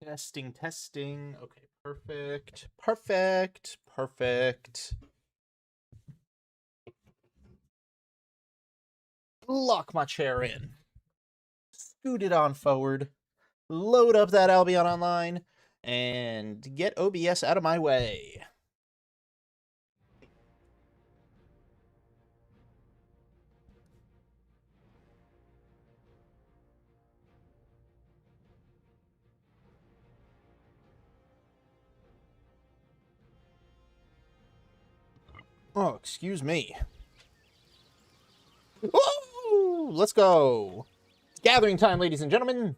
Testing, testing. Okay, perfect. Perfect. Perfect. Lock my chair in. Scoot it on forward. Load up that Albion Online. And get OBS out of my way. Oh, excuse me. Woo! Let's go. It's gathering time, ladies and gentlemen.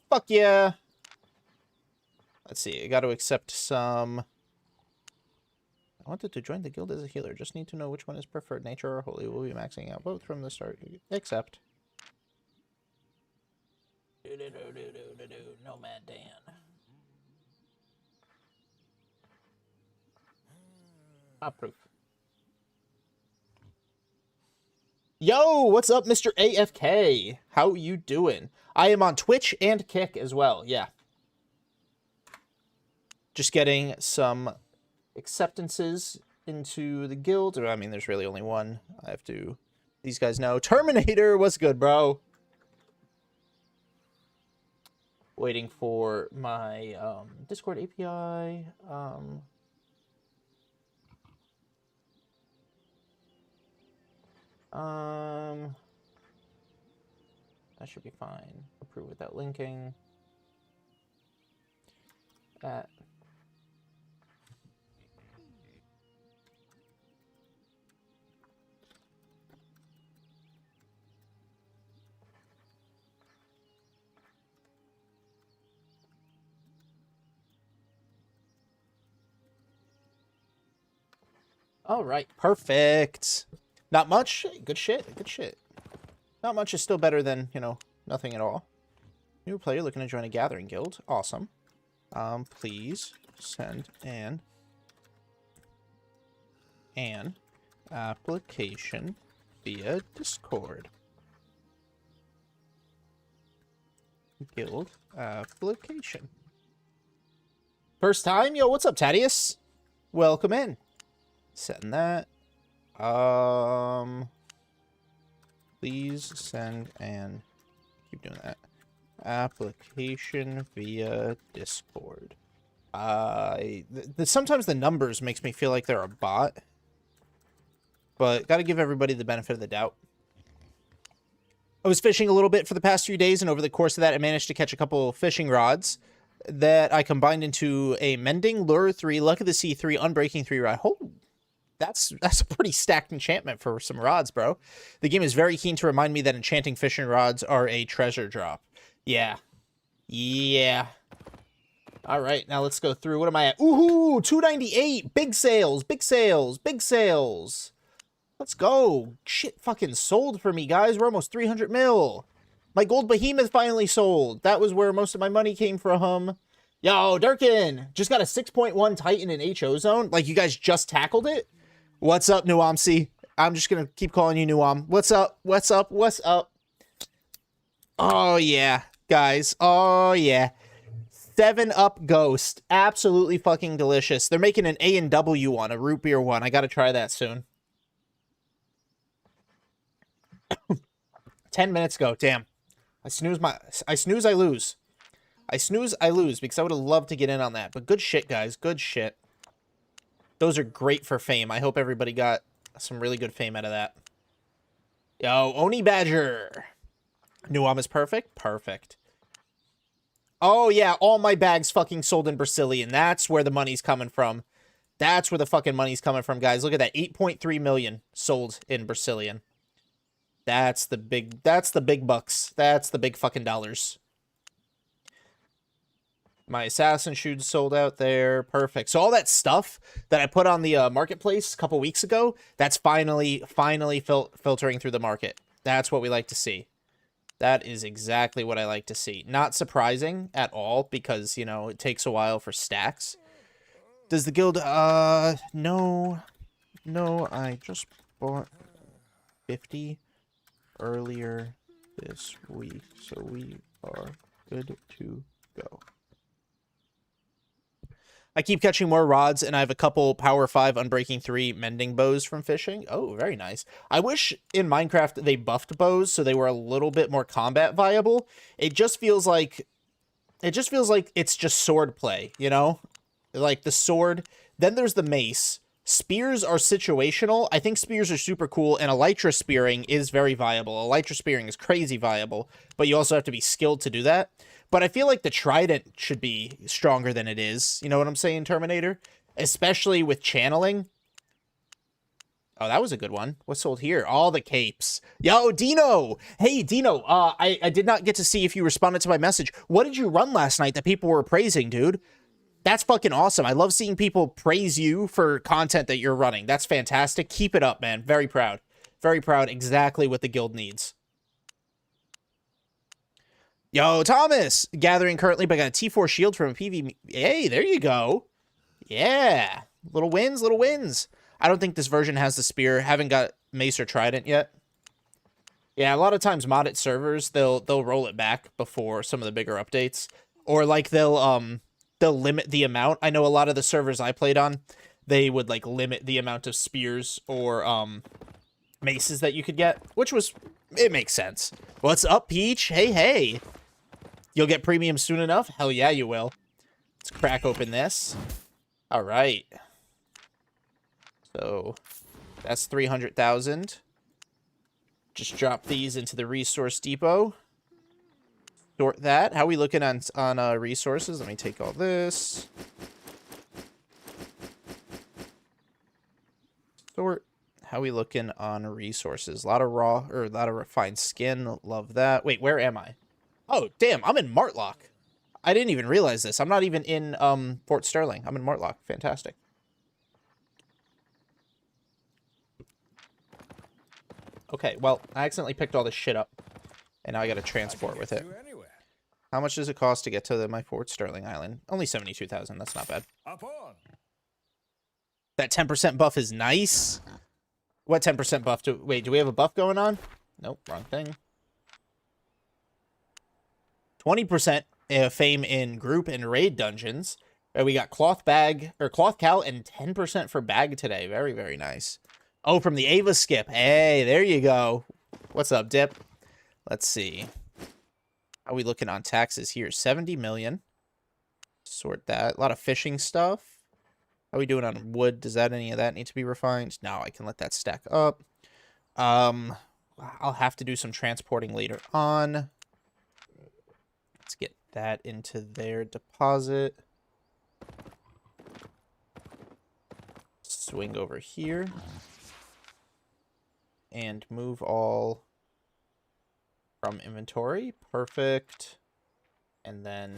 Fuck yeah. Let's see. I got to accept some. I wanted to join the guild as a healer. Just need to know which one is preferred, nature or holy. We'll be maxing out both from the start. Accept. Nomad Dan. Proof. Yo, what's up, Mr. AFK? How you doing? I am on Twitch and Kick as well, yeah. Just getting some acceptances into the guild. I mean, there's really only one. I have to... These guys know. Terminator, what's good, bro? Waiting for my Discord API. That should be fine. Approve without linking. All right, perfect. Not much. Good shit. Good shit. Not much is still better than, you know, nothing at all. New player looking to join a gathering guild. Awesome. Please send an application via Discord. Guild application. First time? Yo, what's up, Tadius? Welcome in. Send that. Please send an... Keep doing that. Application via Discord. Sometimes the numbers makes me feel like they're a bot. But gotta give everybody the benefit of the doubt. I was fishing a little bit for the past few days, and over the course of that, I managed to catch a couple fishing rods that I combined into a Mending, Lure 3, Luck of the Sea 3, Unbreaking 3 rod. Oh, that's a pretty stacked enchantment for some rods, bro. The game is very keen to remind me that enchanting fishing rods are a treasure drop. Yeah. Yeah. All right, now let's go through. What am I at? Ooh, 298. Big sales, big sales, big sales. Let's go. Shit fucking sold for me, guys. We're almost 300 mil. My gold behemoth finally sold. That was where most of my money came from. Yo, Durkin, just got a 6.1 Titan in HO zone. Like, you guys just tackled it? What's up, Nuamc? I'm just going to keep calling you Nuam. What's up? What's up? What's up? Oh, yeah, guys. Oh, yeah. 7-Up Ghost. Absolutely fucking delicious. They're making an A&W one, a root beer one. I got to try that soon. 10 minutes ago. Damn. I snooze, I lose. I snooze, I lose, because I would have loved to get in on that. But good shit, guys. Good shit. Those are great for fame. I hope everybody got some really good fame out of that. Yo, Oni Badger. Nuam is perfect? Perfect. Oh, yeah, all my bags fucking sold in Brazilian. That's where the money's coming from. That's where the fucking money's coming from, guys. Look at that. 8.3 million sold in Brazilian. That's the big bucks. That's the big fucking dollars. My assassin shoes sold out there. Perfect. So all that stuff that I put on the marketplace a couple weeks ago, that's finally filtering through the market. That's what we like to see. That is exactly what I like to see. Not surprising at all because, you know, it takes a while for stacks. Does the guild... No. No, I just bought 50 earlier this week, so we are good to go. I keep catching more rods, and I have a couple Power 5 Unbreaking 3 mending bows from fishing. Oh, very nice. I wish in Minecraft they buffed bows so they were a little bit more combat viable. It just feels like it's just sword play, you know? Like the sword, then there's the mace. Spears are situational. I think spears are super cool, and elytra spearing is very viable. Elytra spearing is crazy viable, but you also have to be skilled to do that. But I feel like the trident should be stronger than it is. You know what I'm saying, Terminator? Especially with channeling. Oh, that was a good one. What's sold here? All the capes. Yo, Dino! Hey, Dino, I did not get to see if you responded to my message. What did you run last night that people were praising, dude? That's fucking awesome. I love seeing people praise you for content that you're running. That's fantastic. Keep it up, man. Very proud. Very proud. Exactly what the guild needs. Yo, Thomas! Gathering currently, but I got a T4 shield from a PV. Hey, there you go. Yeah. Little wins, little wins. I don't think this version has the spear. Haven't got mace or trident yet. Yeah, a lot of times modded servers, they'll roll it back before some of the bigger updates. Or like they'll limit the amount. I know a lot of the servers I played on, they would like limit the amount of spears or maces that you could get, which was, it makes sense. What's up, Peach? Hey, hey. You'll get premium soon enough? Hell yeah, you will. Let's crack open this. All right. So that's 300,000. Just drop these into the resource depot. Sort that. How are we looking on resources? Let me take all this. Sort. How are we looking on resources? A lot of raw, or a lot of refined skin. Love that. Wait, where am I? Oh, damn, I'm in Martlock. I didn't even realize this. I'm not even in Fort Sterling. I'm in Martlock. Fantastic. Okay, well, I accidentally picked all this shit up. And now I gotta transport with it. How much does it cost to get to my Fort Sterling Island? Only 72,000. That's not bad. That 10% buff is nice. What 10% buff? Wait, do we have a buff going on? Nope, wrong thing. 20% fame in group and raid dungeons. We got cloth bag or cloth cow and 10% for bag today. Very, very nice. Oh, from the Ava skip. Hey, there you go. What's up, Dip? Let's see. How are we looking on taxes here? 70 million. Sort that. A lot of fishing stuff. How are we doing on wood? Does any of that need to be refined? No, I can let that stack up. I'll have to do some transporting later on. Let's get that into their deposit. Swing over here. And move all from inventory. Perfect. And then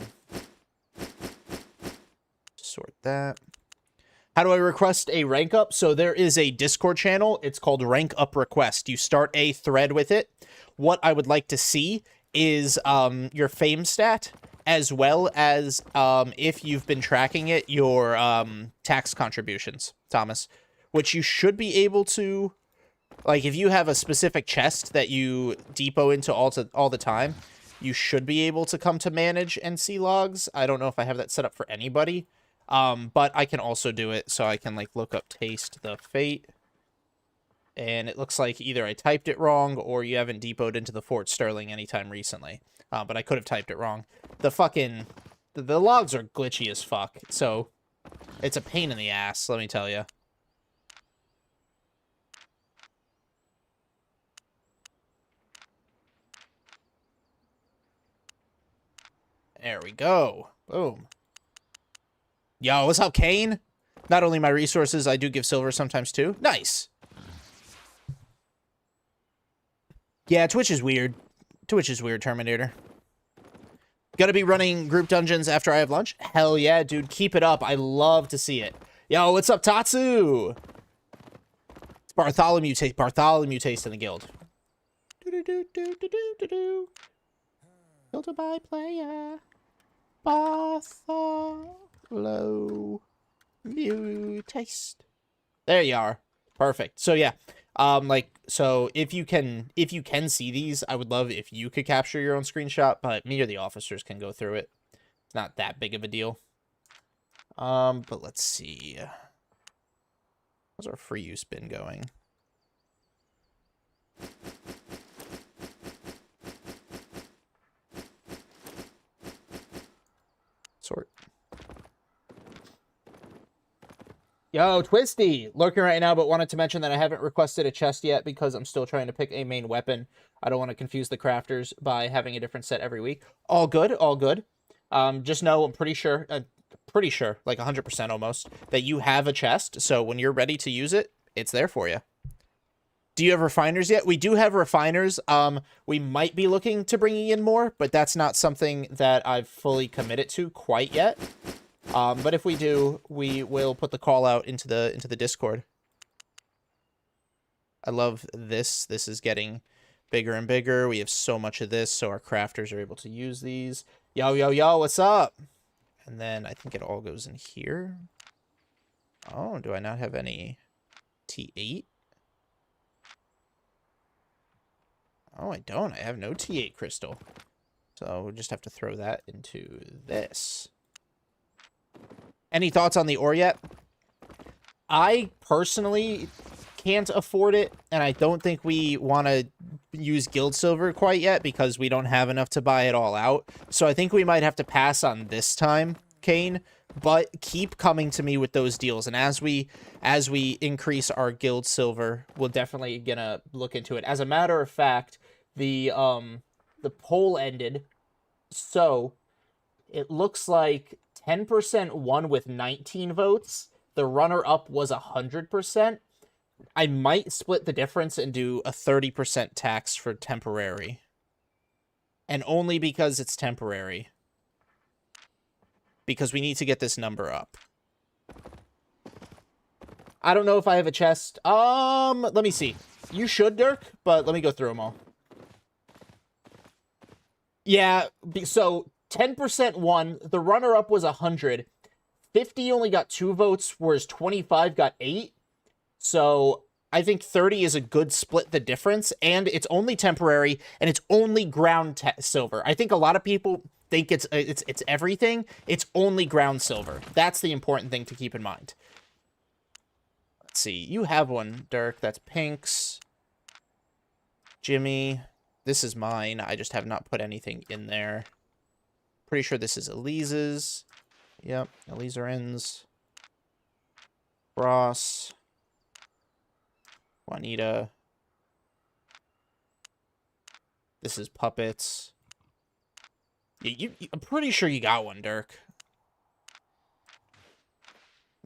sort that. How do I request a rank up? So there is a Discord channel. It's called Rank Up Request. You start a thread with it. What I would like to see is your fame stat, as well as if you've been tracking it, your tax contributions, Thomas, which you should be able to, like, if you have a specific chest that you depot into all the time, you should be able to come to manage and see logs. I don't know if I have that set up for anybody. But I can also do it, so I can, like, look up Taste the Fate. And it looks like either I typed it wrong, or you haven't depoted into the Fort Sterling anytime recently. But I could have typed it wrong. The logs are glitchy as fuck, so it's a pain in the ass, let me tell you. There we go. Boom. Yo, what's up, Kane? Not only my resources, I do give silver sometimes too. Nice. Yeah, Twitch is weird. Twitch is weird, Terminator. Gonna be running group dungeons after I have lunch? Hell yeah, dude. Keep it up. I love to see it. Yo, what's up, Tatsu? It's Bartholomew taste in the guild. Filter by player. Bartholomew taste. There you are. Perfect. So yeah, So if you can see these, I would love if you could capture your own screenshot, but me or the officers can go through it. It's not that big of a deal. But let's see. How's our free use bin going? Sort. Yo, Twisty, lurking right now, but wanted to mention that I haven't requested a chest yet because I'm still trying to pick a main weapon. I don't want to confuse the crafters by having a different set every week. All good, all good. Just know I'm pretty sure, like 100% almost, that you have a chest. So when you're ready to use it, it's there for you. Do you have refiners yet? We do have refiners. We might be looking to bringing in more, but that's not something that I've fully committed to quite yet. But if we do, we will put the call out into the Discord. I love this. This is getting bigger and bigger. We have so much of this, so our crafters are able to use these. Yo, yo, yo, what's up? And then I think it all goes in here. Oh, do I not have any T8? Oh, I don't. I have no T8 crystal. So we'll just have to throw that into this. Any thoughts on the ore yet? I personally can't afford it, and I don't think we want to use guild silver quite yet because we don't have enough to buy it all out. So I think we might have to pass on this time, Kane, but keep coming to me with those deals. And as we increase our guild silver, we'll definitely gonna look into it. As a matter of fact, the poll ended, so it looks like 10% won with 19 votes. The runner-up was 100%. I might split the difference and do a 30% tax for temporary. And only because it's temporary. Because we need to get this number up. I don't know if I have a chest. Let me see. You should, Dirk, but let me go through them all. Yeah, so 10% won. The runner-up was 100. 50 only got 2 votes, whereas 25 got 8. So I think 30 is a good split the difference, and it's only temporary, and it's only ground silver. I think a lot of people think it's everything. It's only ground silver. That's the important thing to keep in mind. Let's see. You have one, Dirk. That's Pink's. Jimmy. This is mine. I just have not put anything in there. Pretty sure this is Elise's. Yep, Elizerin's. Ross. Juanita. This is Puppets. I'm pretty sure you got one, Dirk.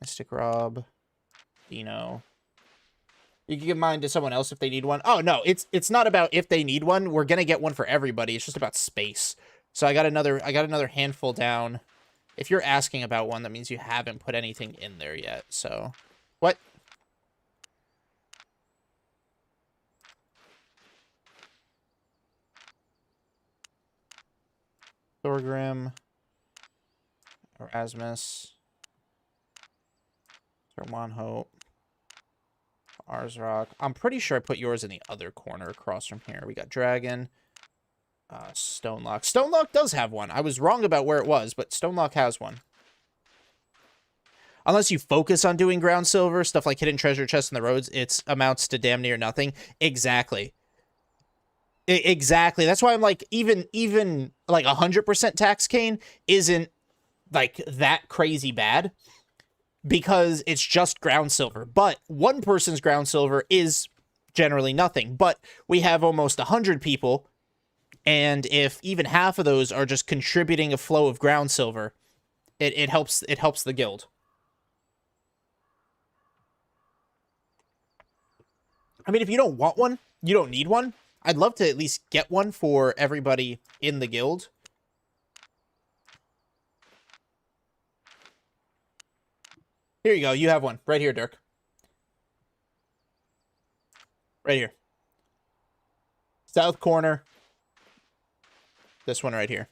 Mystic Rob. Dino. You can give mine to someone else if they need one. Oh, no, it's not about if they need one. We're going to get one for everybody. It's just about space. So I got another handful down. If you're asking about one, that means you haven't put anything in there yet. So, what? Thorgrim. Erasmus. Sir Hope. Arsrock. I'm pretty sure I put yours in the other corner across from here. We got Dragon. Stonelock. Stonelock does have one. I was wrong about where it was, but Stonelock has one. Unless you focus on doing ground silver, stuff like hidden treasure chests in the roads, it amounts to damn near nothing. Exactly. Exactly. That's why I'm like, even like 100% tax cane isn't like that crazy bad. Because it's just ground silver. But one person's ground silver is generally nothing. But we have almost 100 people. And if even half of those are just contributing a flow of ground silver, it helps the guild. I mean, if you don't want one, you don't need one. I'd love to at least get one for everybody in the guild. Here you go. You have one. Right here, Dirk. Right here. South corner. This one right here.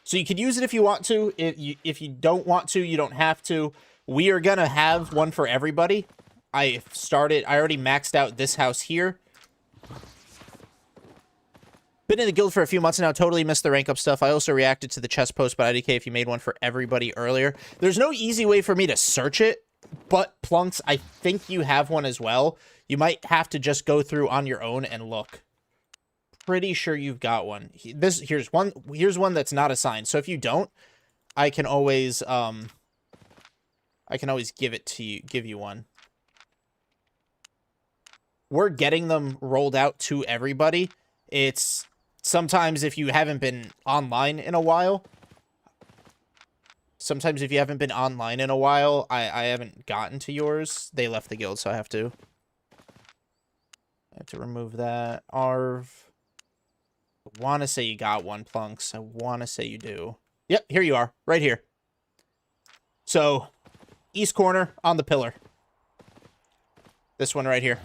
So you could use it if you want to. If you don't want to, you don't have to. We are going to have one for everybody. I already maxed out this house here. Been in the guild for a few months now. Totally missed the rank up stuff. I also reacted to the chest post by IDK if you made one for everybody earlier. There's no easy way for me to search it, but Plunks, I think you have one as well. You might have to just go through on your own and look. Pretty sure you've got one. Here's one that's not assigned. So if you don't, I can always give you one. We're getting them rolled out to everybody. It's sometimes if you haven't been online in a while, I haven't gotten to yours. They left the guild, so I have to remove that. Arv. I want to say you got one, Plunks. I want to say you do. Yep, here you are. Right here. So, east corner on the pillar. This one right here.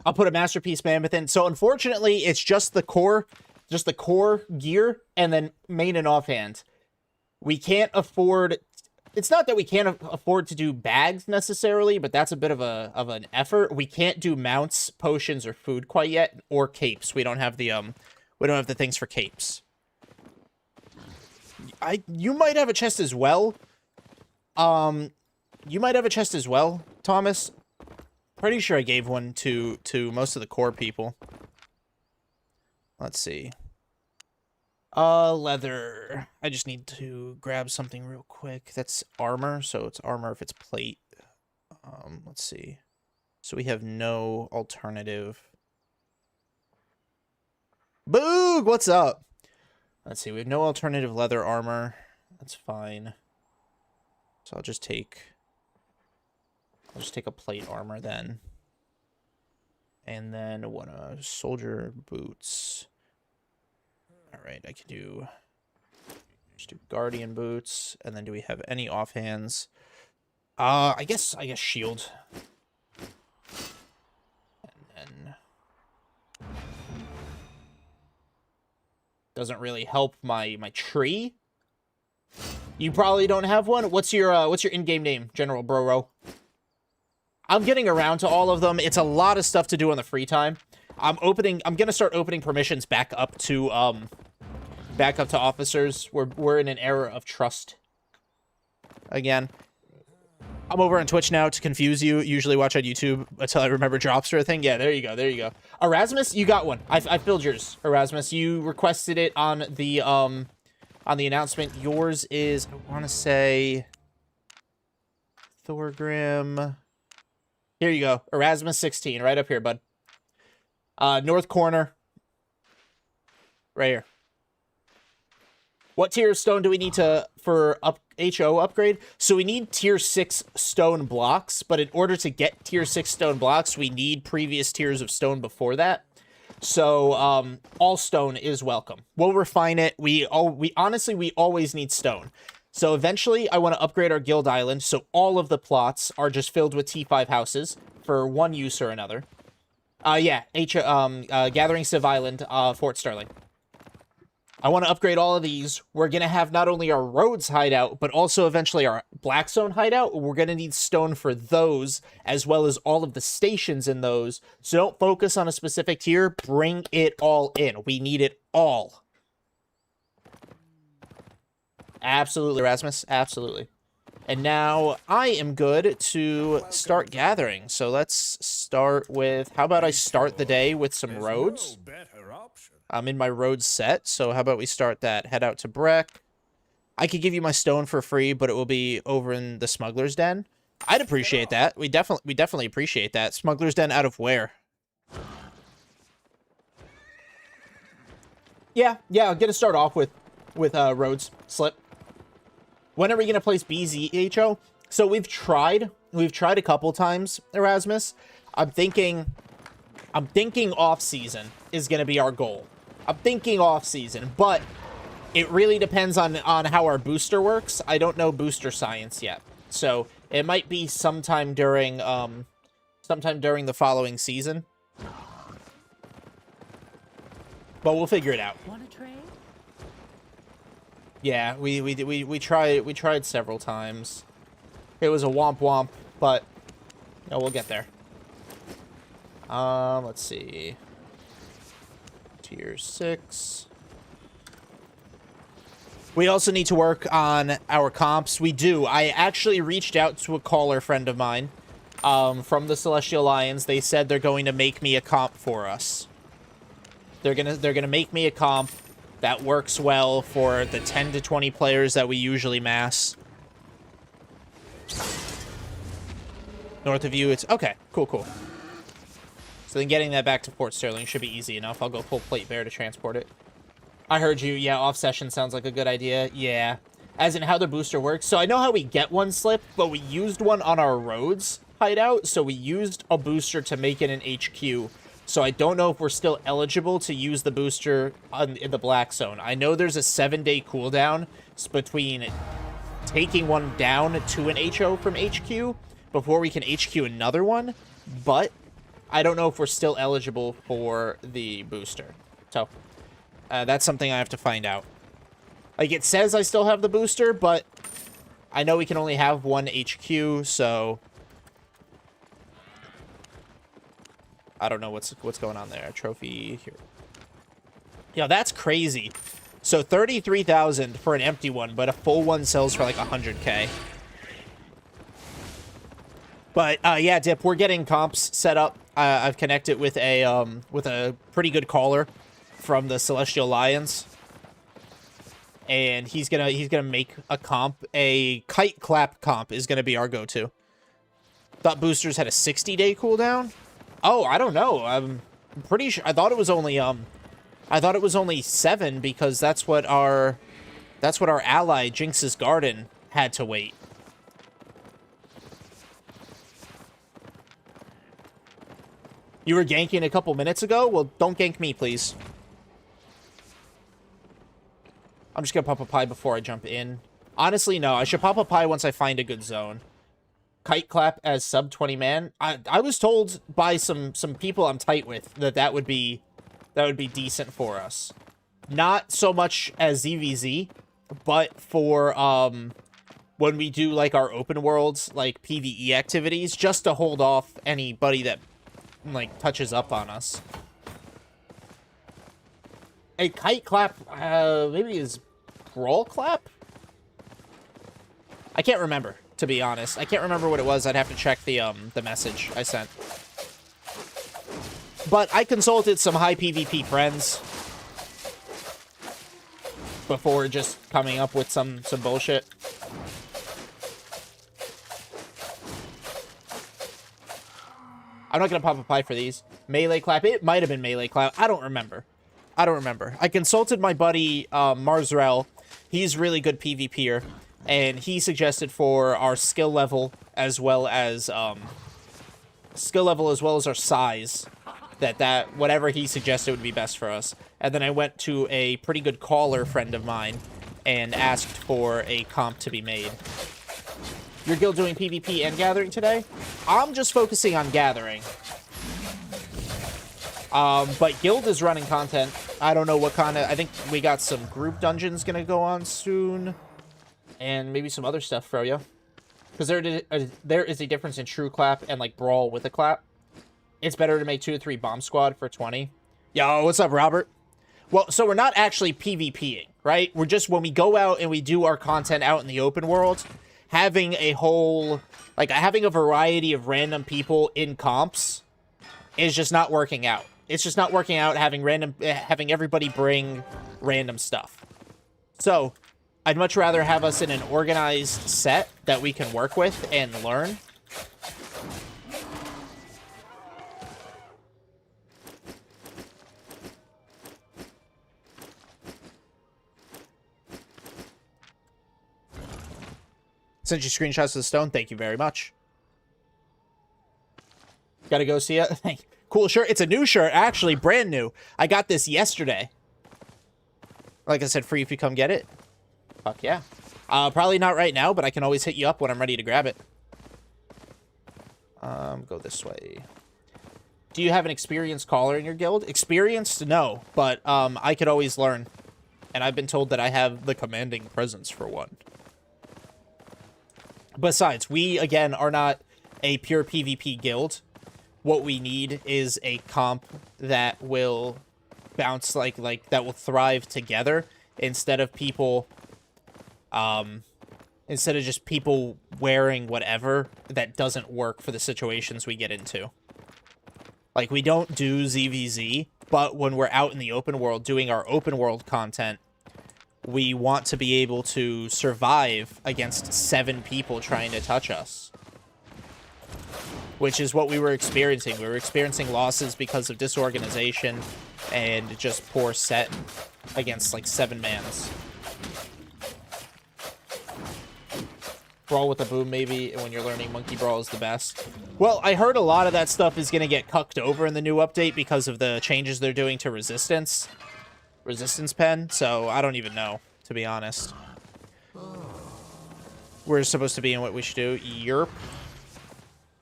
I'll put a masterpiece mammoth in. So unfortunately, it's just the core gear and then main and offhand. We can't afford. It's not that we can't afford to do bags necessarily, but that's a bit of an effort. We can't do mounts, potions, or food quite yet, or capes. We don't have the things for capes. You might have a chest as well. Thomas. Pretty sure I gave one to most of the core people. Let's see. Leather. I just need to grab something real quick. That's armor, so it's armor if it's plate. Let's see. So we have no alternative. Boog, what's up? Let's see. We have no alternative leather armor. That's fine. So I'll just take a plate armor then. And then what, soldier boots. Alright, I can just do guardian boots. And then do we have any offhands? I guess shield. And then doesn't really help my tree. You probably don't have one. What's your in-game name, General Broro? I'm getting around to all of them. It's a lot of stuff to do on the free time. I'm gonna start opening permissions back up to officers. We're in an era of trust again. I'm over on Twitch now to confuse you. Usually watch on YouTube until I remember drops or a thing. Yeah, there you go. Erasmus, you got one. I filled yours. Erasmus, you requested it on the announcement. Yours is, I want to say, Thorgrim. Here you go. Erasmus 16, right up here, bud. North corner. Right here. What tier of stone do we need for HO upgrade? So we need tier 6 stone blocks, but in order to get tier 6 stone blocks, we need previous tiers of stone before that. So, all stone is welcome. We'll refine it. We always need stone. So eventually, I want to upgrade our guild island, so all of the plots are just filled with T5 houses for one use or another. Gathering Civ Island, Fort Sterling. I want to upgrade all of these. We're going to have not only our roads hideout, but also eventually our Blackstone hideout. We're going to need stone for those, as well as all of the stations in those. So don't focus on a specific tier. Bring it all in. We need it all. Absolutely, Erasmus. Absolutely. And now I am good to start gathering. So let's start with, how about I start the day with some roads? I'm in my roads set, so how about we start that? Head out to Breck. I could give you my stone for free, but it will be over in the Smuggler's Den. I'd appreciate that. We definitely appreciate that. Smuggler's Den out of where? Yeah, I'm gonna start off with roads. Slip. When are we gonna place BZHO? So we've tried a couple times, Erasmus. I'm thinking off season is gonna be our goal. I'm thinking off season, but it really depends on how our booster works. I don't know booster science yet, so it might be sometime during the following season. But we'll figure it out. Want to trade? Yeah, we tried several times. It was a womp womp, but no, we'll get there. Let's see. Tier 6. We also need to work on our comps. We do. I actually reached out to a caller friend of mine from the Celestial Lions. They said they're going to make me a comp for us. They're gonna make me a comp that works well for the 10 to 20 players that we usually mass. North of you, it's okay. Cool. So then getting that back to Port Sterling should be easy enough. I'll go pull Plate Bear to transport it. I heard you. Yeah, off session sounds like a good idea. Yeah. As in how the booster works. So I know how we get one slip, but we used one on our roads hideout. So we used a booster to make it an HQ. So I don't know if we're still eligible to use the booster in the Black Zone. I know there's a 7-day cooldown between taking one down to an HO from HQ before we can HQ another one. But I don't know if we're still eligible for the booster. So that's something I have to find out. Like, it says I still have the booster, but I know we can only have one HQ, so I don't know what's going on there. Trophy here. Yeah, that's crazy. So 33,000 for an empty one, but a full one sells for like 100K. But yeah, Dip, we're getting comps set up. I've connected with a pretty good caller from the Celestial Lions, and he's gonna make a comp. A kite clap comp is gonna be our go-to. Thought boosters had a 60-day cooldown. Oh, I don't know. I'm pretty sure. I thought it was only 7 because that's what our ally Jinx's Garden had to wait. You were ganking a couple minutes ago? Well, don't gank me, please. I'm just gonna pop a pie before I jump in. Honestly, no. I should pop a pie once I find a good zone. Kite clap as sub 20 man. I was told by some people I'm tight with that would be decent for us. Not so much as ZVZ, but for when we do like our open worlds, like PvE activities, just to hold off anybody that like touches up on us. A kite clap, maybe is brawl clap? I can't remember, to be honest. I can't remember what it was. I'd have to check the message I sent. But I consulted some high PvP friends before just coming up with some bullshit. I'm not going to pop a pie for these. Melee clap. It might have been melee clap. I don't remember. I consulted my buddy, Marzrel. He's really good PvPer. And he suggested for our skill level as well as our size that whatever he suggested would be best for us. And then I went to a pretty good caller friend of mine and asked for a comp to be made. Your guild doing PvP and gathering today? I'm just focusing on gathering. But guild is running content. I don't know what kind of... I think we got some group dungeons gonna go on soon. And maybe some other stuff for you. Because there is a difference in true clap and like brawl with a clap. It's better to make 2 to 3 bomb squad for 20. Yo, what's up, Robert? Well, so we're not actually PvPing, right? We're just, when we go out and we do our content out in the open world, having a whole, like, having a variety of random people in comps is just not working out. It's just not working out having everybody bring random stuff. So, I'd much rather have us in an organized set that we can work with and learn. Sent you screenshots of the stone. Thank you very much. Gotta go see it. Cool shirt. It's a new shirt, actually. Brand new. I got this yesterday. Like I said, free if you come get it. Fuck yeah. Probably not right now, but I can always hit you up when I'm ready to grab it. Go this way. Do you have an experienced caller in your guild? Experienced? No, but I could always learn. And I've been told that I have the commanding presence for one. Besides, we, again, are not a pure PvP guild. What we need is a comp that will bounce, like that will thrive together instead of people, instead of just people wearing whatever that doesn't work for the situations we get into. Like, we don't do ZVZ, but when we're out in the open world doing our open world content, we want to be able to survive against 7 people trying to touch us. Which is what we were experiencing. We were experiencing losses because of disorganization and just poor set against, like, 7-mans. Brawl with a boom, maybe, when you're learning Monkey Brawl is the best. Well, I heard a lot of that stuff is going to get cucked over in the new update because of the changes they're doing to Resistance pen, so I don't even know, to be honest. We're supposed to be in what we should do. Yerp.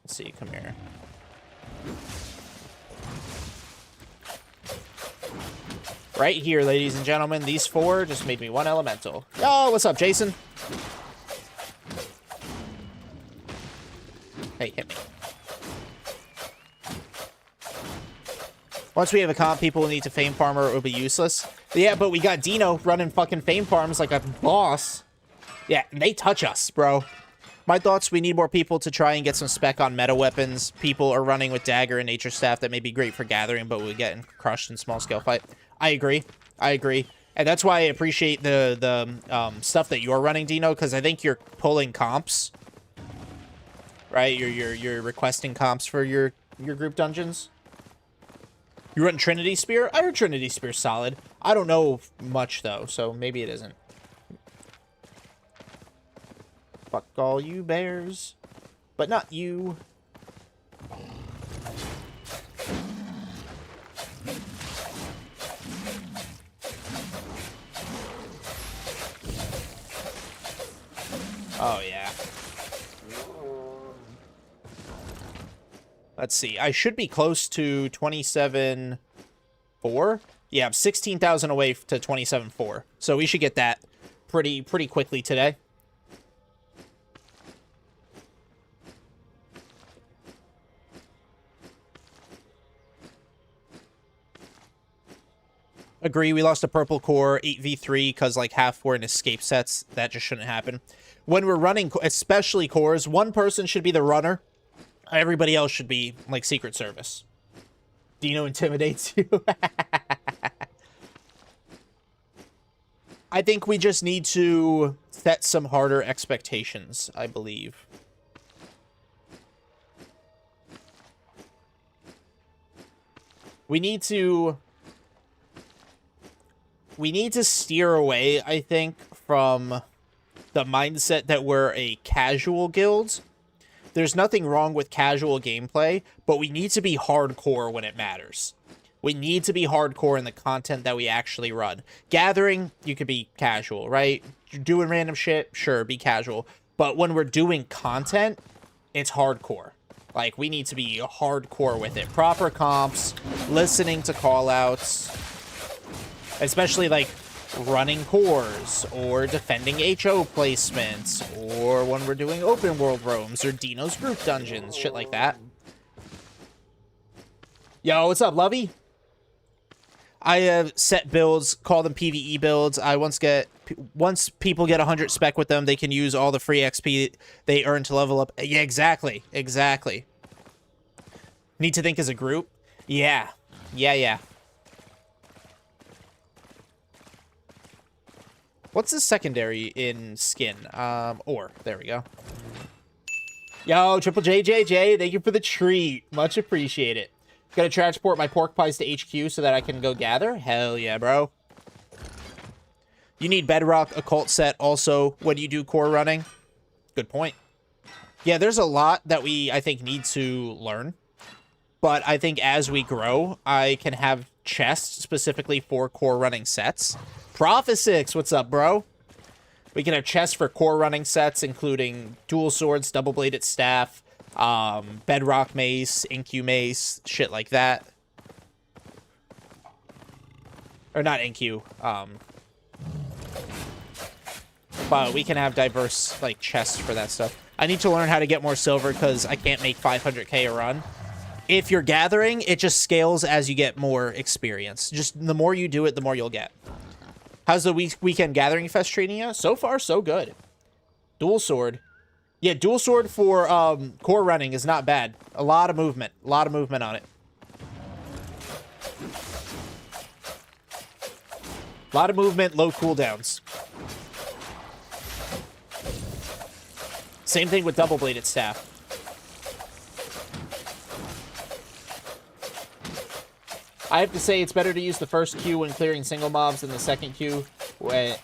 Let's see, come here. Right here, ladies and gentlemen, these 4 just made me 1 elemental. Yo, what's up, Jason? Hey, hit me. Once we have a comp, people will need to fame farmer or it will be useless. Yeah, but we got Dino running fucking fame farms like a boss. Yeah, they touch us, bro. My thoughts, we need more people to try and get some spec on meta weapons. People are running with dagger and nature staff that may be great for gathering, but we're getting crushed in small scale fight. I agree. I agree. And that's why I appreciate the stuff that you're running, Dino, because I think you're pulling comps. Right? You're requesting comps for your group dungeons. You run Trinity Spear? I heard Trinity Spear's solid. I don't know much, though, so maybe it isn't. Fuck all you bears. But not you. Oh, yeah. Let's see. I should be close to 27.4. Yeah, I'm 16,000 away to 27.4. So we should get that pretty quickly today. Agree, we lost a purple core, 8v3, because like half were in escape sets. That just shouldn't happen. When we're running, especially cores, one person should be the runner. Everybody else should be, like, Secret Service. Dino intimidates you. I think we just need to set some harder expectations, I believe. We need to steer away, I think, from the mindset that we're a casual guild. There's nothing wrong with casual gameplay, but we need to be hardcore when it matters. We need to be hardcore in the content that we actually run. Gathering, you could be casual, right? You're doing random shit, sure, be casual. But when we're doing content, it's hardcore. Like, we need to be hardcore with it. Proper comps, listening to callouts, especially, like, running cores, or defending HO placements, or when we're doing open world roams, or Dino's group dungeons, shit like that. Yo, what's up, Lovey? I have set builds, call them PvE builds. Once people get 100 spec with them, they can use all the free XP they earn to level up. Yeah, exactly. Exactly. Need to think as a group? Yeah. Yeah. What's the secondary in skin? Ore. There we go. Yo, Triple JJJ, thank you for the treat. Much appreciated. Gotta transport my pork pies to HQ so that I can go gather? Hell yeah, bro. You need Bedrock Occult set also when you do core running. Good point. Yeah, there's a lot that I think, need to learn. But I think as we grow, I can have chests specifically for core running sets. Prophesix, what's up, bro? We can have chests for core running sets, including dual swords, double-bladed staff, bedrock mace, incu mace, shit like that. Or not incu, but we can have diverse, like, chests for that stuff. I need to learn how to get more silver because I can't make 500k a run. If you're gathering, it just scales as you get more experience. Just the more you do it, the more you'll get. How's the weekend gathering fest treating you? So far, so good. Dual sword. Yeah, dual sword for core running is not bad. A lot of movement. A lot of movement on it. A lot of movement, low cooldowns. Same thing with double-bladed staff. I have to say it's better to use the first Q when clearing single mobs than the second Q when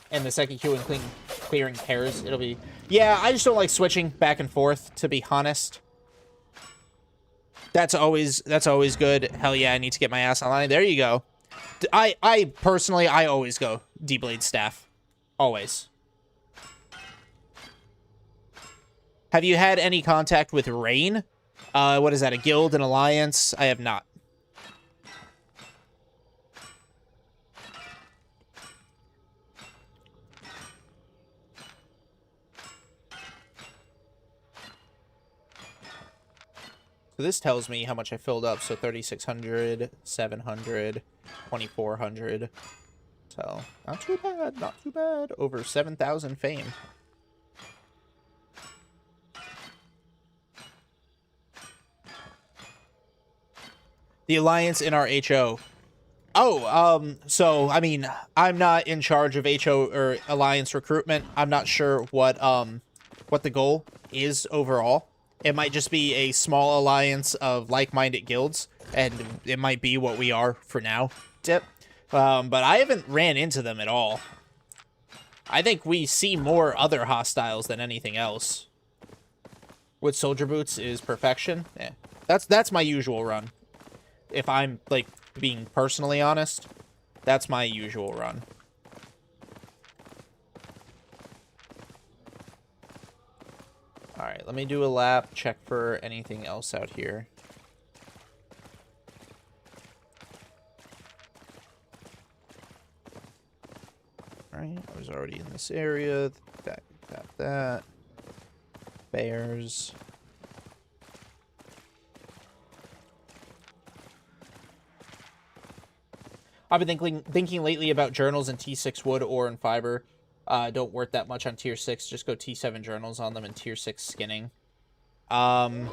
clearing pairs. It'll be... Yeah, I just don't like switching back and forth, to be honest. That's always good. Hell yeah, I need to get my ass online. There you go. I personally, I always go D-blade staff. Always. Have you had any contact with Rain? What is that, a guild, an alliance? I have not. So this tells me how much I filled up. So 3,600, 700, 2,400. So not too bad, not too bad. Over 7,000 fame. The alliance in our HO. Oh, so I mean, I'm not in charge of HO or alliance recruitment. I'm not sure what the goal is overall. It might just be a small alliance of like-minded guilds, and it might be what we are for now. But I haven't ran into them at all. I think we see more other hostiles than anything else. With soldier boots is perfection. Yeah, that's my usual run. If I'm like being personally honest, that's my usual run. Alright, let me do a lap, check for anything else out here. Alright, I was already in this area. That. Bears. I've been thinking lately about journals in T6 wood or in fiber. Don't work that much on tier 6. Just go T7 journals on them and tier 6 skinning. What?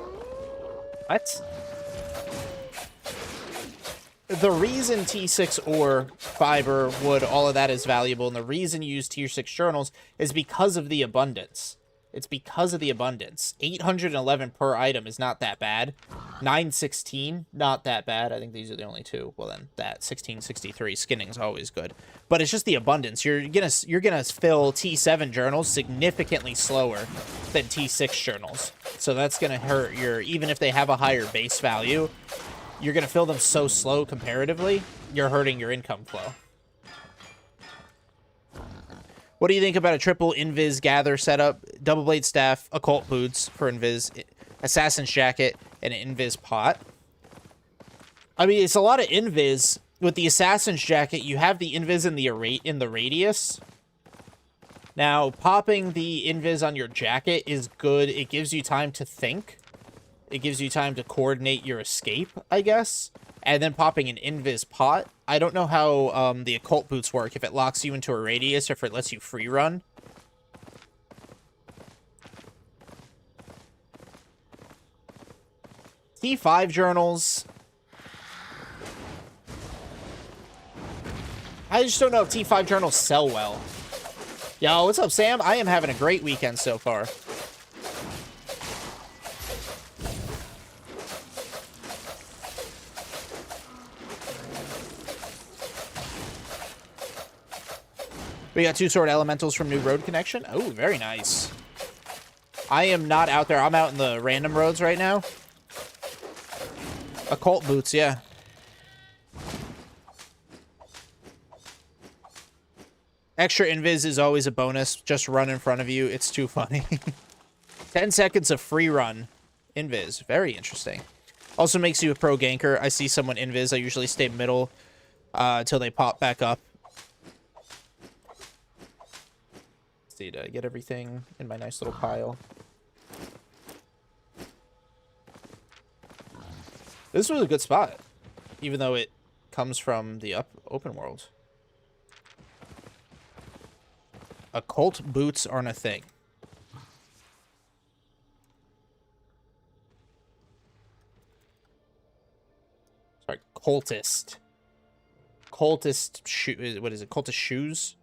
The reason T6 or fiber, wood, all of that is valuable, and the reason you use tier 6 journals is because of the abundance. It's because of the abundance. 811 per item is not that bad. 916, not that bad. I think these are the only two. Well, then that 1663 skinning is always good. But it's just the abundance. You're gonna fill T7 journals significantly slower than T6 journals. So that's gonna hurt your, even if they have a higher base value, you're gonna fill them so slow comparatively, you're hurting your income flow. What do you think about a triple invis gather setup? Double blade staff, occult boots for invis, assassin's jacket, and an invis pot. I mean, it's a lot of invis. With the assassin's jacket, you have the invis in the radius. Now, popping the invis on your jacket is good. It gives you time to think. It gives you time to coordinate your escape, I guess. And then popping an invis pot. I don't know how the occult boots work, if it locks you into a radius or if it lets you free run. T5 journals. I just don't know if T5 journals sell well. Yo, what's up, Sam? I am having a great weekend so far. We got 2 sword elementals from New Road Connection. Oh, very nice. I am not out there. I'm out in the random roads right now. Occult boots, yeah. Extra invis is always a bonus. Just run in front of you. It's too funny. 10 seconds of free run. Invis. Very interesting. Also makes you a pro ganker. I see someone invis. I usually stay middle until they pop back up. see, did I get everything in my nice little pile? This was a good spot, even though it comes from the open world. Occult boots aren't a thing. Sorry, cultist. Cultist shoe. What is it? Cultist shoes?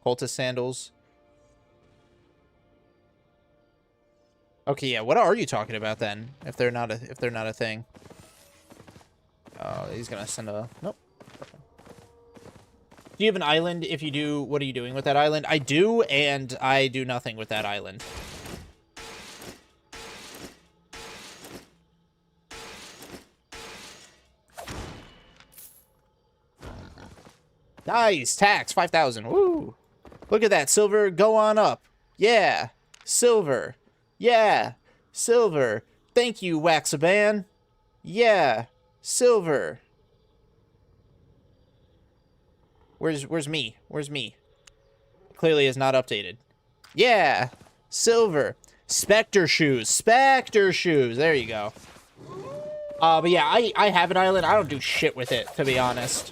Cultist sandals. Okay, yeah. What are you talking about then? If they're not a thing. Oh, he's gonna send a nope. Do you have an island? If you do, what are you doing with that island? I do, and I do nothing with that island. Nice! Tax, 5,000. Woo! Look at that. Silver, go on up. Yeah! Silver. Yeah! Silver. Thank you, Waxaban. Yeah! Silver. Where's me? Where's me? Clearly is not updated. Yeah! Silver. Spectre shoes. Spectre shoes. There you go. But yeah, I have an island. I don't do shit with it, to be honest.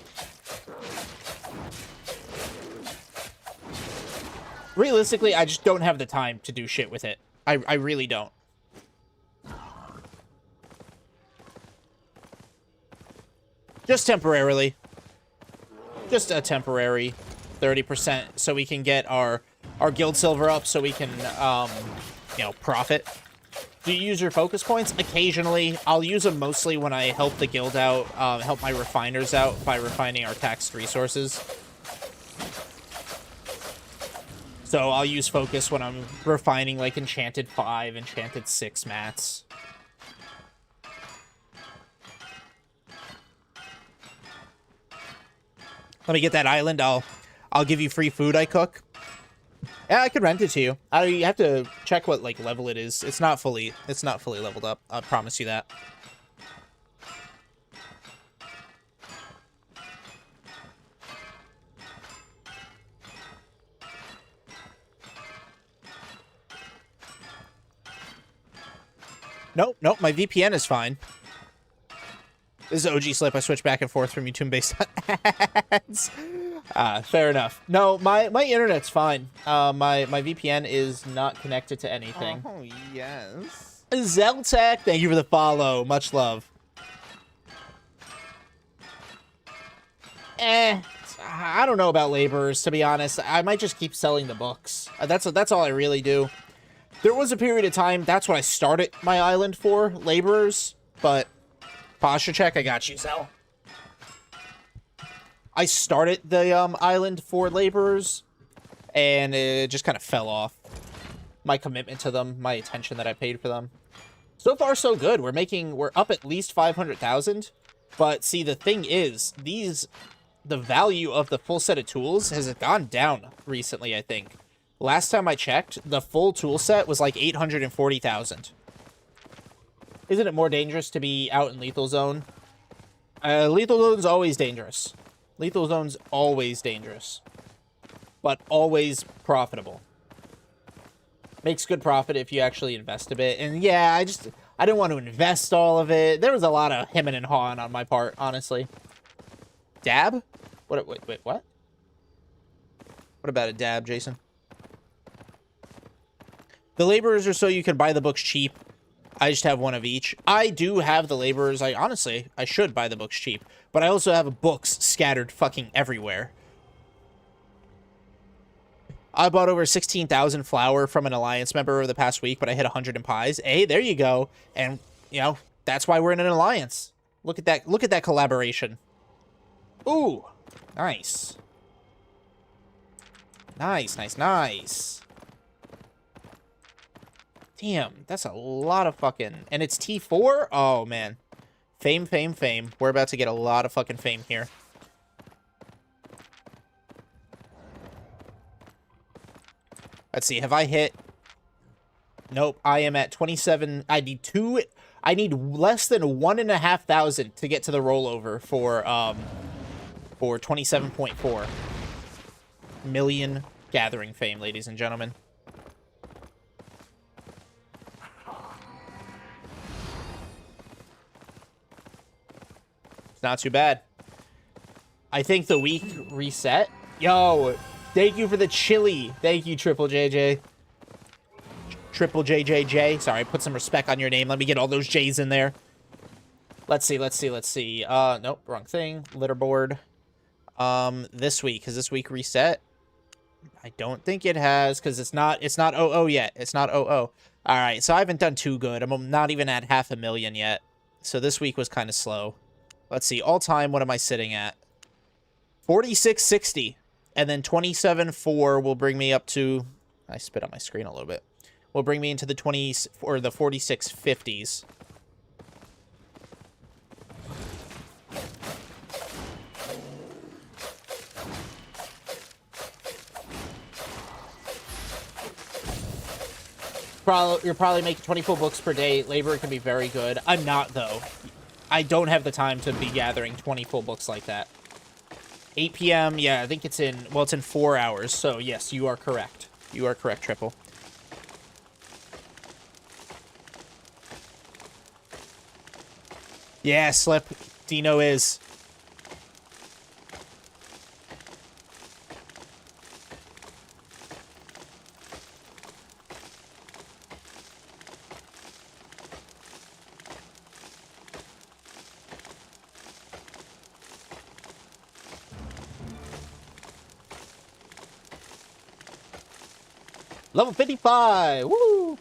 Realistically, I just don't have the time to do shit with it. I really don't. Just temporarily. Just a temporary 30% so we can get our guild silver up so we can, you know, profit. Do you use your focus points? Occasionally. I'll use them mostly when I help the guild out, help my refiners out by refining our taxed resources. So I'll use focus when I'm refining, like, Enchanted 5, Enchanted 6 mats. Let me get that island. I'll give you free food I cook. Yeah, I could rent it to you. You have to check what, like, level it is. It's not fully leveled up. I promise you that. Nope, my VPN is fine. This is OG slip. I switch back and forth from YouTube-based ads. Fair enough. No, my internet's fine. My VPN is not connected to anything. Oh, yes. Zeltec, thank you for the follow. Much love. I don't know about laborers, to be honest. I might just keep selling the books. That's all I really do. There was a period of time, that's what I started my island for, laborers, but posture check, I got you, Zell. I started the island for laborers, and it just kind of fell off. My commitment to them, my attention that I paid for them. So far, so good. We're up at least 500,000, but see, the thing is, the value of the full set of tools has gone down recently, I think. Last time I checked, the full tool set was like 840,000. Isn't it more dangerous to be out in Lethal Zone? Lethal Zone's always dangerous. Lethal Zone's always dangerous. But always profitable. Makes good profit if you actually invest a bit. And yeah, I didn't want to invest all of it. There was a lot of hemming and hawing on my part, honestly. Dab? Wait, what? What about a dab, Jason? The laborers are so you can buy the books cheap. I just have one of each. I do have the laborers. Honestly, I should buy the books cheap. But I also have books scattered fucking everywhere. I bought over 16,000 flour from an Alliance member over the past week, but I hit 100 in pies. Hey, there you go. And, you know, that's why we're in an alliance. Look at that. Look at that collaboration. Ooh. Nice. Nice. Damn, that's a lot of fucking... And it's T4? Oh, man. Fame. We're about to get a lot of fucking fame here. Let's see, have I hit... Nope, I am at 27... I need less than 1,500 to get to the rollover for 27.4. million gathering fame, ladies and gentlemen. It's not too bad. I think the week reset. Yo, thank you for the chili. Thank you, Triple JJ. Triple JJJ. Sorry, put some respect on your name. Let me get all those J's in there. Let's see. Nope, wrong thing. Leaderboard. This week. Has this week reset? I don't think it has, because it's not 00 yet. It's not 00. Alright, so I haven't done too good. I'm not even at 500,000 yet. So this week was kind of slow. Let's see. All time, what am I sitting at? 4660. And then 27.4 will bring me up to... I spit on my screen a little bit. Will bring me into the 20s or the 4650s. You're probably making 20 full books per day. Labor can be very good. I'm not, though. I don't have the time to be gathering 20 full books like that. 8 p.m. Yeah, I think it's in... Well, it's in 4 hours. So, yes, you are correct. You are correct, Triple. Yeah, Slip. Dino is. Level 55! Woo!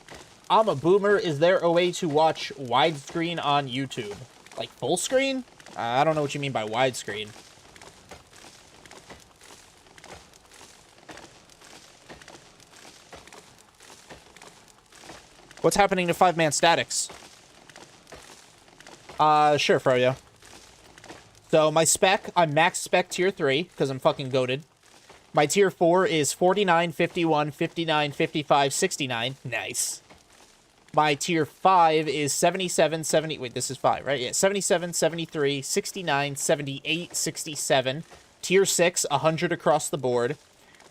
I'm a boomer. Is there a way to watch widescreen on YouTube? Like full screen? I don't know what you mean by widescreen. What's happening to 5-man statics? Sure, Froyo. So my spec, I'm max spec tier 3, because I'm fucking goated. My tier 4 is 49, 51, 59, 55, 69. Nice. My tier 5 is 77, 70... Wait, this is 5, right? Yeah, 77, 73, 69, 78, 67. Tier 6, 100 across the board.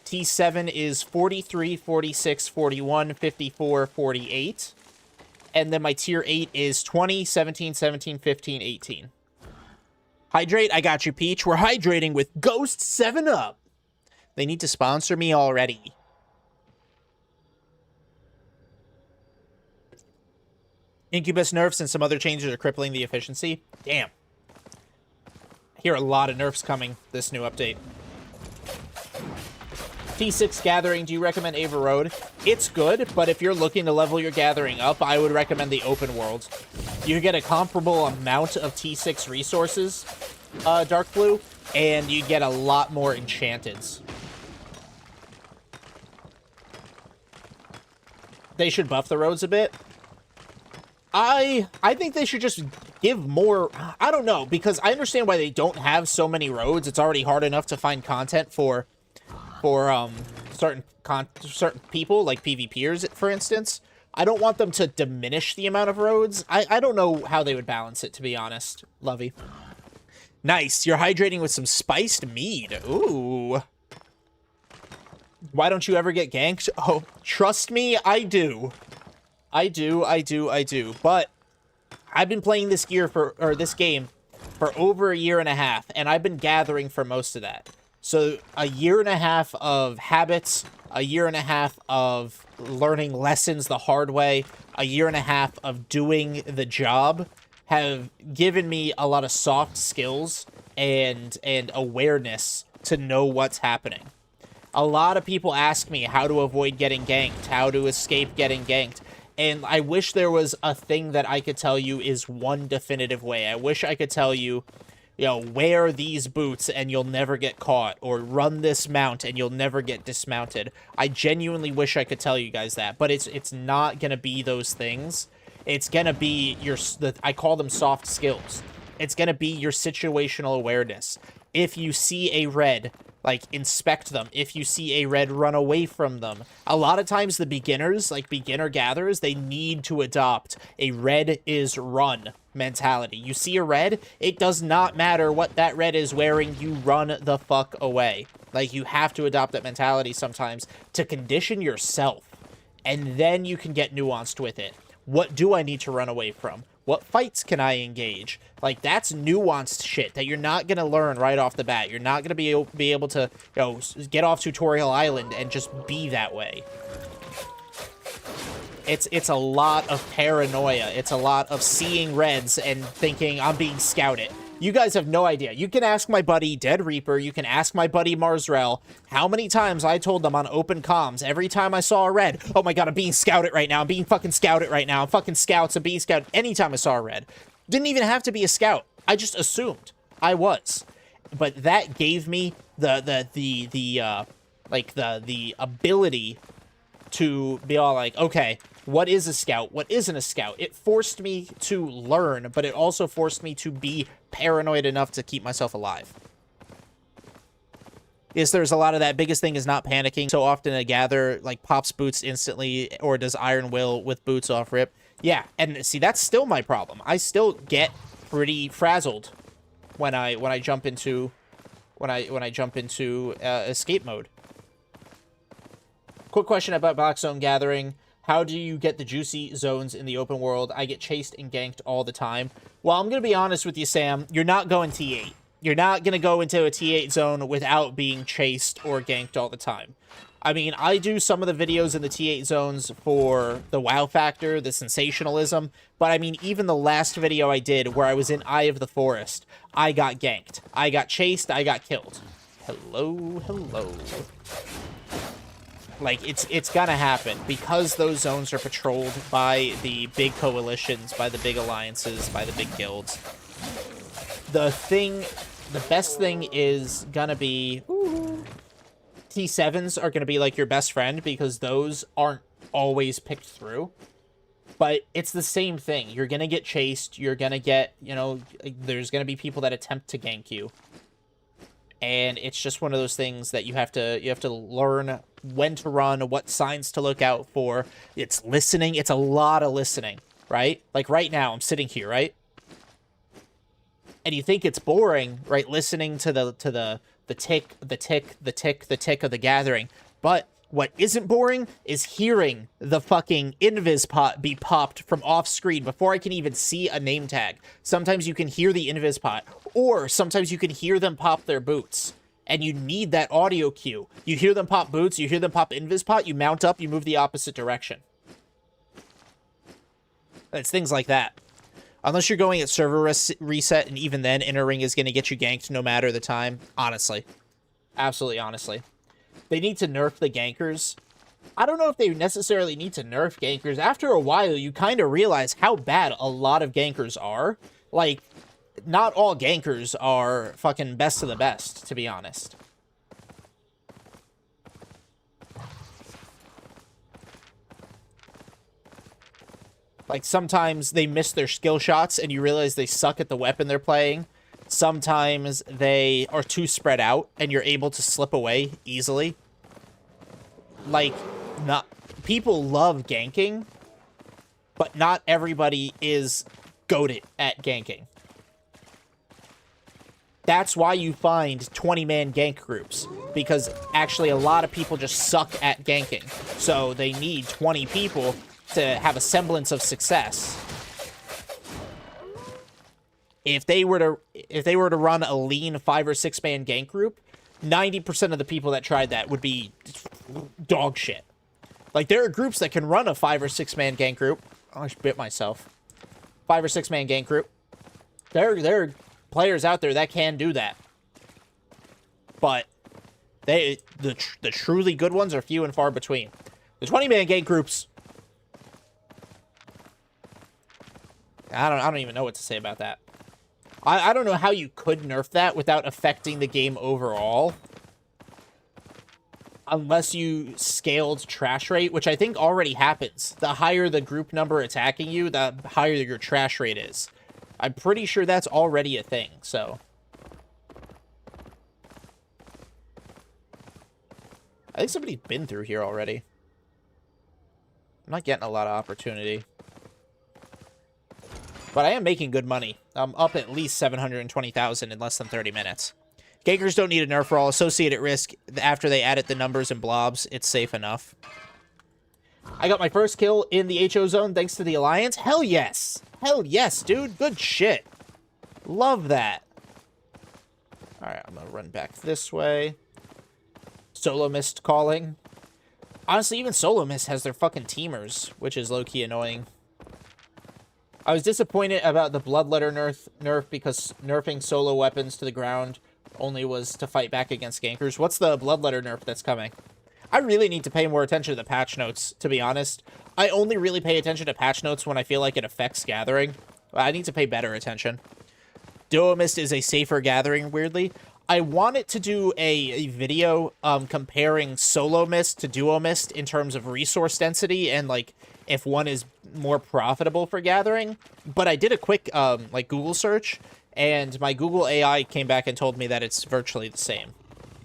T7 is 43, 46, 41, 54, 48. And then my tier 8 is 20, 17, 17, 15, 18. Hydrate, I got you, Peach. We're hydrating with Ghost 7-Up. They need to sponsor me already. Incubus nerfs and some other changes are crippling the efficiency. Damn. I hear a lot of nerfs coming this new update. T6 Gathering, do you recommend Ava Road? It's good, but if you're looking to level your gathering up, I would recommend the open world. You get a comparable amount of T6 resources, Dark Blue, and you get a lot more enchanteds. They should buff the roads a bit. I think they should just give more... I don't know, because I understand why they don't have so many roads. It's already hard enough to find content for certain people, like PvPers, for instance. I don't want them to diminish the amount of roads. I don't know how they would balance it, to be honest. Lovey. Nice. You're hydrating with some spiced mead. Ooh. Why don't you ever get ganked? Oh, trust me, I do. I do. But I've been playing this game for over a year and a half, and I've been gathering for most of that. So a year and a half of habits, a year and a half of learning lessons the hard way, a year and a half of doing the job have given me a lot of soft skills and awareness to know what's happening. A lot of people ask me how to avoid getting ganked, how to escape getting ganked. And I wish there was a thing that I could tell you is one definitive way. I wish I could tell you, wear these boots and you'll never get caught, or run this mount and you'll never get dismounted. I genuinely wish I could tell you guys that, but it's not going to be those things. It's going to be I call them soft skills. It's going to be your situational awareness. If you see a red, like, inspect them. If you see a red, run away from them. A lot of times the beginners, like beginner gatherers, they need to adopt a red is run mentality. You see a red, it does not matter what that red is wearing, you run the fuck away. Like, you have to adopt that mentality sometimes to condition yourself, and then you can get nuanced with it. What do I need to run away from? What fights can I engage? Like, that's nuanced shit that you're not going to learn right off the bat. You're not going to be able to, you know, get off Tutorial Island and just be that way. It's a lot of paranoia. It's a lot of seeing reds and thinking I'm being scouted. You guys have no idea. You can ask my buddy Dead Reaper, you can ask my buddy Marsrel, how many times I told them on open comms, every time I saw a red, oh my god, I'm being scouted right now, I'm being fucking scouted right now, I'm fucking scouts, I'm being scouted. Anytime I saw a red. Didn't even have to be a scout. I just assumed I was. But that gave me the ability to be all like, okay, what is a scout? What isn't a scout? It forced me to learn, but it also forced me to be paranoid enough to keep myself alive. Yes, there's a lot of that. Biggest thing is not panicking. So often a gather, like, pops boots instantly, or does Iron Will with boots off rip. Yeah, and see, that's still my problem. I still get pretty frazzled when I jump into escape mode. Quick question about Black Zone Gathering. How do you get the juicy zones in the open world? I get chased and ganked all the time. Well, I'm going to be honest with you, Sam. You're not going T8. You're not going to go into a T8 zone without being chased or ganked all the time. I mean, I do some of the videos in the T8 zones for the wow factor, the sensationalism, but I mean, even the last video I did where I was in Eye of the Forest, I got ganked. I got chased, I got killed. Hello, hello. Like, it's gonna happen, because those zones are patrolled by the big coalitions, by the big alliances, by the big guilds. The best thing is gonna be... T7s are gonna be, like, your best friend, because those aren't always picked through. But it's the same thing. You're gonna get chased, you're gonna get, you know, there's gonna be people that attempt to gank you. And it's just one of those things that you have to learn when to run, what signs to look out for. It's listening. It's a lot of listening, right? Like right now, I'm sitting here, right? And you think it's boring, right? Listening to the tick of the gathering. But what isn't boring is hearing the fucking invis pot be popped from off screen before I can even see a name tag. Sometimes you can hear the invis pot, or sometimes you can hear them pop their boots. And you need that audio cue. You hear them pop boots, you hear them pop invis pot, you mount up, you move the opposite direction. It's things like that. Unless you're going at server reset, and even then, inner ring is going to get you ganked no matter the time. Honestly. Absolutely honestly. They need to nerf the gankers. I don't know if they necessarily need to nerf gankers. After a while, you kind of realize how bad a lot of gankers are. Like, not all gankers are fucking best of the best, to be honest. Like, sometimes they miss their skill shots and you realize they suck at the weapon they're playing. Sometimes they are too spread out and you're able to slip away easily. Like, people love ganking, but not everybody is goated at ganking. That's why you find 20-man gank groups, because actually a lot of people just suck at ganking. So they need 20 people to have a semblance of success. If they were to run a lean 5 or 6 man gank group, 90% of the people that tried that would be dog shit. Like, there are groups that can run a 5 or 6 man gank group. Oh, I should bit myself. 5 or 6 man gank group. There are players out there that can do that. But the truly good ones are few and far between. The 20 man gank groups, I don't even know what to say about that. I don't know how you could nerf that without affecting the game overall. Unless you scaled trash rate, which I think already happens. The higher the group number attacking you, the higher your trash rate is. I'm pretty sure that's already a thing, so. I think somebody's been through here already. I'm not getting a lot of opportunity. But I am making good money. I'm up at least 720,000 in less than 30 minutes. Gankers don't need a nerf roll. Associated risk, after they added the numbers and blobs, it's safe enough. I got my first kill in the HO zone thanks to the Alliance. Hell yes. Hell yes, dude. Good shit. Love that. Alright, I'm gonna run back this way. Solo Mist calling. Honestly, even Solo Mist has their fucking teamers, which is low-key annoying. I was disappointed about the Bloodletter nerf because nerfing solo weapons to the ground only was to fight back against gankers. What's the Bloodletter nerf that's coming? I really need to pay more attention to the patch notes, to be honest. I only really pay attention to patch notes when I feel like it affects gathering. I need to pay better attention. Duo Mist is a safer gathering, weirdly. I wanted to do a video comparing Solo Mist to Duo Mist in terms of resource density and, like, if one is more profitable for gathering. But I did a quick, like, Google search, and my Google AI came back and told me that it's virtually the same.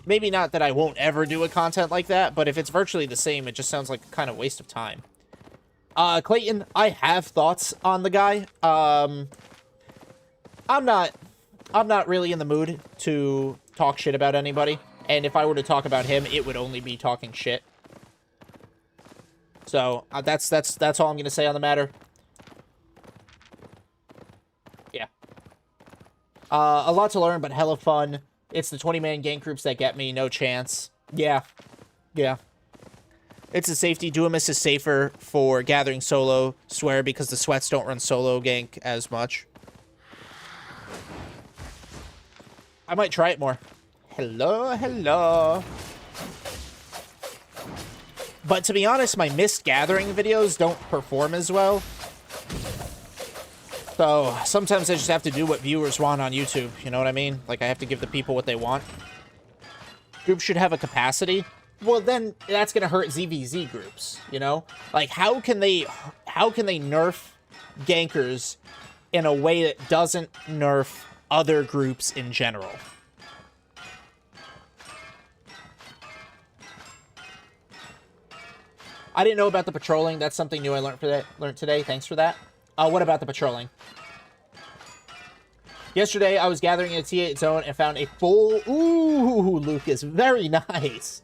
Maybe not that I won't ever do a content like that, but if it's virtually the same, it just sounds like a kind of waste of time. Clayton, I have thoughts on the guy. I'm not really in the mood to talk shit about anybody. And if I were to talk about him, it would only be talking shit. So, that's all I'm going to say on the matter. Yeah. A lot to learn, but hella fun. It's the 20-man gank groups that get me. No chance. Yeah. Yeah. It's a safety. Duomus is safer for gathering solo. Swear, because the sweats don't run solo gank as much. I might try it more. Hello, hello. But to be honest, my mist gathering videos don't perform as well. So sometimes I just have to do what viewers want on YouTube. You know what I mean? Like, I have to give the people what they want. Groups should have a capacity. Well, then that's going to hurt ZVZ groups, you know? Like, how can they nerf gankers in a way that doesn't nerf other groups in general? I didn't know about the patrolling. That's something new I learned today. Thanks for that. What about the patrolling? Yesterday, I was gathering in a T8 zone and found a full... Ooh, Lucas. Very nice.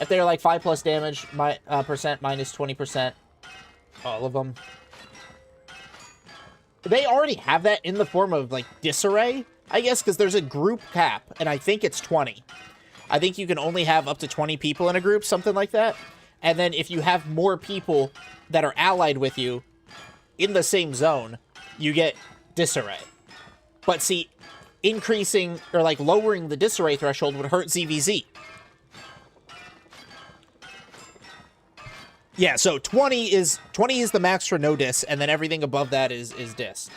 If they're like 5+ damage, percent minus 20%. All of them. They already have that in the form of, like, disarray, I guess, because there's a group cap, and I think it's 20. I think you can only have up to 20 people in a group, something like that. And then if you have more people that are allied with you in the same zone, you get disarray. But see, increasing or like lowering the disarray threshold would hurt ZVZ. Yeah, so 20 is the max for no dis, and then everything above that is dis.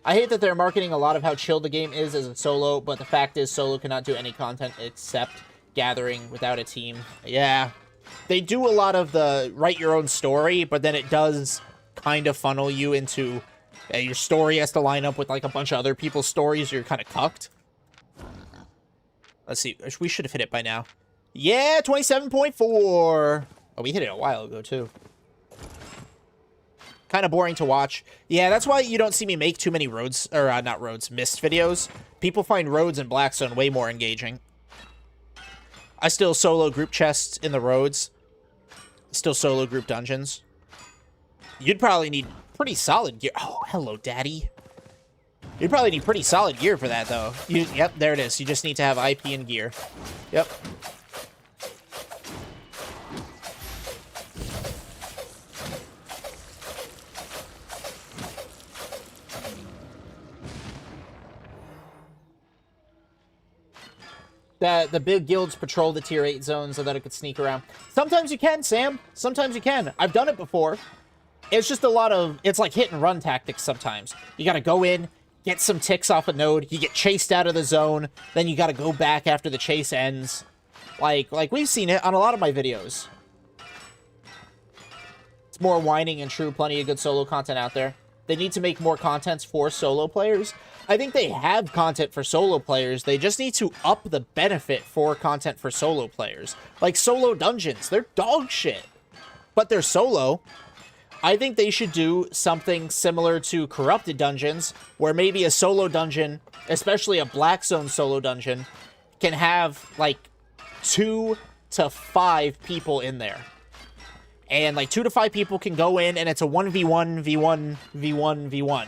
I hate that they're marketing a lot of how chill the game is as a solo, but the fact is solo cannot do any content except gathering without a team. Yeah. They do a lot of the write your own story, but then it does kind of funnel you into your story has to line up with like a bunch of other people's stories. You're kind of cucked. Let's see. We should have hit it by now. Yeah, 27.4. Oh, we hit it a while ago, too. Kind of boring to watch. Yeah, that's why you don't see me make too many roads, or not roads, mist videos. People find roads and Blackstone way more engaging. I still solo group chests in the roads. Still solo group dungeons. You'd probably need pretty solid gear. Oh, hello, daddy. You'd probably need pretty solid gear for that, though. Yep, there it is. You just need to have IP and gear. Yep. The big guilds patrol the tier 8 zones so that it could sneak around. Sometimes you can, Sam. Sometimes you can. I've done it before. It's just a lot of... It's like hit and run tactics sometimes. You gotta go in, get some ticks off a node, you get chased out of the zone, then you gotta go back after the chase ends. Like we've seen it on a lot of my videos. It's more whining and true. Plenty of good solo content out there. They need to make more contents for solo players. I think they have content for solo players. They just need to up the benefit for content for solo players. Like solo dungeons. They're dog shit. But they're solo. I think they should do something similar to corrupted dungeons, where maybe a solo dungeon, especially a Black Zone solo dungeon, can have, like, 2 to 5 people in there. And, like, 2 to 5 people can go in, and it's a 1v1, v1, v1, v1.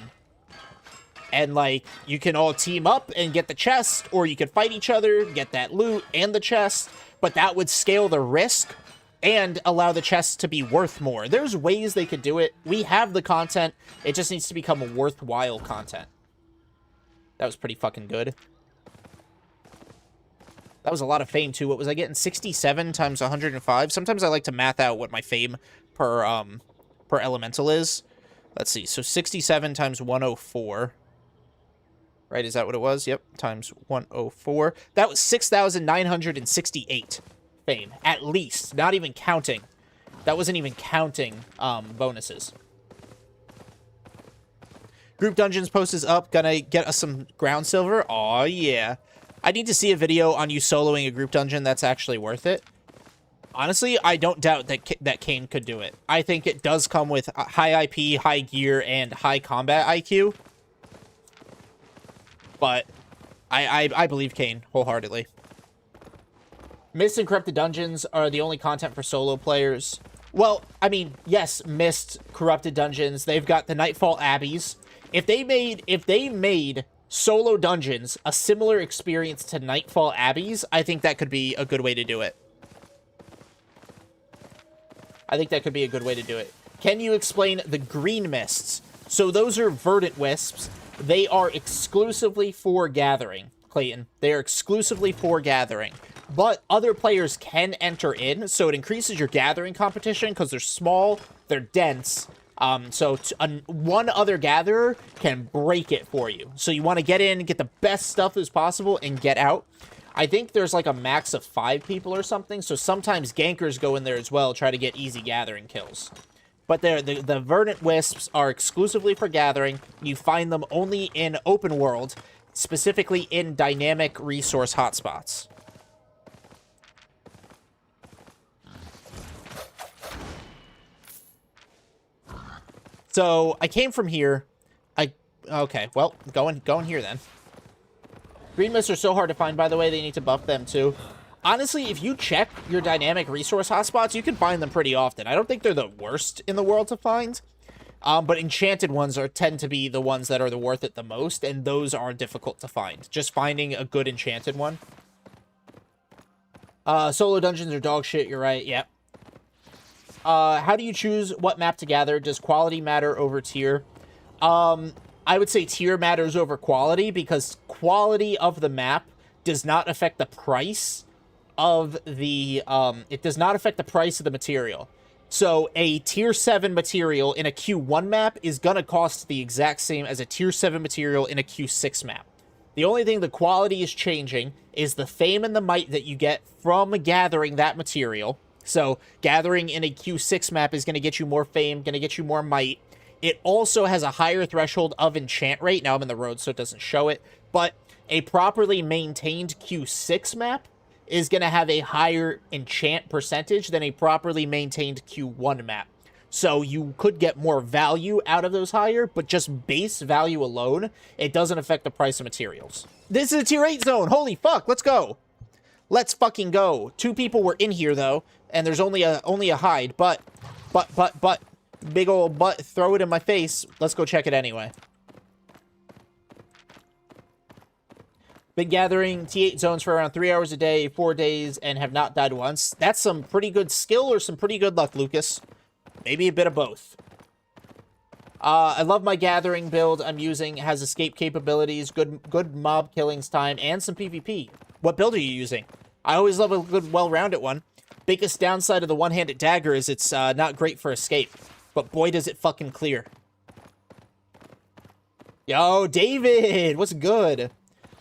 And, like, you can all team up and get the chest, or you could fight each other, get that loot and the chest, but that would scale the risk and allow the chests to be worth more. There's ways they could do it. We have the content. It just needs to become worthwhile content. That was pretty fucking good. That was a lot of fame, too. What was I getting? 67 times 105? Sometimes I like to math out what my fame per elemental is. Let's see. So 67 times 104. Right? Is that what it was? Yep. Times 104. That was 6,968 fame. At least. Not even counting. That wasn't even counting bonuses. Group Dungeons post is up. Gonna get us some ground silver. Aw, yeah. I need to see a video on you soloing a group dungeon that's actually worth it. Honestly, I don't doubt that Kane could do it. I think it does come with high IP, high gear, and high combat IQ. But I believe Kane wholeheartedly. Mist and Corrupted Dungeons are the only content for solo players. Well, I mean, yes, Mist, Corrupted Dungeons, they've got the Nightfall Abbeys. If they made solo dungeons a similar experience to Nightfall Abbeys, I think that could be a good way to do it. I think that could be a good way to do it. Can you explain the green mists? So those are verdant wisps. They are exclusively for gathering, Clayton. They are exclusively for gathering. But other players can enter in, so it increases your gathering competition because they're small, they're dense. So one other gatherer can break it for you. So you want to get in, get the best stuff as possible, and get out. I think there's like a max of 5 people or something, so sometimes gankers go in there as well, try to get easy gathering kills. But the Verdant Wisps are exclusively for gathering. You find them only in open world, specifically in dynamic resource hotspots. So I came from here. Okay, well, going here then. Green mists are so hard to find, by the way. They need to buff them too. Honestly, if you check your dynamic resource hotspots, you can find them pretty often. I don't think they're the worst in the world to find. But enchanted ones tend to be the ones that are worth it the most, and those are difficult to find. Just finding a good enchanted one. Solo dungeons are dog shit, you're right, yep. How do you choose what map to gather? Does quality matter over tier? I would say tier matters over quality, because quality of the map does not affect the price of the, it does not affect the price of the material. So a tier 7 material in a Q1 map is gonna cost the exact same as a tier 7 material in a Q6 map. The only thing the quality is changing is the fame and the might that you get from gathering that material. So gathering in a Q6 map is going to get you more fame, going to get you more might. It also has a higher threshold of enchant rate. Now I'm in the road, so it doesn't show it. But a properly maintained Q6 map is going to have a higher enchant percentage than a properly maintained Q1 map. So you could get more value out of those higher, but just base value alone, it doesn't affect the price of materials. This is a tier 8 zone. Holy fuck, let's go. Let's fucking go. 2 people were in here, though, and there's only a hide, but, big old butt, throw it in my face. Let's go check it anyway. Been gathering T8 zones for around 3 hours a day, 4 days, and have not died once. That's some pretty good skill or some pretty good luck, Lucas. Maybe a bit of both. I love my gathering build I'm using. It has escape capabilities, good mob killings time, and some PvP. What build are you using? I always love a good, well-rounded one. Biggest downside of the one-handed dagger is it's not great for escape. But boy, does it fucking clear. Yo, David! What's good?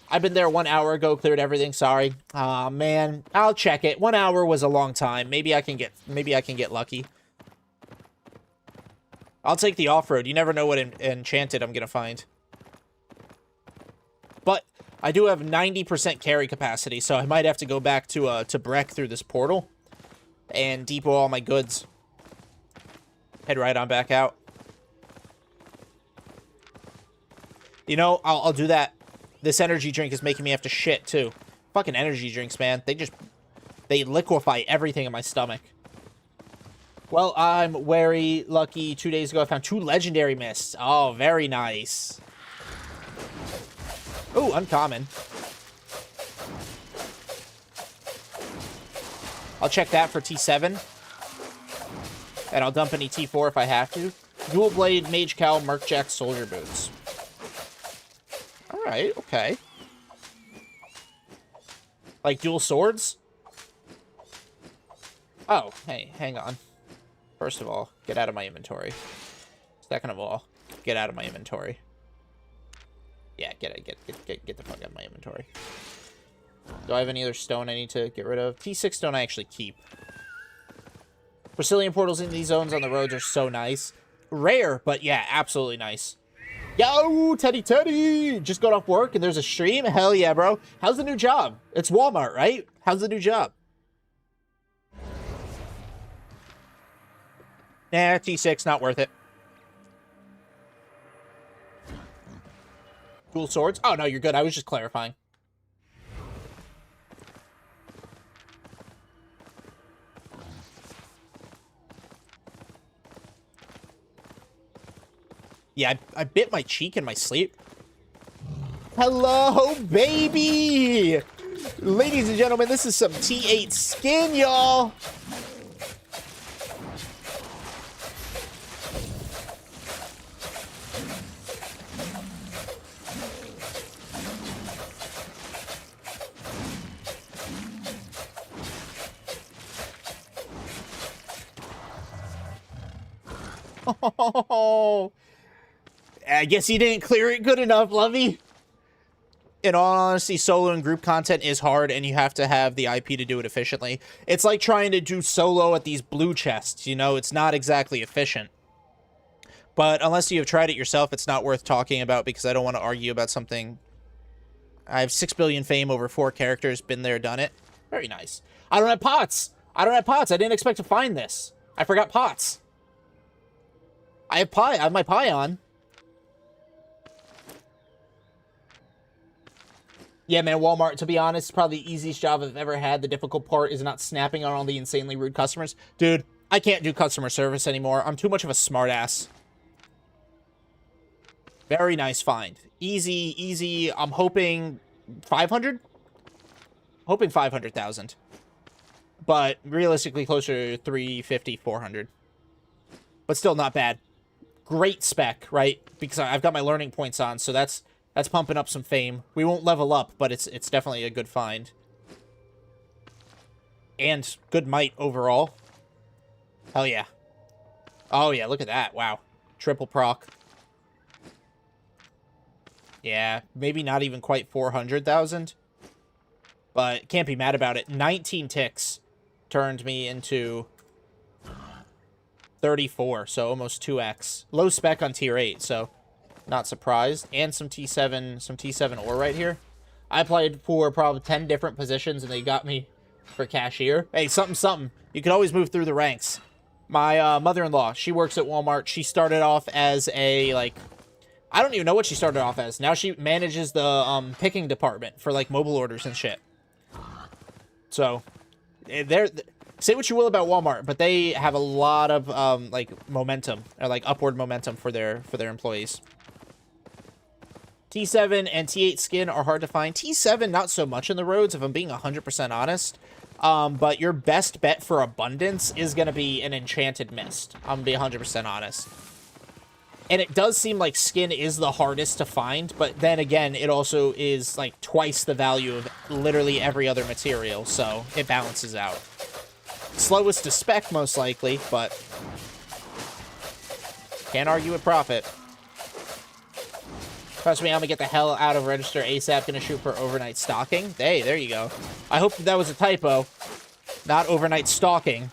I've been there 1 hour ago, cleared everything, sorry. Aw, man. I'll check it. 1 hour was a long time. Maybe I can get lucky. I'll take the off-road. You never know what enchanted I'm gonna find. But I do have 90% carry capacity, so I might have to go back to Breck through this portal and depot all my goods. Head right on back out. You know, I'll do that. This energy drink is making me have to shit, too. Fucking energy drinks, man. They liquefy everything in my stomach. Well, I'm very lucky. 2 days ago, I found 2 legendary mists. Oh, very nice. Oh, uncommon. I'll check that for T7. And I'll dump any T4 if I have to. Dual Blade, Mage Cowl, Mercjack, Soldier Boots. Alright, okay. Like dual swords? Oh, hey, hang on. First of all, get out of my inventory. Second of all, get out of my inventory. Yeah, get the fuck out of my inventory. Do I have any other stone I need to get rid of? T6 stone I actually keep. Brazilian portals in these zones on the roads are so nice. Rare, but yeah, absolutely nice. Yo, Teddy! Just got off work and there's a stream? Hell yeah, bro. How's the new job? It's Walmart, right? How's the new job? Nah, T6, not worth it. Dual swords? Oh, no, you're good. I was just clarifying. Yeah, I bit my cheek in my sleep. Hello, baby! Ladies and gentlemen, this is some T8 skin, y'all! Oh, I guess you didn't clear it good enough, Lovey. In all honesty, solo and group content is hard, and you have to have the IP to do it efficiently. It's like trying to do solo at these blue chests, you know? It's not exactly efficient. But unless you have tried it yourself, it's not worth talking about, because I don't want to argue about something. I have 6 billion fame over 4 characters, been there, done it. Very nice. I don't have pots! I don't have pots! I didn't expect to find this. I forgot pots. I have pie. I have my pie on. Yeah, man, Walmart, to be honest, is probably the easiest job I've ever had. The difficult part is not snapping on all the insanely rude customers. Dude, I can't do customer service anymore. I'm too much of a smartass. Very nice find. Easy, easy. I'm hoping 500? Hoping 500,000. But realistically closer to 350, 400. But still not bad. Great spec, right? Because I've got my learning points on, so that's pumping up some fame. We won't level up, but it's definitely a good find. And good might overall. Hell yeah. Oh yeah, look at that. Wow. Triple proc. Yeah, maybe not even quite 400,000. But can't be mad about it. 19 ticks turned me into 34, so almost 2x. Low spec on tier 8, so not surprised. And some T7 ore right here. I applied for probably 10 different positions and they got me for cashier. Hey, something. You can always move through the ranks. My mother-in-law, she works at Walmart. She started off as a, like, I don't even know what she started off as. Now she manages the picking department for, like, mobile orders and shit. So, say what you will about Walmart, but they have a lot of, like, momentum, or, like, upward momentum for their employees. T7 and T8 skin are hard to find. T7, not so much in the roads, if I'm being 100% honest. But your best bet for abundance is going to be an enchanted mist. I'm going to be 100% honest. And it does seem like skin is the hardest to find, but then again, it also is, like, twice the value of literally every other material, so it balances out. Slowest to spec, most likely, but can't argue with profit. Trust me, I'm gonna get the hell out of register ASAP. Gonna shoot for overnight stalking. Hey, there you go. I hope that was a typo. Not overnight stalking.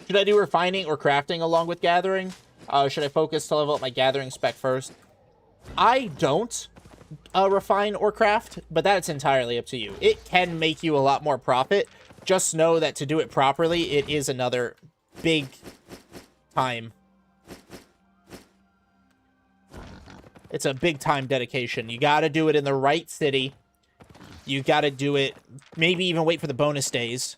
Should I do refining or crafting along with gathering? Should I focus to level up my gathering spec first? I don't refine or craft, but that's entirely up to you. It can make you a lot more profit. Just know that to do it properly, it is another big time. It's a big time dedication. You got to do it in the right city. You got to do it, maybe even wait for the bonus days.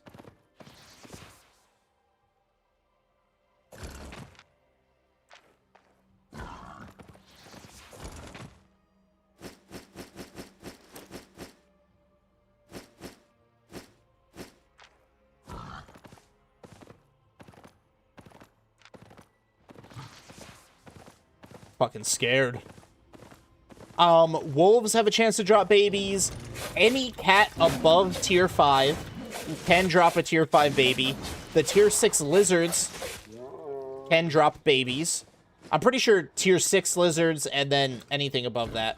Fucking scared. Wolves have a chance to drop babies. Any cat above tier 5 can drop a tier 5 baby. The tier 6 lizards can drop babies. I'm pretty sure tier 6 lizards and then anything above that.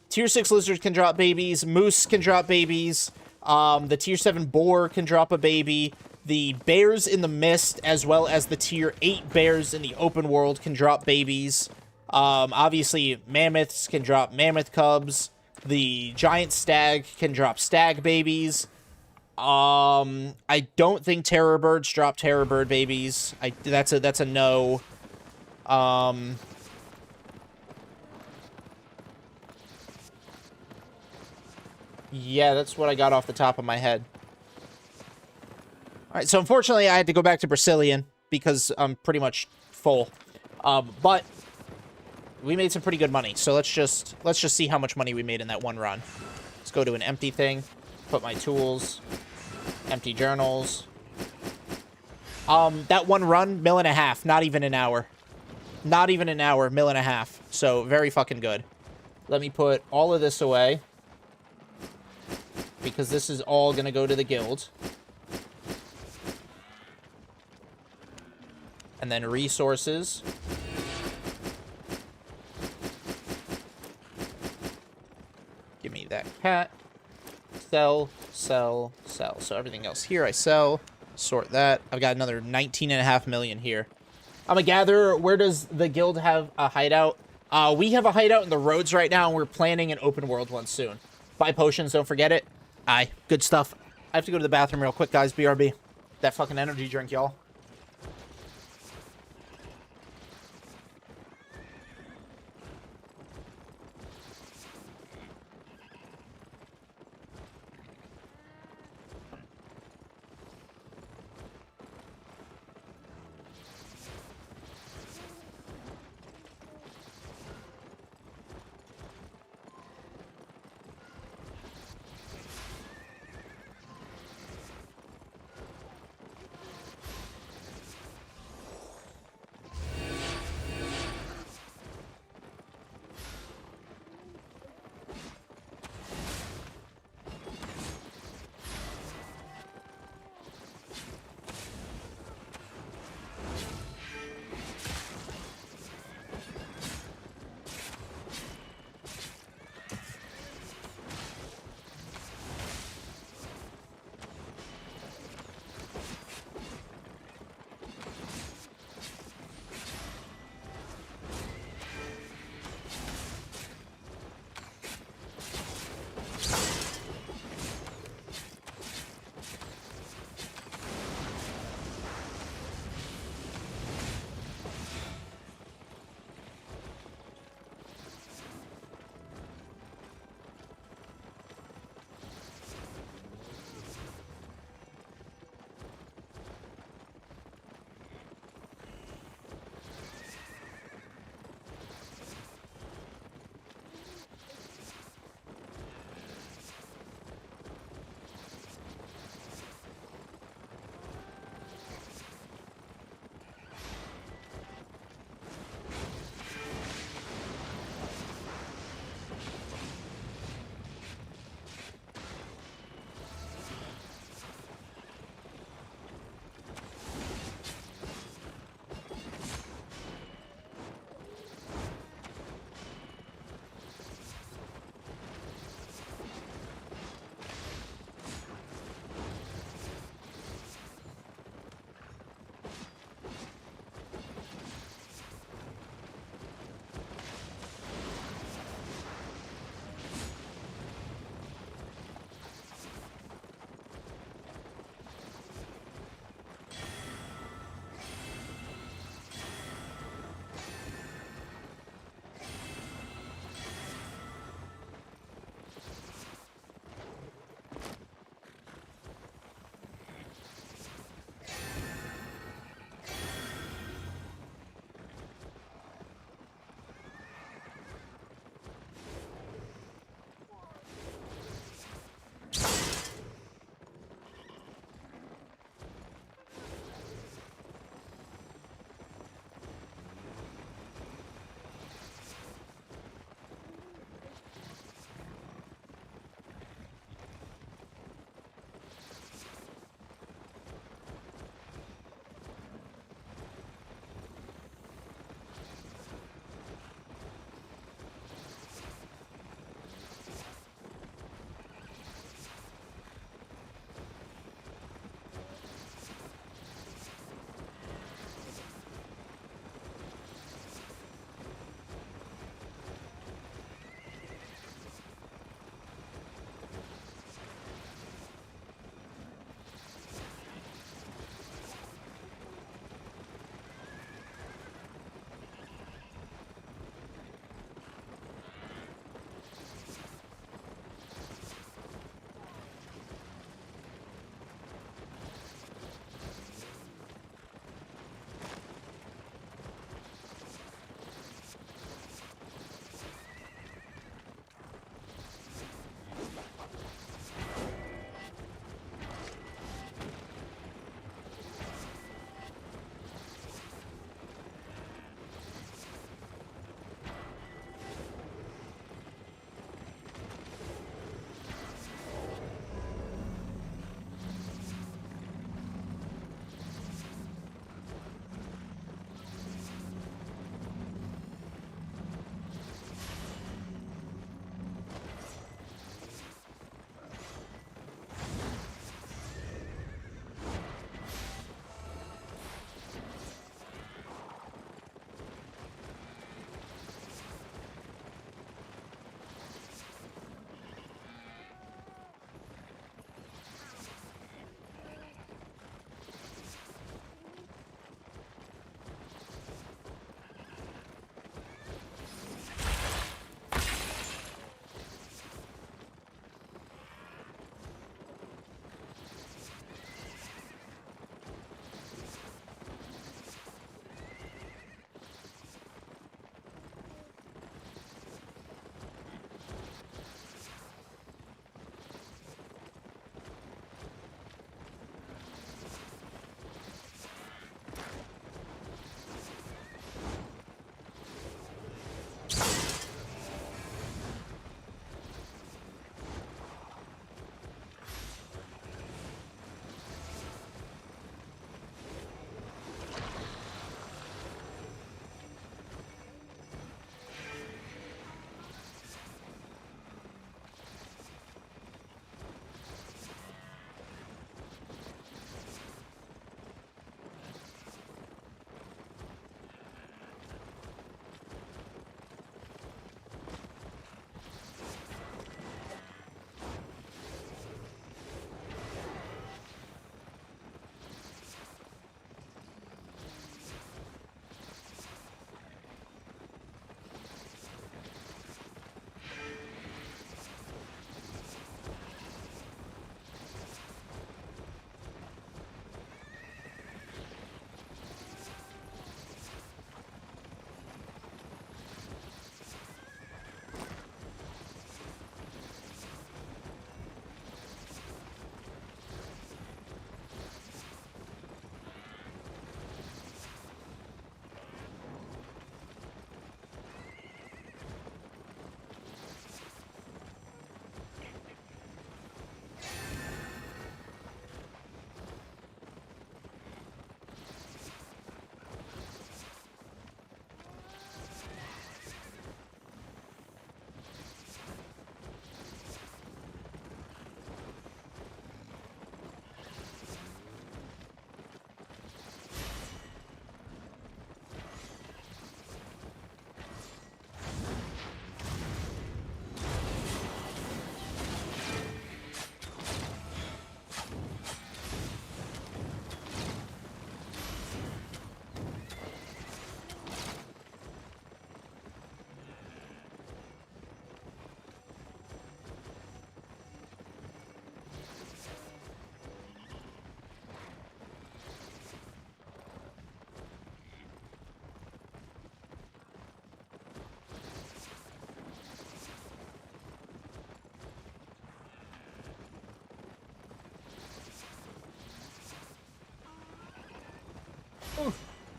Tier 6 lizards can drop babies. Moose can drop babies. The tier 7 boar can drop a baby. The bears in the mist, as well as the tier 8 bears in the open world, can drop babies. Obviously, mammoths can drop mammoth cubs. The giant stag can drop stag babies. I don't think terror birds drop terror bird babies. That's a no. Yeah, that's what I got off the top of my head. All right, so unfortunately, I had to go back to Brazilian because I'm pretty much full. But we made some pretty good money, so let's just see how much money we made in that one run. Let's go to an empty thing, put my tools, empty journals. That one run, $1.5 million, not even an hour. Not even an hour, $1.5 million. So very fucking good. Let me put all of this away because this is all gonna go to the guild. And then resources. Give me that cat. Sell, sell, sell. So everything else here I sell. Sort that. I've got another 19.5 million here. I'm a gatherer. Where does the guild have a hideout? We have a hideout in the roads right now, and we're planning an open world one soon. Buy potions, don't forget it. Aye, good stuff. I have to go to the bathroom real quick, guys. BRB. That fucking energy drink, y'all.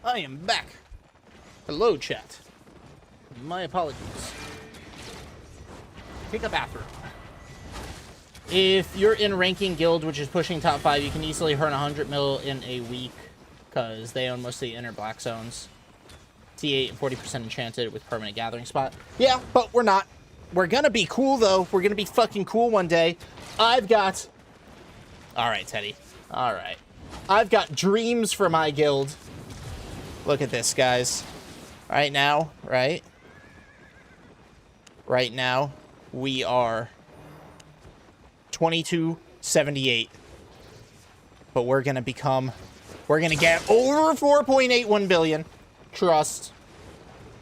I am back. Hello, chat. My apologies. Pick a bathroom. If you're in ranking guild, which is pushing top 5, you can easily earn 100 mil in a week, because they own most of the inner black zones. T8 and 40% enchanted with permanent gathering spot. Yeah, but we're not. We're gonna be cool, though. We're gonna be fucking cool one day. I've got... Alright, Teddy. Alright. I've got dreams for my guild. Look at this, guys. Right now, right? Right now, we are 2278. But we're gonna become... We're gonna get over 4.81 billion. Trust.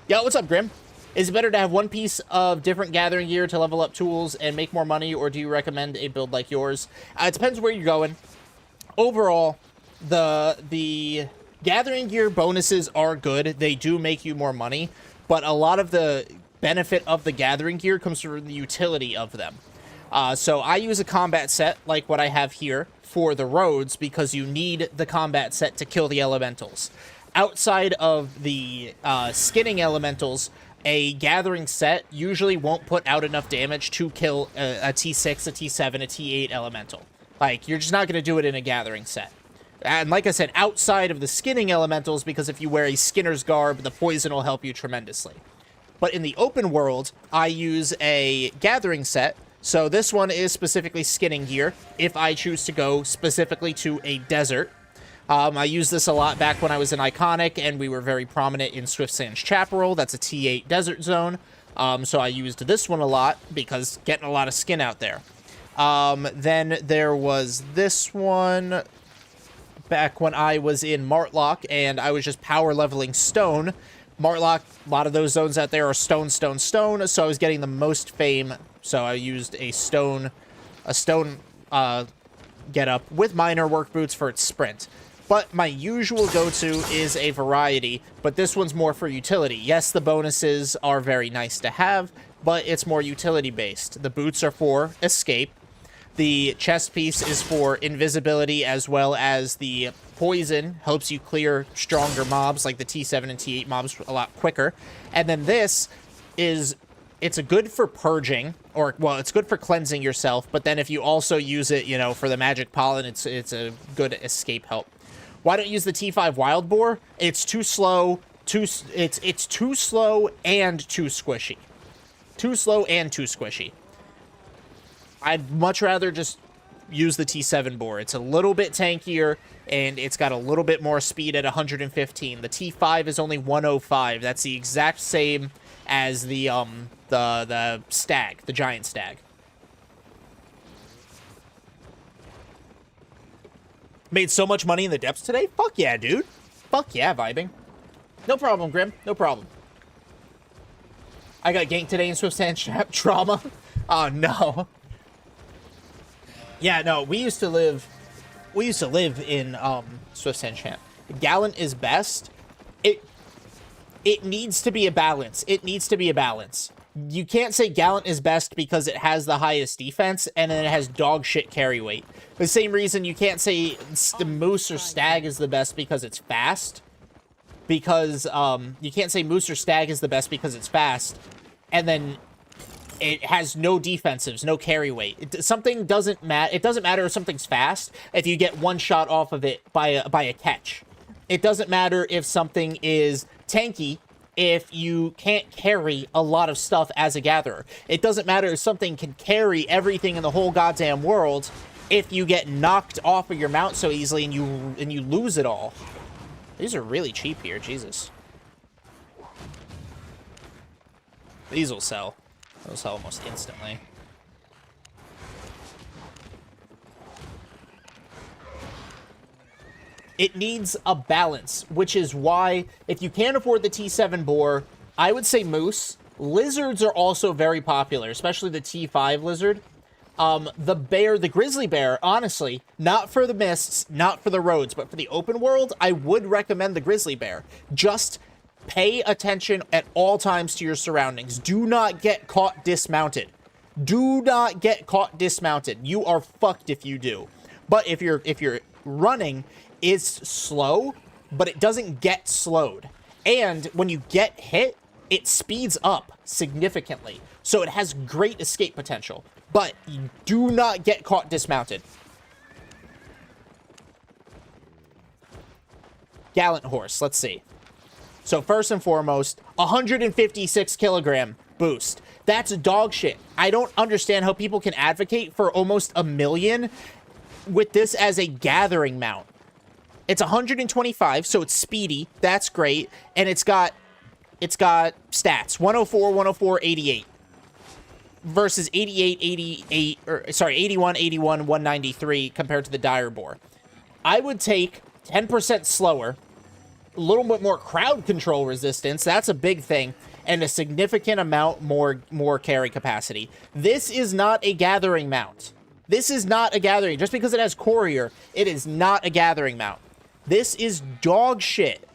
Yo, what's up, Grim? Is it better to have one piece of different gathering gear to level up tools and make more money, or do you recommend a build like yours? It depends where you're going. Overall, the gathering gear bonuses are good. They do make you more money, but a lot of the benefit of the gathering gear comes from the utility of them. So I use a combat set like what I have here for the roads because you need the combat set to kill the elementals. Outside of the skinning elementals, a gathering set usually won't put out enough damage to kill a T6, a T7, a T8 elemental. Like, you're just not going to do it in a gathering set. And like I said, outside of the skinning elementals, because if you wear a skinner's garb, the poison will help you tremendously. But in the open world, I use a gathering set. So this one is specifically skinning gear, if I choose to go specifically to a desert. I used this a lot back when I was in Iconic, and we were very prominent in Swift Sands Chaparral. That's a T8 desert zone. So I used this one a lot because getting a lot of skin out there. Then there was this one back when I was in Martlock, and I was just power leveling stone. Martlock, a lot of those zones out there are stone, stone, stone, so I was getting the most fame. So I used a stone get up with minor work boots for its sprint. But my usual go-to is a variety, but this one's more for utility. Yes, the bonuses are very nice to have, but it's more utility-based. The boots are for escape. The chest piece is for invisibility, as well as the poison helps you clear stronger mobs, like the T7 and T8 mobs, a lot quicker. And then this is... It's good for purging, or, well, it's good for cleansing yourself, but then if you also use it, you know, for the magic pollen, it's a good escape help. Why don't you use the T5 Wild Boar? It's too slow, it's too slow and too squishy. Too slow and too squishy. I'd much rather just use the T7 Boar. It's a little bit tankier, and it's got a little bit more speed at 115. The T5 is only 105. That's the exact same as the stag, the giant stag. Made so much money in the depths today? Fuck yeah, dude. Fuck yeah, vibing. No problem, Grim. No problem. I got ganked today in Swift Sands trauma. Oh, no. Yeah, no, we used to live in Swift Sands Champ. Gallant is best. It needs to be a balance. It needs to be a balance. You can't say Gallant is best because it has the highest defense and then it has dog shit carry weight. The same reason you can't say the Moose or Stag is the best because it's fast. Because you can't say Moose or Stag is the best because it's fast, and then it has no defensives, no carry weight. Something doesn't matter. It doesn't matter if something's fast if you get one shot off of it by a catch. It doesn't matter if something is tanky if you can't carry a lot of stuff as a gatherer. It doesn't matter if something can carry everything in the whole goddamn world if you get knocked off of your mount so easily and you lose it all. These are really cheap here, Jesus. These will sell. They'll sell almost instantly. It needs a balance, which is why, if you can't afford the T7 Boar, I would say Moose. Lizards are also very popular, especially the T5 Lizard. The bear, the grizzly bear, honestly, not for the mists, not for the roads, but for the open world, I would recommend the grizzly bear. Just pay attention at all times to your surroundings. Do not get caught dismounted. Do not get caught dismounted. You are fucked if you do. But if you're running, it's slow, but it doesn't get slowed. And when you get hit, it speeds up significantly. So it has great escape potential, but you do not get caught dismounted. Gallant horse, let's see. So first and foremost, 156 kilogram boost. That's dog shit. I don't understand how people can advocate for almost 1 million with this as a gathering mount. It's 125, so it's speedy. That's great. And it's got stats. 104, 104, 88. Versus 88, 88, or sorry, 81, 81, 193 compared to the dire boar. I would take 10% slower, a little bit more crowd control resistance. That's a big thing. And a significant amount more carry capacity. This is not a gathering mount. This is not a gathering. Just because it has courier, it is not a gathering mount. This is dog shit.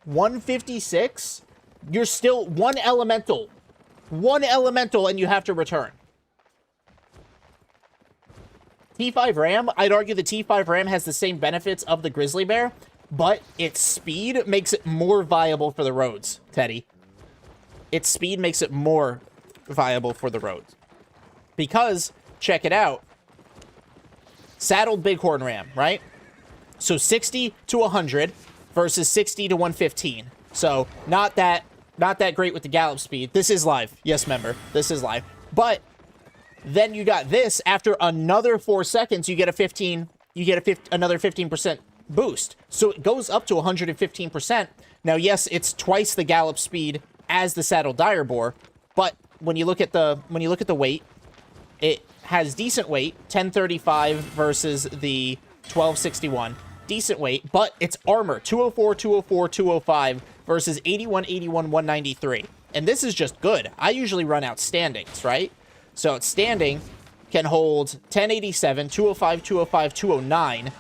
156? You're still one elemental. One elemental and you have to return. T5 Ram, I'd argue the T5 Ram has the same benefits of the Grizzly Bear, but its speed makes it more viable for the roads, Teddy. Its speed makes it more viable for the roads. Because, check it out, saddled Bighorn Ram, right? So 60 to 100 versus 60 to 115. So not that great with the gallop speed. This is live. Yes, member. This is live. But then you got this after another 4 seconds, you get another 15% boost. So it goes up to 115%. Now, yes, it's twice the gallop speed as the saddle dire boar, but when you look at the weight, it has decent weight, 1035 versus the 1261. Decent weight, but it's armor, 204, 204, 205 versus 81, 81, 193. And this is just good. I usually run outstandings, right? So outstanding can hold 1087, 205, 205, 209,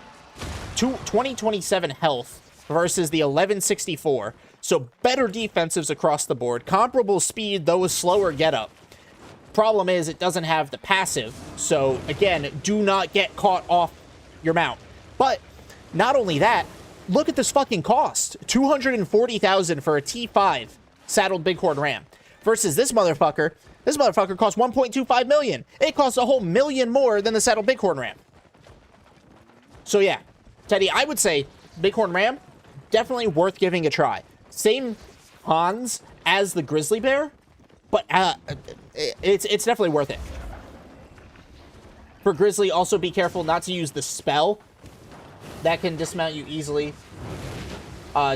2027 health versus the 1164. So better defensives across the board. Comparable speed, though a slower getup. Problem is, it doesn't have the passive. So again, do not get caught off your mount. But not only that, look at this fucking cost. 240,000 for a T5 saddled Bighorn Ram. Versus this motherfucker. This motherfucker costs 1.25 million. It costs a whole million more than the saddled Bighorn Ram. So yeah, Teddy, I would say Bighorn Ram, definitely worth giving a try. Same cons as the Grizzly Bear, but it's definitely worth it. For Grizzly, also be careful not to use the spell. That can dismount you easily.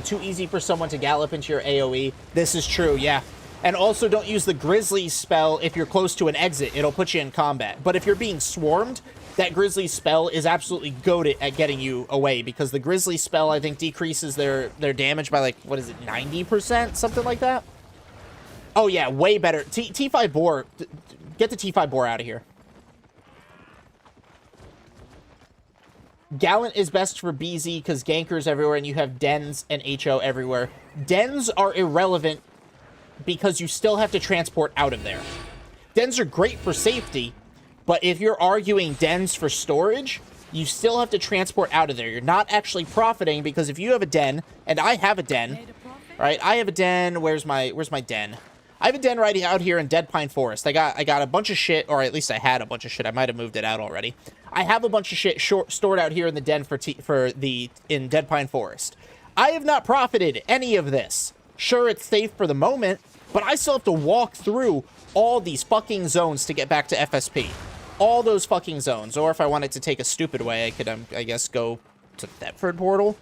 Too easy for someone to gallop into your AoE. This is true, yeah. And also don't use the Grizzly spell if you're close to an exit. It'll put you in combat. But if you're being swarmed, that Grizzly spell is absolutely goated at getting you away, because the Grizzly spell, I think, decreases their damage by, like, what is it, 90%? Something like that? Oh, yeah, way better. T5 Boar. Get the T5 Boar out of here. Gallant is best for BZ because gankers everywhere and you have dens and HO everywhere. Dens are irrelevant because you still have to transport out of there. Dens are great for safety, but if you're arguing dens for storage, you still have to transport out of there. You're not actually profiting, because if you have a den, and I have a den, right? I have a den. Where's my den? I have a den right out here in Dead Pine Forest. I got a bunch of shit, or at least I had a bunch of shit. I might have moved it out already. I have a bunch of shit stored out here in the den in Dead Pine Forest. I have not profited any of this. Sure, it's safe for the moment, but I still have to walk through all these fucking zones to get back to FSP. All those fucking zones. Or if I wanted to take a stupid way, I could, I guess, go to Thetford Portal.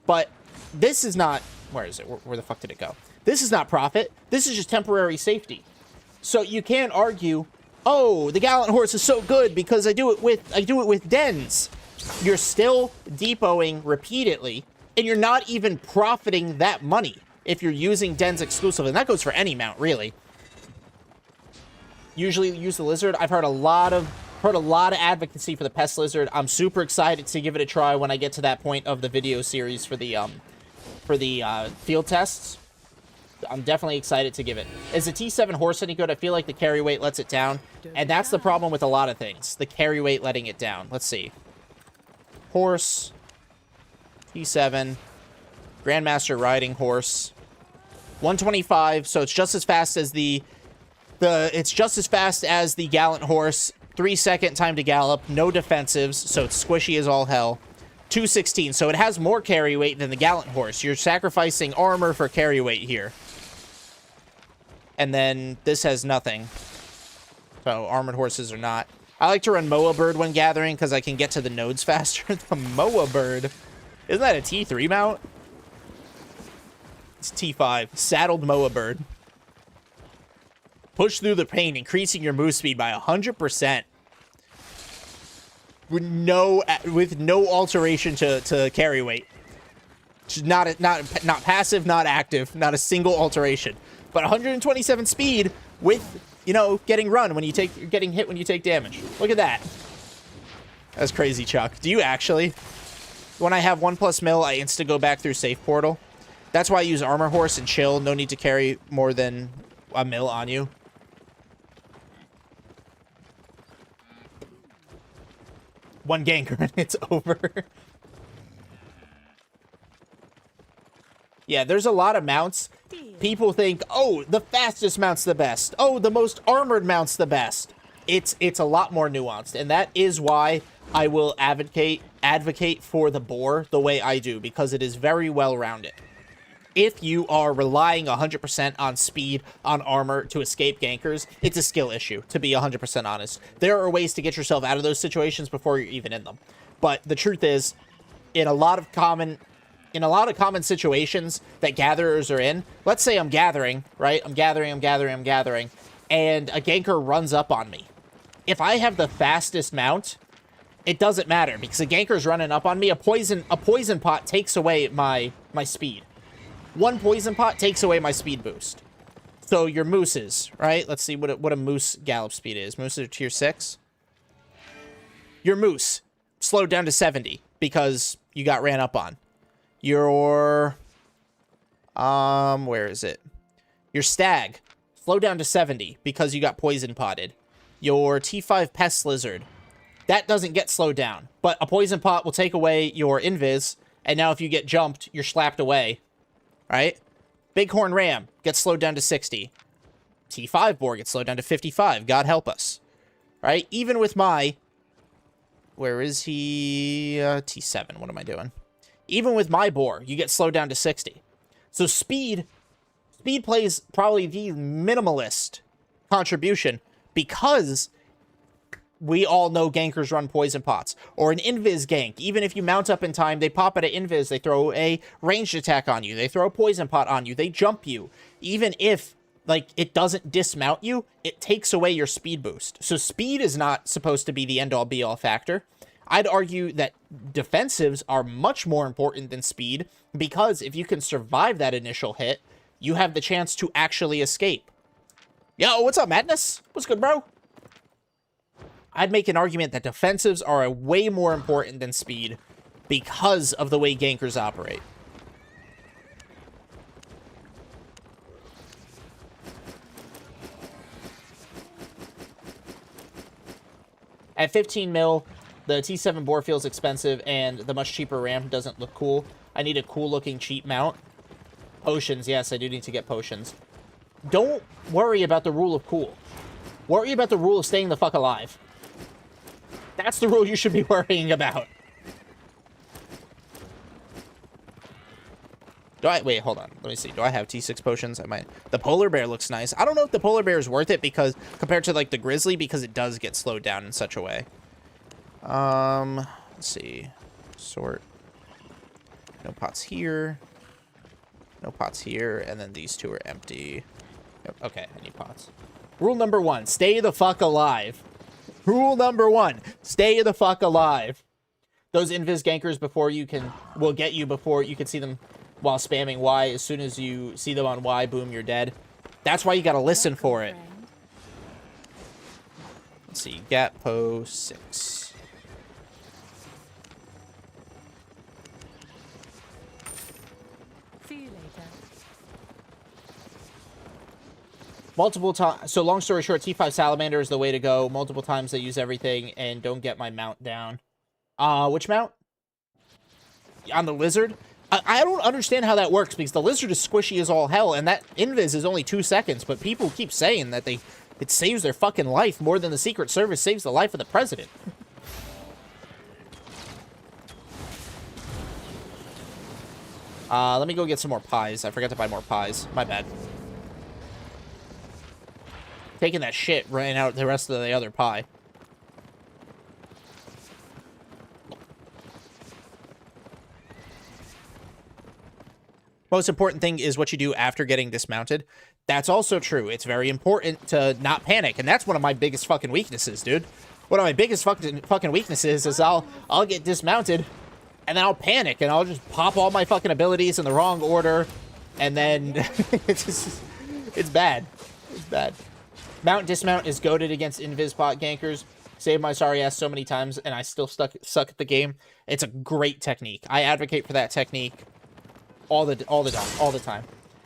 But this is not... Where is it? Where the fuck did it go? This is not profit. This is just temporary safety. So you can't argue, oh, the Gallant Horse is so good because I do it with dens. You're still depoting repeatedly, and you're not even profiting that money if you're using dens exclusively. And that goes for any mount, really. Usually use the lizard. I've heard a lot of advocacy for the pest lizard. I'm super excited to give it a try when I get to that point of the video series for the field tests. I'm definitely excited to give it. Is the T7 horse any good? I feel like the carry weight lets it down, and that's the problem with a lot of things. The carry weight letting it down. Let's see. Horse, T7. Grandmaster riding horse. 125, so it's just as fast as the Gallant horse. 3-second time to gallop, no defensives, so it's squishy as all hell. 216, so it has more carry weight than the Gallant horse. You're sacrificing armor for carry weight here. And then this has nothing. So armored horses are not. I like to run Moa Bird when gathering because I can get to the nodes faster. The Moa Bird. Isn't that a T3 mount? It's T5. Saddled Moa Bird. Push through the pain, increasing your move speed by 100%. With no alteration to carry weight. Not passive, not active, not a single alteration. But 127 speed with, you know, getting hit when you take damage. Look at that. That's crazy, Chuck. Do you actually? When I have 1+ mil, I insta go back through safe portal. That's why I use armor horse and chill. No need to carry more than a mil on you. One ganker and it's over. Yeah, there's a lot of mounts. People think, oh, the fastest mount's the best. Oh, the most armored mount's the best. It's a lot more nuanced, and that is why I will advocate for the boar the way I do, because it is very well-rounded. If you are relying 100% on speed, on armor to escape gankers, it's a skill issue, to be 100% honest. There are ways to get yourself out of those situations before you're even in them. But the truth is, in a lot of common situations that gatherers are in, let's say I'm gathering, right? I'm gathering, and a ganker runs up on me. If I have the fastest mount, it doesn't matter, because a ganker's running up on me. A poison pot takes away my speed. One poison pot takes away my speed boost. So your mooses, right? Let's see what a moose gallop speed is. Moose are tier 6. Your moose slowed down to 70 because you got ran up on. Your where is it? Your stag slowed down to 70 because you got poison potted. Your T5 pest lizard, that doesn't get slowed down, but a poison pot will take away your invis, and now if you get jumped, you're slapped away. Right? Bighorn ram gets slowed down to 60. T5 boar gets slowed down to 55. God help us. Right? Even with my... Where is he? T7. What am I doing? Even with my boar, you get slowed down to 60. So speed plays probably the minimalist contribution, because we all know gankers run poison pots. Or an invis gank. Even if you mount up in time, they pop at an invis, they throw a ranged attack on you, they throw a poison pot on you, they jump you. Even if, like, it doesn't dismount you, it takes away your speed boost. So speed is not supposed to be the end-all be-all factor. I'd argue that defensives are much more important than speed, because if you can survive that initial hit, you have the chance to actually escape. Yo, what's up, Madness? What's good, bro? I'd make an argument that defensives are way more important than speed because of the way gankers operate. At 15 mil, the T7 boar feels expensive, and the much cheaper ram doesn't look cool. I need a cool-looking cheap mount. Potions, yes, I do need to get potions. Don't worry about the rule of cool. Worry about the rule of staying the fuck alive. That's the rule you should be worrying about. Wait, hold on. Let me see. Do I have T6 potions? I might. The polar bear looks nice. I don't know if the polar bear is worth it because, compared to, like, the grizzly, because it does get slowed down in such a way. Let's see. Sort. No pots here. No pots here. And then these two are empty. Yep. Okay, I need pots. Rule number 1. Stay the fuck alive. Rule number 1, stay the fuck alive. Those invis gankers will get you before you can see them while spamming Y. As soon as you see them on Y, boom, you're dead. That's why you gotta listen for it. Let's see, Gatpo 6. See you later. Multiple times. So long story short, T5 Salamander is the way to go. Multiple times they use everything and don't get my mount down. Which mount? On the lizard? I don't understand how that works, because the lizard is squishy as all hell, and that invis is only 2 seconds, but people keep saying that it saves their fucking life more than the Secret Service saves the life of the president. Let me go get some more pies. I forgot to buy more pies. My bad. Taking that shit, ran out the rest of the other pie. Most important thing is what you do after getting dismounted. That's also true. It's very important to not panic, and that's one of my biggest fucking weaknesses, dude. One of my biggest fucking weaknesses is I'll get dismounted, and then I'll panic, and I'll just pop all my fucking abilities in the wrong order, and then it's bad. It's bad. Mount dismount is goated against invis-bot gankers. Saved my sorry ass so many times, and I still suck at the game. It's a great technique. I advocate for that technique all the time.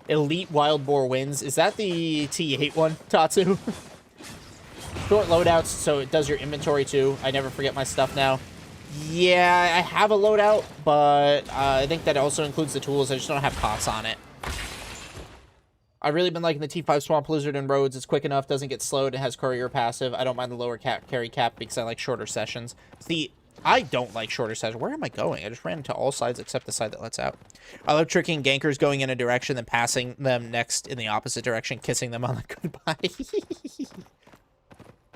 Elite Wild Boar wins. Is that the T8 one, Tatsu? Short loadouts, so it does your inventory too. I never forget my stuff now. Yeah, I have a loadout, but I think that also includes the tools. I just don't have pots on it. I've really been liking the T5 Swamp Lizard and Roads. It's quick enough, doesn't get slowed, it has courier passive. I don't mind the lower carry cap because I like shorter sessions. See, I don't like shorter sessions. Where am I going? I just ran to all sides except the side that lets out. I love tricking gankers going in a direction, then passing them next in the opposite direction, kissing them on the goodbye.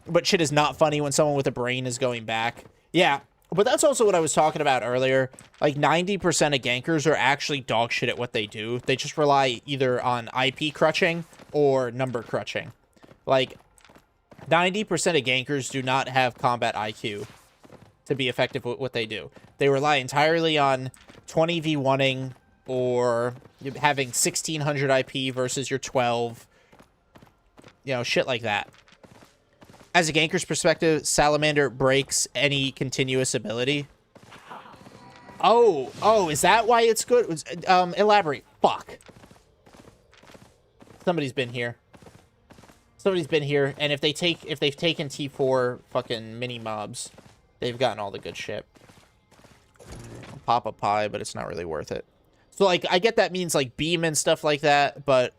But shit is not funny when someone with a brain is going back. Yeah, but that's also what I was talking about earlier. Like, 90% of gankers are actually dog shit at what they do. They just rely either on IP crutching or number crutching. Like, 90% of gankers do not have combat IQ to be effective with what they do. They rely entirely on 20v1ing or having 1600 IP versus your 12. You know, shit like that. As a ganker's perspective, Salamander breaks any continuous ability. Oh, is that why it's good? Elaborate. Fuck. Somebody's been here. Somebody's been here, and if they've taken T4 fucking mini mobs, they've gotten all the good shit. I'll pop a pie, but it's not really worth it. So, like, I get that means, like, beam and stuff like that, but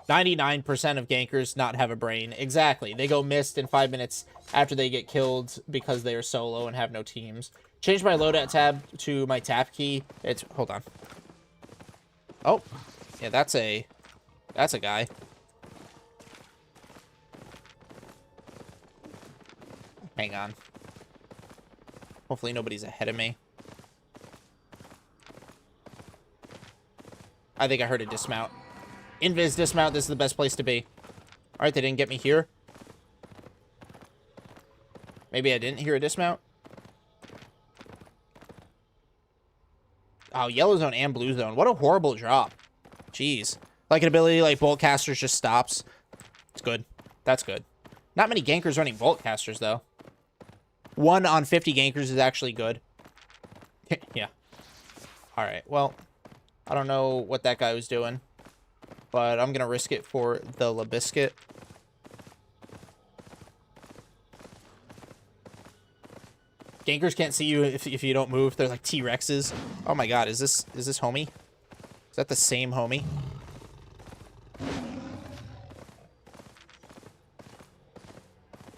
99% of gankers not have a brain. Exactly. They go missed in 5 minutes after they get killed because they are solo and have no teams. Change my loadout tab to my tap key. Hold on. Oh. Yeah, that's a guy. Hang on. Hopefully nobody's ahead of me. I think I heard a dismount. Invis dismount, this is the best place to be. Alright, they didn't get me here. Maybe I didn't hear a dismount. Oh, yellow zone and blue zone. What a horrible drop. Jeez. Like an ability like bolt casters just stops. It's good. That's good. Not many gankers running bolt casters, though. 1 on 50 gankers is actually good. Yeah. Alright, well, I don't know what that guy was doing, but I'm gonna risk it for the Labiscuit. Gankers can't see you if you don't move. They're like T-Rexes. Oh my god, is this homie? Is that the same homie?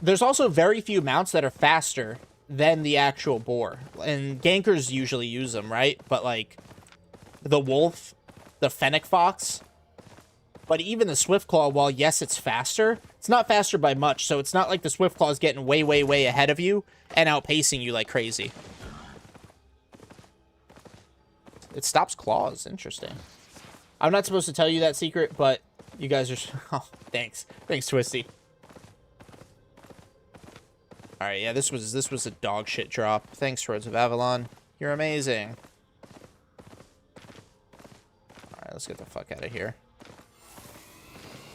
There's also very few mounts that are faster than the actual boar. And gankers usually use them, right? But like the wolf, the fennec fox, but even the Swiftclaw, while yes, it's faster, it's not faster by much, so it's not like the Swiftclaw is getting way, way, way ahead of you and outpacing you like crazy. It stops claws. Interesting. I'm not supposed to tell you that secret, but you guys are... Oh, thanks. Thanks, Twisty. Alright, yeah, this was a dog shit drop. Thanks, Roads of Avalon. You're amazing. Alright, let's get the fuck out of here.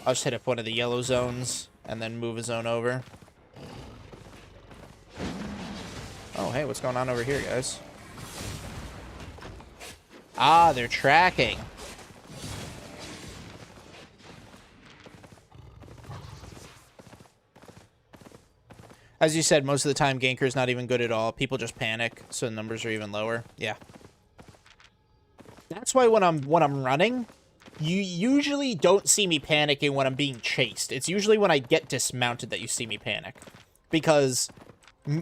I'll just hit up one of the yellow zones and then move a zone over. Oh, hey, what's going on over here, guys? Ah, they're tracking. As you said, most of the time, ganker's not even good at all. People just panic, so the numbers are even lower. Yeah. That's why when I'm running, you usually don't see me panicking when I'm being chased. It's usually when I get dismounted that you see me panic. Because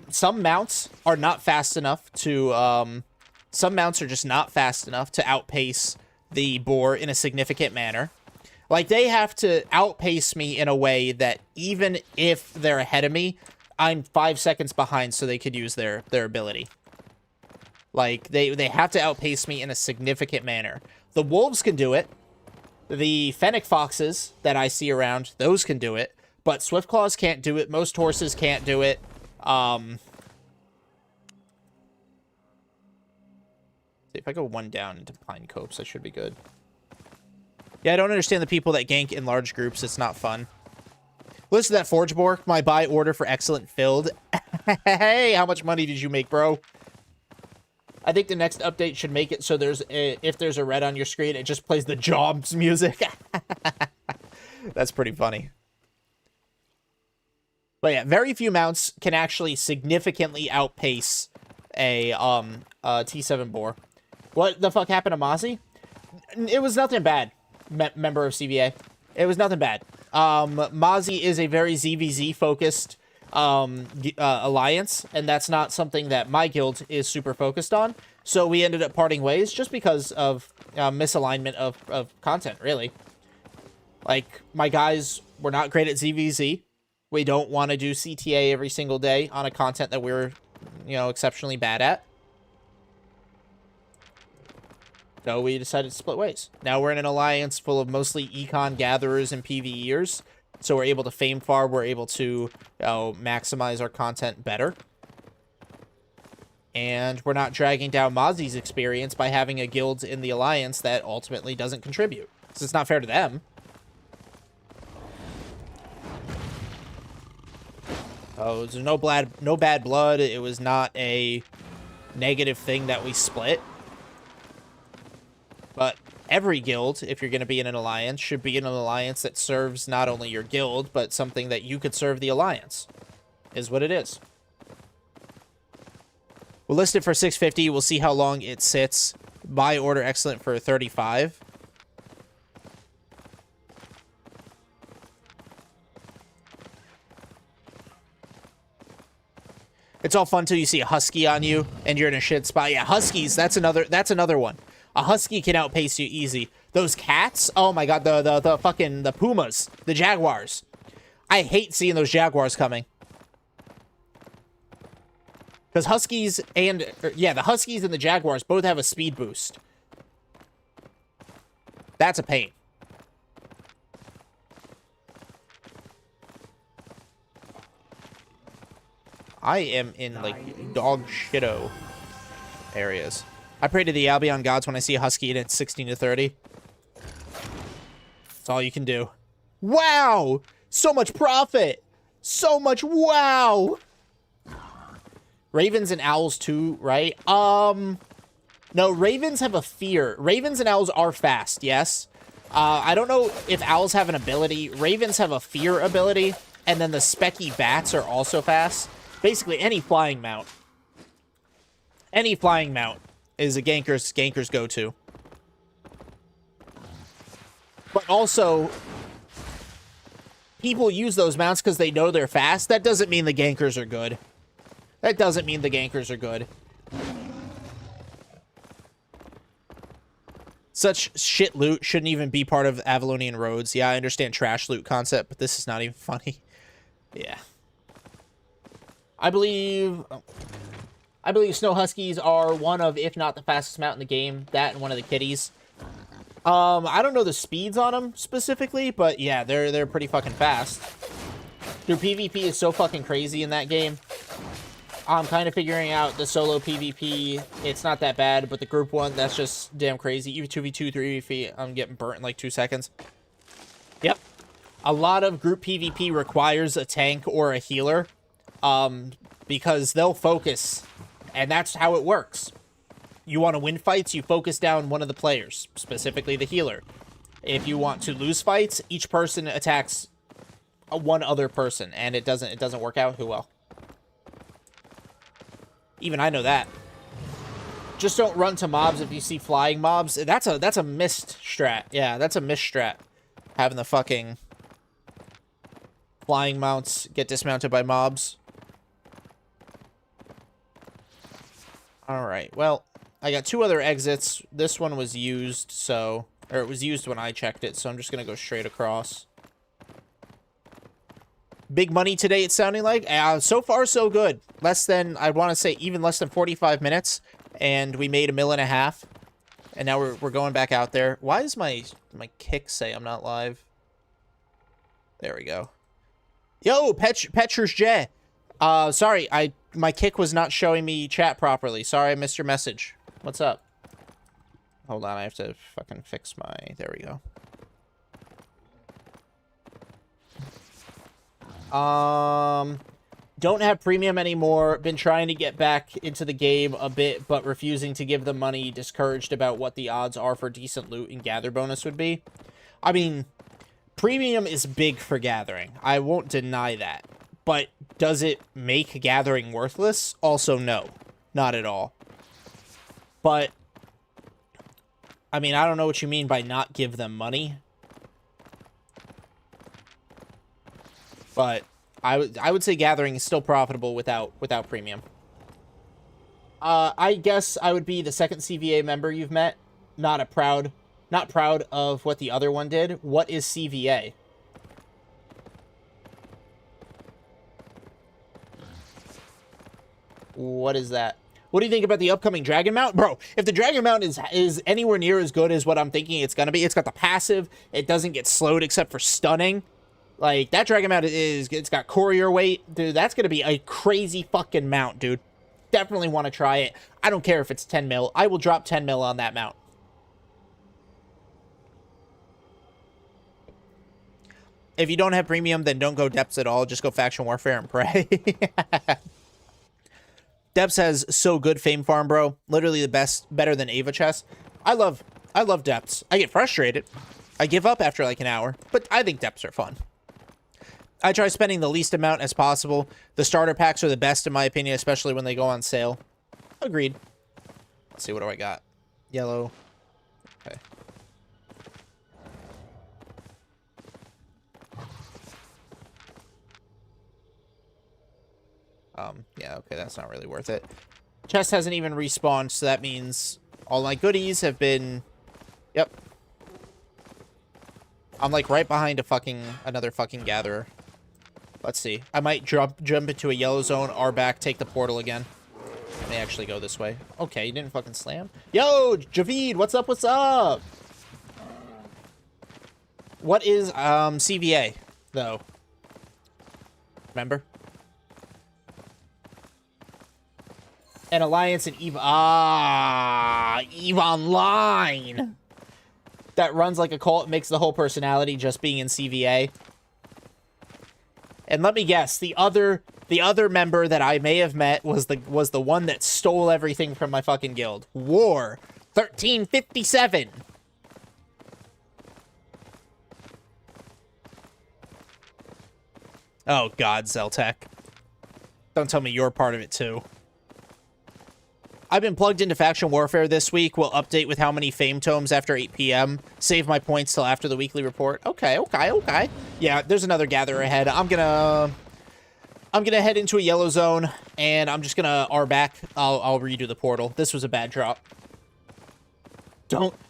some mounts are not fast enough to... some mounts are just not fast enough to outpace the boar in a significant manner. Like, they have to outpace me in a way that even if they're ahead of me, I'm 5 seconds behind so they could use their ability. Like, they have to outpace me in a significant manner. The wolves can do it. The fennec foxes that I see around, those can do it. But swiftclaws can't do it. Most horses can't do it. If I go one down into pine copse, I should be good. Yeah, I don't understand the people that gank in large groups. It's not fun. Listen to that Forge Boar. My buy order for excellent filled. Hey, how much money did you make, bro? I think the next update should make it so if there's a red on your screen, it just plays the Jobs music. That's pretty funny. But yeah, very few mounts can actually significantly outpace a T7 boar. What the fuck happened to Mozzie? It was nothing bad, member of CVA. It was nothing bad. Mozzie is a very ZVZ-focused alliance, and that's not something that my guild is super focused on. So we ended up parting ways just because of misalignment of content, really. Like, my guys were not great at ZVZ. We don't want to do CTA every single day on a content that we're, exceptionally bad at. So we decided to split ways. Now we're in an alliance full of mostly econ gatherers and PvEers. So we're able to fame farm. We're able to maximize our content better. And we're not dragging down Mozzie's experience by having a guild in the alliance that ultimately doesn't contribute. Because it's not fair to them. Oh, there's no bad blood. It was not a negative thing that we split. But every guild, if you're going to be in an alliance, should be in an alliance that serves not only your guild, but something that you could serve the alliance. Is what it is. We'll list it for 650. We'll see how long it sits. Buy order excellent for 35. It's all fun till you see a husky on you and you're in a shit spot. Yeah, huskies, that's another one. A husky can outpace you easy. Those cats, oh my god, the pumas, the jaguars. I hate seeing those jaguars coming. Because huskies and, the huskies and the jaguars both have a speed boost. That's a pain. I am in, like, dog shitto areas. I pray to the Albion gods when I see a husky and it's 16 to 30. That's all you can do. Wow! So much profit! So much wow! Ravens and owls too, right? No, ravens have a fear. Ravens and owls are fast, yes. I don't know if owls have an ability. Ravens have a fear ability, and then the specky bats are also fast. Basically, any flying mount. Any flying mount is a ganker's go-to. But also, people use those mounts because they know they're fast. That doesn't mean the gankers are good. That doesn't mean the gankers are good. Such shit loot shouldn't even be part of Avalonian roads. Yeah, I understand trash loot concept, but this is not even funny. Yeah. I believe snow huskies are one of, if not the fastest mount in the game. That and one of the kitties. I don't know the speeds on them specifically, but yeah, they're pretty fucking fast. Their PvP is so fucking crazy in that game. I'm kind of figuring out the solo PvP. It's not that bad, but the group one, that's just damn crazy. Even 2v2, 3v3, I'm getting burnt in like 2 seconds. Yep. A lot of group PvP requires a tank or a healer. Because they'll focus, and that's how it works. You want to win fights, you focus down one of the players, specifically the healer. If you want to lose fights, each person attacks one other person, and it doesn't work out too well. Even I know that. Just don't run to mobs if you see flying mobs. That's a missed strat. Yeah, that's a missed strat. Having the fucking flying mounts get dismounted by mobs. Alright, well, I got 2 other exits. This one was used, so... Or it was used when I checked it, so I'm just gonna go straight across. Big money today, it's sounding like. So far, so good. Less than, I want to say, even less than 45 minutes. And we made $1.5 million. And now we're going back out there. Why does my kick say I'm not live? There we go. Yo, Petrus J. Sorry, my kick was not showing me chat properly. Sorry, I missed your message. What's up? Hold on, I have to fucking fix my... There we go. Don't have premium anymore. Been trying to get back into the game a bit, but refusing to give them money. Discouraged about what the odds are for decent loot and gather bonus would be. I mean, premium is big for gathering. I won't deny that. But does it make gathering worthless? Also, no. Not at all. But, I mean, I don't know what you mean by not give them money. But I would say gathering is still profitable without premium. I guess I would be the second CVA member you've met. Not proud of what the other one did. What is CVA? What is that? What do you think about the upcoming Dragon Mount? Bro, if the Dragon Mount is anywhere near as good as what I'm thinking it's gonna be, it's got the passive, it doesn't get slowed except for stunning. Like, that Dragon Mount it's got courier weight. Dude, that's gonna be a crazy fucking mount, dude. Definitely want to try it. I don't care if it's 10 mil. I will drop 10 mil on that mount. If you don't have premium, then don't go depths at all. Just go faction warfare and pray. Depths has so good fame farm, bro. Literally the best, better than Ava chest. I love depths. I get frustrated. I give up after like an hour, but I think depths are fun. I try spending the least amount as possible. The starter packs are the best in my opinion, especially when they go on sale. Agreed. Let's see, what do I got? Yellow. Okay. Yeah, okay, that's not really worth it. Chest hasn't even respawned, so that means all my goodies have been... Yep. I'm, like, right behind another fucking gatherer. Let's see. I might jump into a yellow zone, R back, take the portal again. I may actually go this way. Okay, you didn't fucking slam? Yo, Javid, what's up, what's up? What is, CVA, though? Remember? An alliance and EVE. EVE Online. That runs like a cult, makes the whole personality just being in CVA. And let me guess, the other member that I may have met was the one that stole everything from my fucking guild. War 1357. Oh God, Zeltec. Don't tell me you're part of it too. I've been plugged into Faction Warfare this week. We'll update with how many Fame Tomes after 8 p.m. Save my points till after the weekly report. Okay. Yeah, there's another gather ahead. I'm gonna head into a yellow zone, and I'm just gonna R back. I'll redo the portal. This was a bad drop.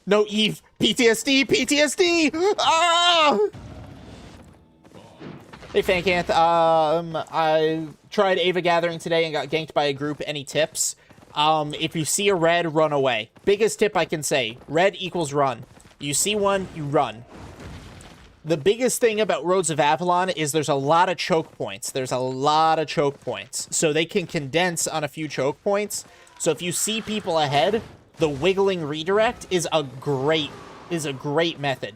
No, Eve. PTSD! Ah! Hey, Fancanth. I tried Ava Gathering today and got ganked by a group. Any tips? If you see a red, run away. Biggest tip I can say, red equals run. You see one, you run. The biggest thing about Roads of Avalon is there's a lot of choke points. So they can condense on a few choke points. So if you see people ahead, the wiggling redirect is a great method.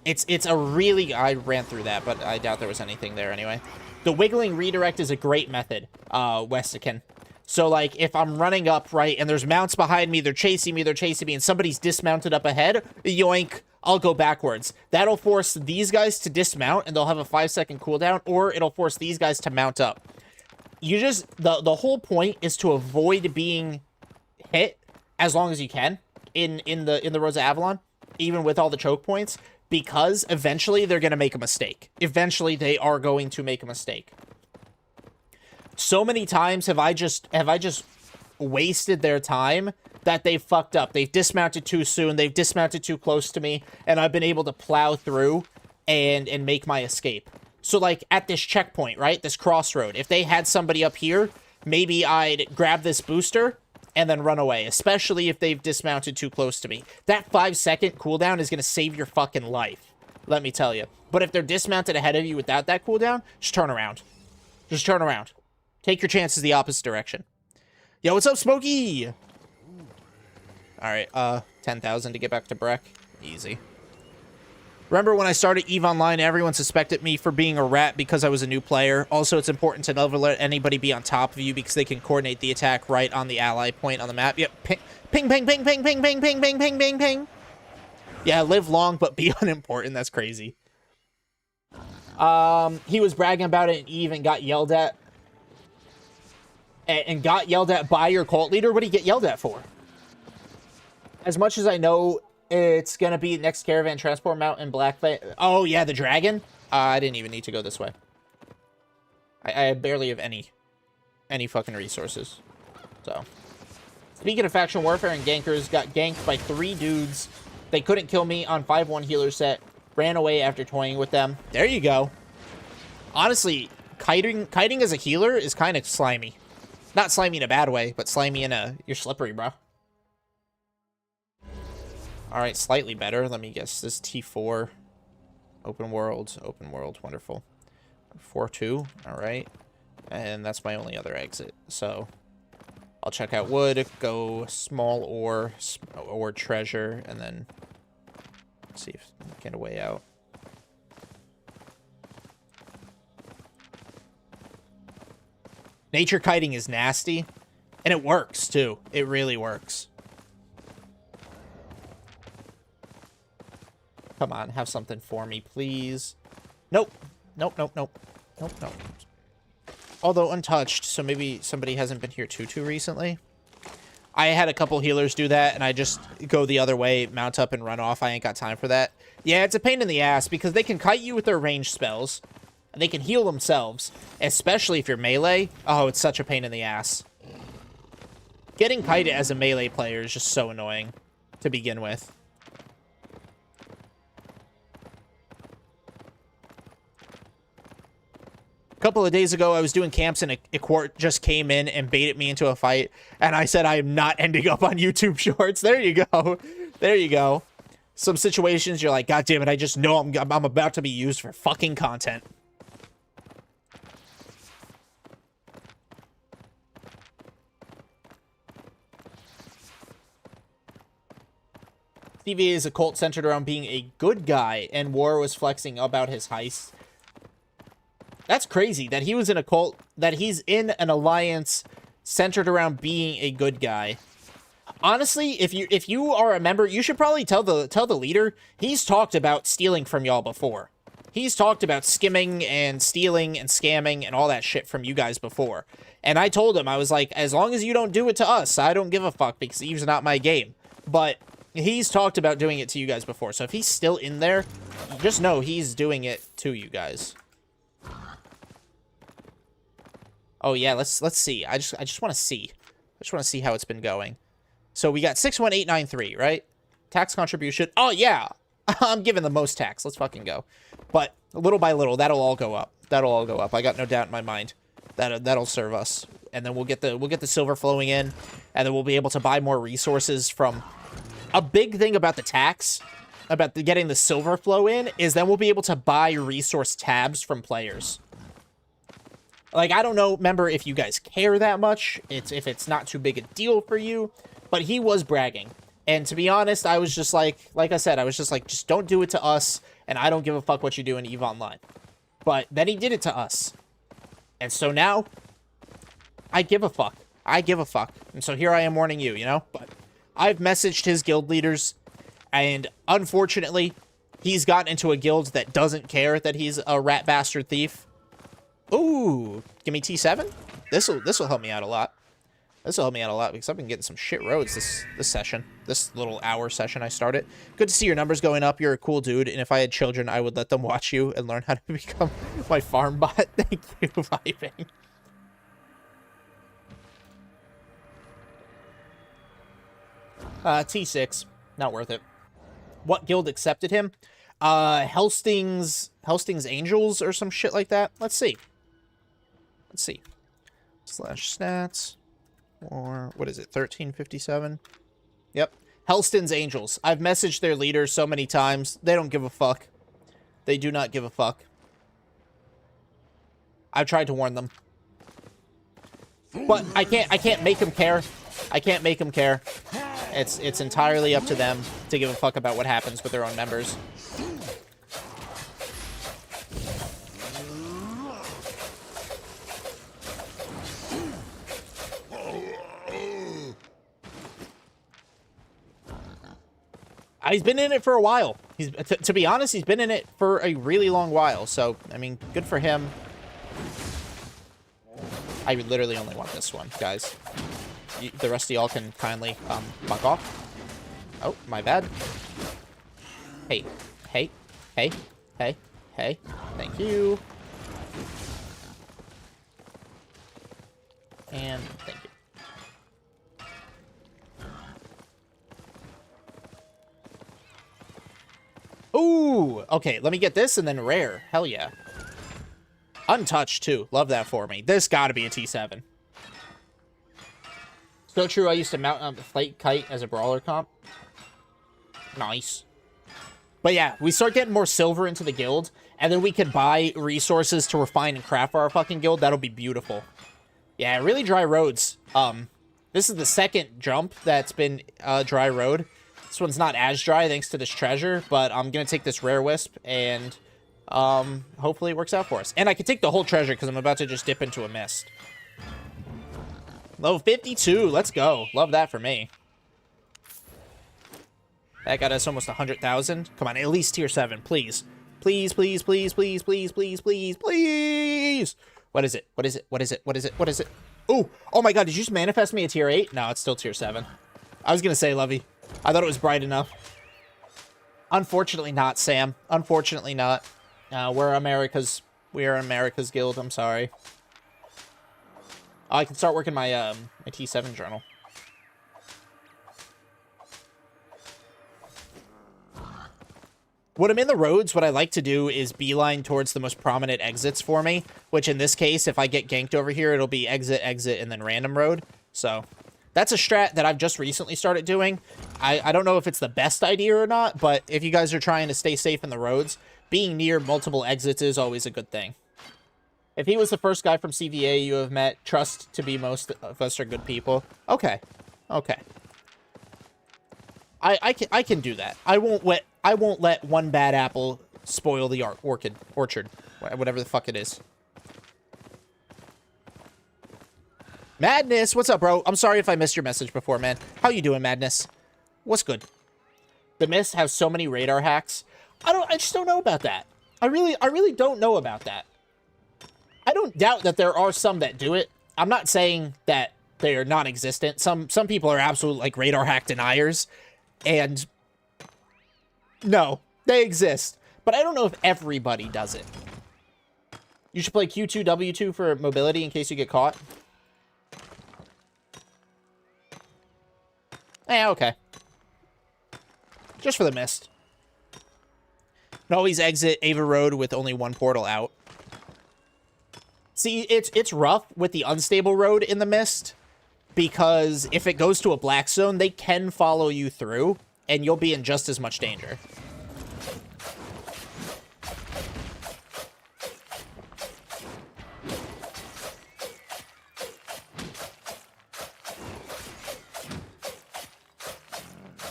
It's a really... I ran through that, but I doubt there was anything there anyway. The wiggling redirect is a great method, Westican. So, like, if I'm running up, right, and there's mounts behind me, they're chasing me, and somebody's dismounted up ahead, yoink, I'll go backwards. That'll force these guys to dismount, and they'll have a 5-second cooldown, or it'll force these guys to mount up. you just, the whole point is to avoid being hit as long as you can in the Roads of Avalon, even with all the choke points, because eventually they're going to make a mistake. Eventually they are going to make a mistake. So many times have I just wasted their time that they've fucked up. They've dismounted too soon. They've dismounted too close to me, and I've been able to plow through and make my escape. So, like, at this checkpoint, right? This crossroad. If they had somebody up here, maybe I'd grab this booster and then run away, especially if they've dismounted too close to me. That 5-second cooldown is going to save your fucking life, let me tell you. But if they're dismounted ahead of you without that cooldown, just turn around. Just turn around. Take your chances the opposite direction. Yo, what's up, Smokey? Alright, 10,000 to get back to Breck. Easy. Remember when I started EVE Online, everyone suspected me for being a rat because I was a new player. Also, it's important to never let anybody be on top of you because they can coordinate the attack right on the ally point on the map. Yep, ping, ping, ping, ping, ping, ping, ping, ping, ping, ping, ping, ping. Yeah, live long but be unimportant. That's crazy. He was bragging about it in EVE and got yelled at. And got yelled at by your cult leader? What did he get yelled at for? As much as I know, it's gonna be next caravan transport mount in Black. Oh yeah, the dragon. I didn't even need to go this way. I barely have any fucking resources. So, speaking of faction warfare and gankers, got ganked by 3 dudes. They couldn't kill me on 5-1 healer set. Ran away after toying with them. There you go. Honestly, kiting as a healer is kind of slimy. Not slimy in a bad way, but slimy in a you're slippery, bro. Alright, slightly better. Let me guess. This T4. Open world, wonderful. 4-2, alright. And that's my only other exit. So, I'll check out wood, go small ore treasure, and then see if I can get a way out. Nature kiting is nasty, and it works, too. It really works. Come on, have something for me, please. Nope. Nope, nope, nope. Nope, nope. Although untouched, so maybe somebody hasn't been here too recently. I had a couple healers do that, and I just go the other way, mount up, and run off. I ain't got time for that. Yeah, it's a pain in the ass, because they can kite you with their ranged spells, and they can heal themselves, especially if you're melee. Oh, it's such a pain in the ass. Getting kited as a melee player is just so annoying to begin with. A couple of days ago, I was doing camps, and a quart just came in and baited me into a fight, and I said I am not ending up on YouTube Shorts. There you go. There you go. Some situations, you're like, God damn it, I just know I'm about to be used for fucking content. TV is a cult centered around being a good guy, and War was flexing about his heist. That's crazy that he was in a cult, that he's in an alliance centered around being a good guy. Honestly, if you are a member, you should probably tell the leader. He's talked about stealing from y'all before. He's talked about skimming and stealing and scamming and all that shit from you guys before. And I told him, I was like, as long as you don't do it to us, I don't give a fuck, because Eve's not my game. But he's talked about doing it to you guys before. So if he's still in there, just know he's doing it to you guys. Oh yeah, let's see. I just want to see. I just want to see how it's been going. So we got 61893, right? Tax contribution. Oh yeah, I'm giving the most tax. Let's fucking go. But little by little, that'll all go up. That'll all go up. I got no doubt in my mind that that'll serve us. And then we'll get the silver flowing in, and then we'll be able to buy more resources from. A big thing about the tax, about getting the silver flow in, is then we'll be able to buy resource tabs from players. Like, I don't know, remember, if you guys care that much, if it's not too big a deal for you, but he was bragging. And to be honest, I was just like I said, I was just like, just don't do it to us, and I don't give a fuck what you do in EVE Online. But then he did it to us. And so now, I give a fuck. I give a fuck. And so here I am warning you, you know? But I've messaged his guild leaders, and unfortunately, he's gotten into a guild that doesn't care that he's a rat bastard thief. Ooh, give me T7? This'll help me out a lot. This'll help me out a lot because I've been getting some shit roads this session. This little hour session I started. Good to see your numbers going up. You're a cool dude, and if I had children, I would let them watch you and learn how to become my farm bot. Thank you, Vibing. T6. Not worth it. What guild accepted him? Helsting's Angels or some shit like that. Let's see. Let's see. Slash stats. Or, what is it? 1357? Yep. Helston's Angels. I've messaged their leader so many times. They don't give a fuck. They do not give a fuck. I've tried to warn them. But I can't make them care. I can't make them care. It's entirely up to them to give a fuck about what happens with their own members. He's been in it for a while. To be honest, he's been in it for a really long while. So, I mean, good for him. I literally only want this one, guys. The rest of y'all can kindly fuck off. Oh, my bad. Hey, hey, hey, hey, hey. Thank you. And thank you. Ooh, okay, let me get this and then rare. Hell yeah. Untouched, too. Love that for me. This gotta be a T7. So true, I used to mount the flight kite as a brawler comp. Nice. But yeah, we start getting more silver into the guild, and then we can buy resources to refine and craft for our fucking guild. That'll be beautiful. Yeah, really dry roads. This is the second jump that's been dry road. This one's not as dry thanks to this treasure, but I'm gonna take this rare wisp and hopefully it works out for us. And I can take the whole treasure because I'm about to just dip into a mist. Level 52, let's go. Love that for me. That got us almost 100,000. Come on, at least tier 7, please. Please, please, please, please, please, please, please, please. What is it? What is it? What is it? What is it? What is it? Ooh, oh my god, did you just manifest me a tier 8? No, it's still tier 7. I was gonna say, Lovey. I thought it was bright enough. Unfortunately not, Sam. Unfortunately not. We are America's guild, I'm sorry. Oh, I can start working my my T7 journal. When I'm in the roads, what I like to do is beeline towards the most prominent exits for me, which in this case, if I get ganked over here, it'll be exit, exit, and then random road. So that's a strat that I've just recently started doing. I don't know if it's the best idea or not, but if you guys are trying to stay safe in the roads, being near multiple exits is always a good thing. If he was the first guy from CVA you have met, trust to be most of us are good people. Okay. Okay. I can do that. I won't let one bad apple spoil the orchard. Whatever the fuck it is. Madness, what's up, bro? I'm sorry if I missed your message before, man. How you doing, Madness? What's good? The Mist has so many radar hacks. I just don't know about that. I really don't know about that. I don't doubt that there are some that do it. I'm not saying that they are non-existent. Some people are absolute like radar hack deniers, and no, they exist. But I don't know if everybody does it. You should play Q2 W2 for mobility in case you get caught. Yeah, okay. Just for the Mist. And always exit Ava Road with only one portal out. See, it's rough with the unstable road in the Mist, because if it goes to a black zone, they can follow you through, and you'll be in just as much danger.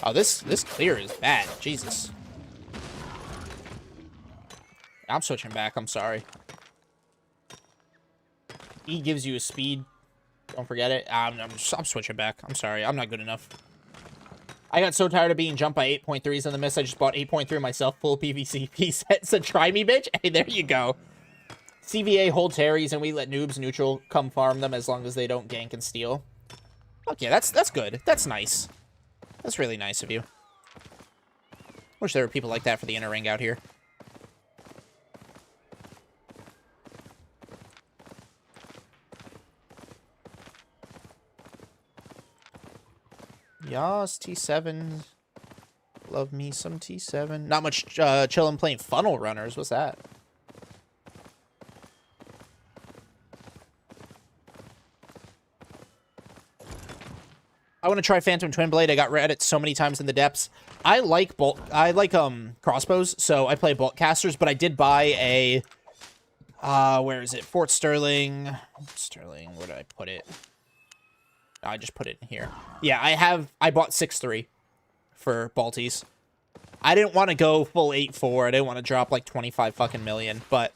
Oh, this clear is bad. Jesus. I'm switching back. I'm sorry. E gives you a speed. Don't forget it. I'm switching back. I'm sorry. I'm not good enough. I got so tired of being jumped by 8.3s in the Mist. I just bought 8.3 myself. Full PvCP set. So try me, bitch. Hey, there you go. CVA holds Harry's and we let noobs neutral come farm them as long as they don't gank and steal. Fuck yeah, that's good. That's nice. That's really nice of you. Wish there were people like that for the inner ring out here. Yas, T7. Love me some T7. Not much chillin' playing funnel runners. What's that? I want to try Phantom Twin Blade. I got read it so many times in the depths. I like crossbows, so I play bolt casters, but I did buy a where is it? Fort Sterling. Sterling, where did I put it? I just put it in here. Yeah, I bought 6.3 for Balties. I didn't want to go full 8.4. I didn't want to drop like 25 fucking million, but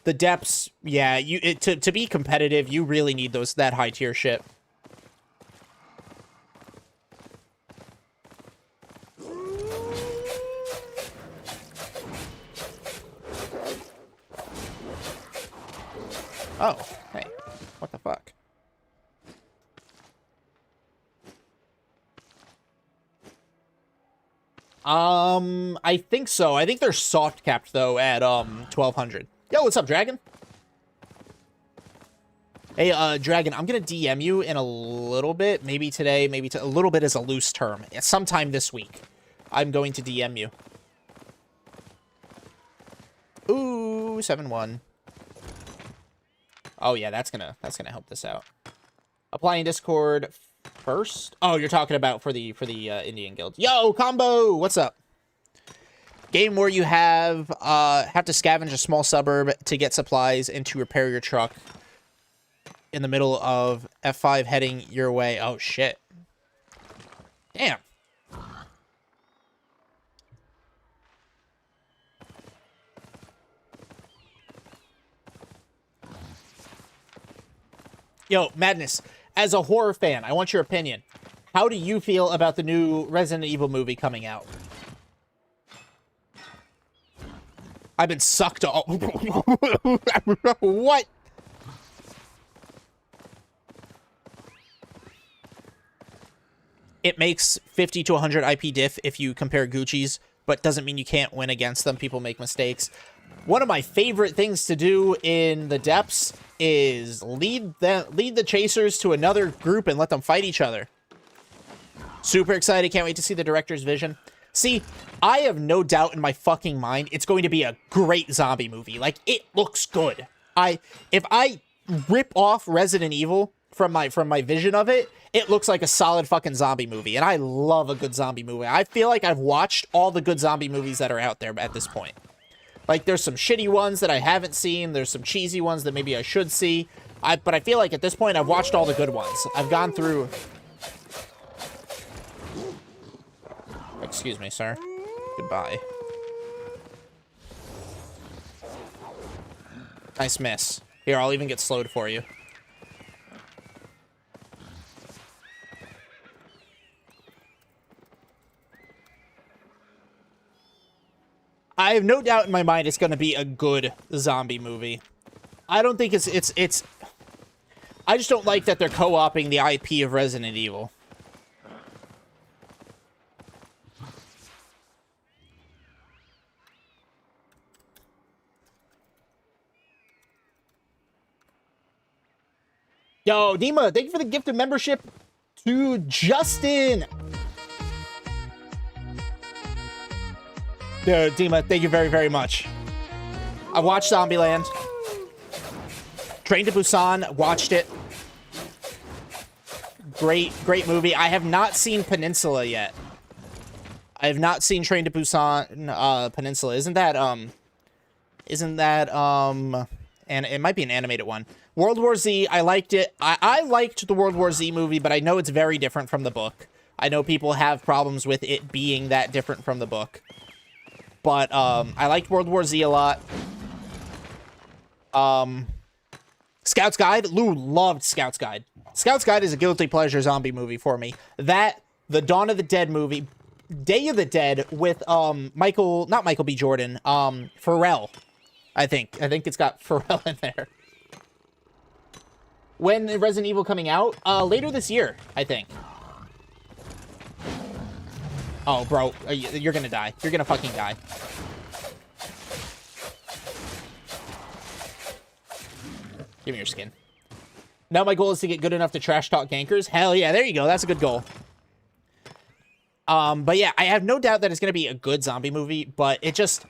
the depths, yeah, to be competitive, you really need that high tier shit. Oh, hey. What the fuck? I think so. I think they're soft capped though at 1200. Yo, what's up, Dragon? Hey, Dragon, I'm gonna DM you in a little bit. Maybe today, maybe a little bit is a loose term. Sometime this week, I'm going to DM you. Ooh, 7-1. Oh yeah, that's gonna help this out. Applying Discord first. Oh, you're talking about for the Indian Guild. Yo, Combo, what's up? Game where you have to scavenge a small suburb to get supplies and to repair your truck in the middle of F5 heading your way. Oh shit. Damn. Yo, Madness, as a horror fan, I want your opinion. How do you feel about the new Resident Evil movie coming out? I've been sucked off. What? It makes 50 to 100 IP diff if you compare Gucci's, but doesn't mean you can't win against them. People make mistakes. One of my favorite things to do in the depths is lead the chasers to another group and let them fight each other. Super excited. Can't wait to see the director's vision. See, I have no doubt in my fucking mind it's going to be a great zombie movie. Like, it looks good. If I rip off Resident Evil from my vision of it, it looks like a solid fucking zombie movie. And I love a good zombie movie. I feel like I've watched all the good zombie movies that are out there at this point. Like, there's some shitty ones that I haven't seen. There's some cheesy ones that maybe I should see. But I feel like at this point, I've watched all the good ones. I've gone through... Excuse me, sir. Goodbye. Nice miss. Here, I'll even get slowed for you. I have no doubt in my mind it's going to be a good zombie movie. I don't think it's... I just don't like that they're co-opting the IP of Resident Evil. Yo, Dima, thank you for the gift of membership to Justin. Dude, Dima, thank you very, very much. I watched Zombieland. Train to Busan, watched it. Great, great movie. I have not seen Peninsula yet. I have not seen Train to Busan, Peninsula. Isn't that, and it might be an animated one. World War Z, I liked it. I liked the World War Z movie, but I know it's very different from the book. I know people have problems with it being that different from the book. But, I liked World War Z a lot. Scout's Guide? Lou loved Scout's Guide. Scout's Guide is a guilty pleasure zombie movie for me. That, the Dawn of the Dead movie, Day of the Dead with, not Michael B. Jordan, Pharrell. I think it's got Pharrell in there. When is Resident Evil coming out? Later this year, I think. Oh, bro, you're gonna die. You're gonna fucking die. Give me your skin. Now my goal is to get good enough to trash talk gankers. Hell yeah, there you go. That's a good goal. But yeah, I have no doubt that it's gonna be a good zombie movie, but it just...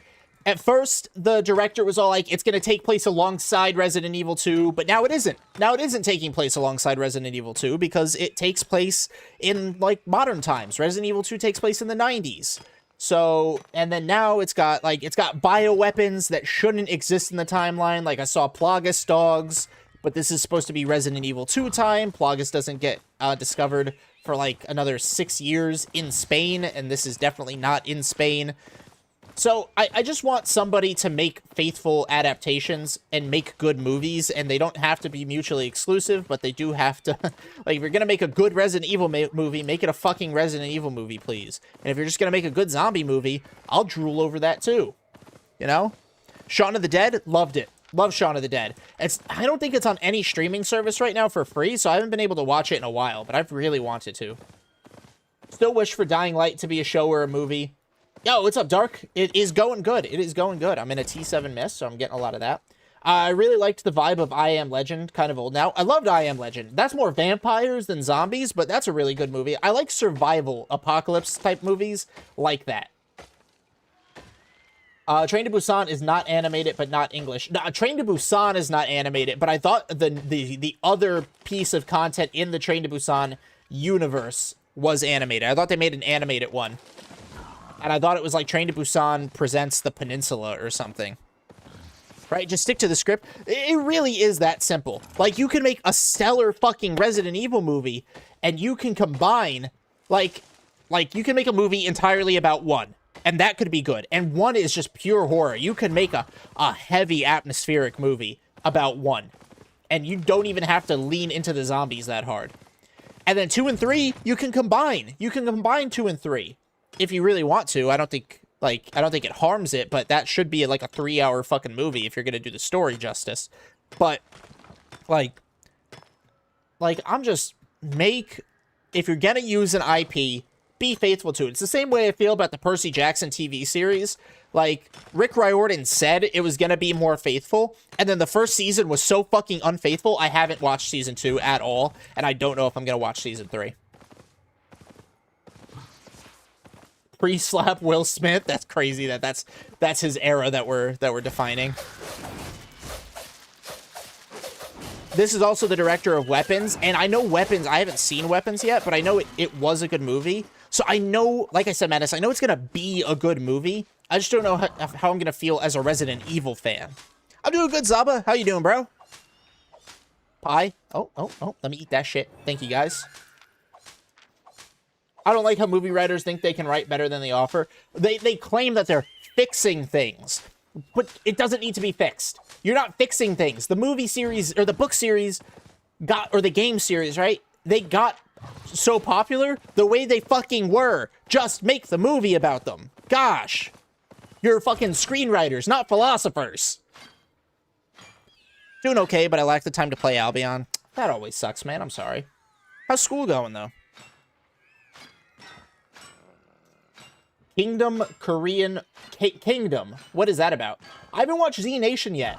At first, the director was all like, it's going to take place alongside Resident Evil 2, but now it isn't. Now it isn't taking place alongside Resident Evil 2 because it takes place in, like, modern times. Resident Evil 2 takes place in the 90s. So, and then now it's got bioweapons that shouldn't exist in the timeline. Like, I saw Plagas dogs, but this is supposed to be Resident Evil 2 time. Plagas doesn't get discovered for, like, another 6 years in Spain, and this is definitely not in Spain. So, I just want somebody to make faithful adaptations and make good movies, and they don't have to be mutually exclusive, but they do have to... Like, if you're gonna make a good Resident Evil movie, make it a fucking Resident Evil movie, please. And if you're just gonna make a good zombie movie, I'll drool over that too. You know? Shaun of the Dead, loved it. Love Shaun of the Dead. I don't think it's on any streaming service right now for free, so I haven't been able to watch it in a while, but I've really wanted to. Still wish for Dying Light to be a show or a movie. Yo, what's up, Dark? It is going good. It is going good. I'm in a T7 mist, so I'm getting a lot of that. I really liked the vibe of I Am Legend, kind of old now. I loved I Am Legend. That's more vampires than zombies, but that's a really good movie. I like survival apocalypse type movies like that. Train to Busan is not animated, but not English. No, Train to Busan is not animated, but I thought the other piece of content in the Train to Busan universe was animated. I thought they made an animated one. And I thought it was like Train to Busan Presents the Peninsula or something. Right? Just stick to the script. It really is that simple. Like, you can make a stellar fucking Resident Evil movie, and you can combine, like you can make a movie entirely about one, and that could be good. And one is just pure horror. You can make a heavy atmospheric movie about one, and you don't even have to lean into the zombies that hard. And then 2 and 3, you can combine. You can combine 2 and 3. If you really want to. I don't think it harms it, but that should be like a 3-hour fucking movie if you're gonna do the story justice. But, like, I'm just, if you're gonna use an IP, be faithful to it. It's the same way I feel about the Percy Jackson TV series. Like, Rick Riordan said it was gonna be more faithful, and then the first season was so fucking unfaithful, I haven't watched season 2 at all, and I don't know if I'm gonna watch season 3. Pre-slap Will Smith. That's crazy that's his era that we're defining. This is also the director of Weapons, and I know Weapons, I haven't seen Weapons yet, but I know it was a good movie. So I know, like I said, Madness, I know it's gonna be a good movie. I just don't know how I'm gonna feel as a Resident Evil fan. I'm doing good, Zaba. How you doing, bro? Pie? Oh, let me eat that shit. Thank you, guys. I don't like how movie writers think they can write better than they offer. They claim that they're fixing things, but it doesn't need to be fixed. You're not fixing things. The movie series, or the book series, or the game series, right? They got so popular the way they fucking were. Just make the movie about them. Gosh. You're fucking screenwriters, not philosophers. Doing okay, but I lack the time to play Albion. That always sucks, man. I'm sorry. How's school going, though? Kingdom, Korean... Kingdom. What is that about? I haven't watched Z Nation yet.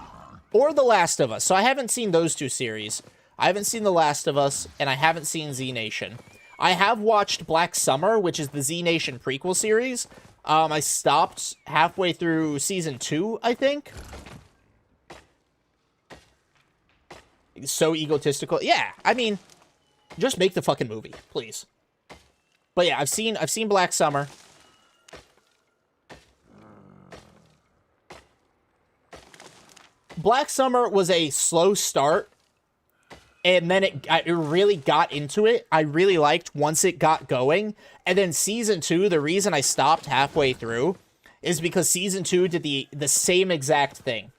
Or The Last of Us. So I haven't seen those two series. I haven't seen The Last of Us, and I haven't seen Z Nation. I have watched Black Summer, which is the Z Nation prequel series. I stopped halfway through season 2, I think. So egotistical. Yeah, I mean, just make the fucking movie, please. But yeah, I've seen Black Summer. Black Summer was a slow start, and then it really got into it. I really liked once it got going. And then season 2, the reason I stopped halfway through is because season 2 did the same exact thing.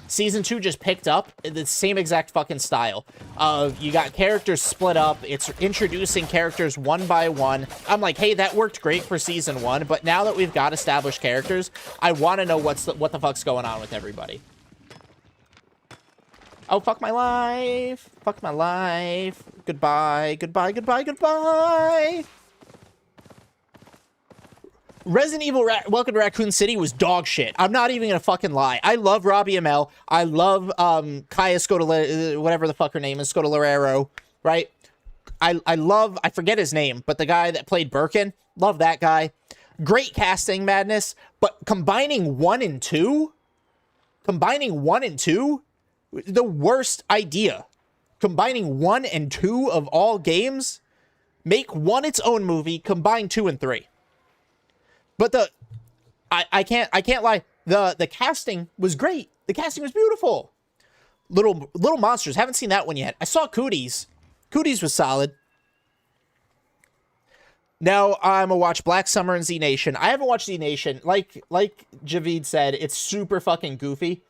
Season 2 just picked up the same exact fucking style of you got characters split up. It's introducing characters one by one. I'm like, hey, that worked great for season 1, but now that we've got established characters, I want to know what the fuck's going on with everybody. Oh, fuck my life. Fuck my life. Goodbye, goodbye, goodbye, goodbye. Resident Evil Welcome to Raccoon City was dog shit. I'm not even gonna fucking lie. I love Robbie Amell. I love Kaya Scodelario, whatever the fuck her name is, Scodelario, right? I love, I forget his name, but the guy that played Birkin, love that guy. Great casting, Madness, but combining 1 and 2, the worst idea. Combining 1 and 2 of all games, make 1 its own movie, combine 2 and 3. But I can't lie. The casting was great. The casting was beautiful. Little Monsters. Haven't seen that one yet. I saw Cooties. Cooties was solid. Now I'm gonna watch Black Summer and Z Nation. I haven't watched Z Nation. Like Javid said, it's super fucking goofy.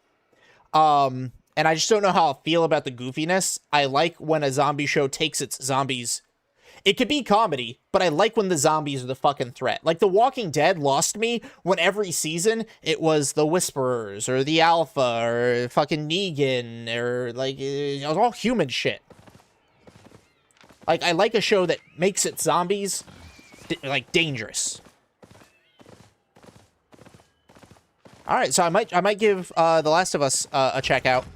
And I just don't know how I feel about the goofiness. I like when a zombie show takes its zombies. It could be comedy, but I like when the zombies are the fucking threat. Like The Walking Dead lost me when every season it was the Whisperers or the Alpha or fucking Negan or like it was all human shit. Like I like a show that makes its zombies like dangerous. All right, so I might give The Last of Us a check out.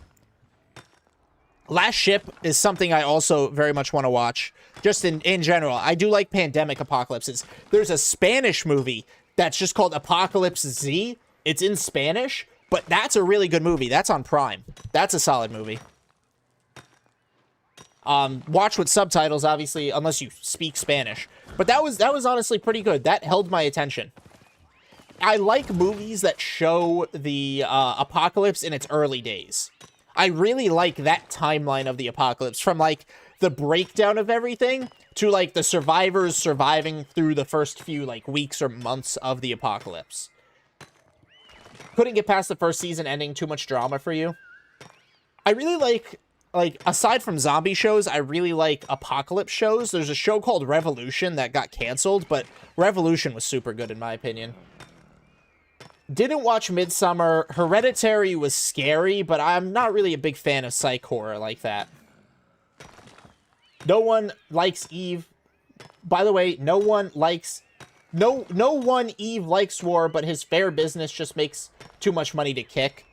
Last Ship is something I also very much want to watch. Just in general, I do like pandemic apocalypses. There's a Spanish movie that's just called Apocalypse Z. It's in Spanish, but that's a really good movie. That's on Prime. That's a solid movie. Watch with subtitles, obviously, unless you speak Spanish. But that was honestly pretty good. That held my attention. I like movies that show the apocalypse in its early days. I really like that timeline of the apocalypse, from like the breakdown of everything to like the survivors surviving through the first few like weeks or months of the apocalypse. Couldn't get past the first season ending, too much drama for you. I really like aside from zombie shows, I really like apocalypse shows. There's a show called Revolution that got canceled, but Revolution was super good in my opinion. Didn't watch Midsummer. Hereditary was scary, but I'm not really a big fan of psych horror like that. No one likes Eve. By the way, no one Eve likes war, but his fair business just makes too much money to kick.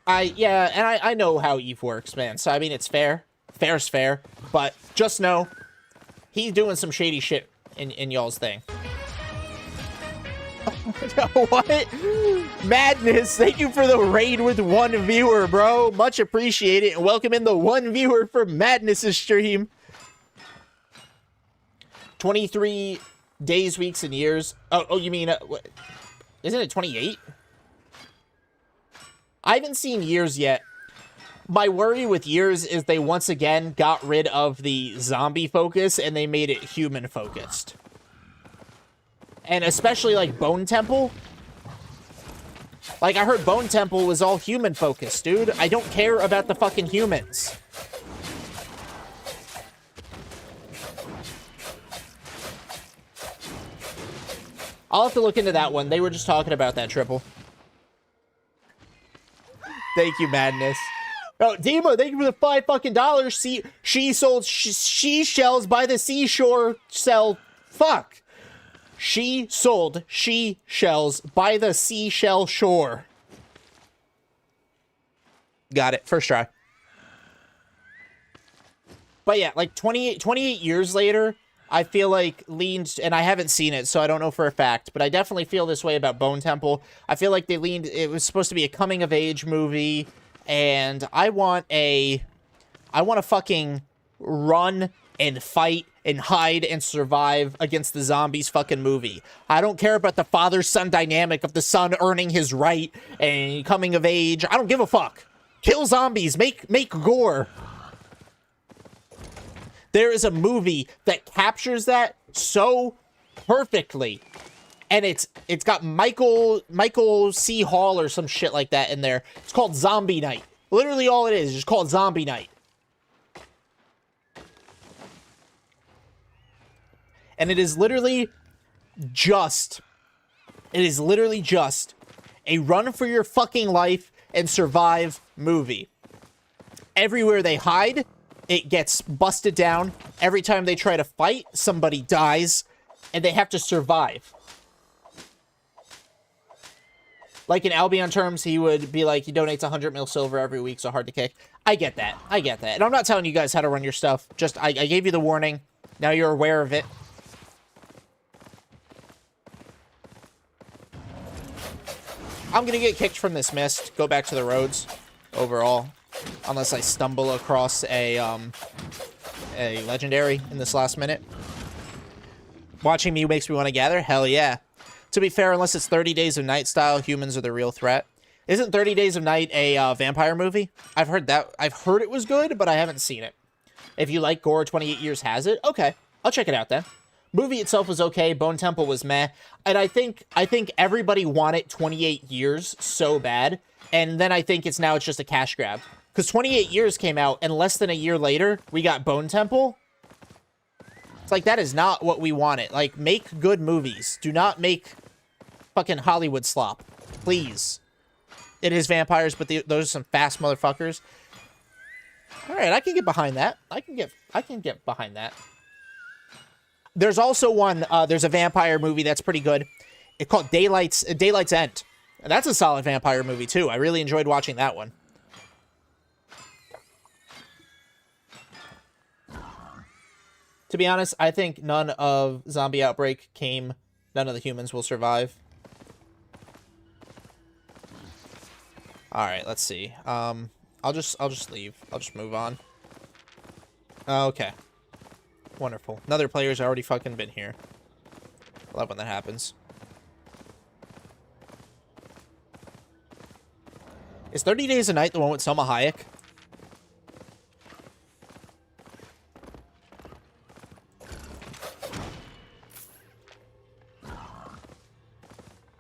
I know how Eve works, man. So I mean, it's fair. Fair's fair, but just know he's doing some shady shit in y'all's thing. What? Madness, thank you for the raid with 1 viewer, bro. Much appreciated. And welcome in the 1 viewer for Madness's stream. 23 days, weeks, and years. Oh, you mean, what? Isn't it 28? I haven't seen years yet. My worry with years is they once again got rid of the zombie focus and they made it human focused. And especially, like, Bone Temple. Like, I heard Bone Temple was all human-focused, dude. I don't care about the fucking humans. I'll have to look into that one. They were just talking about that, Triple. Thank you, Madness. Oh, Dima, thank you for the $5 fucking. She sold she-shells by the seashore sell. Fuck. She sold she-shells by the seashell shore. Got it. First try. But yeah, like 28 years later, I feel like leaned, and I haven't seen it, so I don't know for a fact, but I definitely feel this way about Bone Temple. I feel like they leaned, it was supposed to be a coming-of-age movie, and I want a fucking run and fight and hide and survive against the zombies fucking movie. I don't care about the father-son dynamic of the son earning his right and coming of age. I don't give a fuck. Kill zombies. Make gore. There is a movie that captures that so perfectly. And it's got Michael C. Hall or some shit like that in there. It's called Zombie Night. Literally all it is just called Zombie Night. And it is literally just a run for your fucking life and survive movie. Everywhere they hide, it gets busted down. Every time they try to fight, somebody dies, and they have to survive. Like in Albion terms, he would be like, he donates 100 mil silver every week, so hard to kick. I get that. I get that. And I'm not telling you guys how to run your stuff. Just, I gave you the warning. Now you're aware of it. I'm gonna get kicked from this mist. Go back to the roads overall. Unless I stumble across a legendary in this last minute. Watching me makes me want to gather? Hell yeah. To be fair, unless it's 30 Days of Night style, humans are the real threat. Isn't 30 Days of Night a vampire movie? I've heard that. I've heard it was good, but I haven't seen it. If you like gore, 28 Years has it. Okay, I'll check it out then. Movie itself was okay. Bone Temple was meh. And I think everybody wanted 28 Years so bad. And then I think it's just a cash grab. Because 28 Years came out, and less than a year later, we got Bone Temple. It's like, that is not what we wanted. Like, make good movies. Do not make fucking Hollywood slop. Please. It is vampires, but those are some fast motherfuckers. Alright, I can get behind that. I can get behind that. There's also one, there's a vampire movie that's pretty good. It's called Daylight's End. And that's a solid vampire movie, too. I really enjoyed watching that one. To be honest, I think none of Zombie Outbreak came. None of the humans will survive. Alright, let's see. I'll just leave. I'll just move on. Okay. Wonderful. Another player's already fucking been here. I love when that happens. Is 30 Days a Night the one with Selma Hayek?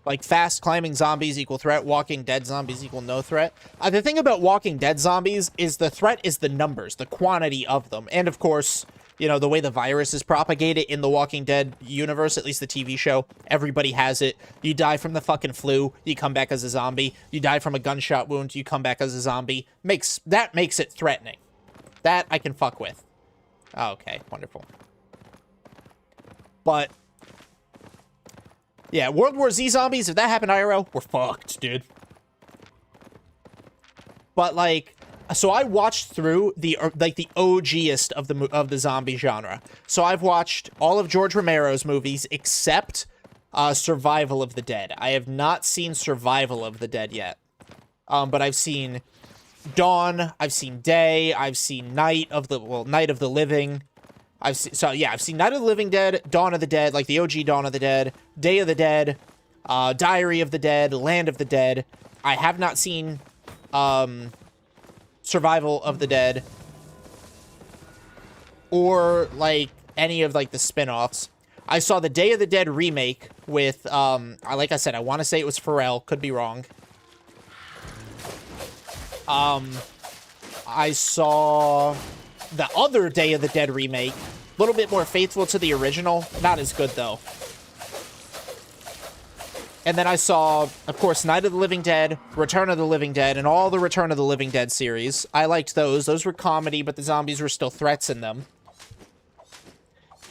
Like, fast climbing zombies equal threat, Walking Dead zombies equal no threat. The thing about Walking Dead zombies is the threat is the numbers, the quantity of them. And, of course, you know, the way the virus is propagated in the Walking Dead universe, at least the TV show, everybody has it. You die from the fucking flu, you come back as a zombie. You die from a gunshot wound, you come back as a zombie. That makes it threatening. That I can fuck with. Okay, wonderful. But yeah, World War Z zombies, if that happened IRL, we're fucked, dude. But, like, so I watched through the OGest of the zombie genre. So I've watched all of George Romero's movies except Survival of the Dead. I have not seen Survival of the Dead yet. But I've seen Dawn, I've seen Day, I've seen Night of the Living. I've seen Night of the Living Dead, Dawn of the Dead, like the OG Dawn of the Dead, Day of the Dead, Diary of the Dead, Land of the Dead. I have not seen Survival of the Dead or like any of like the spin-offs. I saw the Day of the Dead remake with like I said, I want to say it was Pharrell, could be wrong. I saw the other Day of the Dead remake, a little bit more faithful to the original, not as good though. And then I saw, of course, Night of the Living Dead, Return of the Living Dead, and all the Return of the Living Dead series. I liked those. Those were comedy, but the zombies were still threats in them.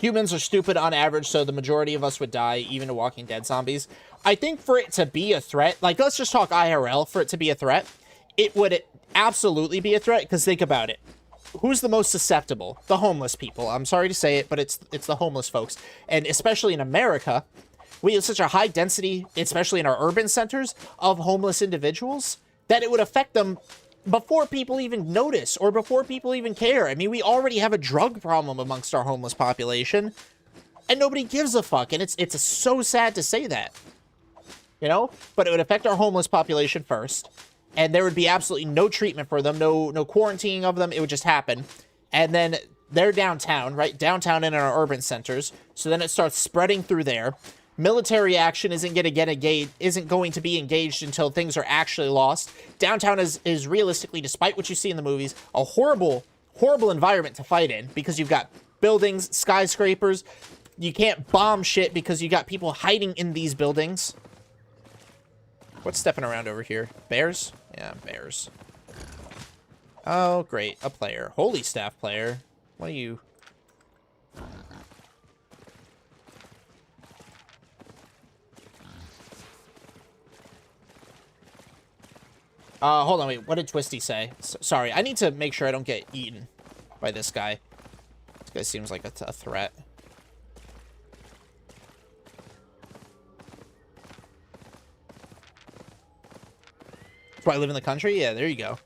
Humans are stupid on average, so the majority of us would die, even to Walking Dead zombies. I think for it to be a threat, like, let's just talk IRL, for it to be a threat, it would absolutely be a threat, because think about it. Who's the most susceptible? The homeless people. I'm sorry to say it, but it's the homeless folks. And especially in America, we have such a high density, especially in our urban centers, of homeless individuals, that it would affect them before people even notice or before people even care. I mean, we already have a drug problem amongst our homeless population, and nobody gives a fuck. And it's so sad to say that, you know? But it would affect our homeless population first. And there would be absolutely no treatment for them, no quarantining of them. It would just happen. And then they're downtown, right? Downtown in our urban centers. So then it starts spreading through there. Military action isn't going to be engaged until things are actually lost. Downtown is realistically, despite what you see in the movies, a horrible, horrible environment to fight in because you've got buildings, skyscrapers. You can't bomb shit because you got people hiding in these buildings. What's stepping around over here? Bears? Yeah, bears. Oh, great. A player. Holy staff player. What are you? Hold on, wait. What did Twisty say? Sorry, I need to make sure I don't get eaten by this guy. This guy seems like a threat. That's why I live in the country? Yeah, there you go.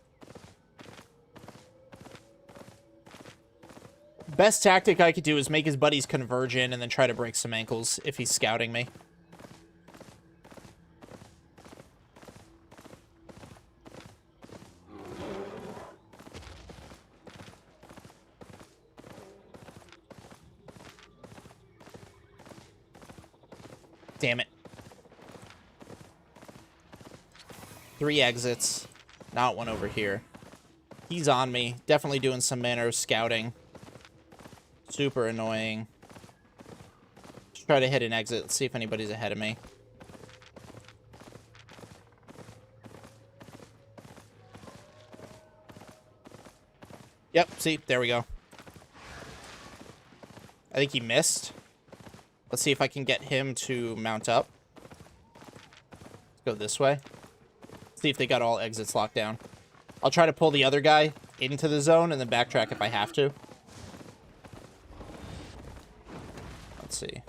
Best tactic I could do is make his buddies converge in and then try to break some ankles if he's scouting me. Damn it. 3 exits. Not one over here. He's on me. Definitely doing some manner of scouting. Super annoying. Just try to hit an exit. Let's see if anybody's ahead of me. Yep, see? There we go. I think he missed. Let's see if I can get him to mount up. Let's go this way. See if they got all exits locked down. I'll try to pull the other guy into the zone and then backtrack if I have to. Let's see.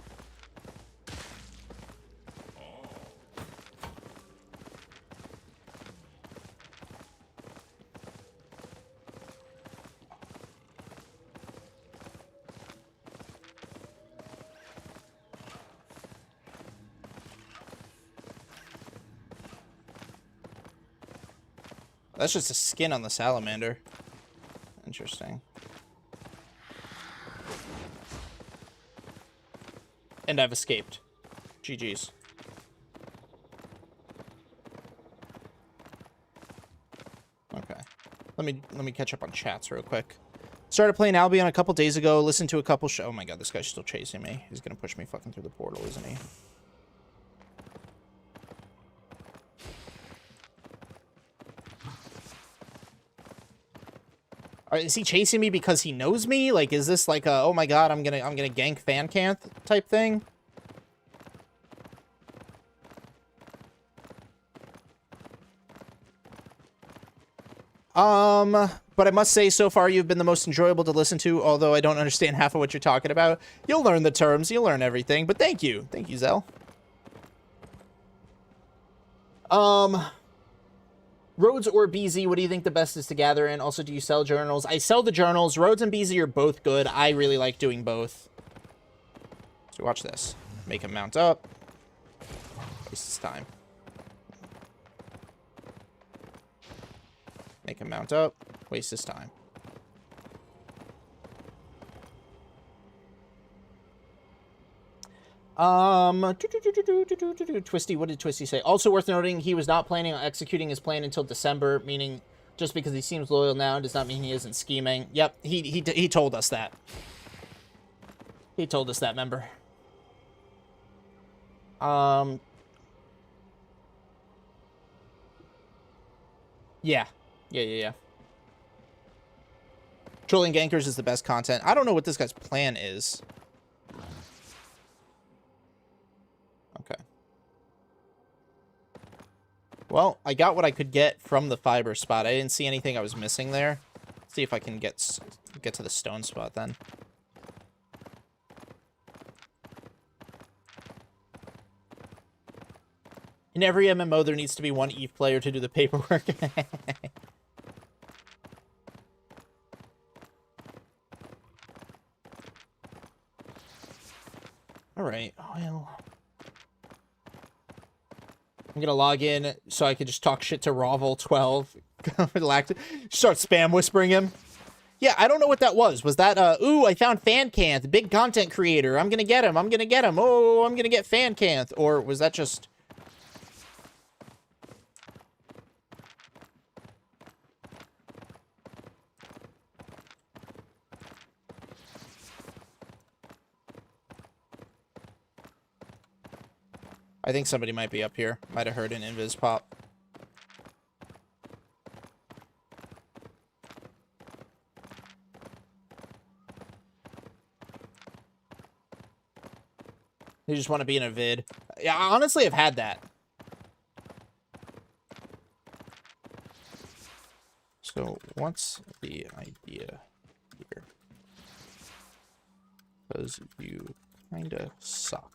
That's just a skin on the salamander. Interesting. And I've escaped. GG's. Okay. Let me catch up on chats real quick. Started playing Albion a couple days ago. Listened to a couple oh my god, this guy's still chasing me. He's gonna push me fucking through the portal, isn't he? Is he chasing me because he knows me? Like, is this like a, oh my god, I'm gonna gank Fancanth type thing? But I must say, so far you've been the most enjoyable to listen to, although I don't understand half of what you're talking about. You'll learn the terms, you'll learn everything, but thank you. Thank you, Zell. Roads or BZ, what do you think the best is to gather in? Also, do you sell journals? I sell the journals. Roads and BZ are both good. I really like doing both. So watch this. Make him mount up. Waste his time. Make him mount up. Waste his time. Twisty, what did Twisty say? Also worth noting, he was not planning on executing his plan until December, meaning just because he seems loyal now does not mean he isn't scheming. Yep, he told us that. He told us that, member. Yeah. Yeah. Trolling gankers is the best content. I don't know what this guy's plan is. Okay. Well, I got what I could get from the fiber spot. I didn't see anything I was missing there. Let's see if I can get to the stone spot then. In every MMO, there needs to be one EVE player to do the paperwork. Alright, well... I'm gonna log in so I can just talk shit to Rawvel12. Start spam whispering him. Yeah, I don't know what that was. Was that, ooh, I found Fancanth, big content creator. I'm gonna get him. I'm gonna get him. Oh, I'm gonna get Fancanth. Or was that just... I think somebody might be up here. Might have heard an invis pop. They just want to be in a vid. Yeah, honestly, I've had that. So, what's the idea here? Because you kinda suck.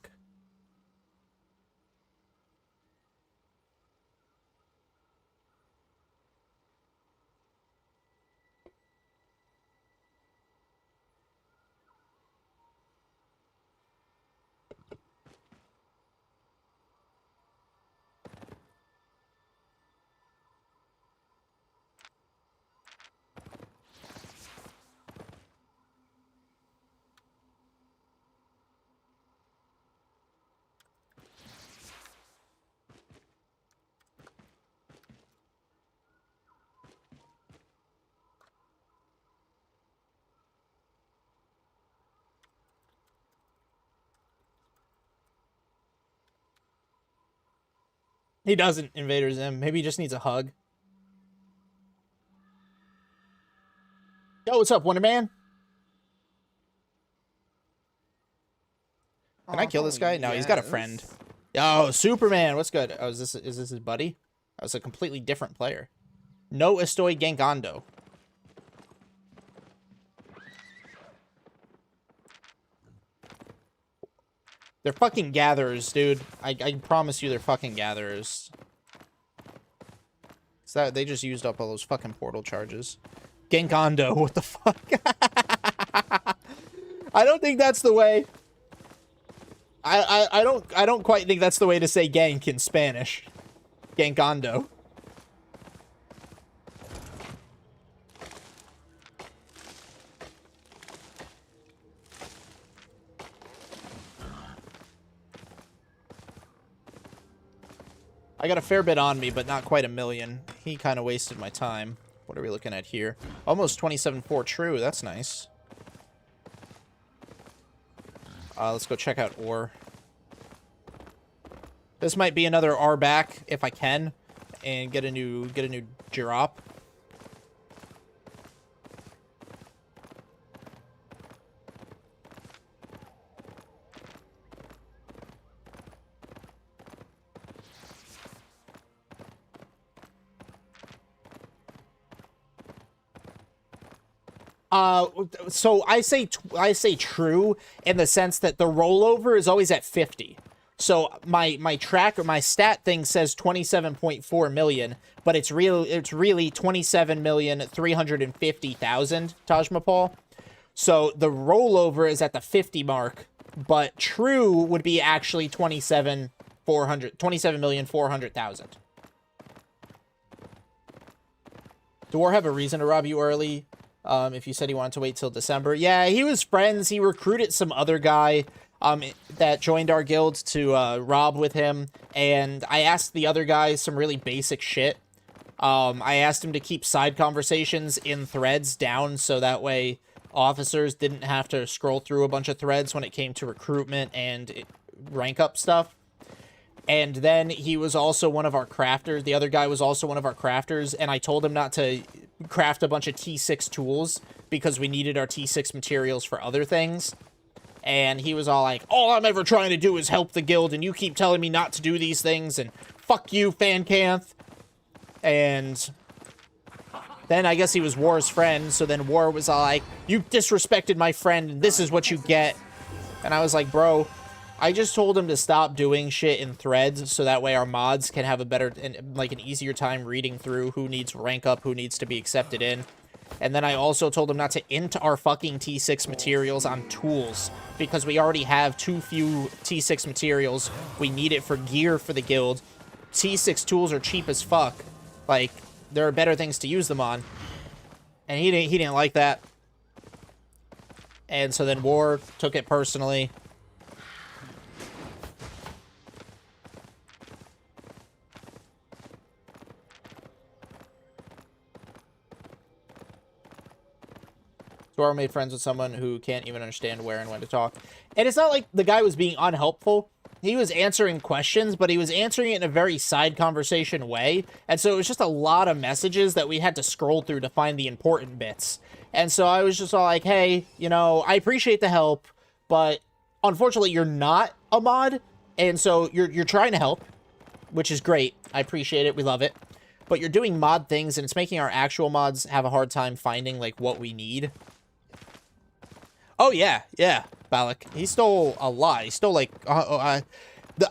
He doesn't, Invader Zim. Maybe he just needs a hug. Yo, what's up, Wonder Man? Can I kill this guy? No, he's got a friend. Yo, Superman, what's good? Oh, is this his buddy? That was a completely different player. No estoy gankando. They're fucking gatherers, dude. I promise you they're fucking gatherers. Is that they just used up all those fucking portal charges. Gankando, what the fuck? I don't think that's the way. I don't quite think that's the way to say gank in Spanish. Gankando. I got a fair bit on me, but not quite a million. He kind of wasted my time. What are we looking at here? Almost 27.4 true. That's nice. Let's go check out ore. This might be another R back if I can, and get a new drop. So I say true in the sense that the rollover is always at 50. So my track or my stat thing says 27.4 million, but it's really 27,350,000 Taj Mahal. So the rollover is at the 50 mark, but true would be actually 27,400,000. Do War have a reason to rob you early? If you said he wanted to wait till December. Yeah, he was friends. He recruited some other guy that joined our guild to rob with him. And I asked the other guy some really basic shit. I asked him to keep side conversations in threads down so that way officers didn't have to scroll through a bunch of threads when it came to recruitment and rank up stuff. And then he was also one of our crafters. The other guy was also one of our crafters. And I told him not to craft a bunch of T6 tools because we needed our T6 materials for other things. And he was all like, all I'm ever trying to do is help the guild, and you keep telling me not to do these things, and fuck you, Fancanth. And then I guess he was War's friend, so then War was all like, you disrespected my friend, and this is what you get. And I was like, bro, I just told him to stop doing shit in threads so that way our mods can have a better, like an easier time reading through who needs rank up, who needs to be accepted in. And then I also told him not to int our fucking T6 materials on tools because we already have too few T6 materials. We need it for gear for the guild. T6 tools are cheap as fuck. Like, there are better things to use them on. And he didn't like that. And so then War took it personally. Dora made friends with someone who can't even understand where and when to talk. And it's not like the guy was being unhelpful. He was answering questions, but he was answering it in a very side conversation way. And so it was just a lot of messages that we had to scroll through to find the important bits. And so I was just all like, hey, you know, I appreciate the help, but unfortunately you're not a mod, and so you're trying to help, which is great. I appreciate it. We love it. But you're doing mod things, and it's making our actual mods have a hard time finding, like, what we need. Oh, yeah. Yeah, Balak. He stole a lot. He stole, like,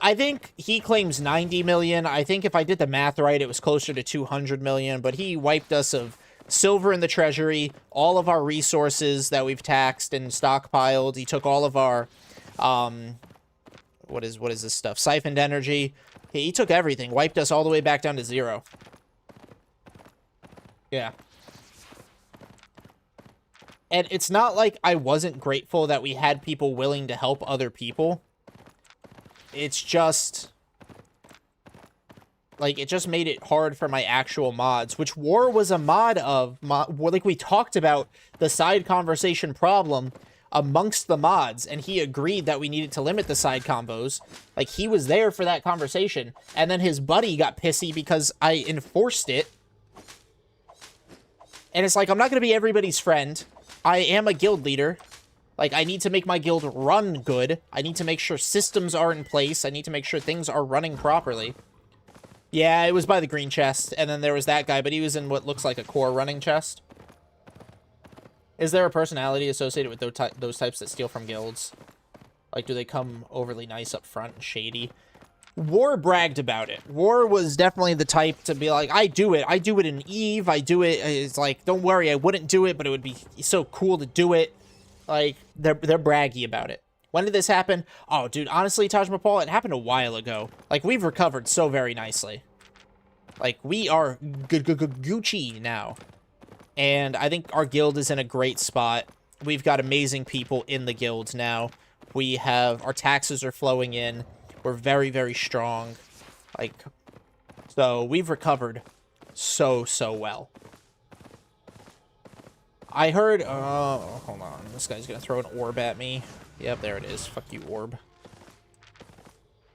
I think he claims 90 million. I think if I did the math right, it was closer to 200 million. But he wiped us of silver in the treasury, all of our resources that we've taxed and stockpiled. He took all of our, what is this stuff? Siphoned energy. He took everything, wiped us all the way back down to 0. Yeah. And it's not like I wasn't grateful that we had people willing to help other people. It's just, like, it just made it hard for my actual mods, which War was a mod of, like we talked about the side conversation problem amongst the mods, and he agreed that we needed to limit the side combos. Like, he was there for that conversation, and then his buddy got pissy because I enforced it. And it's like, I'm not going to be everybody's friend. I am a guild leader. Like, I need to make my guild run good. I need to make sure systems are in place. I need to make sure things are running properly. Yeah, it was by the green chest. And then there was that guy, but he was in what looks like a core running chest. Is there a personality associated with those types that steal from guilds? Like, do they come overly nice up front and shady? War bragged about it. War was definitely the type to be like, I do it. I do it in Eve. I do it. It's like, don't worry, I wouldn't do it, but it would be so cool to do it. Like, they're braggy about it. When did this happen? Oh, dude, honestly, Taj Mahal, it happened a while ago. Like, we've recovered so very nicely. Like, we are Gucci now. And I think our guild is in a great spot. We've got amazing people in the guild now. We have, our taxes are flowing in. We're very, very strong. Like, so we've recovered so well. I heard, hold on. This guy's gonna throw an orb at me. Yep, there it is. Fuck you, orb.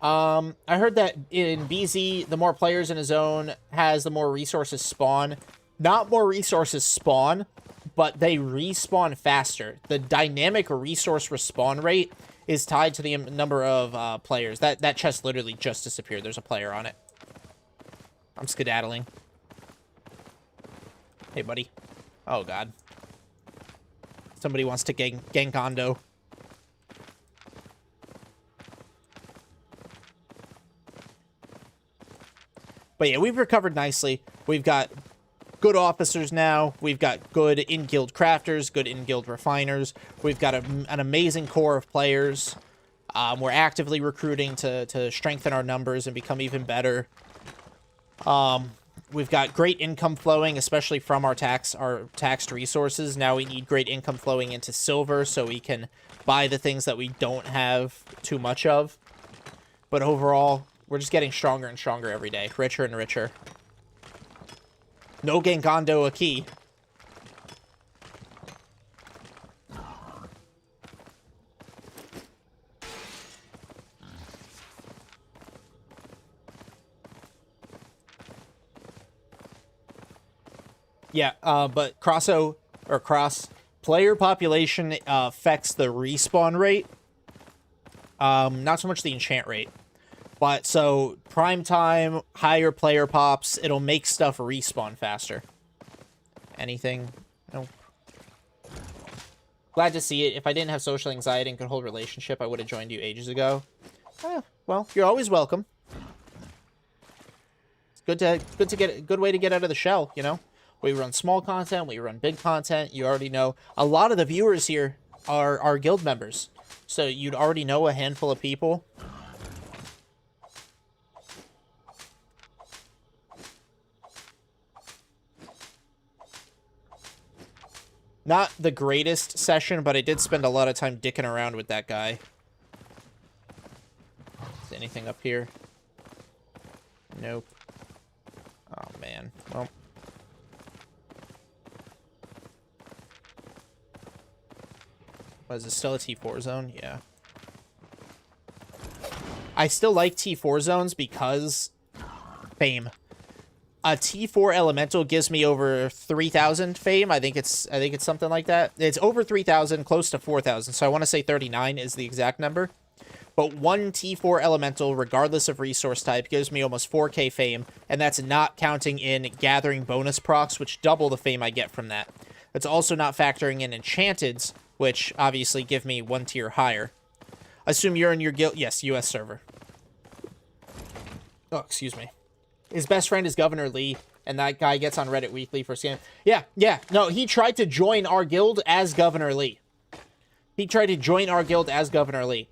I heard that in BZ, the more players in a zone has, the more resources spawn. Not more resources spawn, but they respawn faster. The dynamic resource respawn rate is tied to the number of players. That chest literally just disappeared. There's a player on it. I'm skedaddling. Hey, buddy. Oh, God. Somebody wants to gank Ondo. But yeah, we've recovered nicely. We've got good officers now. We've got good in-guild crafters, good in-guild refiners. We've got an amazing core of players. We're actively recruiting to strengthen our numbers and become even better. We've got great income flowing, especially from our taxed resources. Now we need great income flowing into silver so we can buy the things that we don't have too much of. But overall, we're just getting stronger and stronger every day. Richer and richer. No Gangondo a key. Yeah, but cross player population affects the respawn rate. Not so much the enchant rate. But so prime time, higher player pops, it'll make stuff respawn faster. Anything? Nope. Glad to see it. If I didn't have social anxiety and could hold relationship, I would have joined you ages ago. Well, you're always welcome. It's good to get a good way to get out of the shell, you know? We run small content, we run big content. You already know a lot of the viewers here are guild members. So you'd already know a handful of people. Not the greatest session, but I did spend a lot of time dicking around with that guy. Is anything up here? Nope. Oh, man. Well. Was it still a T4 zone? Yeah. I still like T4 zones because fame. A T4 elemental gives me over 3,000 fame. I think it's something like that. It's over 3,000, close to 4,000. So I want to say 39 is the exact number. but one T4 elemental, regardless of resource type, gives me almost 4k fame, and that's not counting in gathering bonus procs, which double the fame I get from that. It's also not factoring in enchanteds, which obviously give me 1 tier higher. Assume you're in your guild. Yes, US server. Oh, excuse me. His best friend is Governor Lee, and that guy gets on Reddit weekly for scam. Yeah. No, he tried to join our guild as Governor Lee. He tried to join our guild as Governor Lee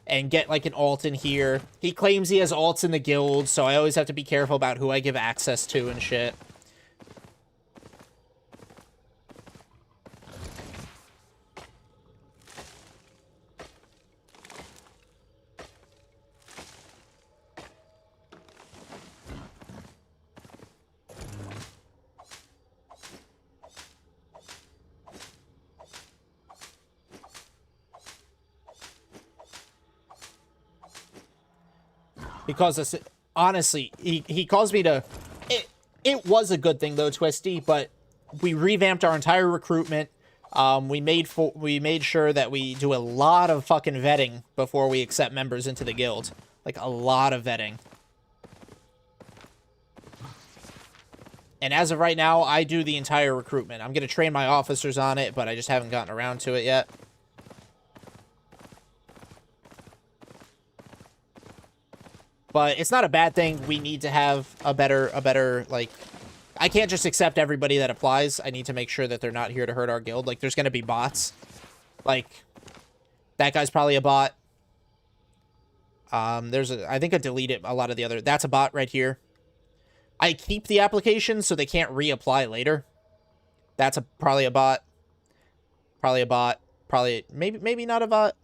and get like an alt in here. He claims he has alts in the guild, so I always have to be careful about who I give access to and shit. Because honestly, he caused me to... It was a good thing, though, Twisty, but we revamped our entire recruitment. We made sure that we do a lot of fucking vetting before we accept members into the guild. Like, a lot of vetting. And as of right now, I do the entire recruitment. I'm going to train my officers on it, but I just haven't gotten around to it yet. But it's not a bad thing. We need to have a better, like... I can't just accept everybody that applies. I need to make sure that they're not here to hurt our guild. Like, there's going to be bots. Like, that guy's probably a bot. I think I deleted a lot of the other... That's a bot right here. I keep the application so they can't reapply later. That's probably a bot. Probably a bot. Probably... Maybe not a bot.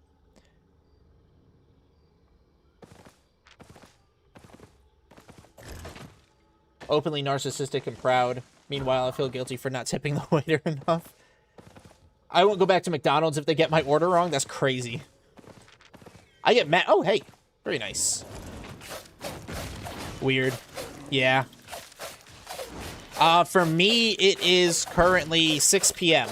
Openly narcissistic and proud. Meanwhile, I feel guilty for not tipping the waiter enough. I won't go back to McDonald's if they get my order wrong. That's crazy. I get mad. Oh, hey. Very nice. Weird. Yeah. For me, it is currently 6 p.m.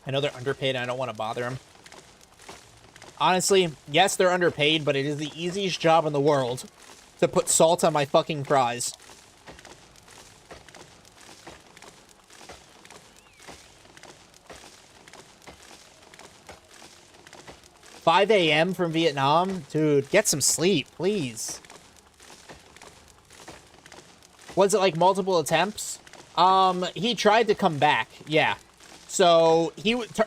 I know they're underpaid, and I don't want to bother them. Honestly, yes, they're underpaid, but it is the easiest job in the world to put salt on my fucking fries. $5 a.m. from Vietnam? Dude, get some sleep, please. Was it like multiple attempts? He tried to come back, yeah. So,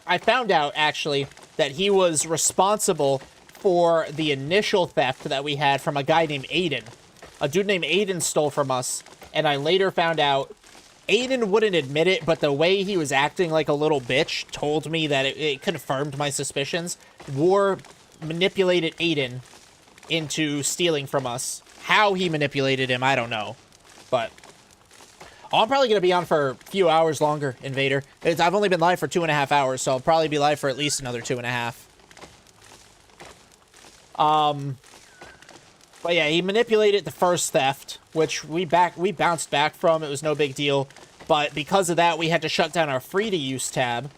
I found out, actually, that he was responsible for the initial theft that we had from a guy named Aiden. A dude named Aiden stole from us, and I later found out Aiden wouldn't admit it, but the way he was acting like a little bitch told me that it confirmed my suspicions. War manipulated Aiden into stealing from us. How he manipulated him, I don't know. But... I'm probably going to be on for a few hours longer, Invader. I've only been live for 2.5 hours, so I'll probably be live for at least another 2.5. But yeah, he manipulated the first theft, which we bounced back from. It was no big deal. But because of that, we had to shut down our free-to-use tab.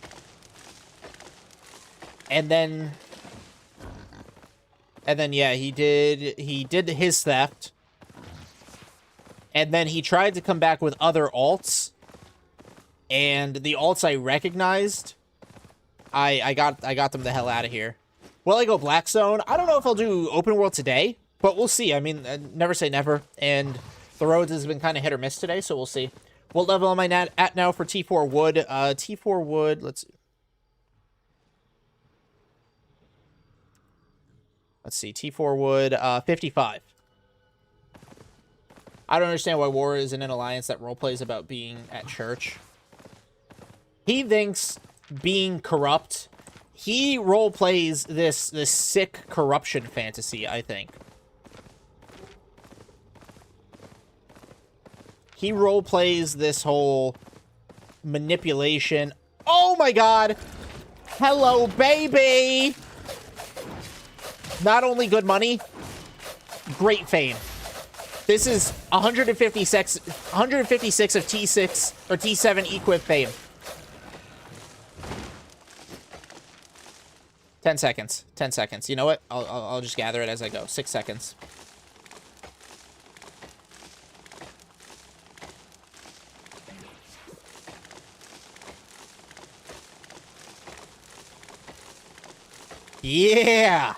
And then, yeah, he did his theft. And then he tried to come back with other alts. And the alts I recognized, I got them the hell out of here. Will I go Black Zone? I don't know if I'll do open world today, but we'll see. I mean, never say never. And the roads has been kind of hit or miss today, so we'll see. What level am I at now for T4 wood? T4 wood, let's see. T4 wood, 55. I don't understand why War is in an alliance that roleplays about being at church. He thinks being corrupt... He roleplays this sick corruption fantasy, I think. He roleplays this whole manipulation. Oh my god! Hello, baby! Not only good money, great fame. This is 156 of T6 or T7 equip fame. 10 seconds. 10 seconds. You know what? I'll just gather it as I go. 6 seconds. Yeah!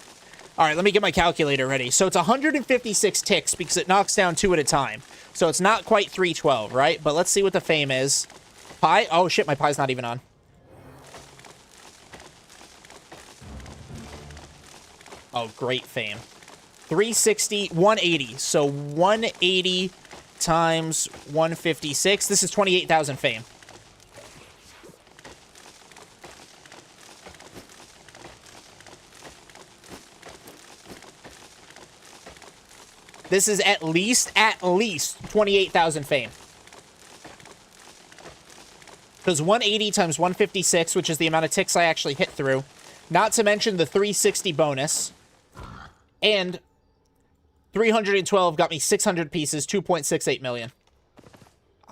Alright, let me get my calculator ready. So it's 156 ticks because it knocks down 2 at a time. So it's not quite 312, right? But let's see what the fame is. Pi? Oh shit, my pi's not even on. Oh, great fame. 360, 180. So 180 times 156. This is 28,000 fame. This is at least 28,000 fame. Because 180 times 156, which is the amount of ticks I actually hit through. Not to mention the 360 bonus. And 312 got me 600 pieces, 2.68 million.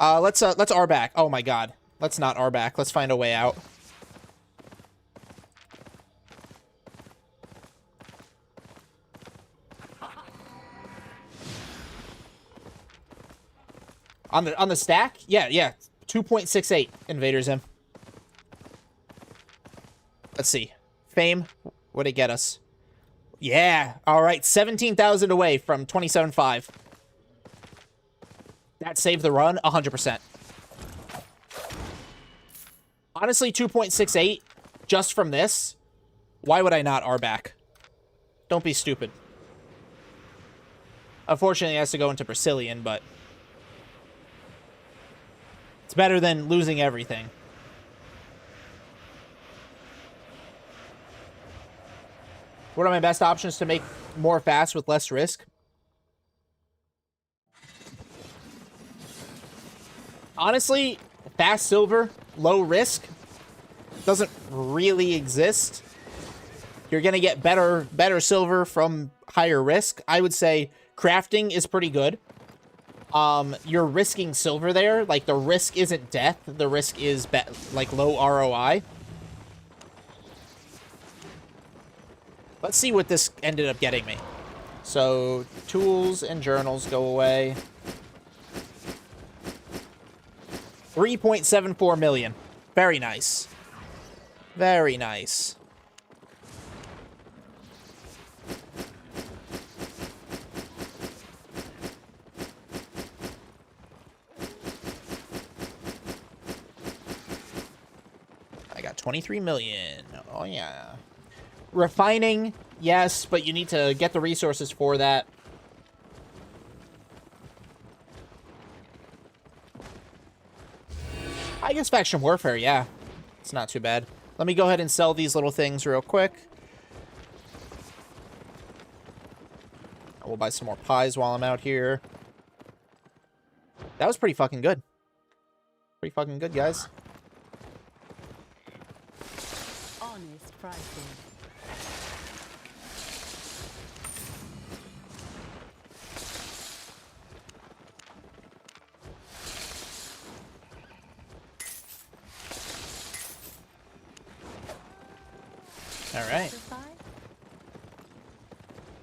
Let's R back. Oh my god. Let's not R back. Let's find a way out. On the stack? Yeah. 2.68 invaders in. Let's see. Fame. What'd it get us? Yeah. All right. 17,000 away from 27.5. That saved the run 100%. Honestly, 2.68 just from this. Why would I not R back? Don't be stupid. Unfortunately, it has to go into Brazilian, but it's better than losing everything. What are my best options to make more fast with less risk? Honestly, fast silver, low risk, doesn't really exist. You're going to get better silver from higher risk. I would say crafting is pretty good. You're risking silver there. Like, the risk isn't death. The risk is, like, low ROI. Let's see what this ended up getting me. So, tools and journals go away. 3.74 million. Very nice. Very nice. I got 23 million. Oh, yeah. Refining, yes, but you need to get the resources for that. I guess faction warfare, yeah. It's not too bad. Let me go ahead and sell these little things real quick. I will buy some more pies while I'm out here. That was pretty fucking good. Pretty fucking good, guys. Honest pricing. All right.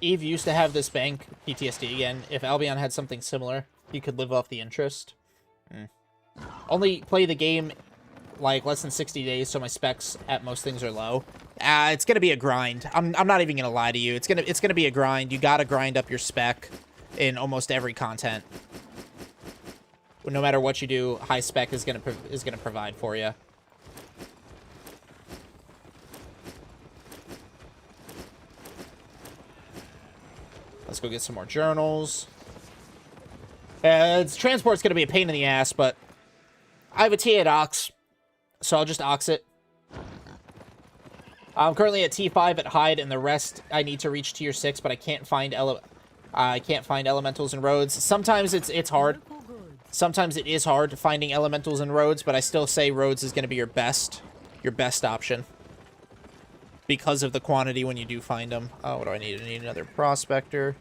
Eve used to have this bank, PTSD again. If Albion had something similar, you could live off the interest. Only play the game like less than 60 days, so my specs at most things are low. It's gonna be a grind. I'm not even gonna lie to you. It's gonna be a grind. You gotta grind up your spec in almost every content. No matter what you do, high spec is gonna provide for you. Let's go get some more journals. Transport's going to be a pain in the ass, but I have a T8 Ox, so I'll just Ox it. I'm currently at T5 at Hide, and the rest I need to reach Tier 6, but I can't find elementals and roads. Sometimes it's hard. Sometimes it is hard finding elementals and roads, but I still say roads is going to be your best option. because of the quantity when you do find them. Oh, what do I need? I need another prospector.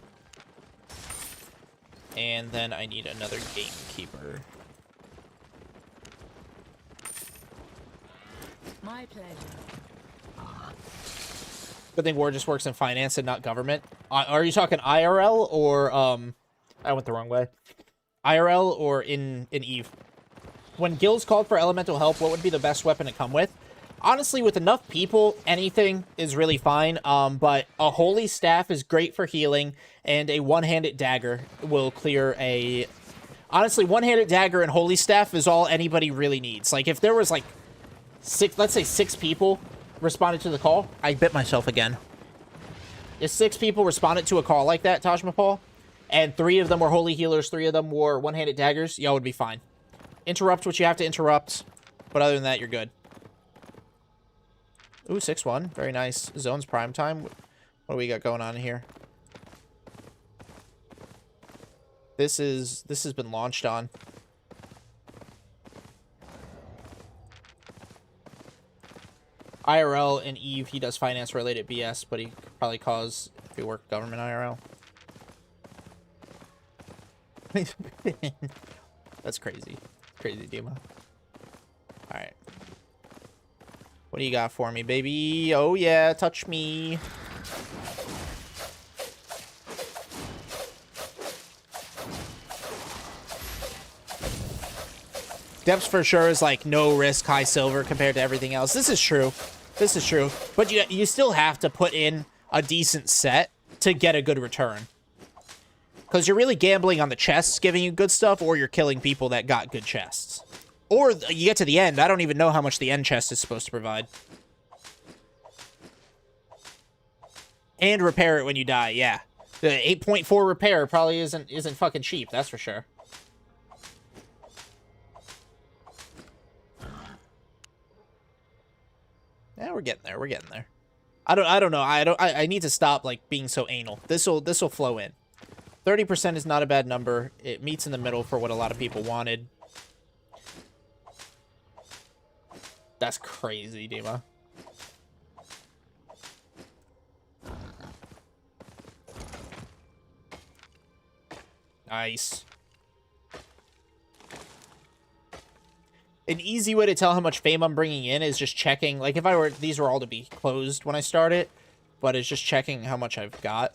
And then I need another gamekeeper. My pleasure. Good thing war just works in finance and not government. Are you talking IRL or I went the wrong way. IRL or in EVE? When guilds called for elemental help, what would be the best weapon to come with? Honestly, with enough people, anything is really fine. But a holy staff is great for healing, and a one-handed dagger will clear a... Honestly, one-handed dagger and holy staff is all anybody really needs. Like, if there was, like, let's say 6 people responded to the call. I bit myself again. If 6 people responded to a call like that, Taj Mahal, and 3 of them were holy healers, 3 of them were one-handed daggers, y'all would be fine. Interrupt what you have to interrupt, but other than that, you're good. Ooh, 6-1. Very nice. Zone's prime time. What do we got going on here? This has been launched on. IRL and EVE, he does finance-related BS, but he could probably cause if he worked government IRL. That's crazy. Crazy, Dima. Alright. What do you got for me, baby? Oh, yeah, touch me. Depths for sure is like no risk, high silver compared to everything else. This is true. This is true. But you still have to put in a decent set to get a good return. Because you're really gambling on the chests giving you good stuff, or you're killing people that got good chests. Or you get to the end. I don't even know how much the end chest is supposed to provide. And repair it when you die, yeah. The 8.4 repair probably isn't fucking cheap, that's for sure. Yeah, we're getting there. We're getting there. I don't know. I need to stop like being so anal. This'll flow in. 30% is not a bad number. It meets in the middle for what a lot of people wanted. That's crazy, Dima. Nice. An easy way to tell how much fame I'm bringing in is just checking. Like, if I were... These were all to be closed when I start it. But it's just checking how much I've got.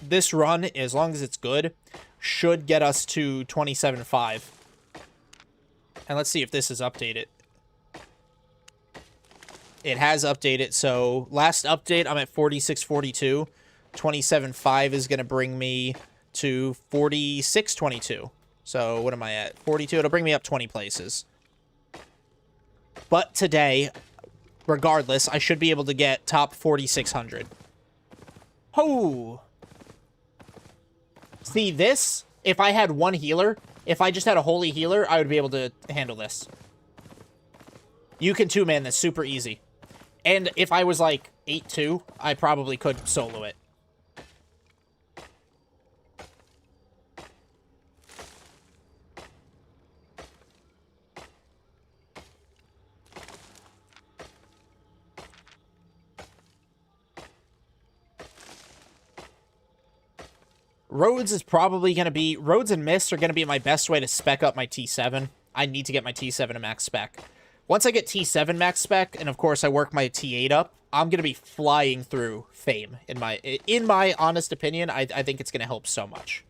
This run, as long as it's good, should get us to 27.5. And let's see if this is updated. It has updated. So, last update, I'm at 46.42. 27.5 is going to bring me to 46.22. So, what am I at? 42. It'll bring me up 20 places. But today, regardless, I should be able to get top 4,600. Ho! See, this, if I had one healer, if I just had a holy healer, I would be able to handle this. You can two-man this super easy. And if I was like 8-2, I probably could solo it. Roads is probably going to be... Roads and Mists are going to be my best way to spec up my T7. I need to get my T7 to max spec. Once I get T7 max spec, and of course I work my T8 up, I'm going to be flying through fame. In my honest opinion, I think it's going to help so much.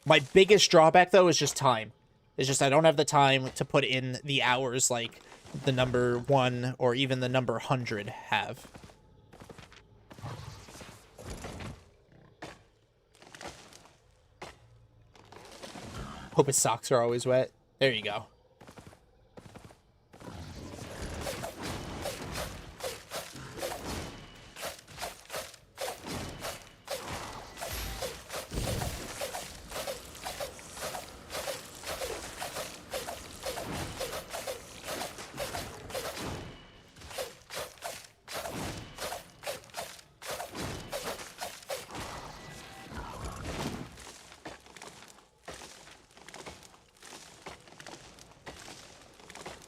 My biggest drawback, though, is just time. It's just I don't have the time to put in the hours like the number 1 or even the number 100 have. Hope his socks are always wet. There you go.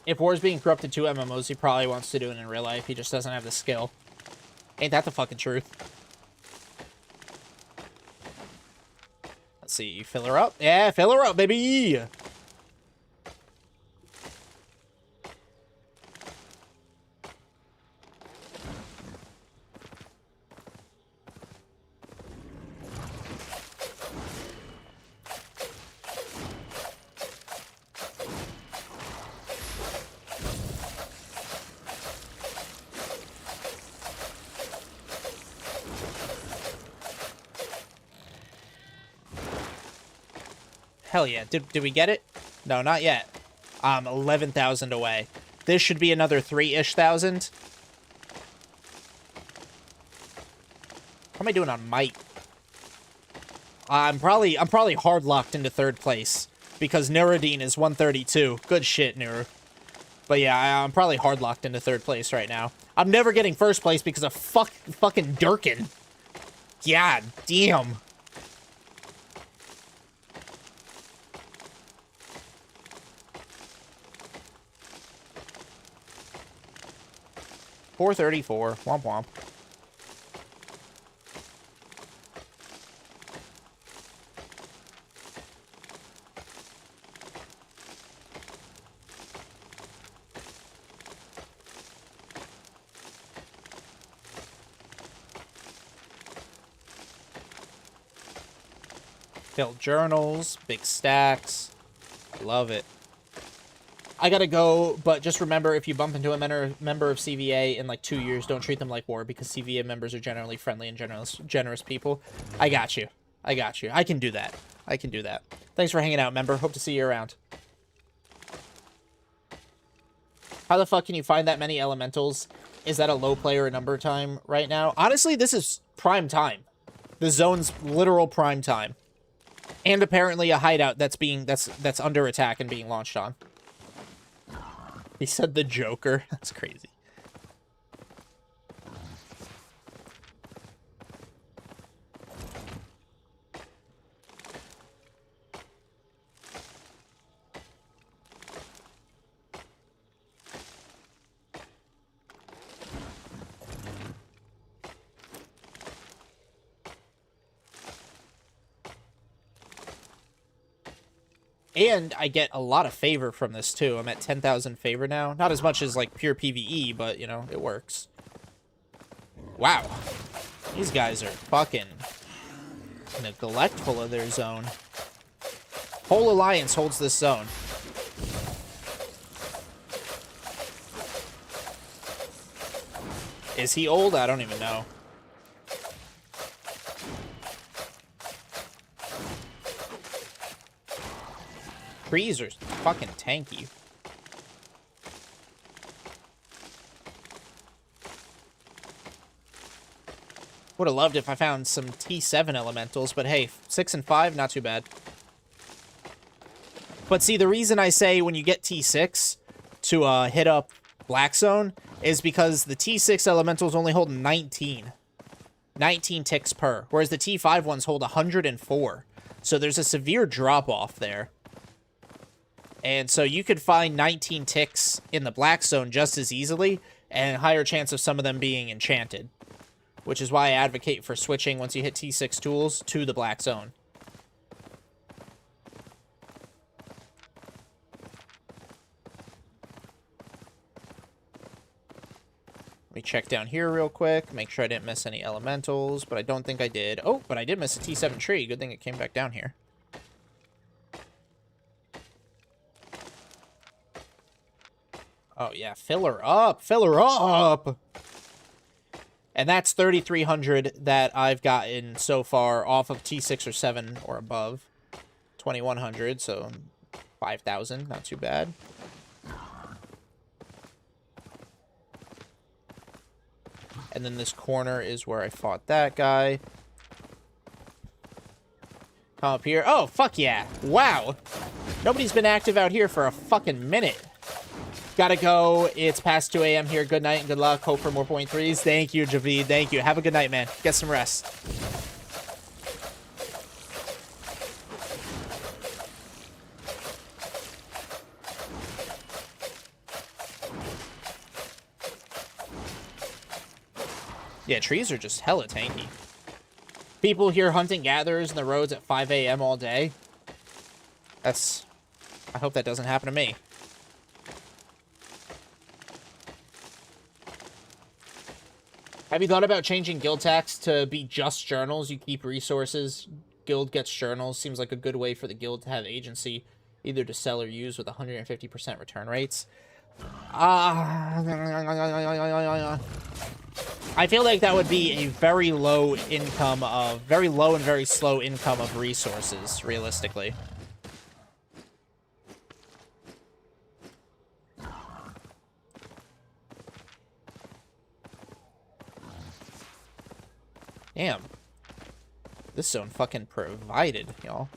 If War's being corrupted to MMOs, he probably wants to do it in real life. He just doesn't have the skill. Ain't that the fucking truth? Let's see. Fill her up. Yeah, fill her up, baby. Hell yeah. Did we get it? No, not yet. 11,000 away. This should be another 3-ish thousand. How am I doing on might? I'm probably hard locked into 3rd place because Nuruddin is 132. Good shit, Nuru. But yeah, I'm probably hard locked into 3rd place right now. I'm never getting 1st place because of fucking Durkin. God damn. $434. Womp womp. Filled journals, big stacks. Love it. I gotta go, but just remember, if you bump into a member of CVA in like 2 years, don't treat them like war, because CVA members are generally friendly and generous people. I got you. I got you. I can do that. I can do that. Thanks for hanging out, member. Hope to see you around. How the fuck can you find that many elementals? Is that a low player number time right now? Honestly, this is prime time. The zone's literal prime time. And apparently a hideout that's under attack and being launched on. He said the Joker. That's crazy. And I get a lot of favor from this, too. I'm at 10,000 favor now. Not as much as, like, pure PvE, but, you know, it works. Wow. These guys are fucking neglectful of their zone. Whole Alliance holds this zone. Is he old? I don't even know. Trees are fucking tanky. Would have loved if I found some T7 elementals, but hey, 6 and 5, not too bad. But see, the reason I say when you get T6 to hit up Black Zone is because the T6 elementals only hold 19 ticks per, whereas the T5 ones hold 104. So there's a severe drop-off there. And so you could find 19 ticks in the Black Zone just as easily, and a higher chance of some of them being enchanted. Which is why I advocate for switching once you hit T6 tools to the Black Zone. Let me check down here real quick, make sure I didn't miss any elementals, but I don't think I did. Oh, but I did miss a T7 tree. Good thing it came back down here. Oh, yeah, fill her up. Fill her up. And that's 3,300 that I've gotten so far off of T6 or 7 or above. 2,100, so 5,000. Not too bad. And then this corner is where I fought that guy. Come up here. Oh, fuck yeah. Wow. Nobody's been active out here for a fucking minute. Gotta go. It's past 2 a.m. here. Good night and good luck. Hope for more point threes. Thank you, Javid. Thank you. Have a good night, man. Get some rest. Yeah, trees are just hella tanky. People here hunting gatherers in the roads at 5 a.m. all day. I hope that doesn't happen to me. Have you thought about changing guild tax to be just journals? You keep resources, guild gets journals. Seems like a good way for the guild to have agency, either to sell or use with 150% return rates. I feel like that would be a very low income of, very low and very slow income of resources, realistically. Damn. This zone fucking provided, y'all.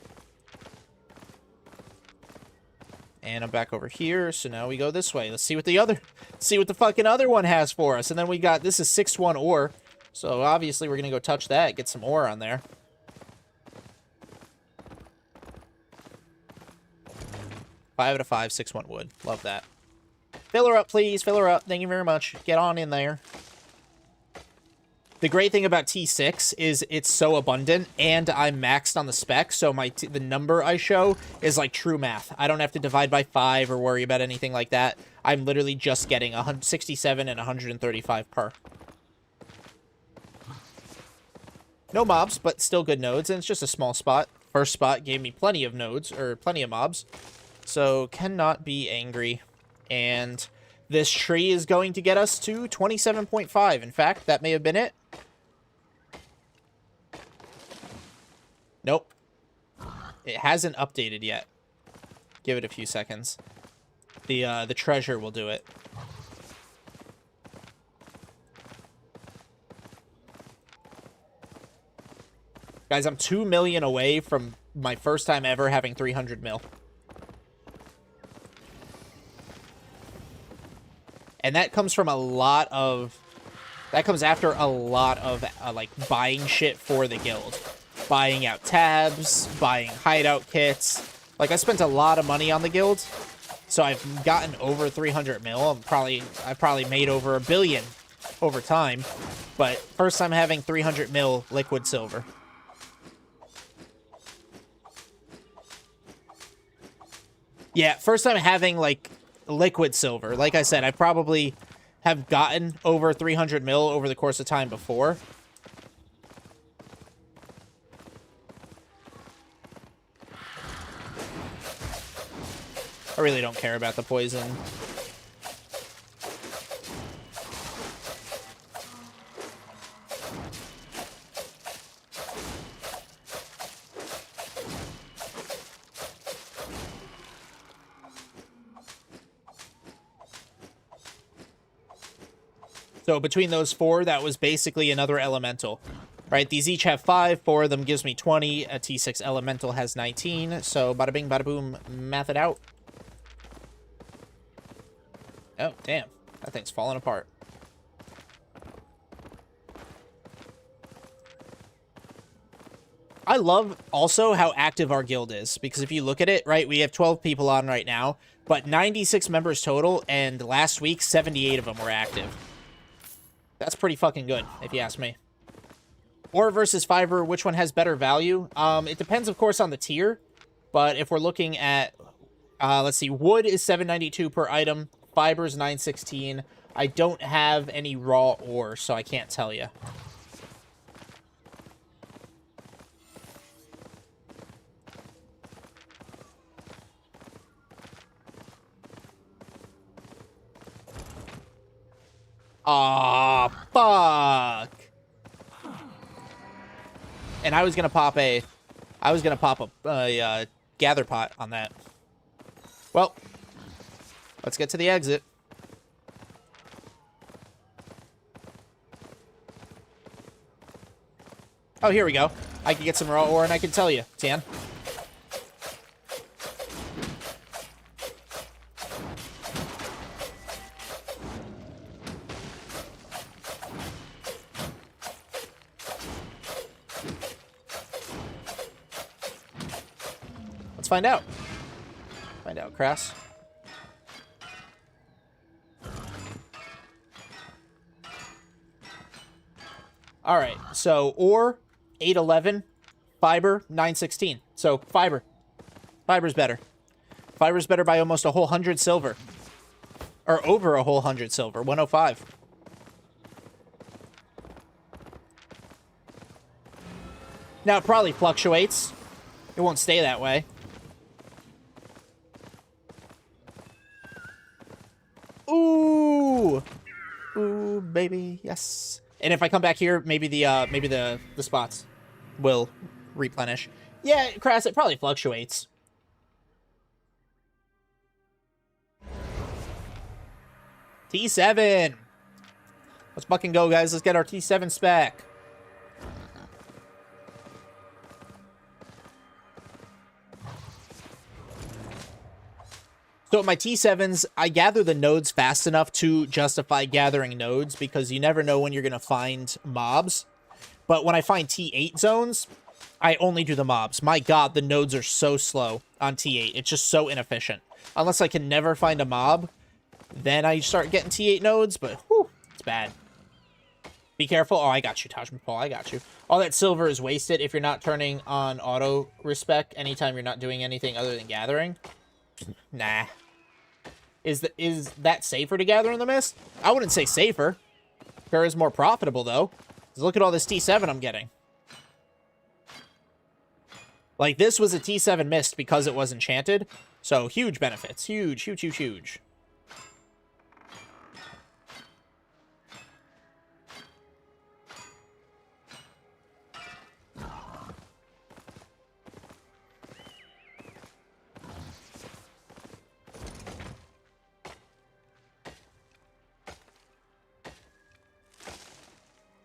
And I'm back over here, so now we go this way. Let's see what the fucking other one has for us. And then we got, this is 6-1 ore. So obviously we're gonna go touch that, get some ore on there. Five out of 5, 6-1 wood. Love that. Fill her up, please. Fill her up. Thank you very much. Get on in there. The great thing about T6 is it's so abundant, and I'm maxed on the spec, so the number I show is like true math. I don't have to divide by 5 or worry about anything like that. I'm literally just getting 167 and 135 per. No mobs, but still good nodes, and it's just a small spot. First spot gave me plenty of nodes, or plenty of mobs, so cannot be angry. And this tree is going to get us to 27.5. In fact, that may have been it. Nope. It hasn't updated yet. Give it a few seconds. The treasure will do it. Guys, I'm 2 million away from my first time ever having 300 mil. And that comes from a lot of... That comes after a lot of, like, buying shit for the guild. Buying out tabs, buying hideout kits. Like, I spent a lot of money on the guild. So I've gotten over 300 mil. I probably made over $1 billion over time. But first time having 300 mil liquid silver. Yeah, first time having, like, liquid silver. Like I said, I probably have gotten over 300 mil over the course of time before. I really don't care about the poison. So between those 4, that was basically another elemental. Right, these each have 5. 4 of them gives me 20. A T6 elemental has 19. So bada bing, bada boom, math it out. Oh, damn. That thing's falling apart. I love also how active our guild is. Because if you look at it, right, we have 12 people on right now. But 96 members total. And last week, 78 of them were active. That's pretty fucking good, if you ask me. Ore versus fiber, which one has better value? It depends, of course, on the tier. But if we're looking at, let's see, wood is 792 per item. Fiber is 916. I don't have any raw ore, so I can't tell you. Aw, fuck. And I was gonna pop a gather pot on that. Well, let's get to the exit. Oh, here we go. I can get some raw ore and I can tell you, Tan. Find out. Find out, Crass. All right, so ore 811, fiber 916. So fiber. Fiber's better. Fiber's better by almost a whole 100 silver. Or over a whole 100 silver, 105. Now it probably fluctuates. It won't stay that way. Ooh! Ooh, baby, yes. And if I come back here, maybe the spots will replenish. Yeah, Crass, it probably fluctuates. T7. Let's fucking go, guys. Let's get our T7 spec. So my T7s, I gather the nodes fast enough to justify gathering nodes because you never know when you're going to find mobs. But when I find T8 zones, I only do the mobs. My god, the nodes are so slow on T8. It's just so inefficient. Unless I can never find a mob, then I start getting T8 nodes, but whew, it's bad. Be careful. Oh, I got you, Taj Mahal. I got you. All that silver is wasted if you're not turning on auto respec anytime you're not doing anything other than gathering. Nah. Is that safer to gather in the mist? I wouldn't say safer. Sure is more profitable, though. Look at all this T7 I'm getting. Like, this was a T7 mist because it was enchanted. So, huge benefits. Huge, huge, huge, huge.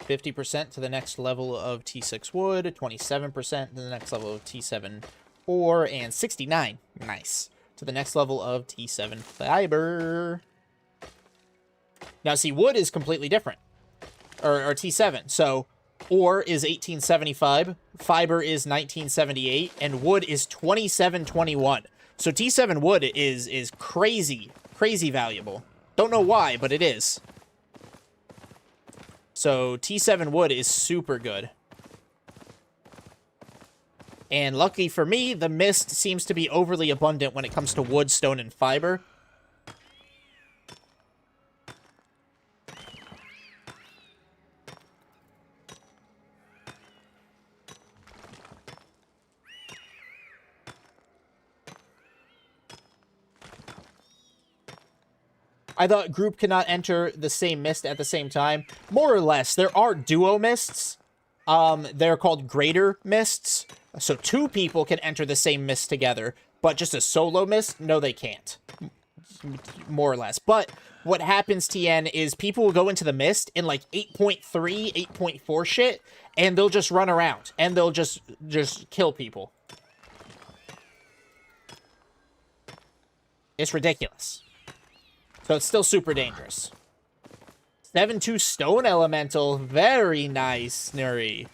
%50 to the next level of T6 wood, 27% to the next level of T7 ore, and 69, nice, to the next level of T7 fiber. Now, see, wood is completely different, or T7. So, ore is 1875, fiber is 1978, and wood is 2721. So, T7 wood is crazy, crazy valuable. Don't know why, but it is. So, T7 wood is super good. And lucky for me, the mist seems to be overly abundant when it comes to wood, stone, and fiber. I thought group cannot enter the same mist at the same time. More or less, there are duo mists. They're called greater mists. So 2 people can enter the same mist together. But just a solo mist, no, they can't. More or less. But what happens, TN, is people will go into the mist in like 8.3, 8.4 shit, and they'll just run around. And they'll just kill people. It's ridiculous. So it's still super dangerous. 7-2 Stone Elemental. Very nice, Nuri.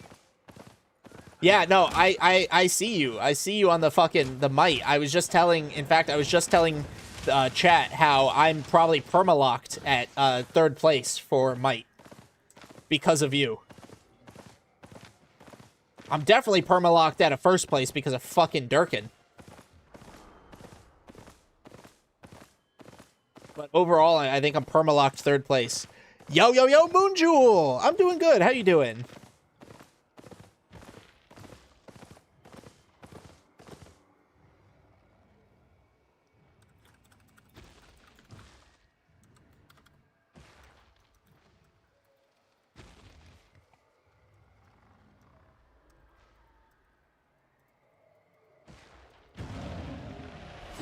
Yeah, no, I see you. I see you on the might. I was just telling, in fact, I was just telling chat how I'm probably permalocked at 3rd place for might. Because of you. I'm definitely permalocked at a 1st place because of fucking Durkin. But overall, I think I'm permalocked 3rd place. Yo, yo, yo, Moon Jewel! I'm doing good. How you doing?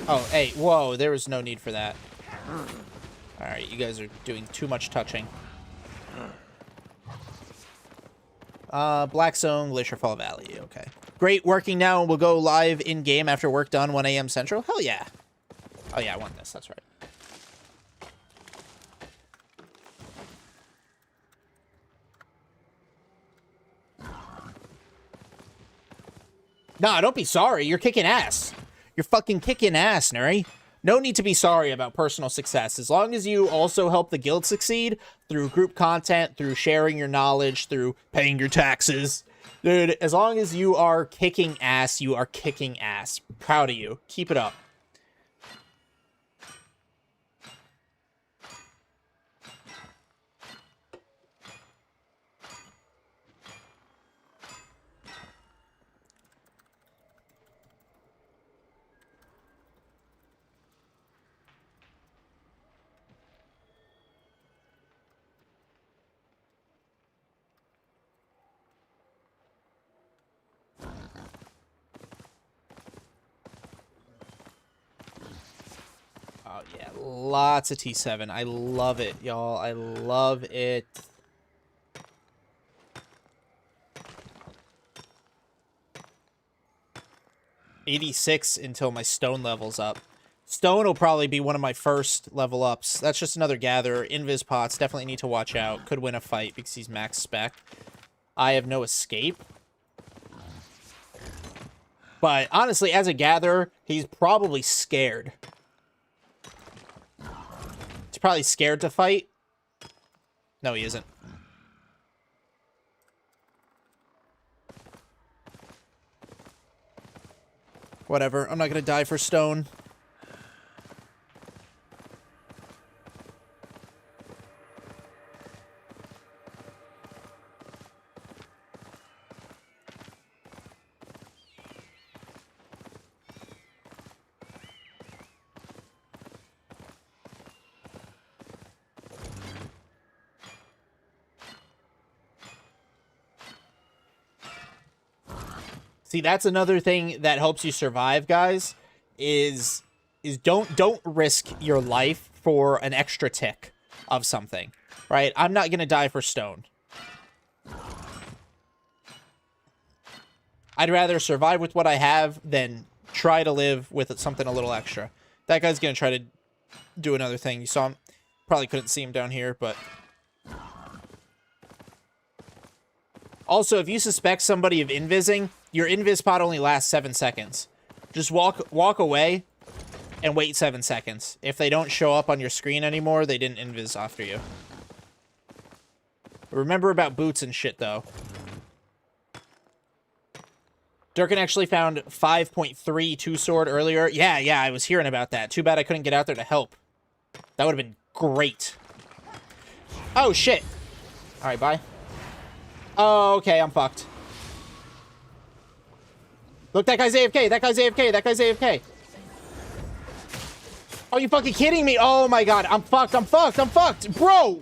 Oh, hey, whoa, there was no need for that. Alright, you guys are doing too much touching. Black Zone, Glacier Fall Valley, okay. Great, working now, and we'll go live in-game after work done, 1 a.m. Central. Hell yeah. Oh yeah, I won this, that's right. Nah, don't be sorry, you're kicking ass. You're fucking kicking ass, Nuri. No need to be sorry about personal success. As long as you also help the guild succeed through group content, through sharing your knowledge, through paying your taxes. Dude, as long as you are kicking ass, you are kicking ass. Proud of you. Keep it up. Oh, yeah. Lots of T7. I love it, y'all. I love it. '86 until my stone levels up. Stone will probably be one of my first level ups. That's just another gatherer. Invis pots definitely need to watch out. Could win a fight because he's max spec. I have no escape. But honestly, as a gatherer, he's probably scared. He's probably scared to fight. No, he isn't. Whatever. I'm not going to die for stone. See, that's another thing that helps you survive, guys, is don't risk your life for an extra tick of something, right? I'm not going to die for stone. I'd rather survive with what I have than try to live with something a little extra. That guy's going to try to do another thing. You saw him. Probably couldn't see him down here, but... Also, if you suspect somebody of invising, your invis pod only lasts 7 seconds. Just walk away and wait 7 seconds. If they don't show up on your screen anymore, they didn't invis after you. Remember about boots and shit, though. Durkin actually found 5.3 two-sword earlier. Yeah, I was hearing about that. Too bad I couldn't get out there to help. That would have been great. Oh, shit. All right, bye. Oh, okay, I'm fucked. Look, that guy's AFK. That guy's AFK. That guy's AFK. Are you fucking kidding me? Oh my god, I'm fucked. I'm fucked. I'm fucked. Bro!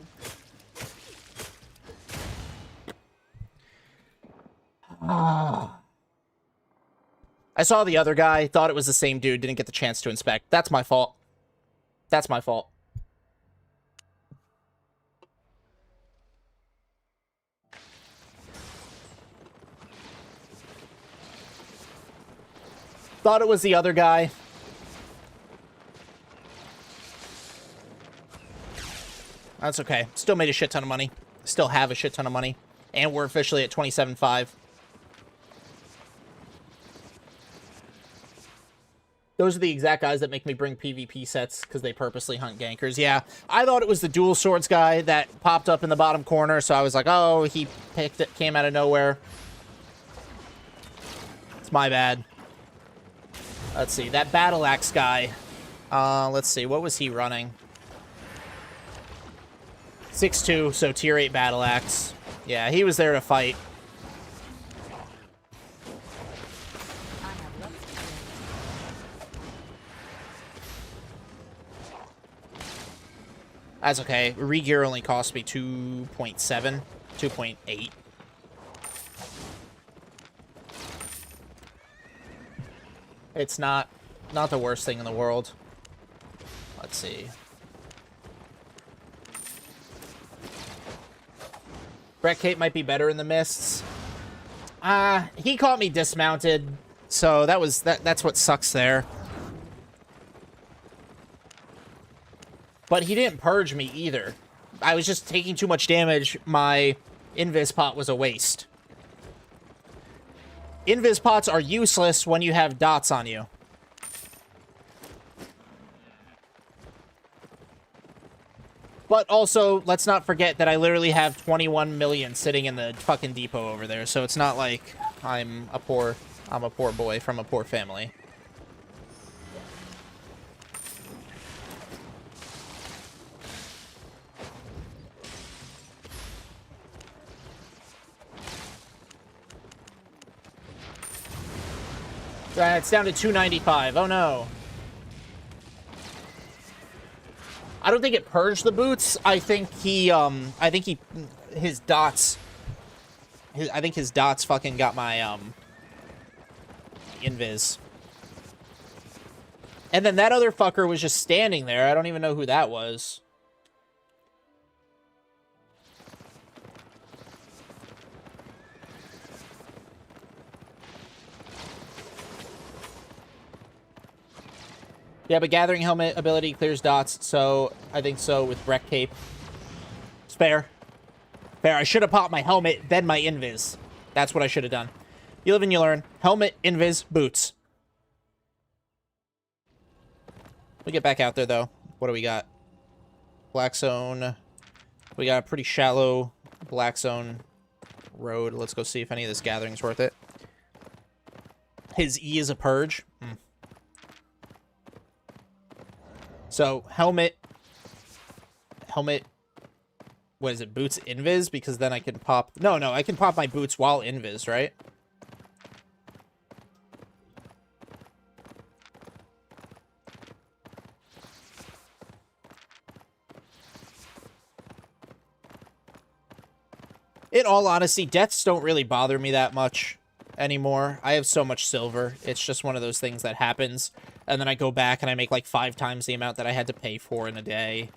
I saw the other guy, thought it was the same dude, didn't get the chance to inspect. That's my fault. That's my fault. Thought it was the other guy. That's okay. Still made a shit ton of money. Still have a shit ton of money. And we're officially at 27.5. Those are the exact guys that make me bring PvP sets because they purposely hunt gankers. Yeah, I thought it was the dual swords guy that popped up in the bottom corner, so I was like, oh, he picked it, came out of nowhere. It's my bad. Let's see, that battle axe guy. Let's see, what was he running? 6'2", so tier 8 battle axe. Yeah, he was there to fight. That's okay. Regear only cost me 2.7, 2.8. It's not the worst thing in the world. Let's see. Brett Kate might be better in the mists. He caught me dismounted, so that's what sucks there. But he didn't purge me either. I was just taking too much damage. My invis pot was a waste. Invis pots are useless when you have dots on you. But also, let's not forget that I literally have 21 million sitting in the fucking depot over there, so it's not like I'm a poor boy from a poor family. It's down to 295. Oh no. I don't think it purged the boots. I think his dots fucking got my invis. And then that other fucker was just standing there. I don't even know who that was. Yeah, but Gathering Helmet ability clears dots, so I think so with Wreck Cape. It's fair. Fair. I should have popped my helmet, then my invis. That's what I should have done. You live and you learn. Helmet, invis, boots. We get back out there, though. What do we got? Black zone. We got a pretty shallow black zone road. Let's go see if any of this gathering's worth it. His E is a purge. So, helmet, what is it, boots, invis? Because then I can pop, no, I can pop my boots while invis, right? In all honesty, deaths don't really bother me that much anymore. I have so much silver. It's just one of those things that happens. And then I go back and I make like 5 times the amount that I had to pay for in a day.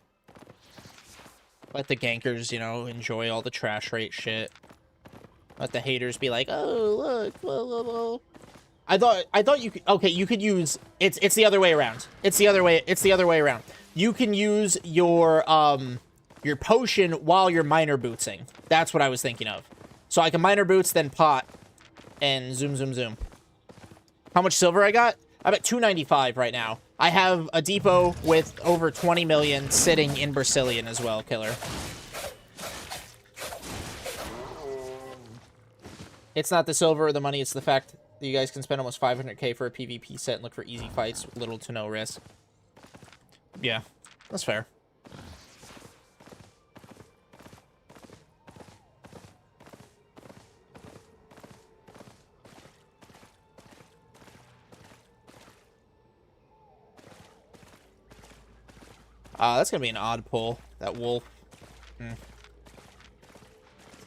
Let the gankers, you know, enjoy all the trash rate shit. Let the haters be like, oh, look, blah, blah, blah. I thought you could, okay, you could use, it's the other way around. It's the other way around. You can use your potion while you're minor bootsing. That's what I was thinking of. So I can minor boots, then pot, and zoom, zoom, zoom. How much silver I got? I'm at 295 right now. I have a depot with over 20 million sitting in Brazilian as well, killer. It's not the silver or the money, it's the fact that you guys can spend almost 500k for a PvP set and look for easy fights with little to no risk. Yeah, that's fair. That's gonna be an odd pull. That wolf. Let's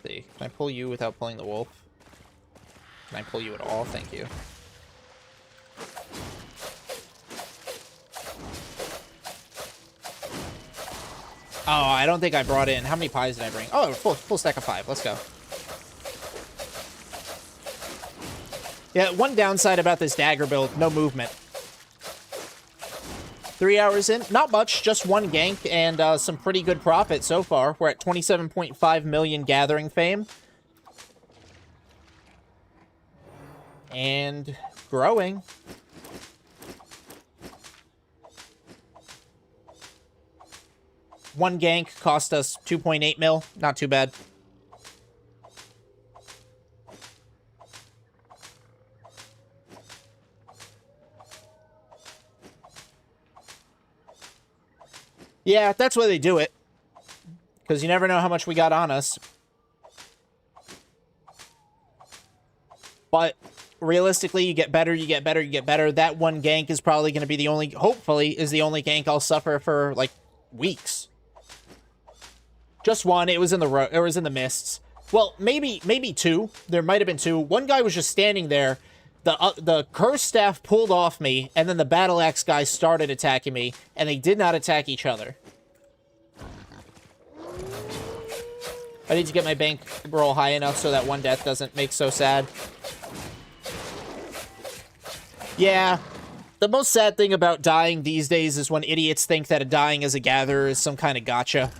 see. Can I pull you without pulling the wolf? Can I pull you at all? Thank you. Oh, I don't think I brought in. How many pies did I bring? Oh, full stack of 5. Let's go. Yeah, one downside about this dagger build, no movement. 3 hours in, not much, just one gank and some pretty good profit so far. We're at 27.5 million gathering fame. And growing. One gank cost us 2.8 mil, not too bad. Yeah, that's why they do it. Because you never know how much we got on us. But realistically, you get better, you get better, you get better. That one gank is probably going to be the only, hopefully, is the only gank I'll suffer for, like, weeks. Just one. It was in the mists. Well, maybe 2. There might have been 2. One guy was just standing there. The curse staff pulled off me, and then the battle axe guy started attacking me, and they did not attack each other. I need to get my bank roll high enough so that one death doesn't make so sad. Yeah, the most sad thing about dying these days is when idiots think that dying as a gatherer is some kind of gotcha.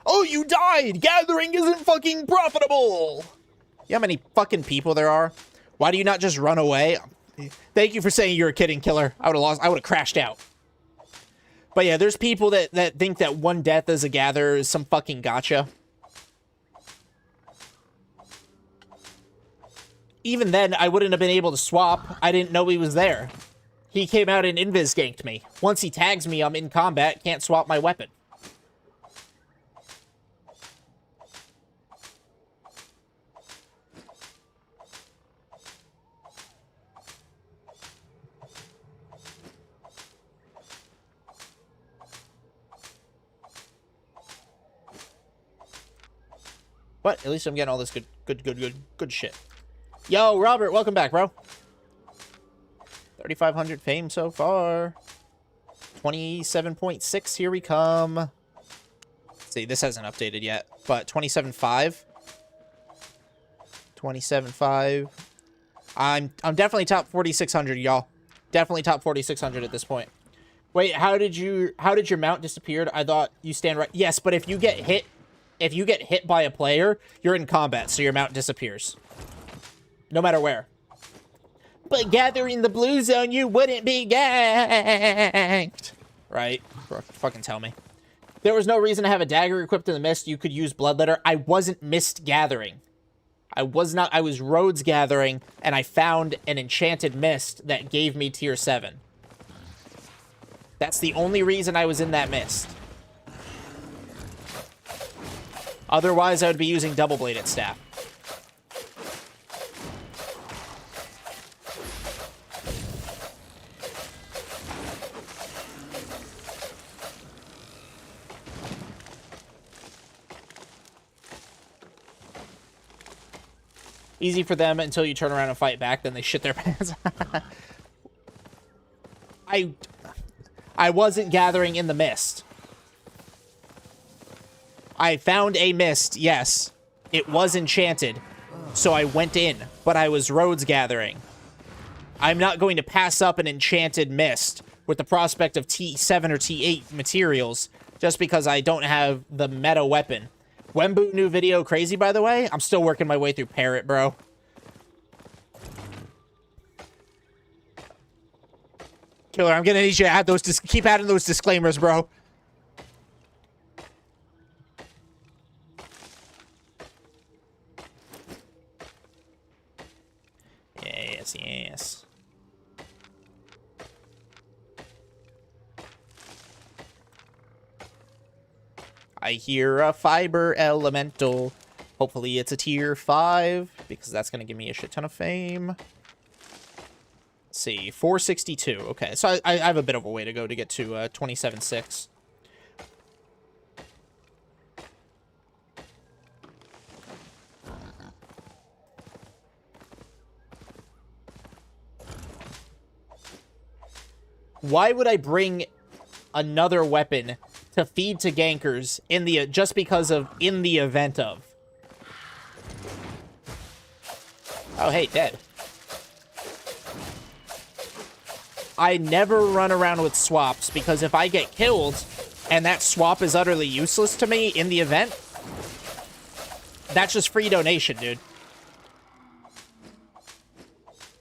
Oh, you died! Gathering isn't fucking profitable! You know how many fucking people there are? Why do you not just run away? Thank you for saying you're a kidding, killer. I would have crashed out. But yeah, there's people that think that one death as a gatherer is some fucking gotcha. Even then, I wouldn't have been able to swap. I didn't know he was there. He came out and invis ganked me. Once he tags me, I'm in combat, can't swap my weapon. But at least I'm getting all this good shit. Yo, Robert, welcome back, bro. 3,500 fame so far. 27.6, here we come. Let's see, this hasn't updated yet, but 27.5. 27.5. I'm definitely top 4,600, y'all. Definitely top 4,600 at this point. Wait, how did your mount disappeared? I thought you stand right. Yes, but if you get hit by a player, you're in combat, so your mount disappears. No matter where. But gathering the blue zone, you wouldn't be ganked. Right? Fucking tell me. There was no reason to have a dagger equipped in the mist. You could use bloodletter. I wasn't mist gathering. I was roads gathering, and I found an enchanted mist that gave me tier 7. That's the only reason I was in that mist. Otherwise, I would be using double-bladed staff. Easy for them until you turn around and fight back, then they shit their pants. I wasn't gathering in the mist. I found a mist, yes. It was enchanted, so I went in, but I was roads gathering. I'm not going to pass up an enchanted mist with the prospect of T7 or T8 materials just because I don't have the meta weapon. Wembu new video crazy, by the way. I'm still working my way through Parrot, bro. Killer, I'm gonna need you to add those. Keep adding those disclaimers, bro. Yes, yes. I hear a fiber elemental. Hopefully it's a tier 5, because that's going to give me a shit ton of fame. Let's see, 462. Okay, so I have a bit of a way to go to get to 27.6. Why would I bring another weapon to feed to gankers in the just because of in the event of? Oh, hey, dead. I never run around with swaps because if I get killed and that swap is utterly useless to me in the event, that's just free donation, dude.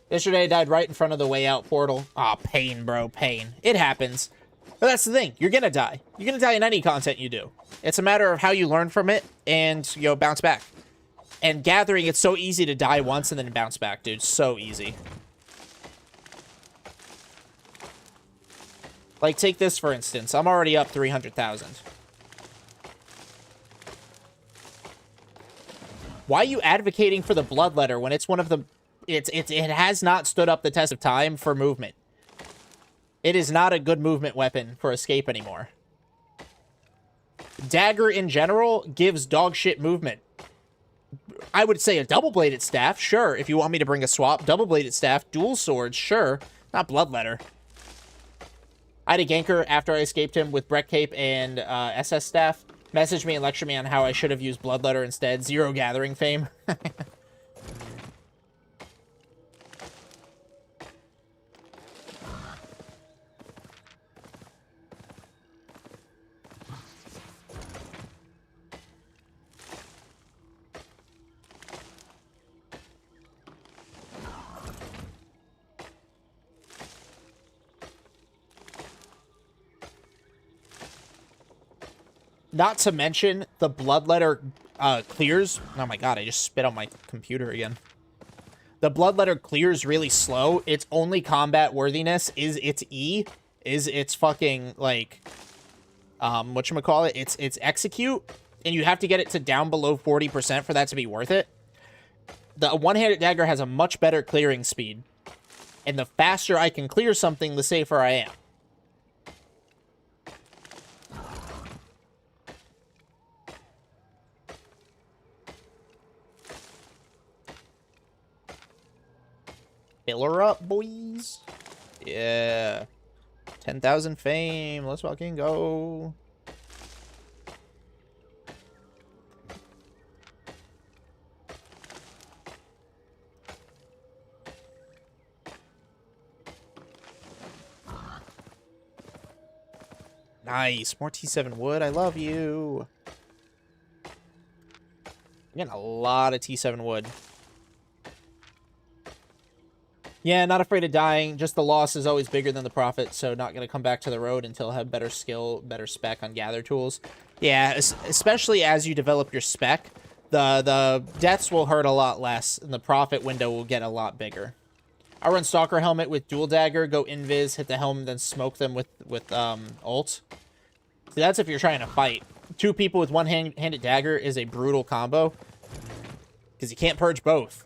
Yesterday I died right in front of the way out portal. Aw, pain, bro, pain. It happens. But that's the thing. You're gonna die. You're gonna die in any content you do. It's a matter of how you learn from it and, you know, bounce back. And gathering, it's so easy to die once and then bounce back, dude. So easy. Like, take this, for instance. I'm already up 300,000. Why are you advocating for the bloodletter when it's one of the... It has not stood up the test of time for movement. It is not a good movement weapon for escape anymore. Dagger, in general, gives dog shit movement. I would say a double-bladed staff, sure, if you want me to bring a swap. Double-bladed staff, dual swords, sure. Not bloodletter. I had a ganker after I escaped him with Breck Cape and SS staff. Messaged me and lectured me on how I should have used bloodletter instead. 0 gathering fame. Not to mention, the bloodletter clears. Oh my god, I just spit on my computer again. The bloodletter clears really slow. Its only combat worthiness is its E. Is its fucking, like, whatchamacallit? It's execute. And you have to get it to down below 40% for that to be worth it. The one-handed dagger has a much better clearing speed. And the faster I can clear something, the safer I am. Fill her up, boys. Yeah. 10,000 fame. Let's fucking go. Nice. More T7 wood. I love you. I'm getting a lot of T7 wood. Yeah, not afraid of dying. Just the loss is always bigger than the profit, so not going to come back to the road until I have better skill, better spec on gather tools. Yeah, especially as you develop your spec, the deaths will hurt a lot less, and the profit window will get a lot bigger. I run Stalker Helmet with Dual Dagger, go Invis, hit the helm, then smoke them with ult. So that's if you're trying to fight. Two people with one-handed dagger is a brutal combo, because you can't purge both.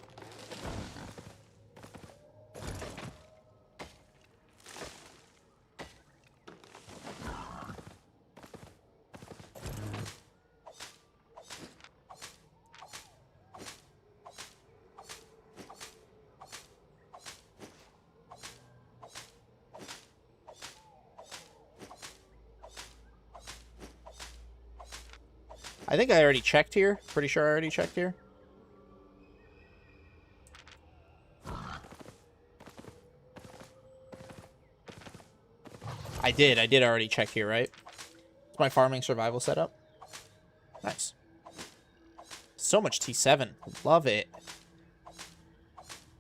I think I already checked here. Pretty sure I already checked here. I did already check here, right? It's my farming survival setup. Nice. So much T7. Love it.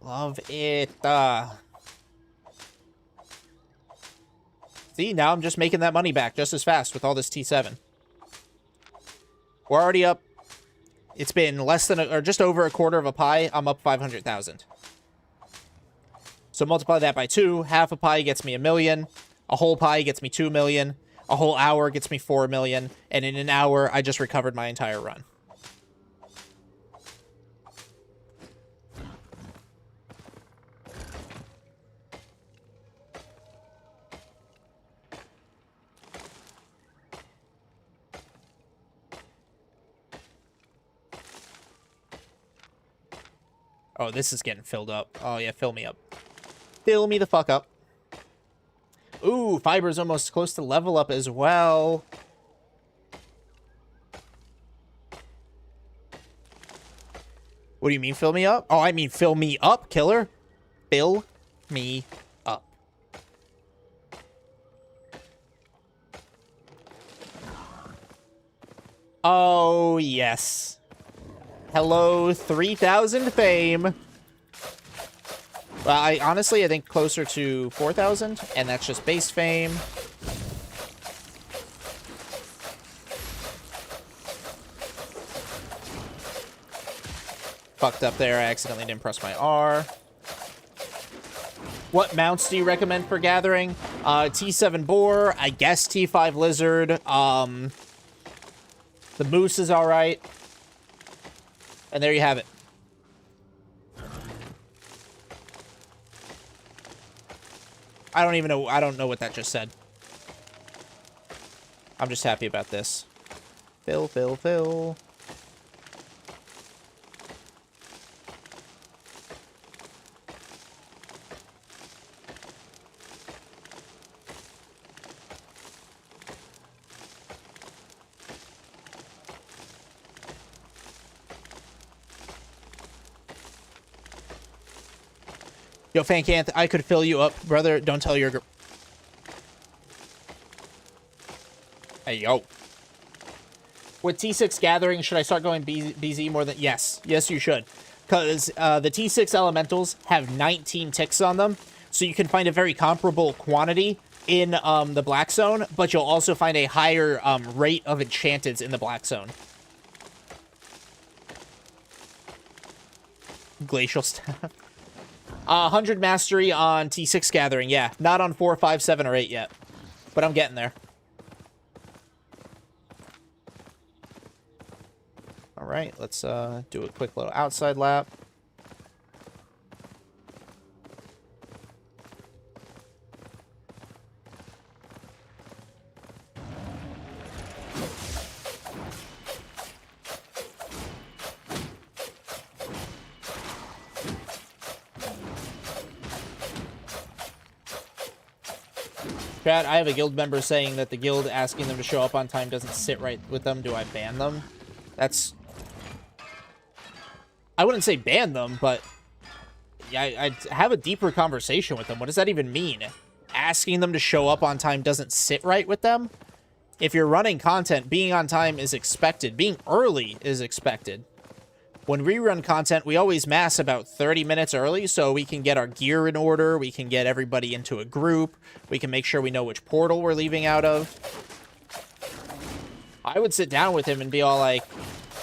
Love it. See, now I'm just making that money back just as fast with all this T7. We're already up. It's been less than, or just over a quarter of a pie. I'm up 500,000. So multiply that by 2. Half a pie gets me 1 million. A whole pie gets me 2 million. A whole hour gets me 4 million. And in an hour, I just recovered my entire run. Oh, this is getting filled up. Oh, yeah, fill me up. Fill me the fuck up. Ooh, Fiber's almost close to level up as well. What do you mean, fill me up? Oh, I mean, fill me up, killer. Fill me up. Oh, yes. Hello, 3,000 fame. Well, I think closer to 4,000, and that's just base fame. Fucked up there. I accidentally didn't press my R. What mounts do you recommend for gathering? T7 boar, I guess T5 lizard. The moose is all right. And there you have it. I don't even know. I don't know what that just said. I'm just happy about this. Fill, fill, fill. Yo, Fancanth, I could fill you up, brother. Don't tell your... Hey, yo. With T6 gathering, should I start going BZ more than... Yes. Yes, you should. Because the T6 elementals have 19 ticks on them. So you can find a very comparable quantity in the Black Zone, but you'll also find a higher rate of enchanteds in the Black Zone. Glacial Staff. 100 mastery on T6 Gathering, yeah. Not on 4, 5, 7, or 8 yet. But I'm getting there. Alright, let's do a quick little outside lap. Chat, I have a guild member saying that the guild asking them to show up on time doesn't sit right with them. Do I ban them? That's... I wouldn't say ban them, but... yeah, I'd have a deeper conversation with them. What does that even mean? Asking them to show up on time doesn't sit right with them? If you're running content, being on time is expected. Being early is expected. When we run content, we always mass about 30 minutes early so we can get our gear in order, we can get everybody into a group, we can make sure we know which portal we're leaving out of. I would sit down with him and be all like,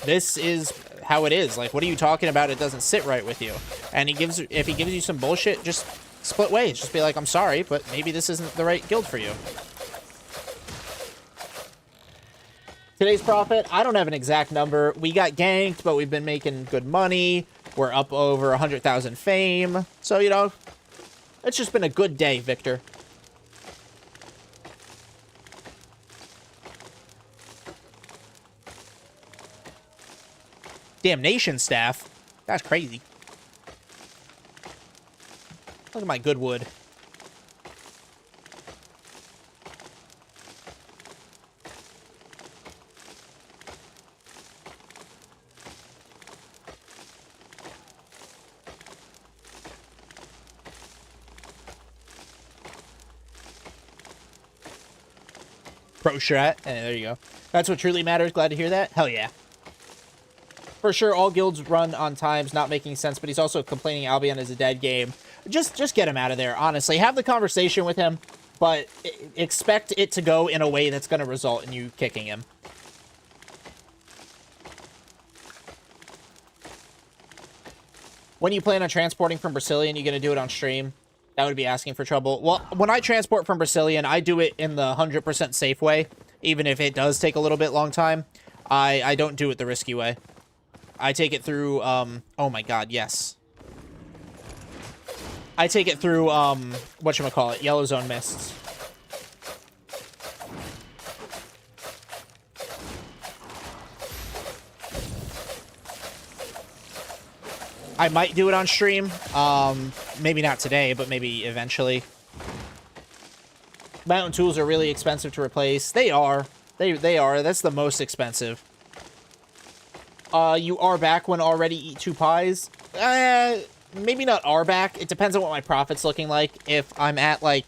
this is how it is. Like, what are you talking about? It doesn't sit right with you. And if he gives you some bullshit, just split ways. Just be like, I'm sorry, but maybe this isn't the right guild for you. Today's profit, I don't have an exact number. We got ganked, but we've been making good money. We're up over 100,000 fame. So, you know, it's just been a good day, Victor. Damnation staff. That's crazy. Look at my good wood. Pro strat. There you go. That's what truly matters. Glad to hear that. Hell yeah. For sure, all guilds run on times, not making sense, but he's also complaining Albion is a dead game. Just get him out of there, honestly. Have the conversation with him, but expect it to go in a way that's going to result in you kicking him. When you plan on transporting from Brazilian, you going to do it on stream? That would be asking for trouble. Well, when I transport from Brazilian, I do it in the 100% safe way, even if it does take a little bit long time. I don't do it the risky way. I take it through, oh my god, yes. I take it through, whatchamacallit, Yellow Zone Mists. I might do it on stream. Maybe not today, but maybe eventually. Mountain tools are really expensive to replace. They are. They are. That's the most expensive. You are back when already eat 2 pies. Maybe not are back. It depends on what my profit's looking like. If I'm at like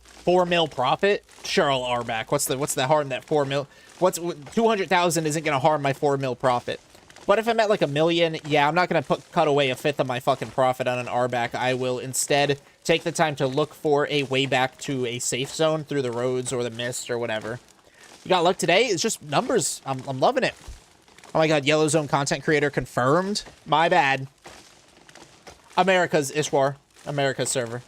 4 mil profit, sure I'll R back. What's the harm in that 4 mil? 200,000 isn't gonna harm my 4 mil profit. But if I'm at like 1 million, yeah, I'm not gonna cut away 1/5 of my fucking profit on an R back. I will instead take the time to look for a way back to a safe zone through the roads or the mist or whatever. You got luck today? It's just numbers. I'm loving it. Oh my god, Yellow Zone content creator confirmed. My bad. America's Ishwar. America's server.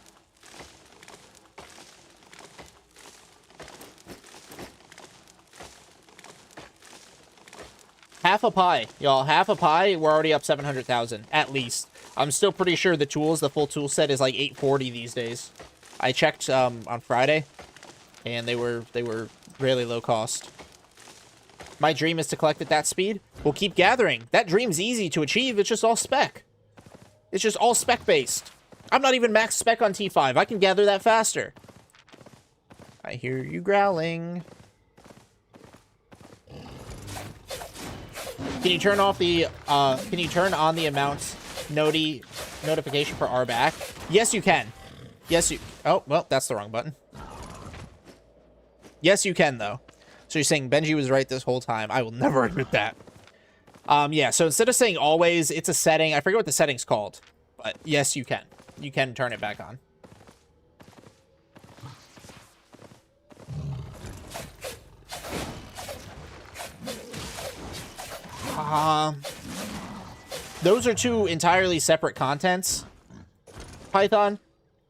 Half a pie, y'all. Half a pie. We're already up 700,000 at least. I'm still pretty sure the tools, the full tool set, is like 840 these days. I checked on Friday, and they were really low cost. My dream is to collect at that speed. We'll keep gathering. That dream's easy to achieve. It's just all spec. It's just all spec based. I'm not even max spec on T5. I can gather that faster. I hear you growling. Can you turn off the, can you turn on the amounts notification for R back? Yes, you can. Yes, you, oh, well, that's the wrong button. Yes, you can, though. So you're saying Benji was right this whole time. I will never admit that. Yeah, so instead of saying always, it's a setting. I forget what the setting's called. But yes, you can. You can turn it back on. Those are two entirely separate contents, Python.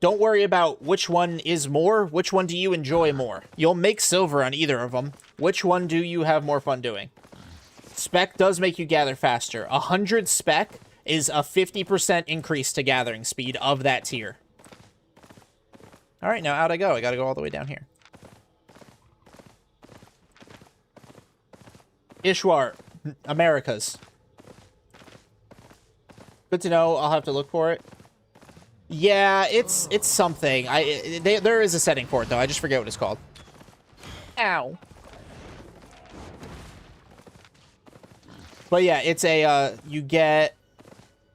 Don't worry about which one is more. Which one do you enjoy more? You'll make silver on either of them. Which one do you have more fun doing? Spec does make you gather faster. 100 spec is a 50% increase to gathering speed of that tier. All right, now out I go. I got to go all the way down here. Ishwar, Americas. Good to know. I'll have to look for it. Yeah, it's something. There is a setting for it though. I just forget what it's called. Ow. But yeah, it's a you get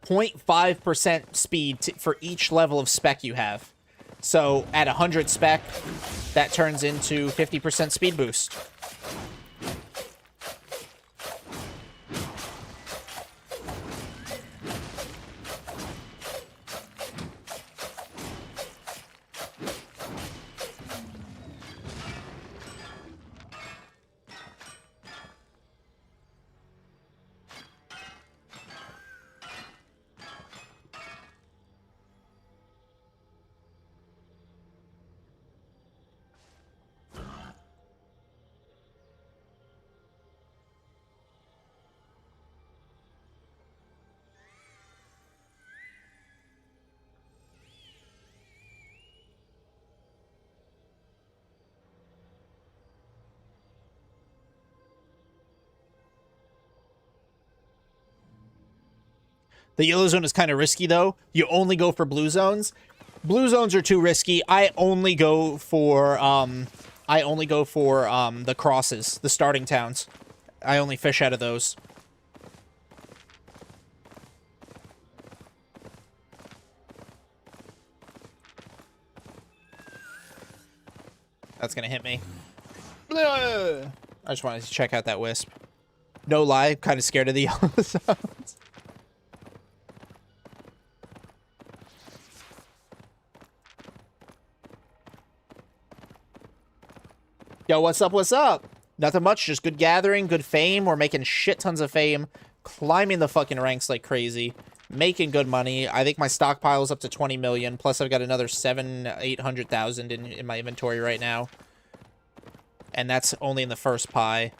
0.5% speed for each level of spec you have. So at 100 spec, that turns into 50% speed boost. The yellow zone is kind of risky, though. You only go for blue zones. Blue zones are too risky. I only go for the crosses, the starting towns. I only fish out of those. That's gonna hit me. I just wanted to check out that wisp. No lie, kind of scared of the yellow zones. Yo, what's up, what's up? Nothing much, just good gathering, good fame. We're making shit tons of fame, climbing the fucking ranks like crazy, making good money. I think my stockpile is up to 20 million, plus I've got another 800,000 in my inventory right now. And that's only in the first pie.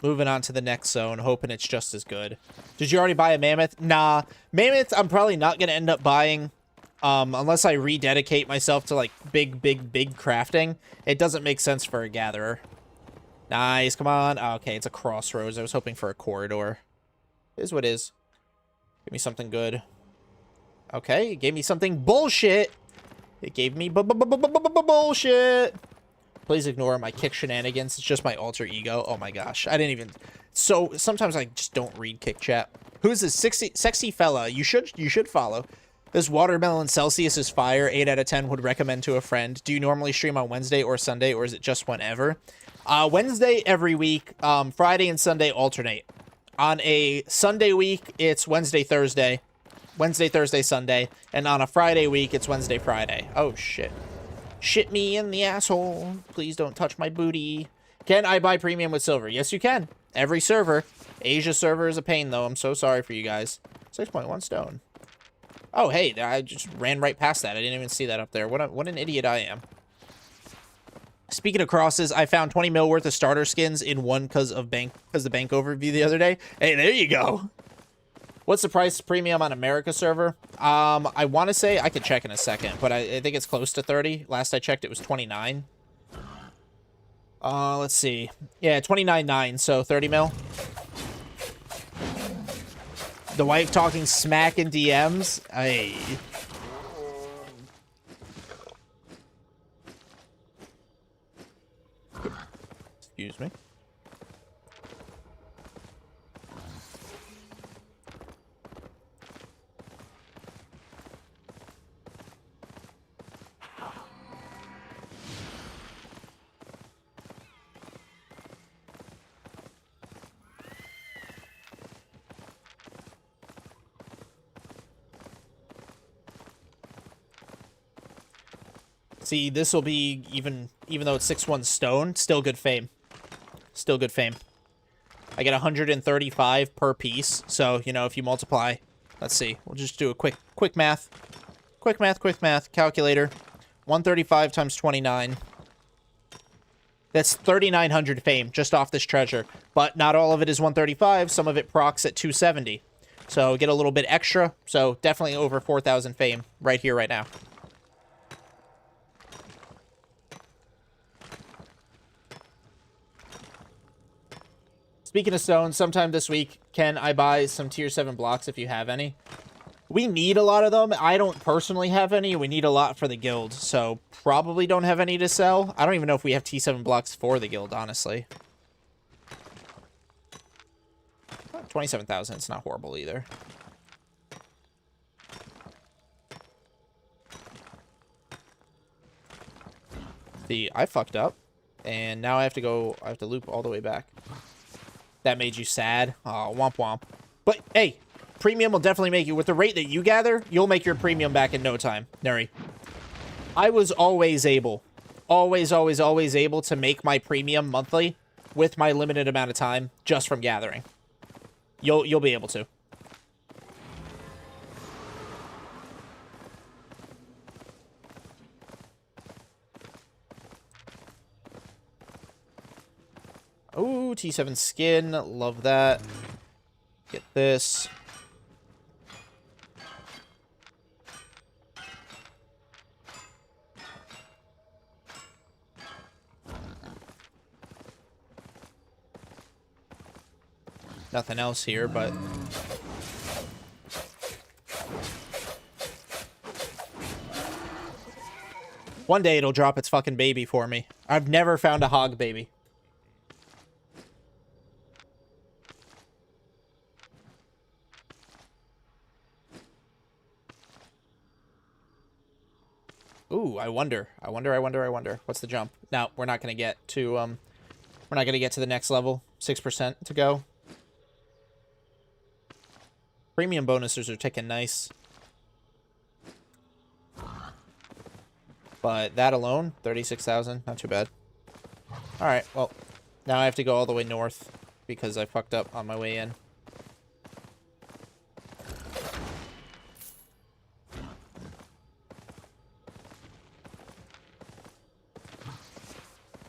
Moving on to the next zone, hoping it's just as good. Did you already buy a mammoth? Nah, mammoth I'm probably not going to end up buying. Unless I rededicate myself to, like, big crafting. It doesn't make sense for a gatherer. Nice, come on. Oh, okay, it's a crossroads. I was hoping for a corridor. It is what it is. Give me something good. Okay, it gave me something bullshit. It gave me bullshit. Please ignore my kick shenanigans. It's just my alter ego. Oh my gosh, I didn't even... So, sometimes I just don't read kick chat. Who's this sexy fella? You should follow. This watermelon Celsius is fire. 8 out of 10 would recommend to a friend. Do you normally stream on Wednesday or Sunday, or is it just whenever? Wednesday every week. Friday and Sunday alternate. On a Sunday week, it's Wednesday, Thursday. Wednesday, Thursday, Sunday. And on a Friday week, it's Wednesday, Friday. Oh, shit. Shit me in the asshole. Please don't touch my booty. Can I buy premium with silver? Yes, you can. Every server. Asia server is a pain, though. I'm so sorry for you guys. 6.1 stone. Oh, hey, I just ran right past that. I didn't even see that up there. What an idiot I am. Speaking of crosses, I found 20 mil worth of starter skins in one because the bank overview the other day. Hey, there you go. What's the price premium on America server? I want to say, I could check in a second, but I think it's close to 30. Last I checked, it was 29. Let's see. Yeah, 29.9, so 30 mil. The wife talking smack in DMs. Hey. Excuse me. See, this will be, even though it's 6-1 stone, still good fame. Still good fame. I get 135 per piece. So, you know, if you multiply, let's see. We'll just do a quick math. Quick math. Calculator. 135 times 29. That's 3,900 fame just off this treasure. But not all of it is 135. Some of it procs at 270. So get a little bit extra. So definitely over 4,000 fame right here, right now. Speaking of stones, sometime this week, can I buy some tier 7 blocks if you have any? We need a lot of them. I don't personally have any. We need a lot for the guild, so probably don't have any to sell. I don't even know if we have T7 blocks for the guild, honestly. 27,000, it's not horrible either. See, I fucked up, and now I have to loop all the way back. That made you sad? Oh, womp womp. But, hey, premium will definitely make you, with the rate that you gather, you'll make your premium back in no time, Nuri. I was always able, always able to make my premium monthly with my limited amount of time just from gathering. You'll be able to. Ooh, T7 skin. Love that. Get this. Nothing else here, but... one day it'll drop its fucking baby for me. I've never found a hog baby. Ooh, I wonder. What's the jump? No, we're not gonna get to, we're not gonna get to the next level. 6% to go. Premium bonuses are ticking nice. But that alone, 36,000, not too bad. Alright, well, now I have to go all the way north because I fucked up on my way in.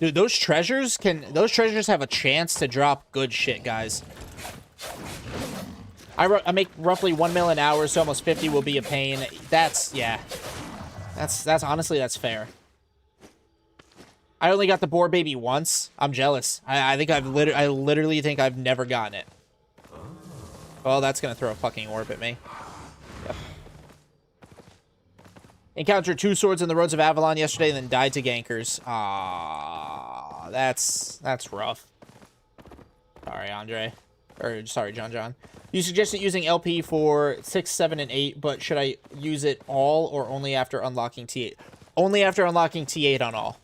Dude, those treasures have a chance to drop good shit, guys. I make roughly 1 mil an hour, so almost 50 will be a pain. That's, yeah. That's honestly, that's fair. I only got the boar baby once. I'm jealous. I literally think I've never gotten it. Well, that's gonna throw a fucking orb at me. Yep. Encountered 2 swords in the Roads of Avalon yesterday and then died to gankers. Ah, that's rough. Sorry, Andre. Or, sorry, John. You suggested using LP for 6, 7, and 8, but should I use it all or only after unlocking T8? Only after unlocking T8 on all.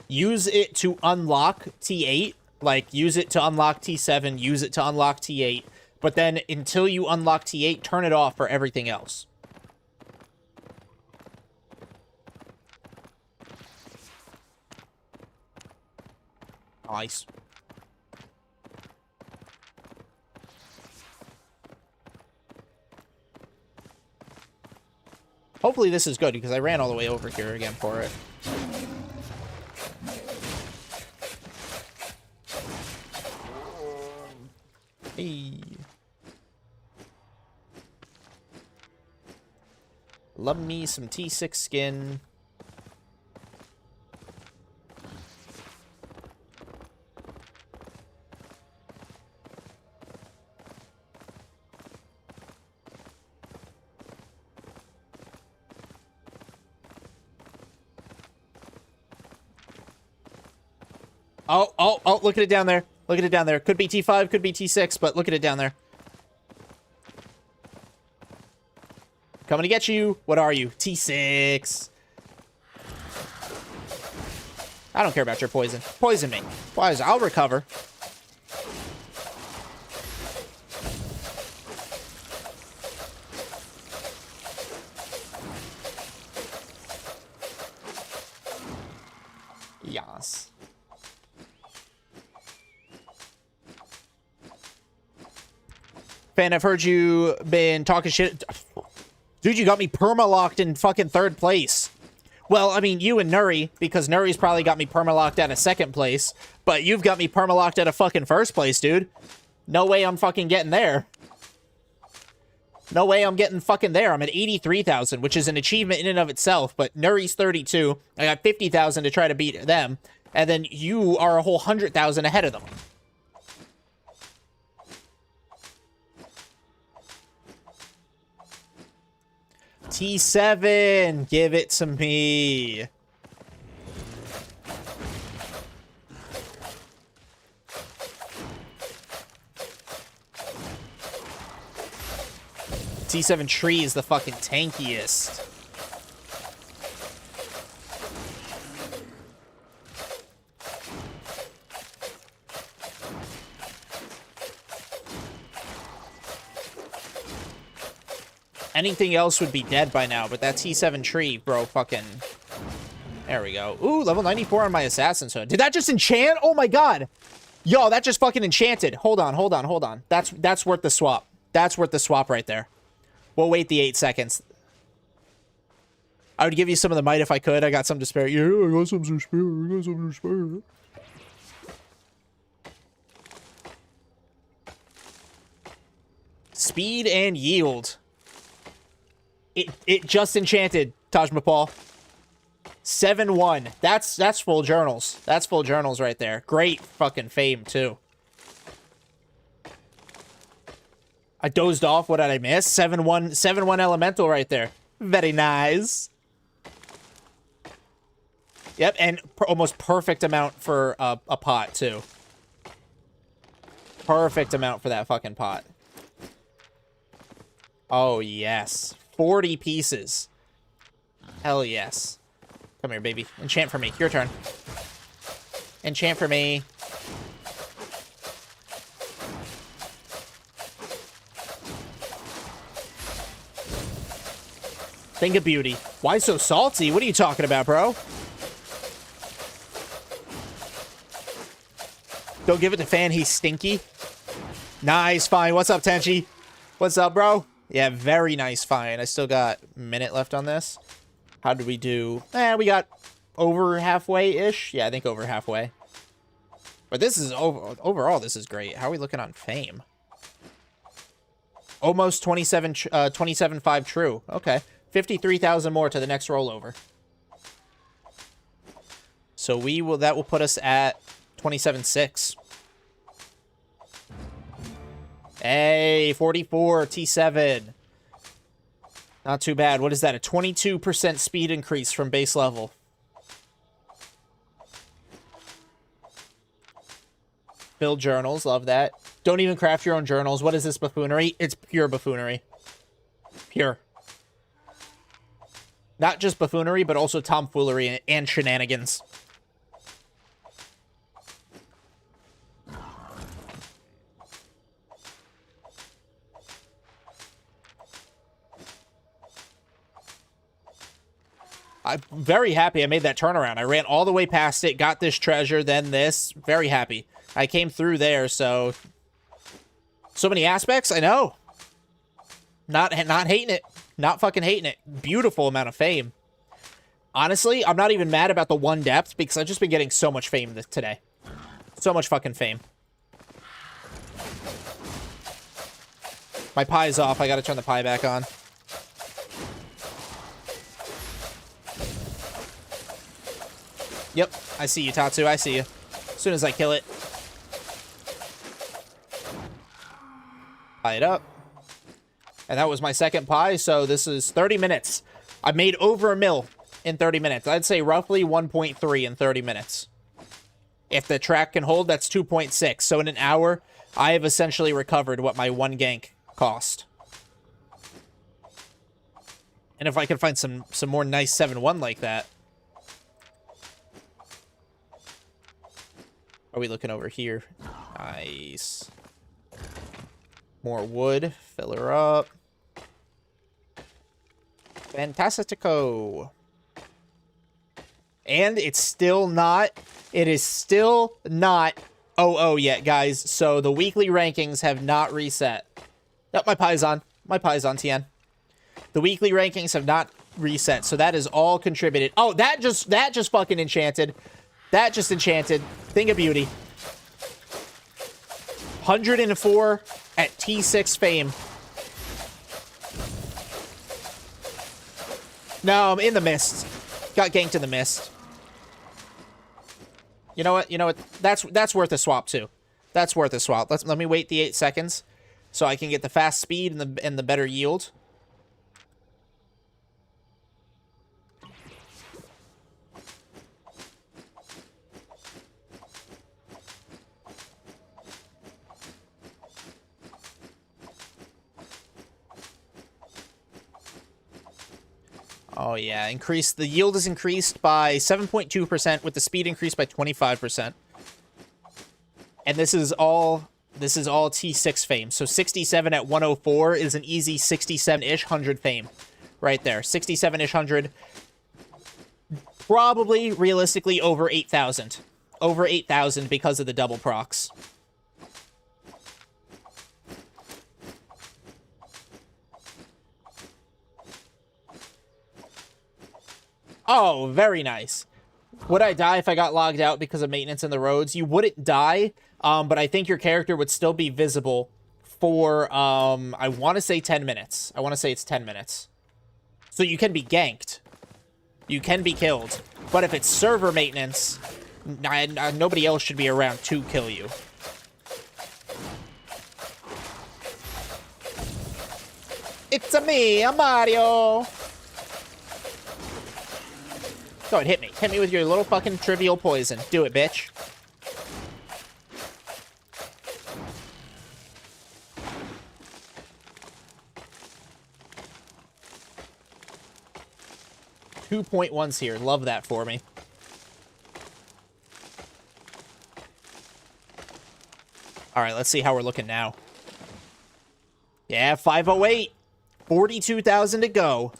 Use it to unlock T8. Like, use it to unlock T7, use it to unlock T8. But then, until you unlock T8, turn it off for everything else. Nice. Hopefully this is good, because I ran all the way over here again for it. Hey. Love me some T6 skin. Oh, look at it down there. Look at it down there. Could be T5, could be T6, but look at it down there. Coming to get you. What are you? T6. I don't care about your poison. Poison me. Poison. I'll recover. Yas. Fan, I've heard you been talking shit. Dude, you got me perma-locked in fucking 3rd place. Well, I mean, you and Nuri, because Nuri's probably got me perma-locked out of 2nd place, but you've got me perma-locked out of fucking 1st place, dude. No way I'm fucking getting there. No way I'm getting fucking there. I'm at 83,000, which is an achievement in and of itself, but Nuri's 32. I got 50,000 to try to beat them, and then you are a whole 100,000 ahead of them. T7, give it to me. T7 tree is the fucking tankiest. Anything else would be dead by now, but that T7 tree, bro, fucking... There we go. Ooh, level 94 on my Assassin's Hood. Did that just enchant? Oh my god! Yo, that just fucking enchanted. Hold on, hold on, hold on. That's worth the swap. That's worth the swap right there. We'll wait the 8 seconds. I would give you some of the might if I could. I got some to spare. Yeah, I got some to spare. I got some to spare. Speed and yield. It just enchanted, Taj Mahal. 7-1. That's full journals. That's full journals right there. Great fucking fame, too. I dozed off. What did I miss? 7-1 elemental right there. Very nice. Yep, and almost perfect amount for a pot, too. Perfect amount for that fucking pot. Oh, yes. 40 pieces. Hell yes. Come here, baby. Enchant for me. Your turn. Enchant for me. Thing of beauty. Why so salty? What are you talking about, bro? Don't give it to Fan. He's stinky. Nice, fine. What's up, Tenchi? What's up, bro? Yeah, very nice, fine. I still got a minute left on this. How did we do? We got over halfway-ish. Yeah, I think over halfway. But this is overall, this is great. How are we looking on fame? Almost 27.5 true. Okay. 53,000 more to the next rollover. So that will put us at 27.6. Hey, 44, T7. Not too bad. What is that? A 22% speed increase from base level. Build journals. Love that. Don't even craft your own journals. What is this buffoonery? It's pure buffoonery. Pure. Not just buffoonery, but also tomfoolery and shenanigans. I'm very happy I made that turnaround. I ran all the way past it, got this treasure, then this. Very happy. I came through there, so many aspects, I know. Not hating it. Not fucking hating it. Beautiful amount of fame. Honestly, I'm not even mad about the 1 depth because I've just been getting so much fame today. So much fucking fame. My pie's off. I gotta turn the pie back on. Yep, I see you, Tatsu. I see you. As soon as I kill it. Pie it up. And that was my 2nd pie, so this is 30 minutes. I made over a mil in 30 minutes. I'd say roughly 1.3 in 30 minutes. If the track can hold, that's 2.6. So in an hour, I have essentially recovered what my 1 gank cost. And if I can find some more nice 7-1 like that. Are we looking over here? Nice. More wood. Fill her up. Fantastico. And it's still not, it is still not 0-0 yet, guys. So the weekly rankings have not reset. Nope, my pie's on. My pie's on, TN. The weekly rankings have not reset, so that is all contributed. Oh, that just fucking enchanted. That just enchanted. Thing of beauty. 104 at T6 fame. No, I'm in the mist. Got ganked in the mist. You know what? You know what? That's worth a swap too. That's worth a swap. Let me wait the 8 seconds so I can get the fast speed and the better yield. Oh, yeah. The yield is increased by 7.2% with the speed increased by 25%. And this is all T6 fame. So 67 at 104 is an easy 67-ish 100 fame. Right there. 67-ish 100. Probably, realistically, over 8,000. Over 8,000 because of the double procs. Oh, very nice. Would I die if I got logged out because of maintenance in the roads? You wouldn't die, but I think your character would still be visible for, I want to say 10 minutes. I want to say it's 10 minutes. So you can be ganked. You can be killed. But if it's server maintenance, nobody else should be around to kill you. It's-a me, a Mario. Go ahead, hit me. Hit me with your little fucking trivial poison. Do it, bitch. Two 2.1s here. Love that for me. Alright, let's see how we're looking now. Yeah, 508. 42,000 to go.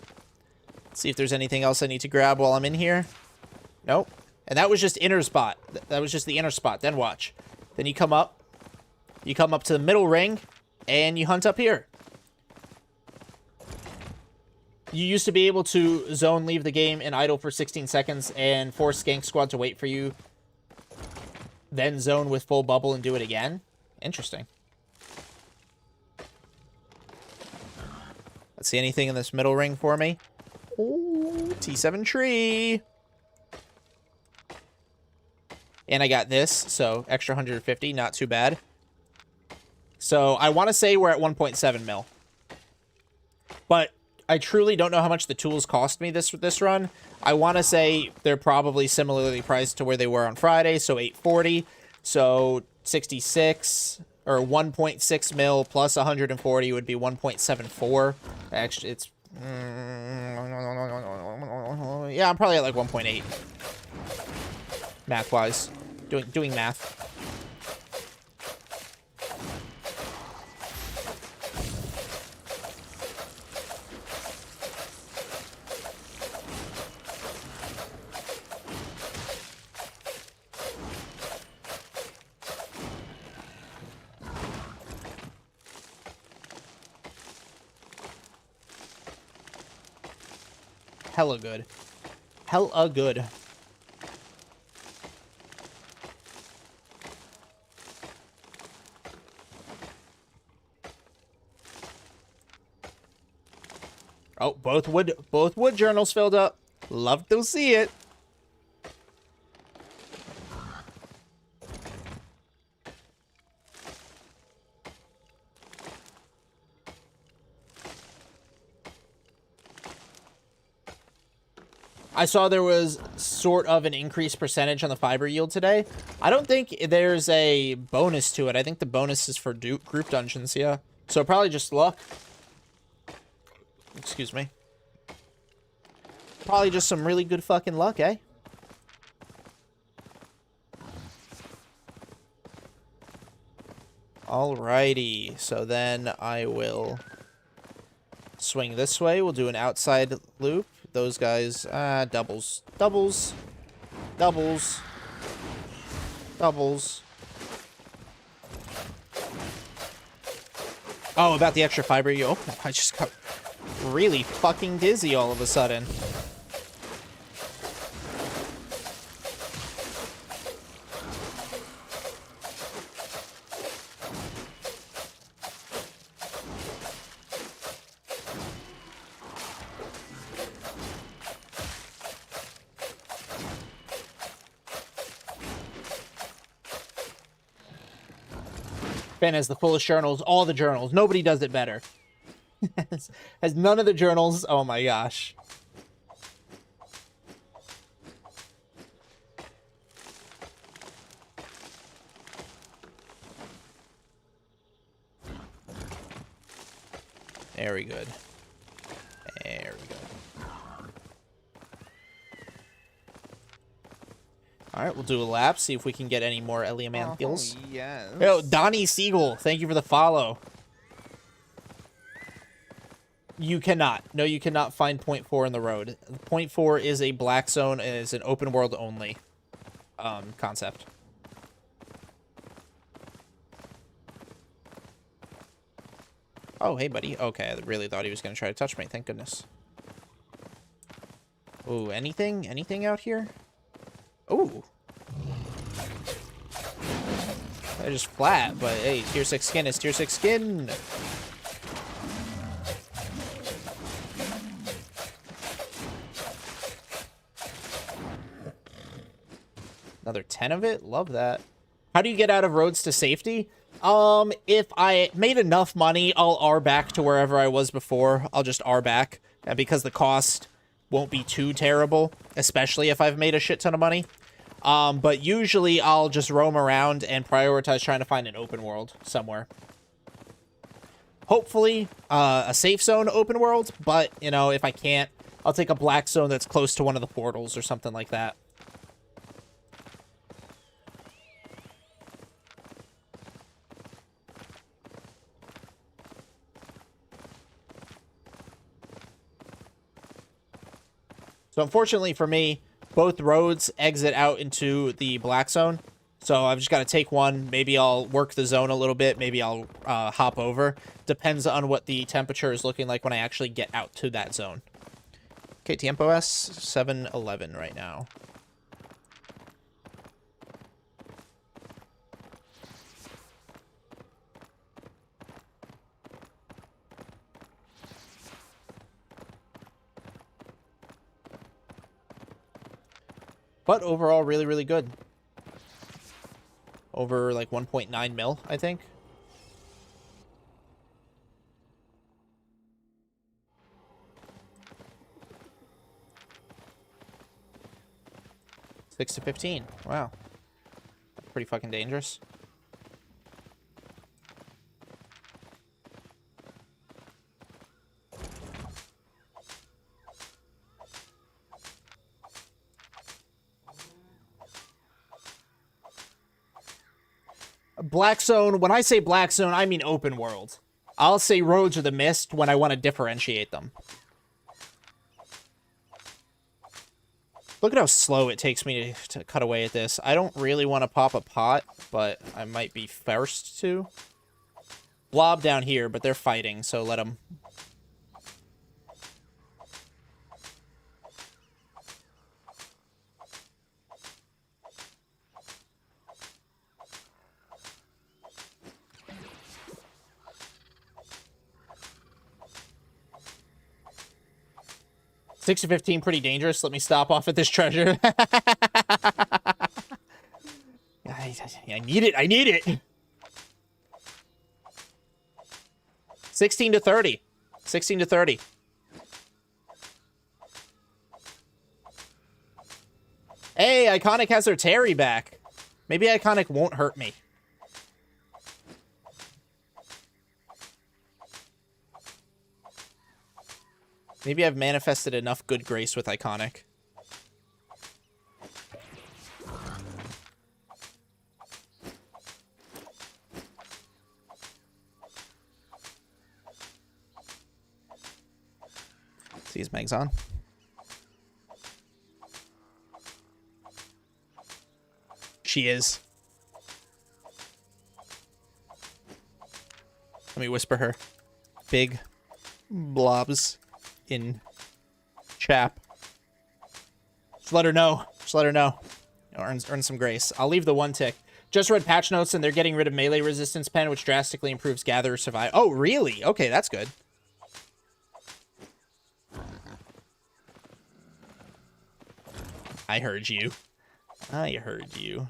See if there's anything else I need to grab while I'm in here. Nope. And that was just inner spot. That was just the inner spot. Then watch. Then you come up. You come up to the middle ring. And you hunt up here. You used to be able to zone leave the game and idle for 16 seconds and force Gank Squad to wait for you. Then zone with full bubble and do it again. Interesting. Let's see anything in this middle ring for me. Ooh, T7 tree. And I got this, so extra 150, not too bad. So I want to say we're at 1.7 mil. But I truly don't know how much the tools cost me this run. I want to say they're probably similarly priced to where they were on Friday, so 840. So 66 or 1.6 mil plus 140 would be 1.74. Actually, it's yeah, I'm probably at like 1.8 math-wise. Doing math. Hella good. Hella good. Oh, both wood journals filled up. Love to see it. I saw there was sort of an increased percentage on the fiber yield today. I don't think there's a bonus to it. I think the bonus is for group dungeons, yeah. So probably just luck. Excuse me. Probably just some really good fucking luck, eh? Alrighty. So then I will swing this way. We'll do an outside loop. Those guys, doubles. Doubles. Doubles. Oh, about the extra fiber. Oh, I just got really fucking dizzy all of a sudden. Ben has the fullest journals, all the journals. Nobody does it better. has none of the journals. Oh my gosh. Very good. Very good. All right, we'll do a lap, see if we can get any more Elementals. Oh, yes. Yo, Donnie Siegel, thank you for the follow. You cannot. No, you cannot find point 4 in the road. Point 4 is a black zone and is an open world only concept. Oh, hey, buddy. Okay, I really thought he was going to try to touch me. Thank goodness. Ooh, anything? Anything out here? Ooh. They're just flat, but hey, tier 6 skin is tier 6 skin. Another 10 of it? Love that. How do you get out of roads to safety? If I made enough money, I'll R back to wherever I was before. I'll just R back. And because the cost won't be too terrible, especially if I've made a shit ton of money. But usually I'll just roam around and prioritize trying to find an open world somewhere. Hopefully, a safe zone open world, but, you know, if I can't, I'll take a black zone that's close to one of the portals or something like that. So unfortunately for me, both roads exit out into the black zone. So I've just got to take one. Maybe I'll work the zone a little bit. Maybe I'll hop over. Depends on what the temperature is looking like when I actually get out to that zone. Okay, Tiempo S, 7:11 right now. But overall, really, really good. Over like 1.9 mil, I think. Six to 15. Wow. Pretty fucking dangerous. Black zone, when I say black zone, I mean open world. I'll say roads or the mist when I want to differentiate them. Look at how slow it takes me to cut away at this. I don't really want to pop a pot, but I might be forced to. Blob down here, but they're fighting, so let them. 6 to 15, pretty dangerous. Let me stop off at this treasure. I need it. I need it. 16 to 30. 16 to 30. Hey, Iconic has their Terry back. Maybe Iconic won't hurt me. Maybe I've manifested enough good grace with Iconic. See his Meg's on. She is. Let me whisper her. Big blobs in chap. Just let her know. Just let her know. Earn some grace. I'll leave the 1 tick. Just read patch notes and they're getting rid of melee resistance pen, which drastically improves gather survive. Oh, really? Okay, that's good. I heard you. I heard you.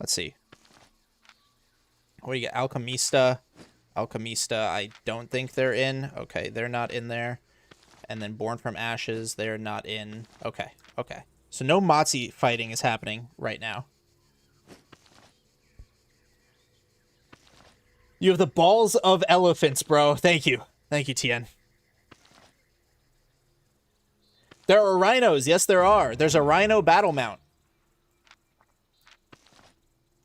Let's see. What do you get? Alchemista. Alchemista, I don't think they're in. Okay, they're not in there. And then Born from Ashes, they're not in. Okay, okay. So no Motzi fighting is happening right now. You have the balls of elephants, bro. Thank you. Thank you, Tien. There are rhinos. Yes, there are. There's a rhino battle mount.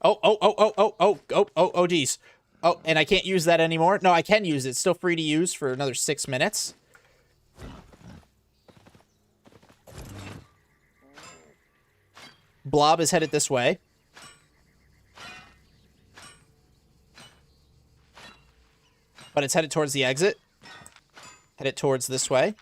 Oh, geez. Oh, and I can't use that anymore? No, I can use it. It's still free to use for another 6 minutes. Blob is headed this way. But it's headed towards the exit. Headed towards this way.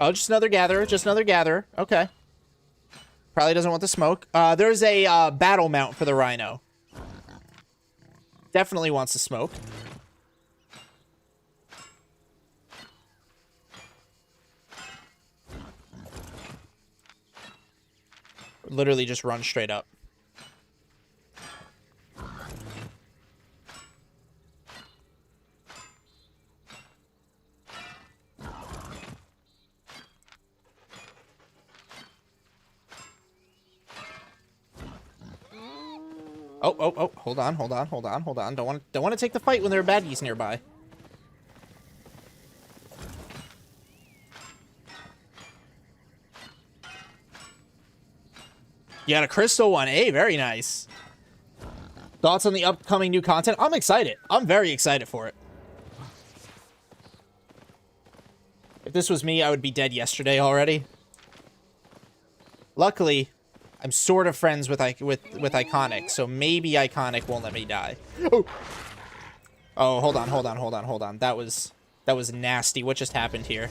Oh, just another gatherer. Just another gatherer. Okay. Probably doesn't want the smoke. There's a battle mount for the rhino. Definitely wants the smoke. Literally just run straight up. Oh, hold on. Don't want to take the fight when there are baddies nearby. You got a crystal one. Hey, very nice. Thoughts on the upcoming new content? I'm excited. I'm very excited for it. If this was me, I would be dead yesterday already. Luckily, I'm sort of friends with Iconic, so maybe Iconic won't let me die. Oh, hold on. That was nasty. What just happened here?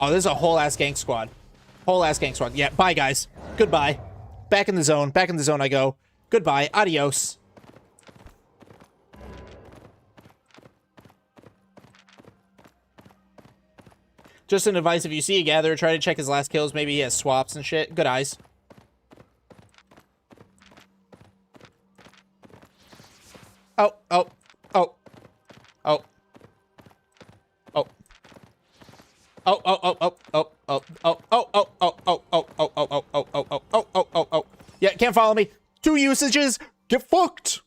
Oh, there's a whole ass gank squad. Yeah, bye guys. Goodbye. Back in the zone I go. Goodbye. Adios. Just an advice, if you see a gatherer, try to check his last kills. Maybe he has swaps and shit. Good eyes. Oh. Yeah, can't follow me. 2 usages. Get fucked.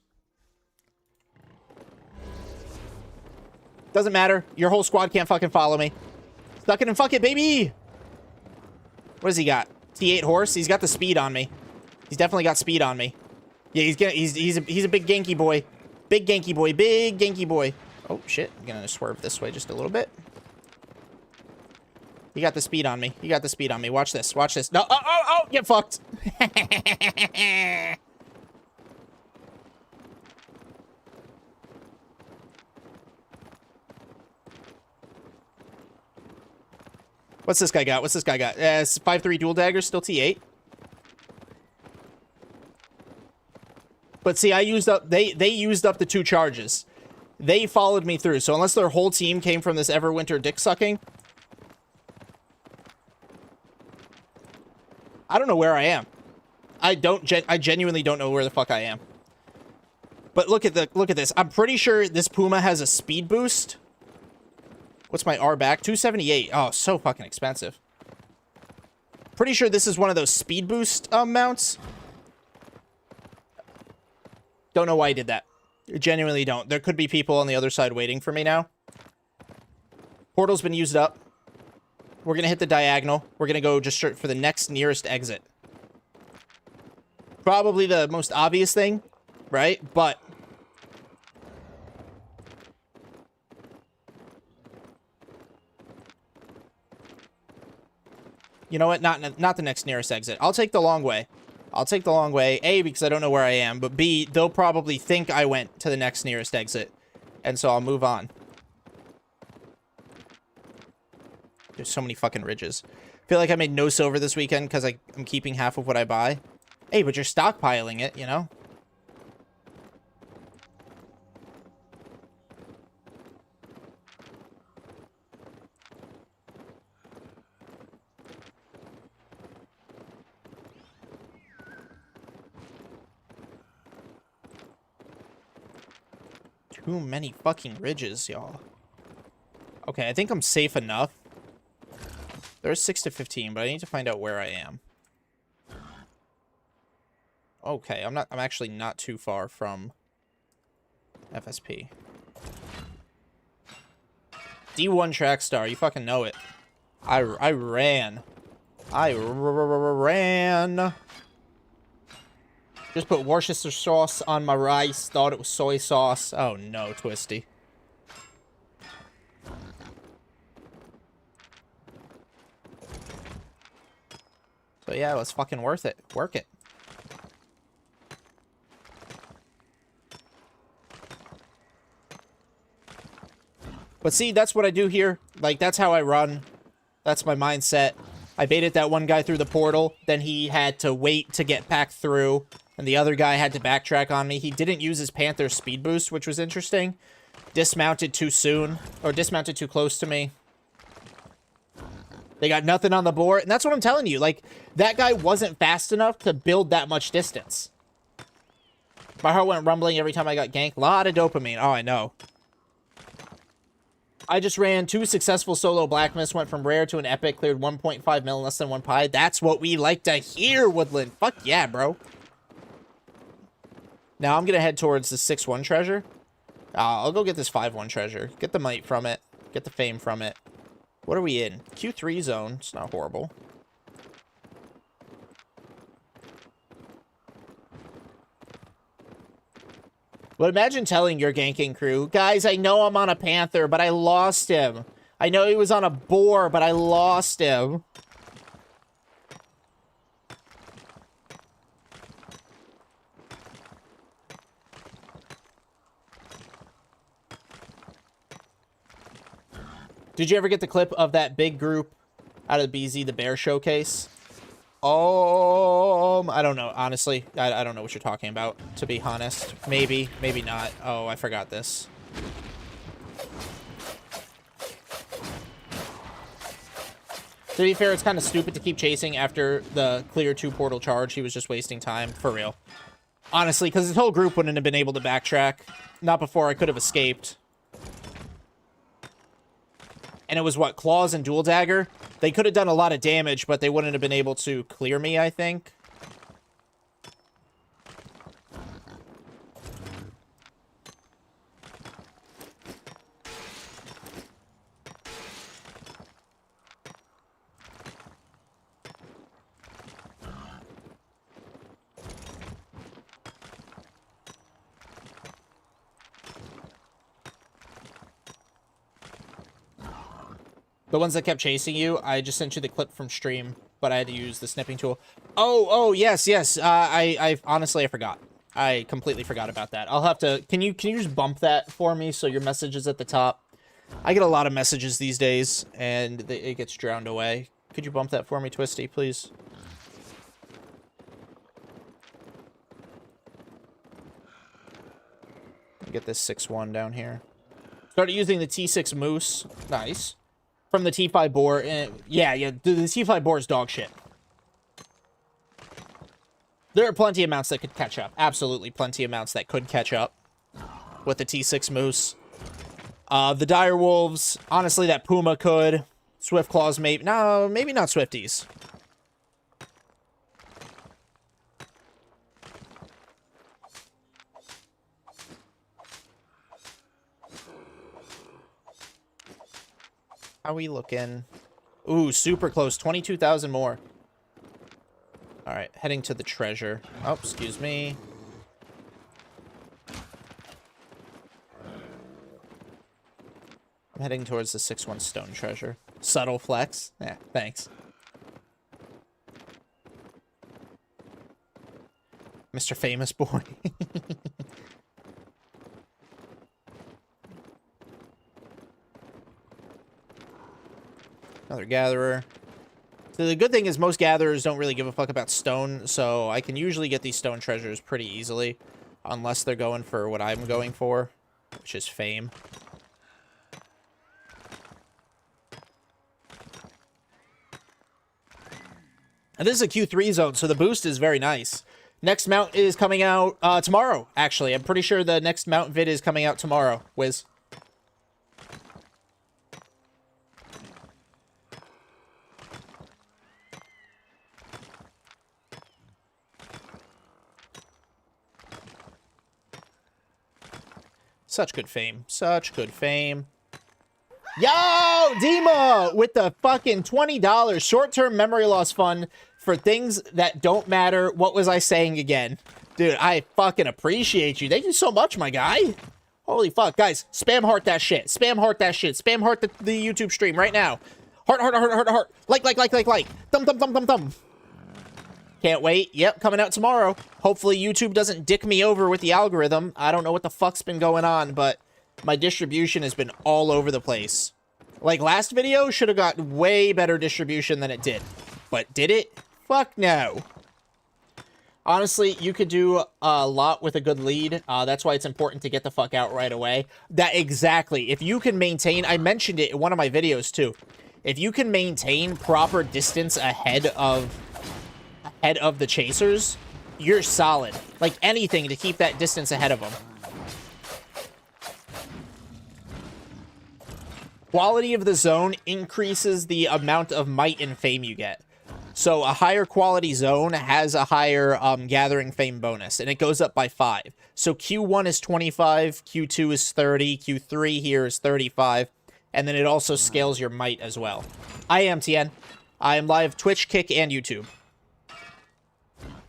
Doesn't matter. Your whole squad can't fucking follow me. Stuck it and fuck it, baby. What does he got? T8 horse? He's got the speed on me. He's definitely got speed on me. Yeah, he's a big ganky boy. Big ganky boy. Oh shit. I'm gonna swerve this way just a little bit. You got the speed on me. Watch this. No, oh, get fucked. What's this guy got? It's 5-3 dual daggers, still T8. But see, I used up, they used up the 2 charges. They followed me through, so unless their whole team came from this Everwinter dick sucking, I don't know where I am. I genuinely don't know where the fuck I am. But look at this. I'm pretty sure this Puma has a speed boost. What's my R back? 278. Oh, so fucking expensive. Pretty sure this is one of those speed boost mounts. Don't know why I did that. I genuinely don't. There could be people on the other side waiting for me now. Portal's been used up. We're going to hit the diagonal. We're going to go just straight for the next nearest exit. Probably the most obvious thing, right? But you know what? Not the next nearest exit. I'll take the long way. I'll take the long way. A, because I don't know where I am. But B, they'll probably think I went to the next nearest exit. And so I'll move on. There's so many fucking ridges. I feel like I made no silver this weekend because I'm keeping half of what I buy. Hey, but you're stockpiling it, you know? Too many fucking ridges, y'all. Okay, I think I'm safe enough. There's 6 to 15, but I need to find out where I am. Okay, I'm actually not too far from FSP. D1 track star, you fucking know it. I ran. I ran. Just put Worcestershire sauce on my rice. Thought it was soy sauce. Oh no, Twisty. So yeah, it was fucking worth it. Work it. But see, that's what I do here. Like, that's how I run. That's my mindset. I baited that one guy through the portal. Then he had to wait to get back through. And the other guy had to backtrack on me. He didn't use his Panther speed boost, which was interesting. Dismounted too soon. Or dismounted too close to me. They got nothing on the board. And that's what I'm telling you. Like, that guy wasn't fast enough to build that much distance. My heart went rumbling every time I got ganked. A lot of dopamine. Oh, I know. I just ran 2 successful solo Black Mist, went from rare to an epic, cleared 1.5 mil in less than 1 pi. That's what we like to hear, Woodland. Fuck yeah, bro. Now I'm going to head towards the 6-1 treasure. I'll go get this 5-1 treasure. Get the might from it. Get the fame from it. What are we in? Q3 zone. It's not horrible. But imagine telling your ganking crew, guys, I know I'm on a Panther, but I lost him. I know he was on a boar, but I lost him. Did you ever get the clip of that big group out of the BZ, the bear showcase? I don't know. Honestly, I don't know what you're talking about, to be honest. Maybe, maybe not. Oh, I forgot this. To be fair, it's kind of stupid to keep chasing after the clear 2 portal charge. He was just wasting time, for real. Honestly, because his whole group wouldn't have been able to backtrack. Not before I could have escaped. And it was, what, Claws and Dual Dagger? They could have done a lot of damage, but they wouldn't have been able to clear me, I think. The ones that kept chasing you, I just sent you the clip from stream, but I had to use the snipping tool. Oh, yes. I honestly, I forgot. I completely forgot about that. I'll have to, can you just bump that for me so your message is at the top? I get a lot of messages these days, and it gets drowned away. Could you bump that for me, Twisty, please? Get this 6-1 down here. Started using the T6 Moose. Nice. From the T5 boar. Yeah, the T5 boar is dog shit. There are plenty of mounts that could catch up. Absolutely plenty of mounts that could catch up with the T6 Moose. The Dire Wolves, honestly, that Puma could. Swift Claws, maybe. No, maybe not Swifties. How we looking? Ooh, super close. 22,000 more. All right, heading to the treasure. Oh, excuse me. I'm heading towards the 6-1 stone treasure. Subtle flex. Yeah, thanks. Mr. Famous Boy. Another gatherer. So the good thing is most gatherers don't really give a fuck about stone, so I can usually get these stone treasures pretty easily, unless they're going for what I'm going for, which is fame. And this is a Q3 zone, so the boost is very nice. Next mount is coming out tomorrow, actually. I'm pretty sure the next mount vid is coming out tomorrow, Wiz. Such good fame. Such good fame. Yo, Dima with the fucking $20 short-term memory loss fund for things that don't matter. What was I saying again? Dude, I fucking appreciate you. Thank you so much, my guy. Holy fuck. Guys, spam heart that shit. Spam heart that shit. Spam heart the YouTube stream right now. Heart, heart, heart, heart, heart. Like. Thumb, thumb, thumb, thumb, thumb. Can't wait. Yep, coming out tomorrow. Hopefully YouTube doesn't dick me over with the algorithm. I don't know what the fuck's been going on, but my distribution has been all over the place. Like, last video should have got way better distribution than it did. But did it? Fuck no. Honestly, you could do a lot with a good lead. That's why it's important to get the fuck out right away. That exactly. If you can maintain... I mentioned it in one of my videos, too. If you can maintain proper distance ahead of the chasers, you're solid. Like, anything to keep that distance ahead of them. Quality of the zone increases the amount of might and fame you get. So a higher quality zone has a higher gathering fame bonus, and it goes up by 5. So Q1 is 25, Q2 is 30, Q3 here is 35, and then it also scales your might as well. I am TN. I am live Twitch, Kick, and YouTube.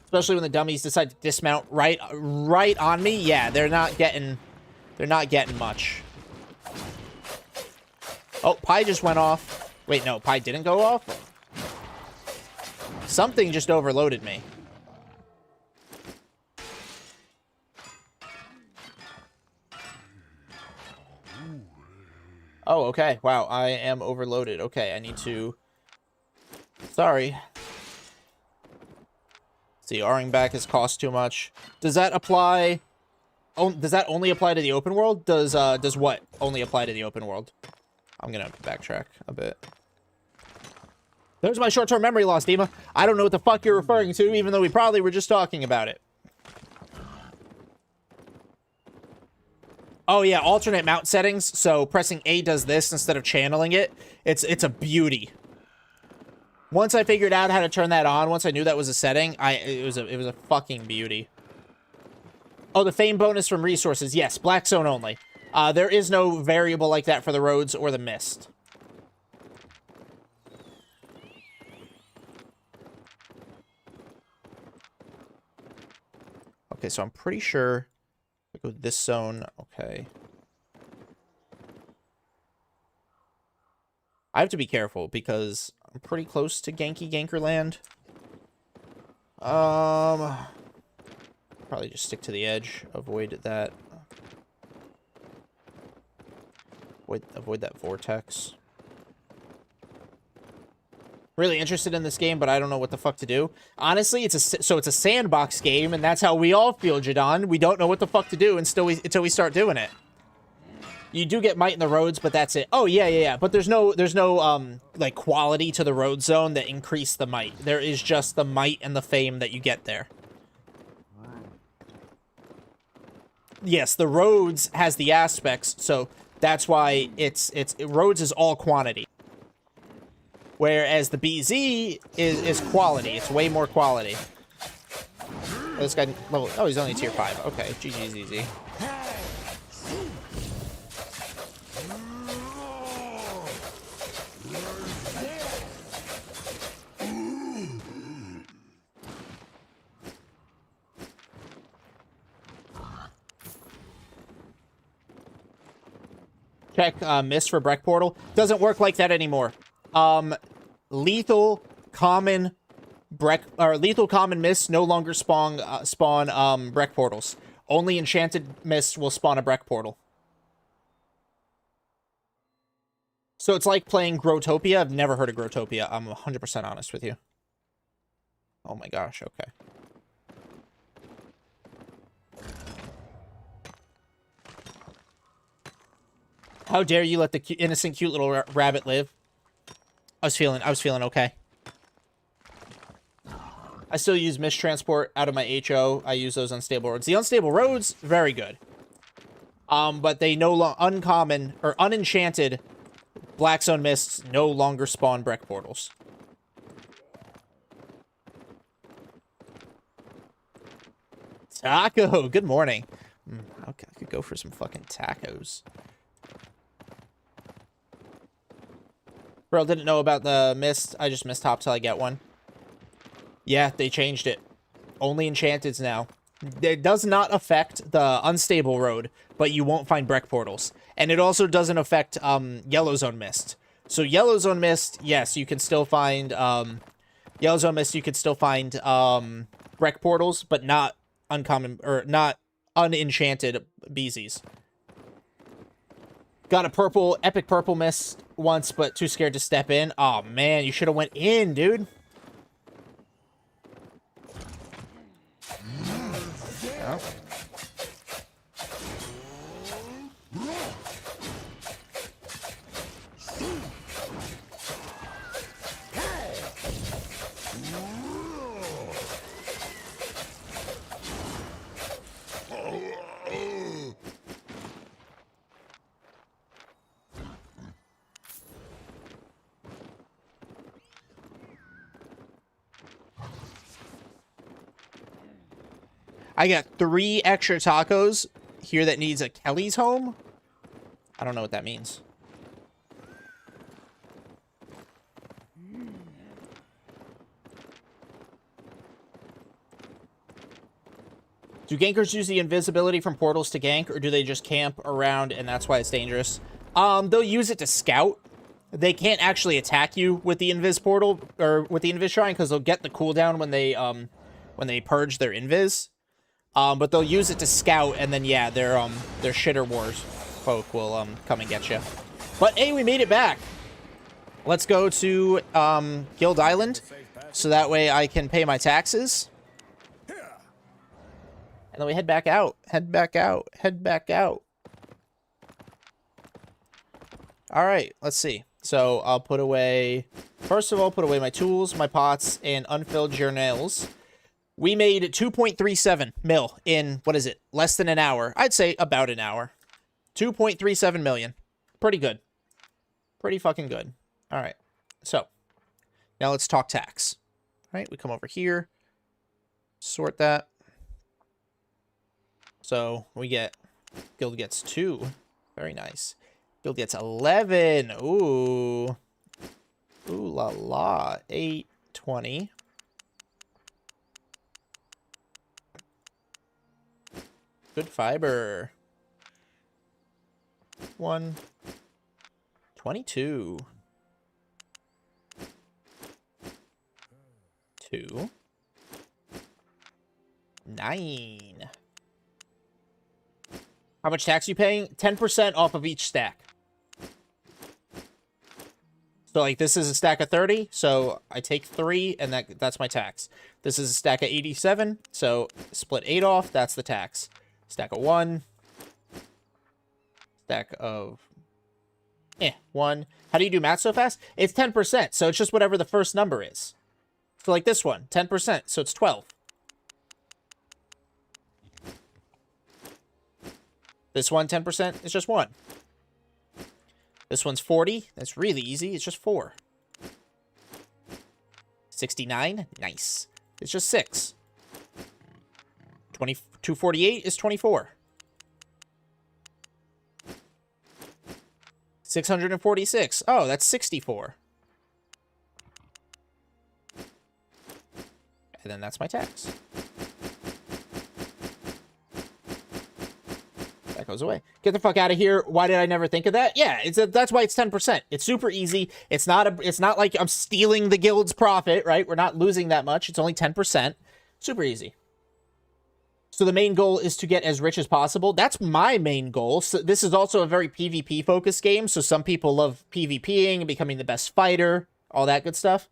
Especially when the dummies decide to dismount right on me. Yeah, they're not getting much. Oh, Pi just went off. Wait, no, Pi didn't go off? Something just overloaded me. Oh, okay. Wow, I am overloaded. Okay, I need to... Sorry. See, R-ing back has cost too much. Does that apply... Oh, does that only apply to the open world? Does what only apply to the open world? I'm gonna backtrack a bit. There's my short-term memory loss, Dima. I don't know what the fuck you're referring to, even though we probably were just talking about it. Oh, yeah, alternate mount settings. So pressing A does this instead of channeling it. It's a beauty. Once I figured out how to turn that on, once I knew that was a setting, it was a fucking beauty. Oh, the fame bonus from resources. Yes, Black Zone only. There is no variable like that for the roads or the mist. Okay, so I'm pretty sure I go this zone. Okay. I have to be careful because I'm pretty close to Gankerland. Probably just stick to the edge. Avoid that. Avoid that vortex. Really interested in this game, but I don't know what the fuck to do. Honestly, it's a sandbox game, and that's how we all feel, Jadon. We don't know what the fuck to do until we start doing it. You do get might in the roads, but that's it. Oh yeah. But there's no like quality to the road zone that increase the might. There is just the might and the fame that you get there. Yes, the roads has the aspects, so that's why roads is all quantity. Whereas the BZ is quality. It's way more quality. Oh, this guy level... Oh, he's only tier 5. Okay, GG's easy. Check Mist for Breck Portal. Doesn't work like that anymore. Lethal common Mist no longer spawn Breck Portals. Only Enchanted Mist will spawn a Breck Portal. So it's like playing Growtopia. I've never heard of Growtopia. I'm 100% honest with you. Oh my gosh, okay. How dare you let the innocent, cute little rabbit live? I was feeling okay. I still use Mist Transport out of my HO. I use those unstable roads. The unstable roads, very good. But they no longer uncommon or unenchanted Black Zone Mists no longer spawn Breck Portals. Taco, good morning. Okay, I could go for some fucking tacos. Bro, didn't know about the mist. I just missed hop till I get one. Yeah, they changed it. Only enchanteds now. It does not affect the unstable road, but you won't find Breck Portals. And it also doesn't affect Yellow Zone Mist. So Yellow Zone Mist, yes, you can still find Yellow Zone Mist, you can still find Breck Portals, but not uncommon or not unenchanted BZs. Got a epic purple mist once, but too scared to step in. Oh man, you should have went in, dude. Oh. I got 3 extra tacos here that needs a Kelly's home. I don't know what that means. Do gankers use the invisibility from portals to gank, or do they just camp around and that's why it's dangerous? They'll use it to scout. They can't actually attack you with the invis portal or with the invis shrine because they'll get the cooldown when they purge their invis. But they'll use it to scout, and then yeah, their shitter wars folk will come and get you. But hey, we made it back. Let's go to Guild Island, so that way I can pay my taxes. And then we head back out. Head back out. Head back out. All right, let's see. So I'll put away. First of all, put away my tools, my pots, and unfilled journals. We made 2.37 mil in, what is it, less than an hour. I'd say about an hour. 2.37 million. Pretty good. Pretty fucking good. All right. So, now let's talk tax. All right, we come over here. Sort that. So, we get, guild gets 2. Very nice. Guild gets 11. Ooh. Ooh la la. 8, 20. Good fiber. 1. 22. 2. 9. How much tax are you paying? 10% off of each stack. So, like, this is a stack of 30, so I take 3, and that's my tax. This is a stack of 87, so split 8 off, that's the tax. Stack of 1. Stack of 1. How do you do math so fast? It's 10%, so it's just whatever the first number is. So like this one, 10%, so it's 12. This one, 10%, it's just 1. This one's 40, that's really easy, it's just 4. 69, nice. It's just 6. 248 is 24. 646. Oh, that's 64. And then that's my tax. goes away. Get the fuck out of here. Why did I never think of that? Yeah, that's why it's 10%. It's super easy. It's not like I'm stealing the guild's profit, right? We're not losing that much. It's only 10%. Super easy. So the main goal is to get as rich as possible. That's my main goal. So this is also a very PvP focused game. So some people love PvPing and becoming the best fighter, all that good stuff.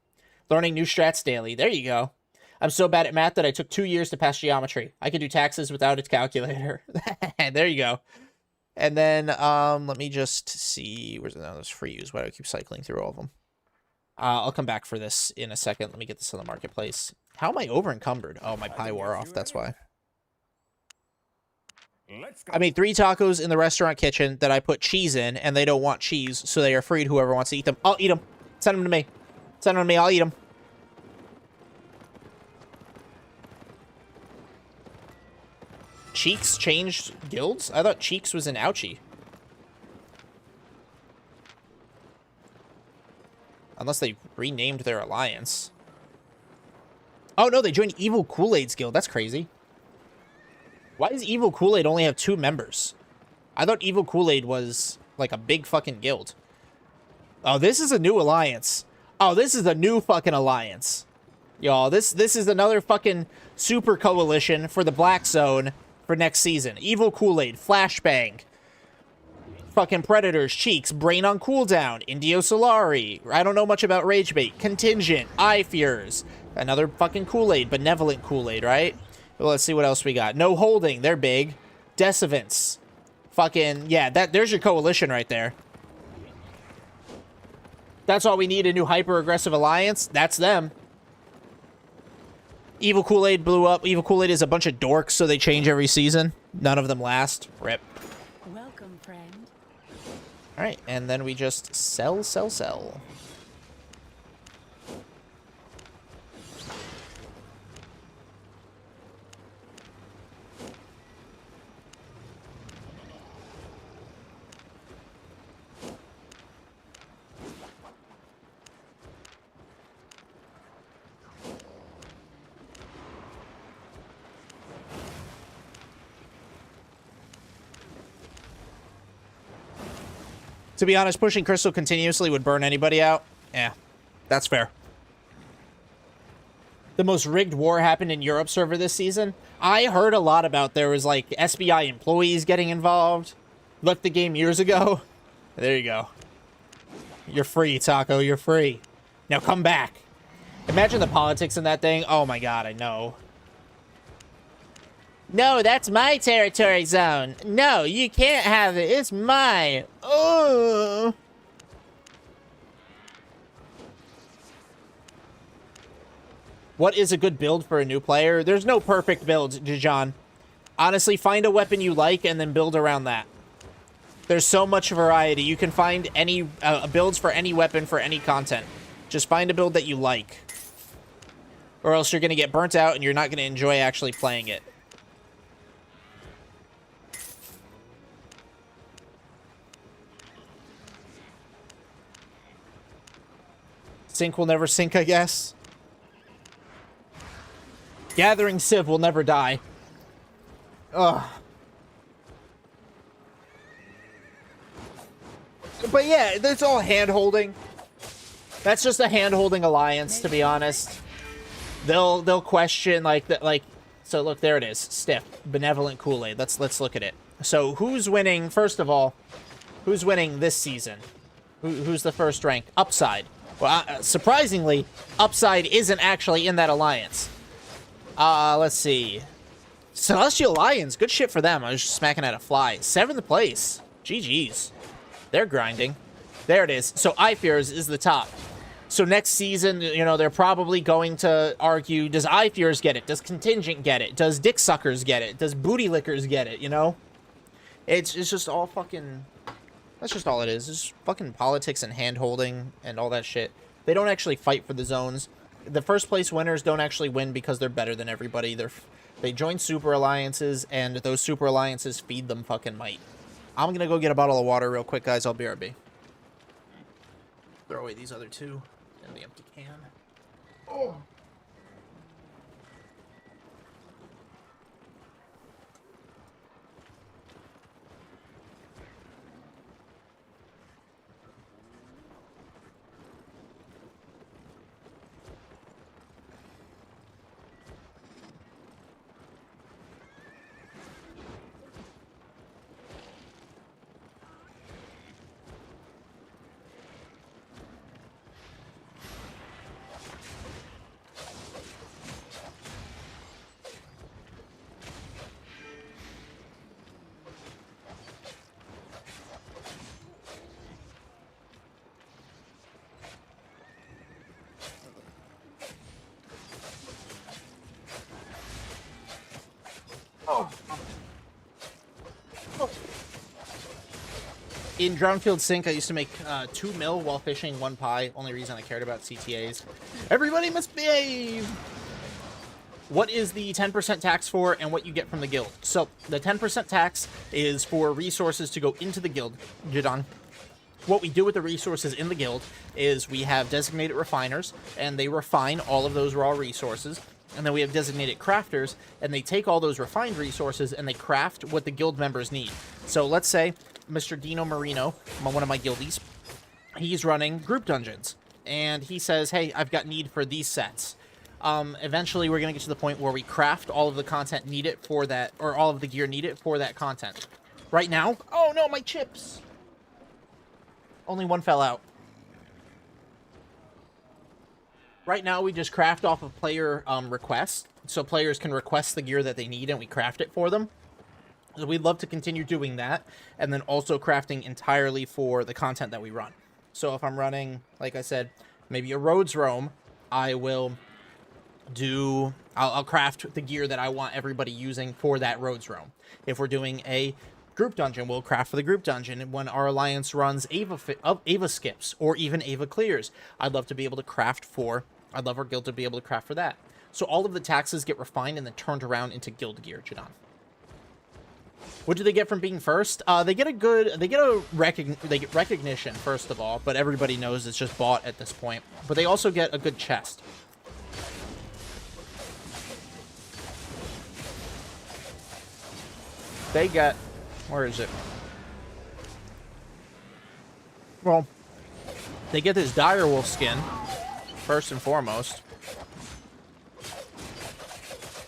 Learning new strats daily. There you go. I'm so bad at math that I took 2 years to pass geometry. I can do taxes without a calculator. There you go. And then let me just see. Where's those free use? Why do I keep cycling through all of them? I'll come back for this in a second. Let me get this on the marketplace. How am I over encumbered? Oh, my pie wore off. That's why. I made 3 tacos in the restaurant kitchen that I put cheese in, and they don't want cheese, so they are free to whoever wants to eat them. I'll eat them. Send them to me. Send them to me. I'll eat them. Cheeks changed guilds? I thought Cheeks was an ouchie. Unless they renamed their alliance. Oh, no, they joined Evil Kool-Aid's guild. That's crazy. Why does Evil Kool-Aid only have 2 members? I thought Evil Kool-Aid was, like, a big fucking guild. Oh, this is a new alliance. Oh, this is a new fucking alliance. Y'all, this is another fucking super coalition for the Black Zone for next season. Evil Kool-Aid, Flashbang, fucking Predators, Cheeks, Brain on Cooldown, Indio Solari. I don't know much about Ragebait. Contingent, Ifears, another fucking Kool-Aid, Benevolent Kool-Aid, right? Well, let's see what else we got. No Holding, they're big. Decivants, fucking, yeah, there's your coalition right there. That's all we need, a new hyper-aggressive alliance. That's them. Evil Kool-Aid blew up. Evil Kool-Aid is a bunch of dorks, so they change every season. None of them last. Rip. Welcome, friend. All right, and then we just sell. To be honest, pushing Crystal continuously would burn anybody out. Yeah, that's fair. The most rigged war happened in Europe server this season. I heard a lot about there was, like, SBI employees getting involved. Left the game years ago. There you go. You're free, Taco. You're free. Now come back. Imagine the politics in that thing. Oh, my God, I know. No, that's my territory zone. No, you can't have it. It's mine. Oh. What is a good build for a new player? There's no perfect build, Dijon. Honestly, find a weapon you like and then build around that. There's so much variety. You can find any builds for any weapon for any content. Just find a build that you like. Or else you're going to get burnt out and you're not going to enjoy actually playing it. Sink will never sink, I guess. Gathering Civ will never die. Ugh. But yeah, that's all hand-holding. That's just a hand-holding alliance, to be honest. They'll question so look, there it is. Stiff. Benevolent Kool-Aid. Let's look at it. So who's winning, first of all, who's winning this season? Who's the first rank? Upside. Well, surprisingly, Upside isn't actually in that alliance. Let's see. Celestial Lions, good shit for them. I was just smacking at a fly. 7th place. GG's. They're grinding. There it is. So Ifears is the top. So next season, you know, they're probably going to argue, does Ifears get it? Does Contingent get it? Does Dick Suckers get it? Does Booty Lickers get it, you know? It's just all fucking... That's just all it is. It's just fucking politics and hand-holding and all that shit. They don't actually fight for the zones. The first place winners don't actually win because they're better than everybody. They join super alliances, and those super alliances feed them fucking might. I'm gonna go get a bottle of water real quick, guys. I'll BRB. Throw away these other 2 and the empty can. Oh. In Drownfield Sync, I used to make 2 mil while fishing 1 pie. Only reason I cared about CTAs. Everybody must behave! What is the 10% tax for and what you get from the guild? So, the 10% tax is for resources to go into the guild, Jadon. What we do with the resources in the guild is we have designated refiners, and they refine all of those raw resources. And then we have designated crafters, and they take all those refined resources and they craft what the guild members need. So let's say Mr. Dino Marino, one of my guildies, he's running group dungeons. And he says, hey, I've got need for these sets. Eventually, we're going to get to the point where we craft all of the content needed for that, or all of the gear needed for that content. Right now, oh no, my chips! Only one fell out. Right now, we just craft off of player requests, so players can request the gear that they need, and we craft it for them. So we'd love to continue doing that, and then also crafting entirely for the content that we run. So if I'm running, like I said, maybe a Roads roam, I will do... I'll craft the gear that I want everybody using for that Roads roam. If we're doing a group dungeon, we'll craft for the group dungeon. And when our alliance runs Ava skips or even Ava clears, I'd love to be able to craft for... I'd love our guild to be able to craft for that. So all of the taxes get refined and then turned around into guild gear, Jadon. What do they get from being first? They get recognition, first of all, but everybody knows it's just bought at this point. But they also get a good chest. They get... Where is it? Well, they get this direwolf skin, first and foremost.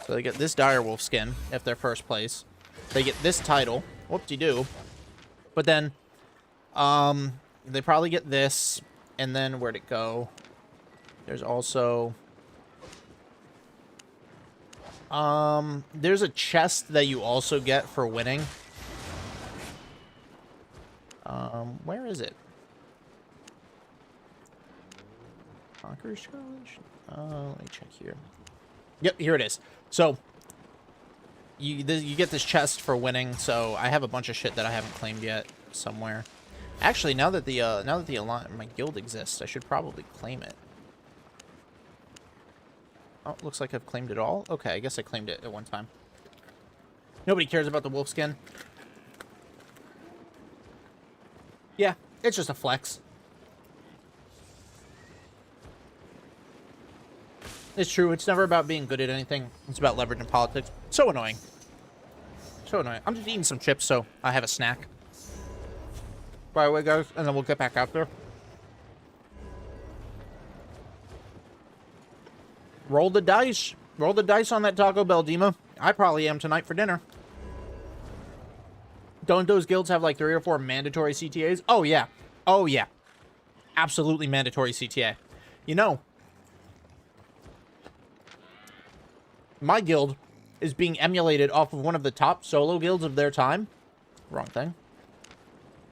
So they get this direwolf skin if they're first place. They get this title. Whoop-de-doo. But then, they probably get this. And then, where'd it go? There's also... there's a chest that you also get for winning. Where is it? Conqueror's Challenge? Let me check here. Yep, here it is. So, you get this chest for winning, so I have a bunch of shit that I haven't claimed yet somewhere. Actually, now that my guild exists, I should probably claim it. Oh, looks like I've claimed it all. Okay, I guess I claimed it at one time. Nobody cares about the wolf skin. Yeah, it's just a flex. It's true, it's never about being good at anything. It's about leverage in politics. So annoying. So annoying. I'm just eating some chips, so I have a snack. By the way, guys, and then we'll get back out there. Roll the dice. Roll the dice on that Taco Bell, Dima. I probably am tonight for dinner. Don't those guilds have like 3 or 4 mandatory CTAs? Oh, yeah. Oh, yeah. Absolutely mandatory CTA. You know, my guild is being emulated off of one of the top solo guilds of their time. Wrong thing.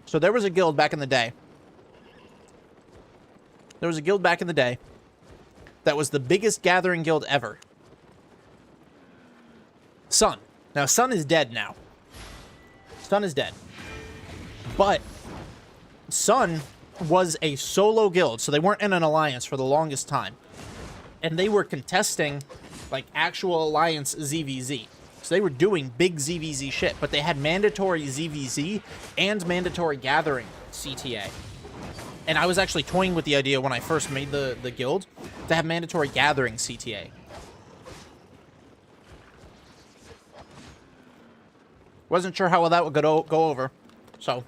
So there was a guild back in the day. There was a guild back in the day that was the biggest gathering guild ever. Sun. Now, Sun is dead now. Sun is dead. But Sun was a solo guild, so they weren't in an alliance for the longest time. And they were contesting, like, actual alliance ZVZ. So they were doing big ZVZ shit, but they had mandatory ZVZ and mandatory gathering CTA. And I was actually toying with the idea when I first made the guild to have mandatory gathering CTA. Wasn't sure how well that would go over, so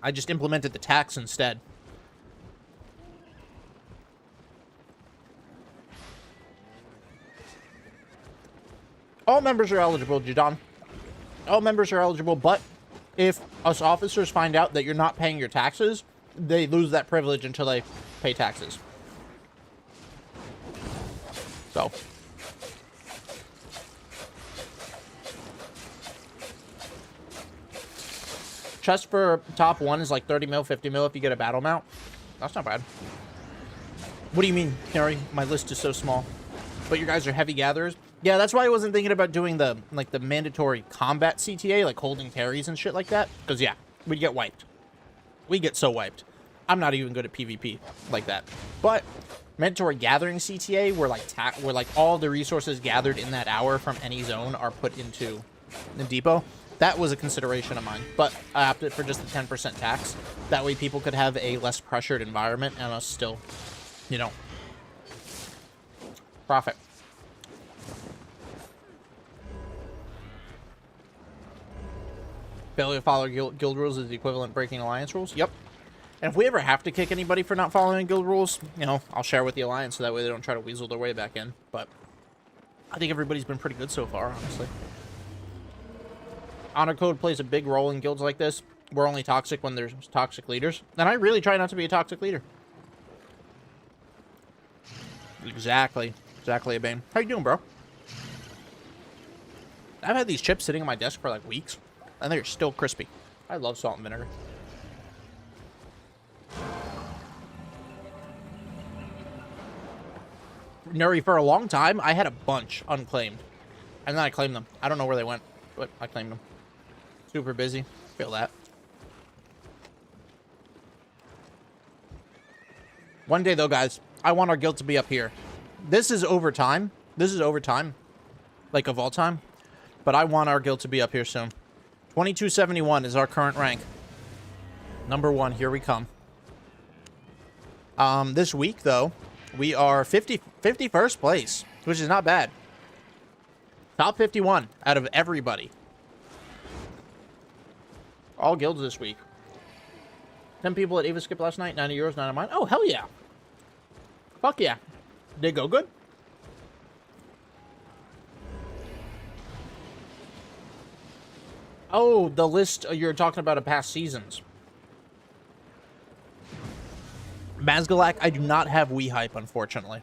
I just implemented the tax instead. All members are eligible, Jadon. All members are eligible, but if us officers find out that you're not paying your taxes, they lose that privilege until they pay taxes. So. Chest for top 1 is like 30 mil, 50 mil if you get a battle mount. That's not bad. What do you mean, Carrie? My list is so small. But you guys are heavy gatherers? Yeah, that's why I wasn't thinking about doing the mandatory combat CTA, like holding carries and shit like that. Because, yeah, we'd get wiped. We get so wiped. I'm not even good at PvP like that. But Mentor Gathering CTA, where like all the resources gathered in that hour from any zone are put into the depot, that was a consideration of mine. But I opted for just the 10% tax. That way people could have a less pressured environment and us still, you know, profit. Failure to follow guild rules is the equivalent breaking alliance rules. Yep. And if we ever have to kick anybody for not following guild rules, you know, I'll share with the alliance so that way they don't try to weasel their way back in. But I think everybody's been pretty good so far, honestly. Honor code plays a big role in guilds like this. We're only toxic when there's toxic leaders. And I really try not to be a toxic leader. Exactly. Exactly, Bane. How you doing, bro? I've had these chips sitting on my desk for like weeks. And they're still crispy. I love salt and vinegar. Nuri, for a long time, I had a bunch unclaimed. And then I claimed them. I don't know where they went, but I claimed them. Super busy. Feel that. One day, though, guys, I want our guild to be up here. This is over time. This is over time. Like, of all time. But I want our guild to be up here soon. 2271 is our current rank. Number 1, here we come. This week, though, we are 51st place, which is not bad. Top 51 out of everybody. All guilds this week. 10 people at Ava Skip last night, 90 euros, 9 of mine. Oh, hell yeah. Fuck yeah. Did it go good? Oh, the list you're talking about of past seasons. Mazgalak, I do not have Wii Hype, unfortunately.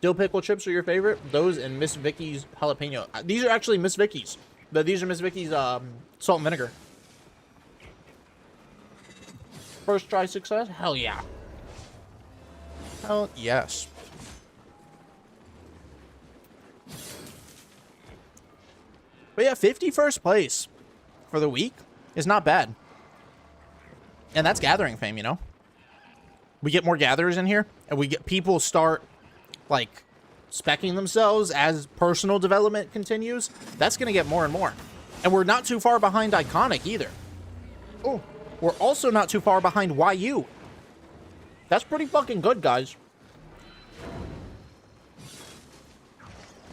Dill pickle chips are your favorite? Those and Miss Vicky's jalapeno. These are actually Miss Vicky's. These are Miss Vicky's salt and vinegar. First try success? Hell yeah. Hell yes. But yeah, 51st place for the week is not bad. And that's gathering fame, you know? We get more gatherers in here, and we get people start, like, speccing themselves as personal development continues. That's going to get more and more. And we're not too far behind Iconic either. Oh, we're also not too far behind YU. That's pretty fucking good, guys.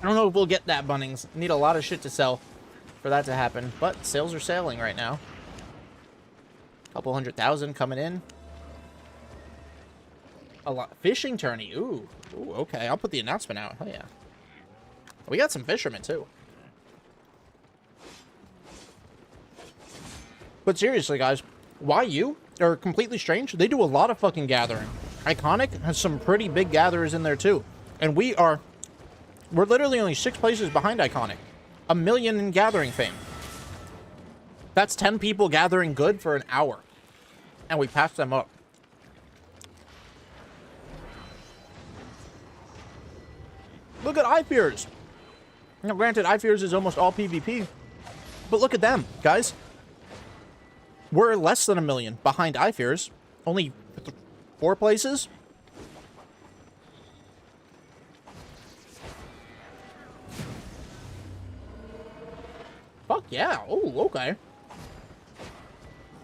I don't know if we'll get that, Bunnings. Need a lot of shit to sell for that to happen. But sales are sailing right now. Couple 100,000 coming in. A lot. Fishing tourney. Ooh. Ooh, okay. I'll put the announcement out. Hell yeah. We got some fishermen, too. But seriously, guys, YU are completely strange. They do a lot of fucking gathering. Iconic has some pretty big gatherers in there, too. And we're literally only 6 places behind Iconic. 1 million in gathering fame. That's 10 people gathering good for an hour. And we passed them up. Look at iFears. Now, granted, iFears is almost all PvP. But look at them, guys. We're less than 1 million behind iFears. Only 4 places. Fuck yeah. Oh, okay.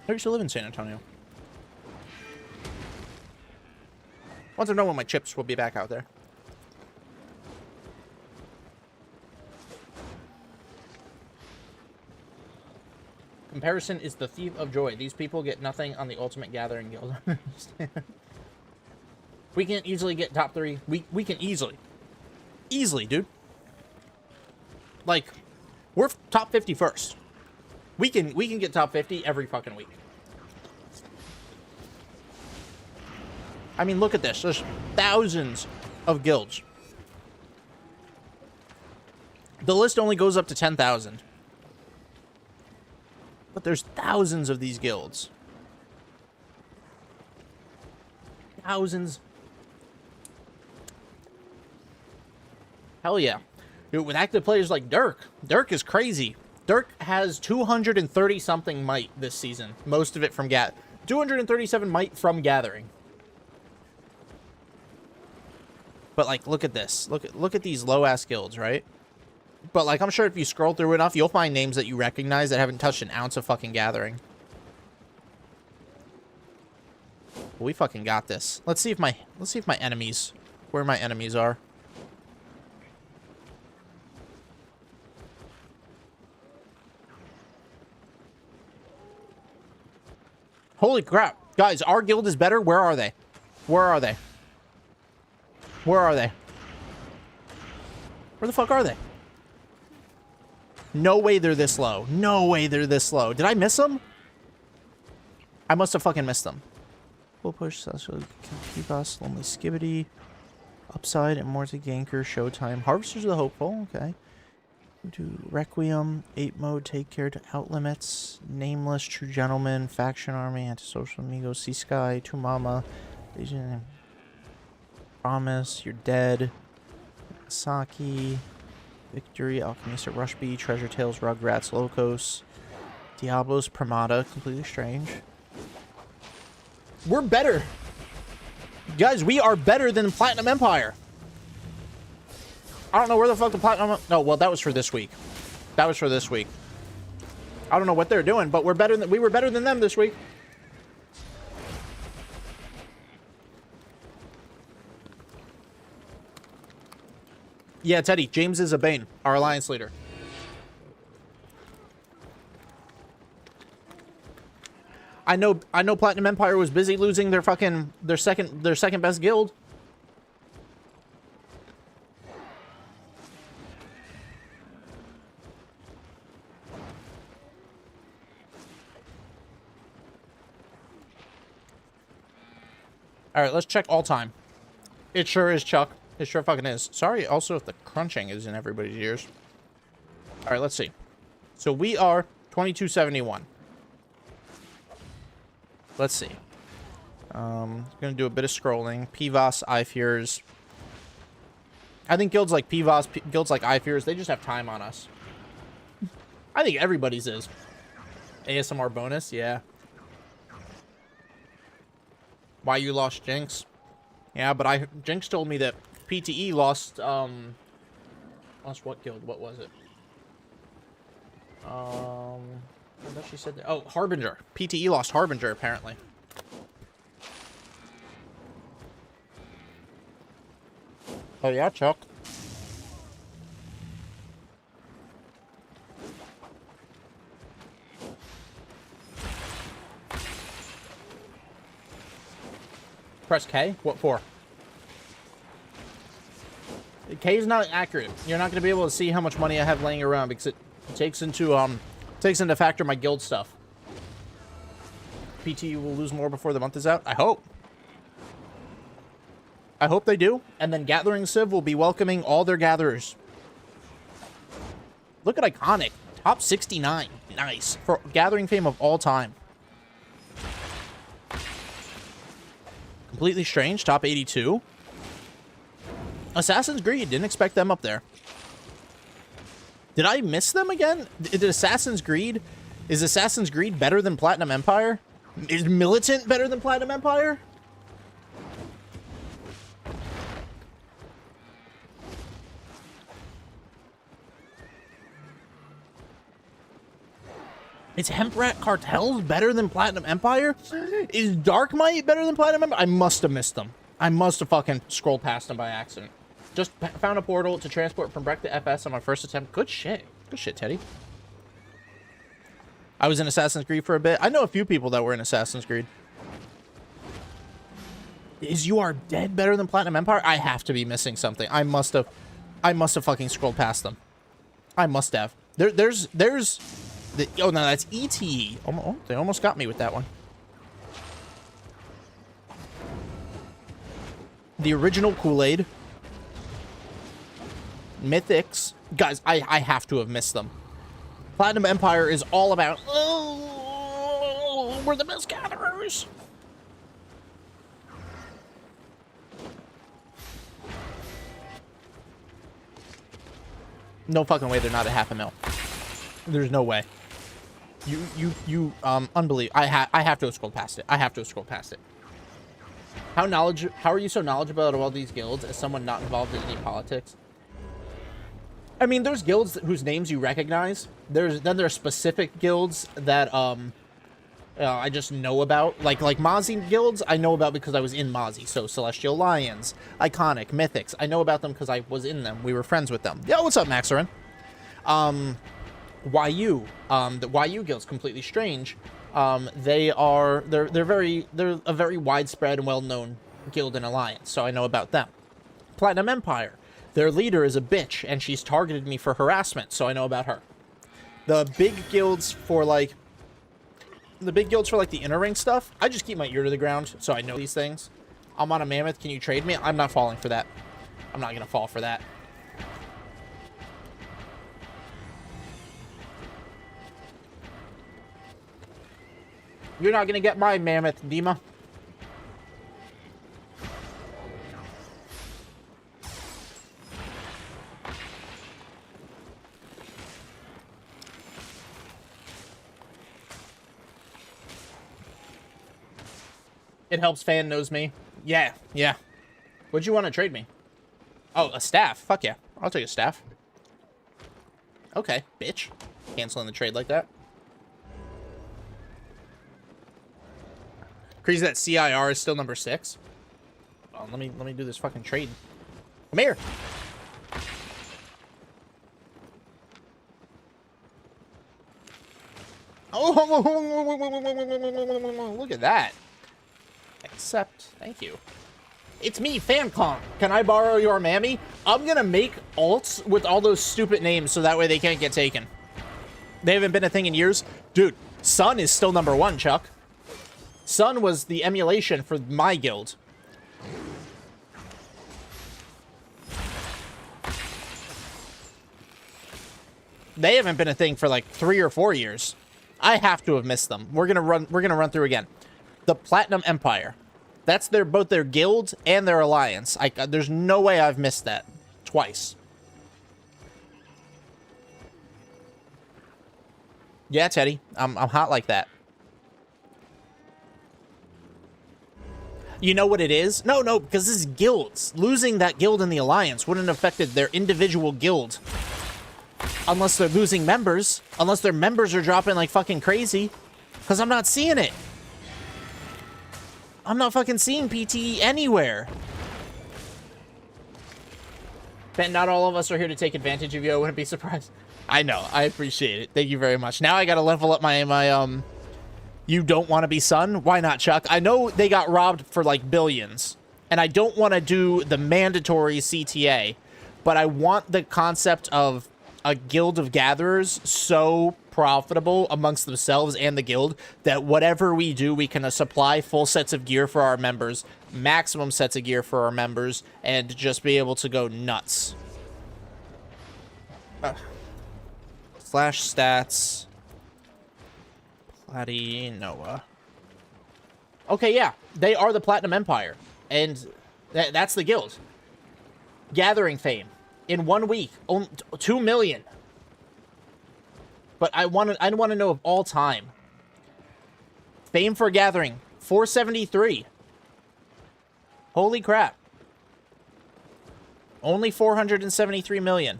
I used to live in San Antonio. Once I know when my chips will be back out there. Comparison is the thief of joy. These people get nothing on the Ultimate Gathering Guild. We can easily get top 3. We can easily. Easily, dude. Like, we're top 50 first. We can get top 50 every fucking week. I mean, look at this. There's thousands of guilds. The list only goes up to 10,000. But there's thousands of these guilds. Thousands. Hell yeah. Dude, with active players like Dirk. Dirk is crazy. Dirk has 230 something might this season. Most of it from 237 might from gathering. But like, look at this. Look at these low ass guilds, right? But like, I'm sure if you scroll through enough, you'll find names that you recognize that haven't touched an ounce of fucking gathering. We fucking got this. Let's see if my enemies, where my enemies are. Holy crap. Guys, our guild is better. Where are they? Where are they? Where are they? Where the fuck are they? No way they're this low. No way they're this low. Did I miss them? I must have fucking missed them. Full push, Celestial, Kivas, Lonely Skibbity, Upside, Immortal Ganker, Showtime, Harvesters of the Hopeful, okay. Do Requiem, 8 mode, Take Care to Outlimits, Nameless, True Gentleman, Faction Army, Antisocial Amigos, Sea Sky, Tumama, Legion, Promise, You're Dead, Saki, Victory, Alchemista, Rushbee, Treasure Tales, Rugrats, Locos, Diablos, Primata, Completely Strange. We're better. Guys, we are better than Platinum Empire. I don't know where the fuck the Platinum... No, well, that was for this week. That was for this week. I don't know what they're doing, but we were better than them this week. Yeah, Teddy, James is a Bane, our alliance leader. I know Platinum Empire was busy losing their fucking their second best guild. All right, let's check all time. It sure is, Chuck. It sure fucking is. Sorry also if the crunching is in everybody's ears. All right, let's see. So we are 2271. Let's see. Gonna do a bit of scrolling. PVOS, iFears. I think guilds like PVOS, guilds like iFears, they just have time on us. I think everybody's is. ASMR bonus, yeah. Why you lost Jinx? Yeah, but Jinx told me that PTE lost lost what guild? What was it? I thought she said that. Oh, Harbinger. PTE lost Harbinger, apparently. Oh, yeah, Chuck. Press K? What for? K is not accurate. You're not going to be able to see how much money I have laying around because it takes into factor my guild stuff. PT will lose more before the month is out. I hope. I hope they do. And then Gathering Civ will be welcoming all their gatherers. Look at Iconic. Top 69. Nice. For Gathering fame of all time. Completely Strange. Top 82. Assassin's Creed. Didn't expect them up there. Did I miss them again? Is Assassin's Creed better than Platinum Empire? Is Militant better than Platinum Empire? Is Hemprat Cartels better than Platinum Empire? Is Dark Might better than Platinum Empire? I must have missed them. I must have fucking scrolled past them by accident. Just found a portal to transport from Breck to FS on my first attempt. Good shit. Good shit, Teddy. I was in Assassin's Creed for a bit. I know a few people that were in Assassin's Creed. Is You Are Dead better than Platinum Empire? I have to be missing something. I must have fucking scrolled past them. I must have. There's oh no, that's ETE. Oh, they almost got me with that one. The original Kool-Aid. Mythics. Guys, I have to have missed them. Platinum Empire is all about, oh, we're the best gatherers. No fucking way they're not at 500,000. There's no way. Unbelievable. I have to have scrolled past it. I have to have scrolled past it. How are you so knowledgeable about all these guilds as someone not involved in any politics? I mean, there's guilds whose names you recognize. Then there are specific guilds that I just know about. Like Mozzie guilds, I know about because I was in Mozzie. So Celestial Lions, Iconic, Mythics. I know about them because I was in them. We were friends with them. Yo, what's up, Maxerin? YU, the YU guild's completely strange. They're a very widespread and well-known guild and alliance, so I know about them. Platinum Empire, their leader is a bitch, and she's targeted me for harassment, so I know about her. The big guilds for like the inner ring stuff, I just keep my ear to the ground, so I know these things. I'm on a mammoth, can you trade me? I'm not falling for that. I'm not gonna fall for that. You're not gonna get my mammoth, Dima. It helps Fan knows me. Yeah, yeah. What'd you want to trade me? Oh, a staff. Fuck yeah. I'll take a staff. Okay, bitch. Canceling the trade like that. Crazy that CIR is still number 6. Oh, let me do this fucking trade. Come here. Oh, look at that. Accept. Thank you. It's me, Fancanth. Can I borrow your mammy? I'm gonna make alts with all those stupid names so that way they can't get taken. They haven't been a thing in years. Dude, Sun is still number 1, Chuck. Sun was the emulation for my guild. They haven't been a thing for like 3 or 4 years. I have to have missed them. We're gonna run through again. The Platinum Empire. That's both their guild and their alliance. There's no way I've missed that twice. Yeah, Teddy. I'm hot like that. You know what it is? No, because this is guilds. Losing that guild in the alliance wouldn't have affected their individual guild. Unless they're losing members. Unless their members are dropping like fucking crazy. Because I'm not seeing it. I'm not fucking seeing PTE anywhere. Ben, not all of us are here to take advantage of you. I wouldn't be surprised. I know. I appreciate it. Thank you very much. Now I gotta level up my you don't want to be Sun? Why not, Chuck? I know they got robbed for like billions. And I don't want to do the mandatory CTA. But I want the concept of a guild of gatherers so profitable amongst themselves and the guild that whatever we do, we can supply full sets of gear for our members, maximum sets of gear for our members, and just be able to go nuts. Slash stats. Noah. Okay, yeah. They are the Platinum Empire. And that's the guild. Gathering fame. In 1 week. 2 million. But I want to know of all time. Fame for Gathering. 473. Holy crap. Only 473 million.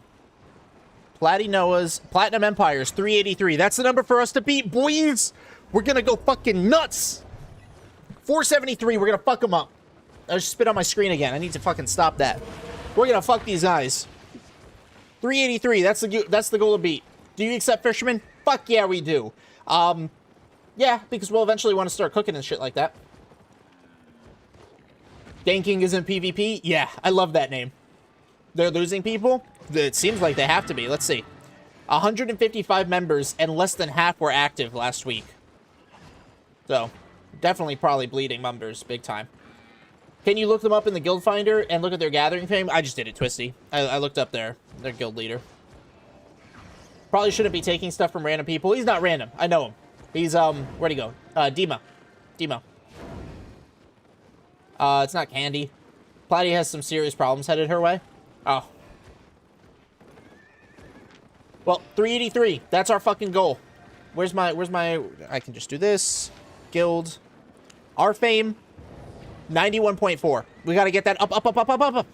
Platinum Empire's 383. That's the number for us to beat, boys. We're gonna go fucking nuts. 473. We're gonna fuck them up. I just spit on my screen again. I need to fucking stop that. We're gonna fuck these guys. 383. That's the goal to beat. Do you accept fishermen? Fuck yeah, we do. Yeah, because we'll eventually want to start cooking and shit like that. Ganking isn't PvP? Yeah, I love that name. They're losing people? It seems like they have to be. Let's see. 155 members, and less than half were active last week. So, definitely probably bleeding members, big time. Can you look them up in the guild finder and look at their gathering fame? I just did it, Twisty. I looked up their guild leader. Probably shouldn't be taking stuff from random people. He's not random. I know him. He's, where'd he go? Demo. It's not Candy. Platy has some serious problems headed her way. Oh. Well, 383. That's our fucking goal. Where's my... I can just do this. Guild. Our fame. 91.4. We got to get that up, up, up, up, up, up, up.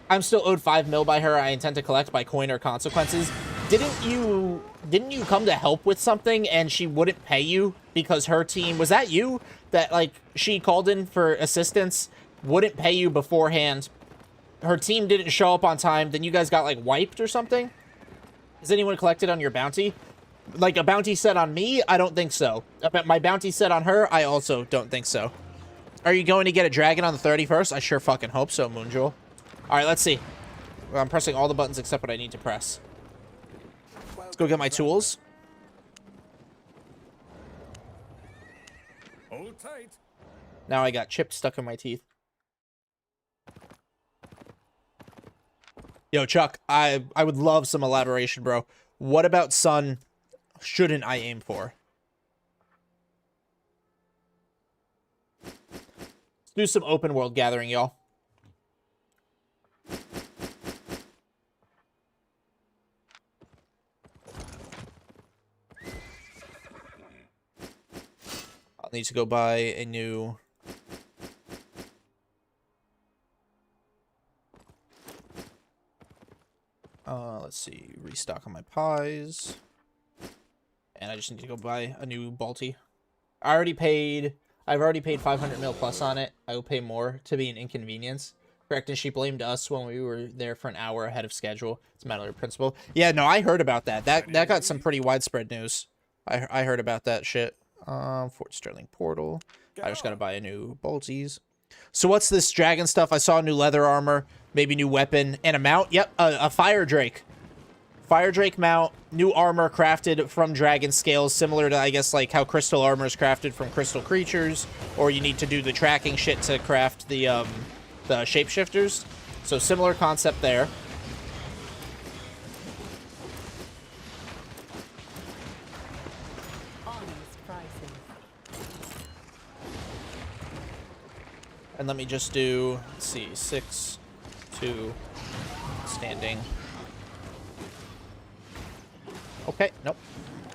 I'm still owed 5 mil by her. I intend to collect by coin or consequences. Didn't you come to help with something and she wouldn't pay you because her team... Was that you? That, like, she called in for assistance, wouldn't pay you beforehand. Her team didn't show up on time. Then you guys got, like, wiped or something? Has anyone collected on your bounty? Like, a bounty set on me? I don't think so. My bounty set on her? I also don't think so. Are you going to get a dragon on the 31st? I sure fucking hope so, Moonjewel. Alright, let's see. I'm pressing all the buttons except what I need to press. Let's go get my tools. Hold tight. Now I got chips stuck in my teeth. Yo, Chuck, I would love some elaboration, bro. What about Sun shouldn't I aim for? Let's do some open world gathering, y'all. I'll need to go buy a new... let's see, restock on my pies. And I just need to go buy a new Balti. I've already paid 500 mil plus on it. I will pay more to be an inconvenience. Correct, and she blamed us when we were there for an hour ahead of schedule. It's a matter of principle. Yeah, no, I heard about that. That got some pretty widespread news. I heard about that shit. Fort Sterling Portal. I just gotta buy a new Baltis. So what's this dragon stuff? I saw new leather armor, maybe new weapon, and a mount. Yep, a Fire Drake. Fire Drake mount, new armor crafted from dragon scales, similar to, I guess, like how crystal armor is crafted from crystal creatures, or you need to do the tracking shit to craft the shapeshifters. So similar concept there. Honest prices. And let me just do, let's see, 6, 2, standing. Okay, nope.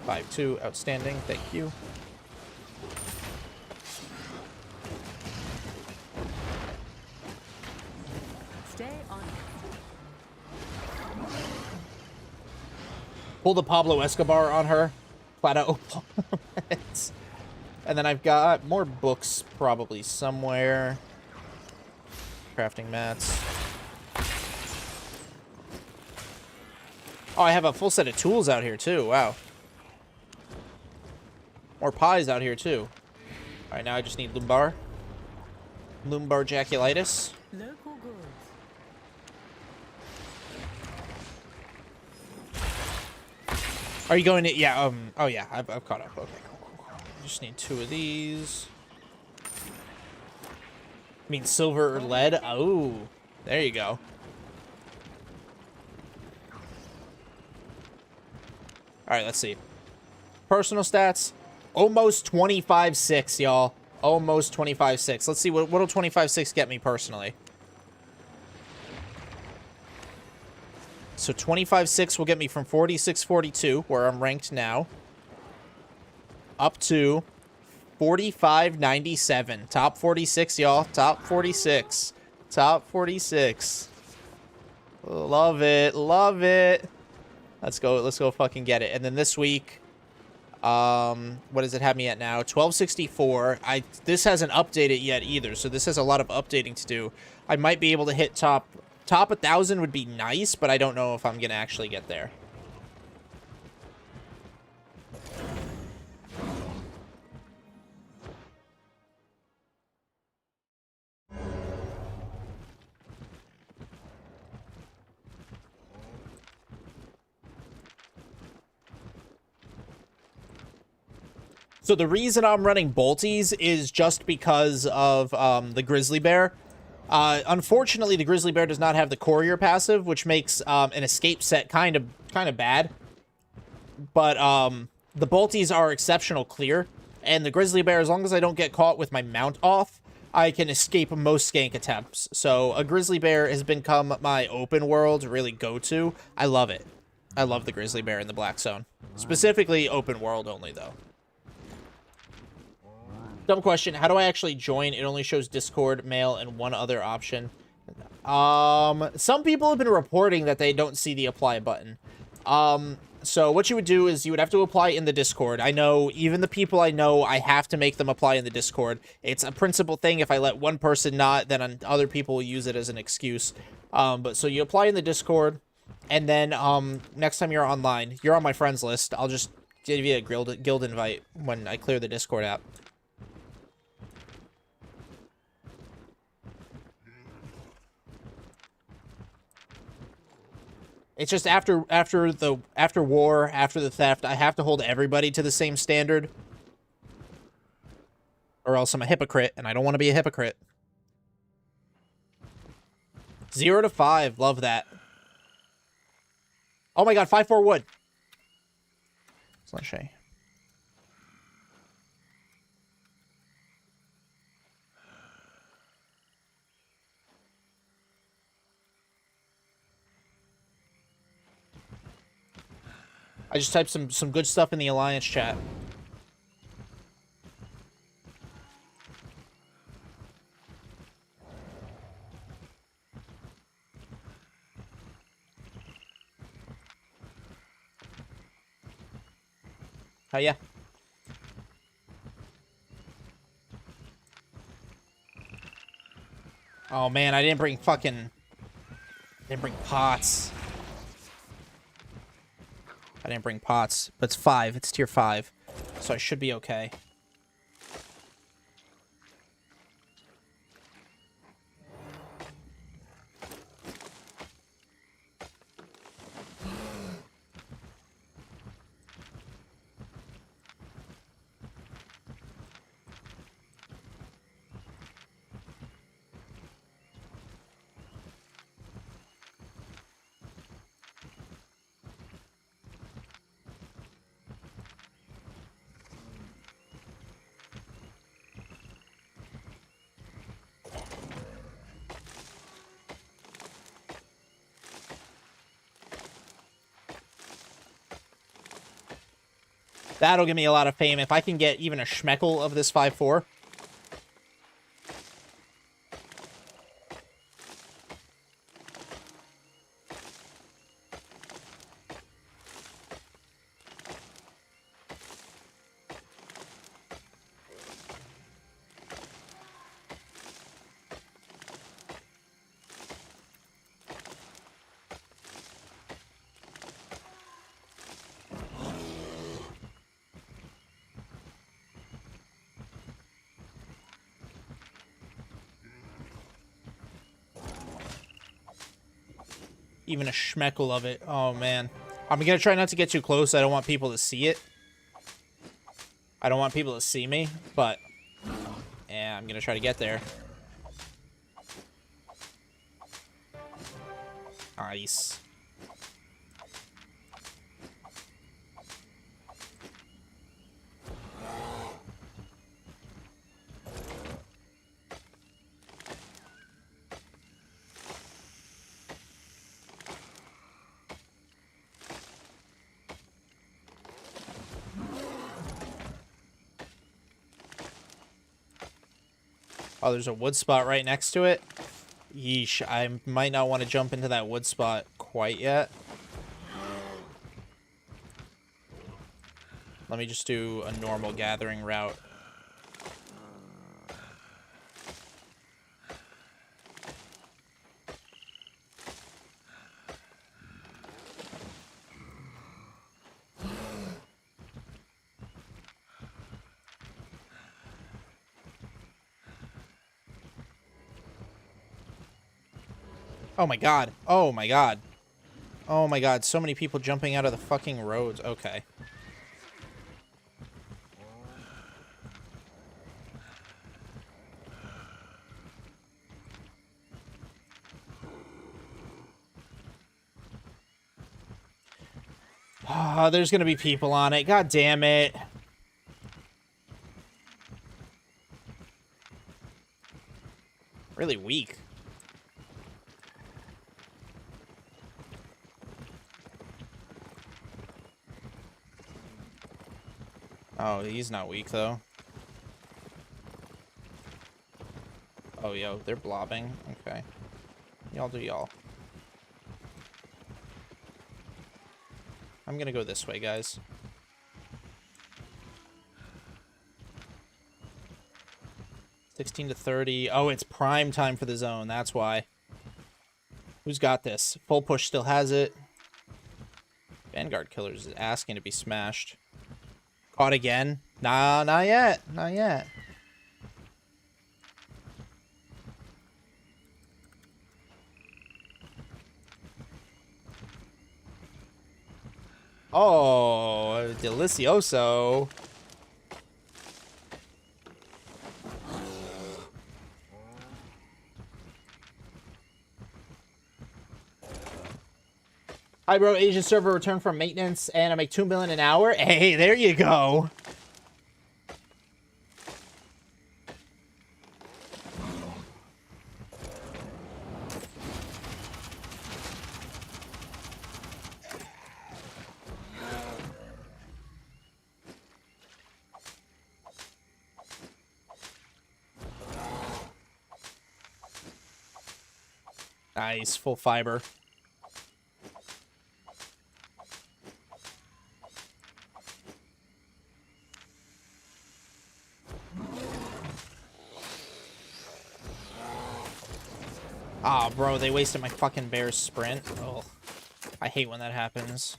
5-2, outstanding. Thank you. Stay on. Pull the Pablo Escobar on her. Flat out. And then I've got more books probably somewhere. Crafting mats. Oh, I have a full set of tools out here, too. Wow. More pies out here, too. All right, now I just need lumbar. Lumbar jaculitis. Local goods. Are you going to... Yeah, oh, yeah, I've caught up. Okay, cool. Just need 2 of these. I mean, silver or lead? Oh, there you go. All right, let's see. Personal stats, almost 25.6, y'all. Almost 25.6. Let's see, what'll 25.6 get me personally? So 25.6 will get me from 46.42, where I'm ranked now, up to 45.97. Top 46, y'all. Top 46. Top 46. Love it. Love it. Let's go fucking get it. And then this week, what does it have me at now? 1264. This hasn't updated yet either, so this has a lot of updating to do. I might be able to hit top 1,000 would be nice, but I don't know if I'm gonna actually get there. So the reason I'm running Bolties is just because of the Grizzly Bear. Unfortunately, the Grizzly Bear does not have the Courier passive, which makes an escape set kind of bad. But the Bolties are exceptional clear, and the Grizzly Bear, as long as I don't get caught with my mount off, I can escape most gank attempts. So a Grizzly Bear has become my open world really go-to. I love it. I love the grizzly bear in the black zone. Specifically open world only, though. Dumb question. How do I actually join? It only shows Discord, mail, and one other option. Some people have been reporting that they don't see the apply button. So what you would do is you would have to apply in the Discord. I know, even the people I know, I have to make them apply in the Discord. It's a principal thing. If I let one person not, then other people will use it as an excuse. But so you apply in the Discord, and then, next time you're online, you're on my friends list. I'll just give you a guild invite when I clear the Discord app. It's just after war, after the theft, I have to hold everybody to the same standard. Or else I'm a hypocrite, and I don't want to be a hypocrite. 0 to 5, love that. Oh my god, 5-4 wood. Slash A. I just typed some good stuff in the Alliance chat. Oh, yeah. Oh, man, I didn't bring pots. I didn't bring pots, but it's 5. It's tier 5, so I should be okay. That'll give me a lot of fame if I can get even a schmeckle of this 5-4. Even a schmeckle of it. Oh, man. I'm gonna try not to get too close. I don't want people to see it. I don't want people to see me, but yeah, I'm gonna try to get there. Nice. Oh, there's a wood spot right next to it. Yeesh, I might not want to jump into that wood spot quite yet. Let me just do a normal gathering route. Oh my god. Oh my god. Oh my god. So many people jumping out of the fucking roads. Okay. Ah, there's gonna be people on it. God damn it. Really weak. Oh, he's not weak, though. Oh, yo, they're blobbing. Okay. Y'all do y'all. I'm gonna go this way, guys. $16 to $30. Oh, it's prime time for the zone. That's why. Who's got this? Full push still has it. Vanguard Killers is asking to be smashed. Caught again? Nah, not yet. Not yet. Oh, delicioso. Hi, bro. Asian server returned from maintenance, and I make $2 million an hour. Hey, there you go. Nice, full fiber. Ah, bro, they wasted my fucking bear's sprint. Oh, I hate when that happens.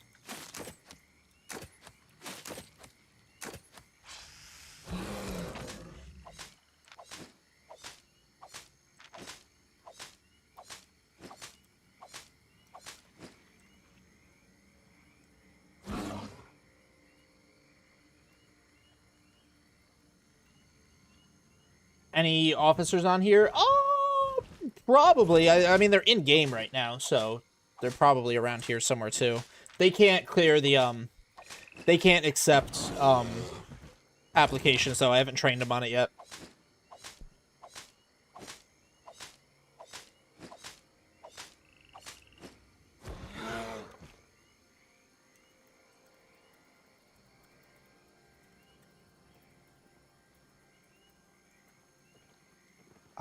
Any officers on here? Oh, probably. I mean, they're in game right now, so they're probably around here somewhere too. They can't clear the they can't accept applications, so I haven't trained them on it yet.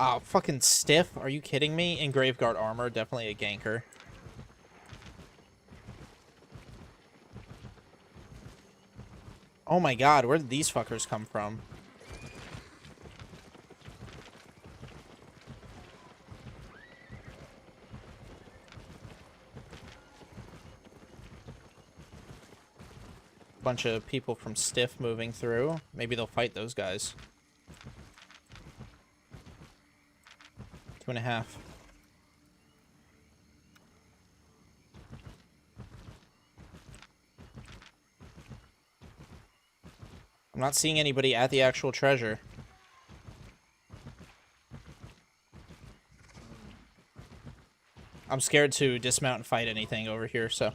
Oh, fucking stiff. Are you kidding me? Engraved guard armor, definitely a ganker. Oh my god, where did these fuckers come from? Bunch of people from Stiff moving through. Maybe they'll fight those guys. 2.5. I'm not seeing anybody at the actual treasure. I'm scared to dismount and fight anything over here, so...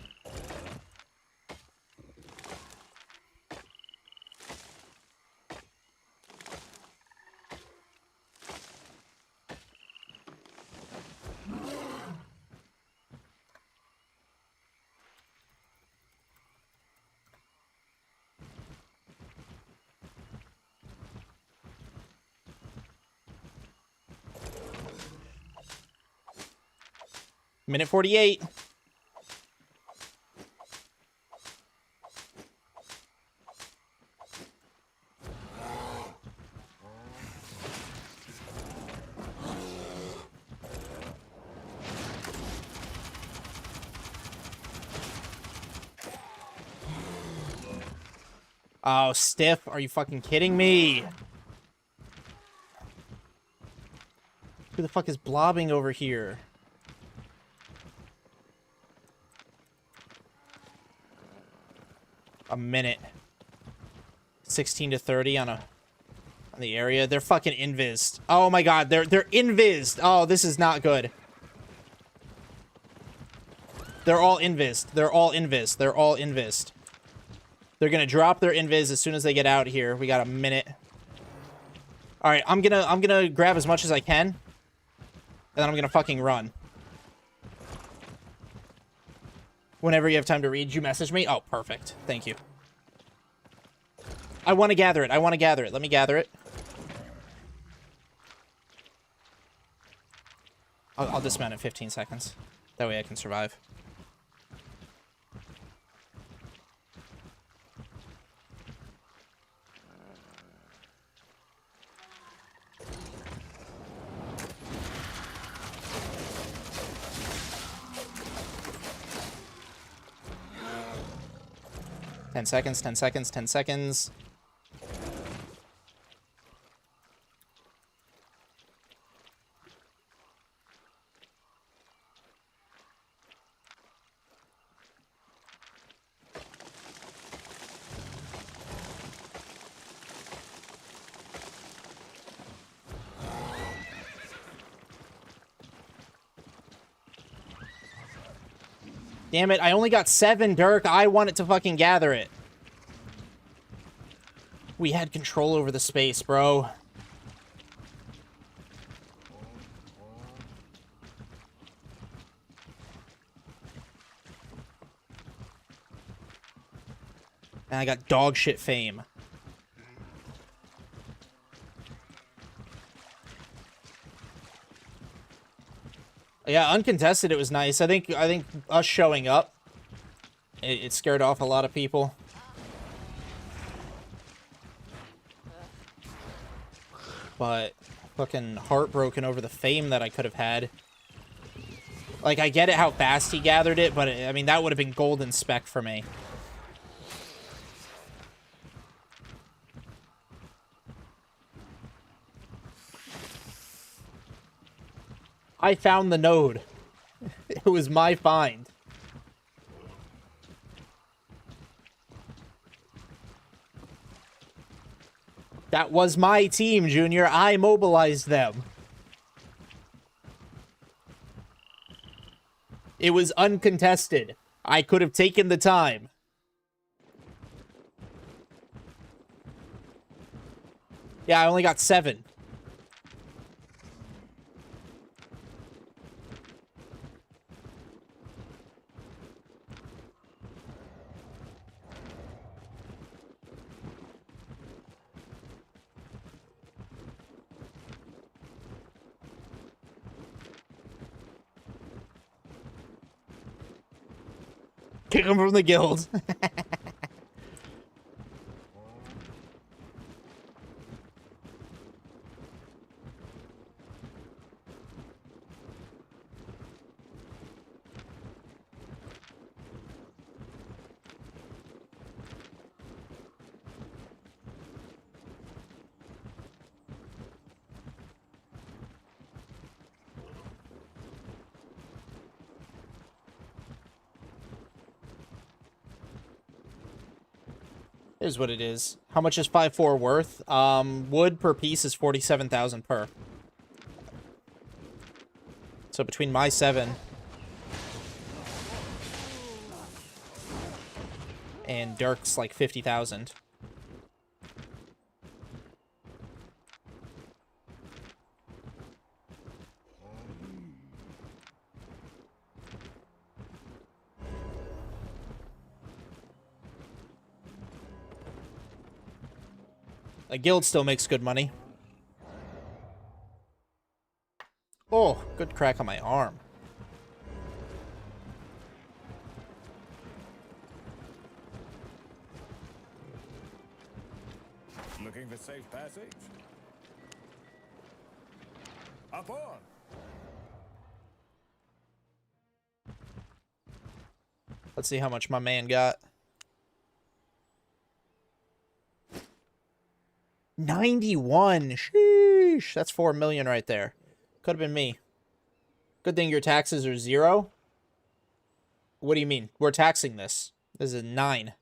Minute 48. Oh, Stiff, are you fucking kidding me? Who the fuck is blobbing over here? A minute. 16 to 30 on the area. They're fucking invised. Oh my god, they're invised. Oh, this is not good. They're all invised. They're all invised. They're all invised. They're gonna drop their invis as soon as they get out here. We got a minute. All right, I'm gonna grab as much as I can, and then I'm gonna fucking run. Whenever you have time to read, you message me. Oh, perfect. Thank you. I want to gather it. I want to gather it. Let me gather it. I'll dismount in 15 seconds. That way I can survive. Ten seconds, 10 seconds, 10 seconds. Damn it, I only got 7, Dirk. I wanted to fucking gather it. We had control over the space, bro. And I got dog shit fame. Yeah, uncontested, it was nice. I think us showing up, it scared off a lot of people. But fucking heartbroken over the fame that I could have had. Like, I get it how fast he gathered it, but I mean, that would have been golden spec for me. I found the node. It was my find. That was my team, Junior. I mobilized them. It was uncontested. I could have taken the time. Yeah, I only got 7. Kick him from the guild. Here's what it is. How much is 5.4 worth? Wood per piece is 47,000 per. So between my 7 and Dirk's like 50,000. A guild still makes good money. Oh, good crack on my arm. Looking for safe passage? Up on! Let's see how much my man got. 91. Sheesh. That's 4 million right there. Could have been me. Good thing your taxes are 0. What do you mean? We're taxing this. This is 9.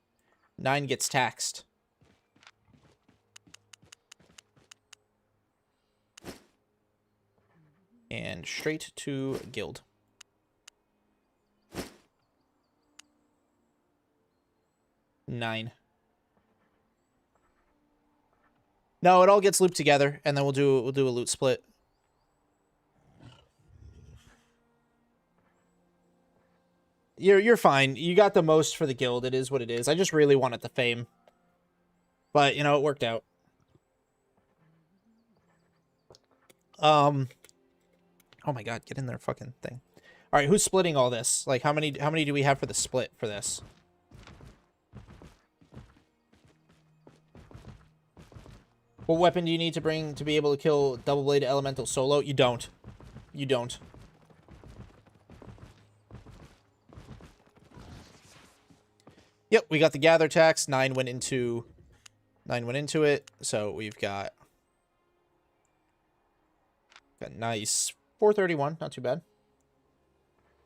9 gets taxed. And straight to guild. Nine. No, it all gets looped together, and then we'll do a loot split. You're fine. You got the most for the guild. It is what it is. I just really wanted the fame. But, you know, it worked out. Oh my god, get in there, fucking thing. All right, who's splitting all this? Like, how many do we have for the split for this? What weapon do you need to bring to be able to kill double-bladed elemental solo? You don't. You don't. Yep, we got the gather tax. 9 went into it. So we've got nice 431, not too bad.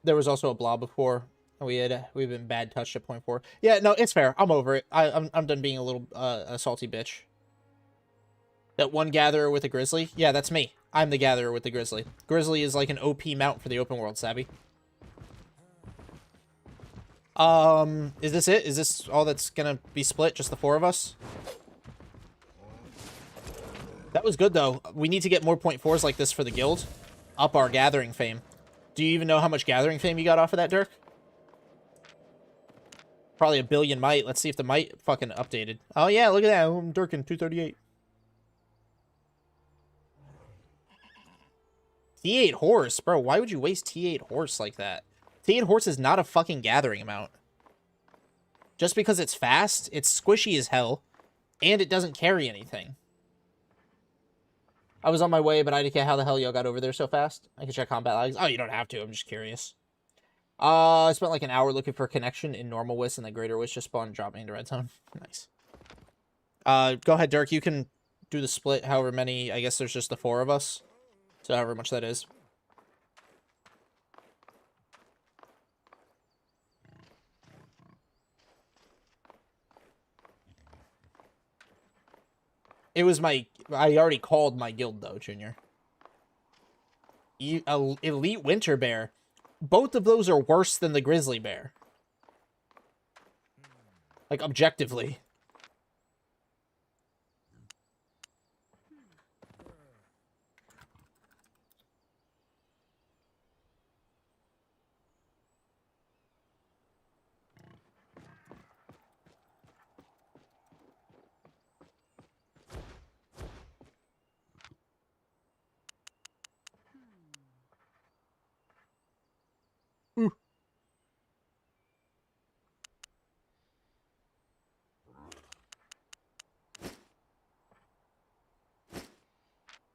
There was also a blob before. We've been bad touched at 0.4. Yeah, no, it's fair. I'm over it. I'm done being a little a salty bitch. That one gatherer with a grizzly? Yeah, that's me. I'm the gatherer with the grizzly. Grizzly is like an OP mount for the open world, Savvy. Is this it? Is this all that's gonna be split? Just the 4 of us? That was good, though. We need to get more 0.4s like this for the guild. Up our gathering fame. Do you even know how much gathering fame you got off of that, Dirk? Probably 1 billion might. Let's see if the might fucking updated. Oh, yeah, look at that. I'm Dirkin, 238. T8 horse? Bro, why would you waste T8 horse like that? T8 horse is not a fucking gathering amount. Just because it's fast, it's squishy as hell, and it doesn't carry anything. I was on my way, but I didn't care how the hell y'all got over there so fast. I can check combat lags. Oh, you don't have to. I'm just curious. I spent like an hour looking for a connection in normal Wiss, and the greater Wiss just spawned and dropped me into red zone. Nice. Go ahead, Dirk. You can do the split however many. I guess there's just the 4 of us. So however much that is. It was my... I already called my guild, though, Junior. Elite Winter Bear. Both of those are worse than the Grizzly Bear. Like, objectively.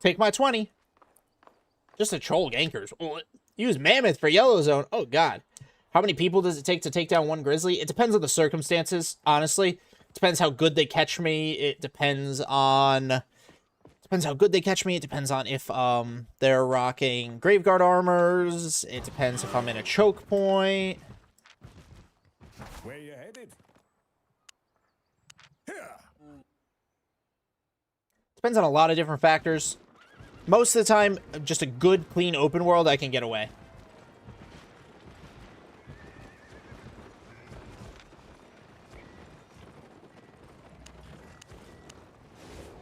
Take my 20. Just a troll gankers. Oh, use mammoth for yellow zone. Oh, God. How many people does it take to take down one grizzly? It depends on the circumstances, honestly. It depends how good they catch me. It depends on... Depends how good they catch me. It depends on if they're rocking Graveguard armors. It depends if I'm in a choke point. Where you headed? Here. Depends on a lot of different factors. Most of the time, just a good, clean open world, I can get away.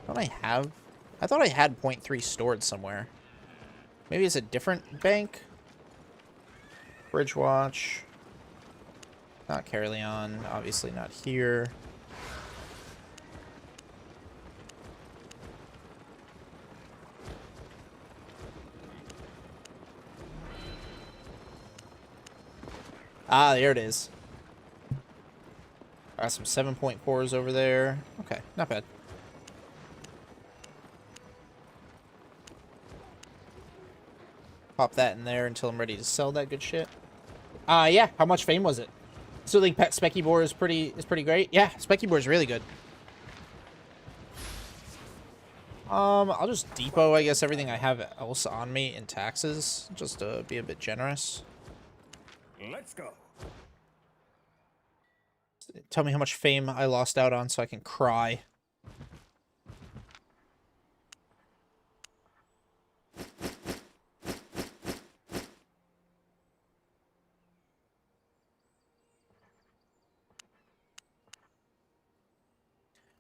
Don't I have... I thought I had 0.3 stored somewhere. Maybe it's a different bank? Bridge Watch. Not Carleon. Obviously not here. Ah, there it is. Got some 7.4s over there. Okay, not bad. Pop that in there until I'm ready to sell that good shit. Yeah, how much fame was it? So think Pet Specky Boar is pretty great? Yeah, Specky Boar is really good. I'll just depot, I guess, everything I have else on me in taxes, just to be a bit generous. Let's go. Tell me how much fame I lost out on so I can cry.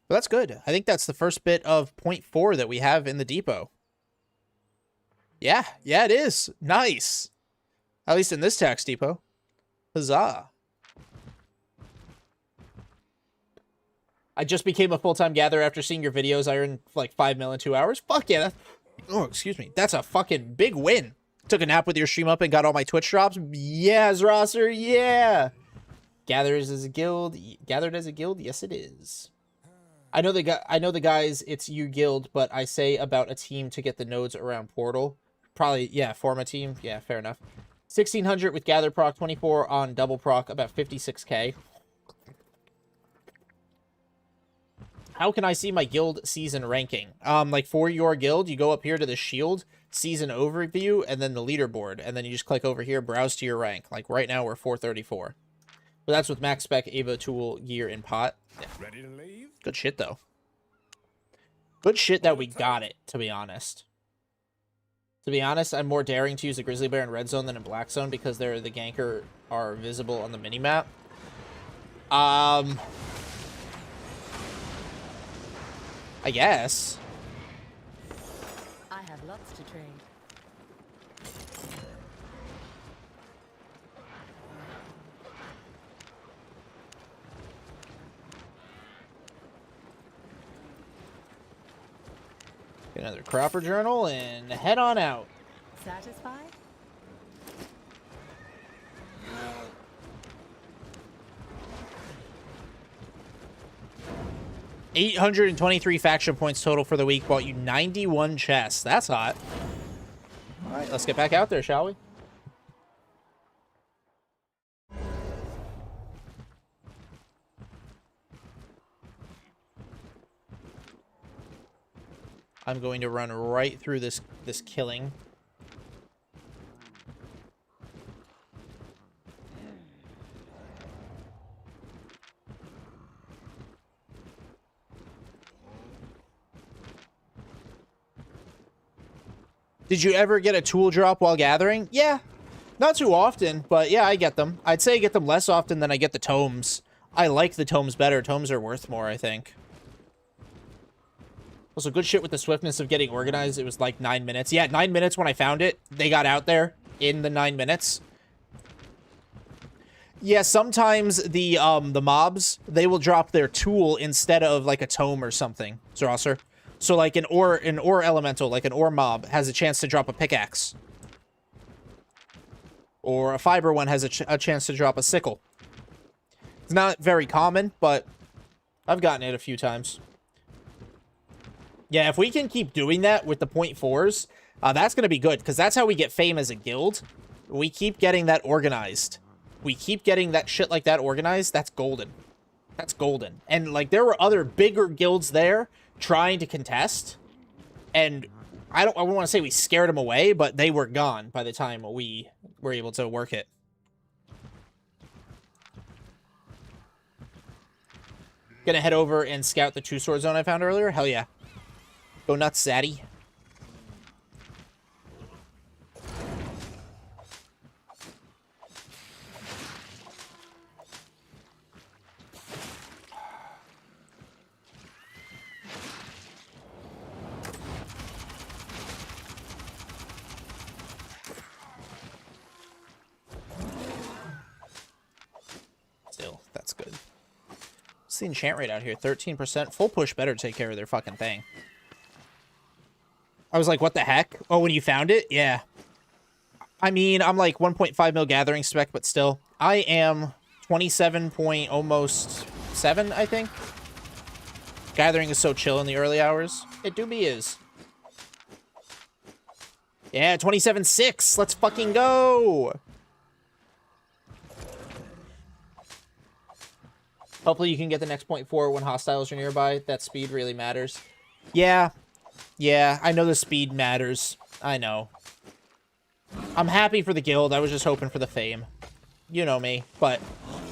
But that's good. I think that's the first bit of 0.4 that we have in the depot. Yeah, it is. Nice. At least in this tax depot. Huzzah. I just became a full-time gatherer after seeing your videos. I earned like 5 mil in 2 hours. Fuck yeah. Oh, excuse me. That's a fucking big win. Took a nap with your stream up and got all my Twitch drops. Yes, Rosser. Yeah. Gathered as a guild. Yes, it is. I know the guys. It's you guild, but I say about a team to get the nodes around portal. Probably, yeah. Form a team. Yeah, fair enough. 1600 with gather proc. 24 on double proc. About 56k. How can I see my guild season ranking? Like for your guild, you go up here to the shield, season overview, and then the leaderboard. And then you just click over here, browse to your rank. Like right now, we're 434. But that's with max spec, Ava tool, gear, and pot. Yeah. Ready to leave? Good shit, though. Good shit that we got it, to be honest. To be honest, I'm more daring to use a grizzly bear in red zone than in black zone because the ganker are visible on the minimap. I guess. I have lots to trade. Get another cropper journal and head on out. Satisfied? 823 faction points total for the week. Bought you 91 chests. That's hot. All right, let's get back out there, shall we? I'm going to run right through this killing. Did you ever get a tool drop while gathering? Yeah, not too often, but yeah, I get them. I'd say I get them less often than I get the tomes. I like the tomes better. Tomes are worth more, I think. Also, good shit with the swiftness of getting organized. It was like 9 minutes. Yeah, 9 minutes when I found it. They got out there in the 9 minutes. Yeah, sometimes the mobs, they will drop their tool instead of like a tome or something, Zrosser. So like an ore elemental, like an ore mob, has a chance to drop a pickaxe. Or a fiber one has a chance to drop a sickle. It's not very common, but I've gotten it a few times. Yeah, if we can keep doing that with the .4s, that's going to be good, because that's how we get fame as a guild. We keep getting that organized. We keep getting that shit like that organized. That's golden. That's golden. And, like, there were other bigger guilds there trying to contest, and I wouldn't want to say we scared them away, but they were gone by the time we were able to work it. Gonna head over and scout the 2-sword zone I found earlier? Hell yeah. Go nuts, Zaddy. Still, that's good. What's the enchant rate out here? 13%. Full push better take care of their fucking thing. I was like, what the heck? Oh, when you found it? Yeah. I mean, I'm like 1.5 mil gathering spec, but still. I am 27 point almost 7, I think. Gathering is so chill in the early hours. It do be is. Yeah, 27.6. Let's fucking go. Hopefully you can get the next .4 when hostiles are nearby. That speed really matters. Yeah. Yeah, I know the speed matters. I know. I'm happy for the guild. I was just hoping for the fame. You know me, but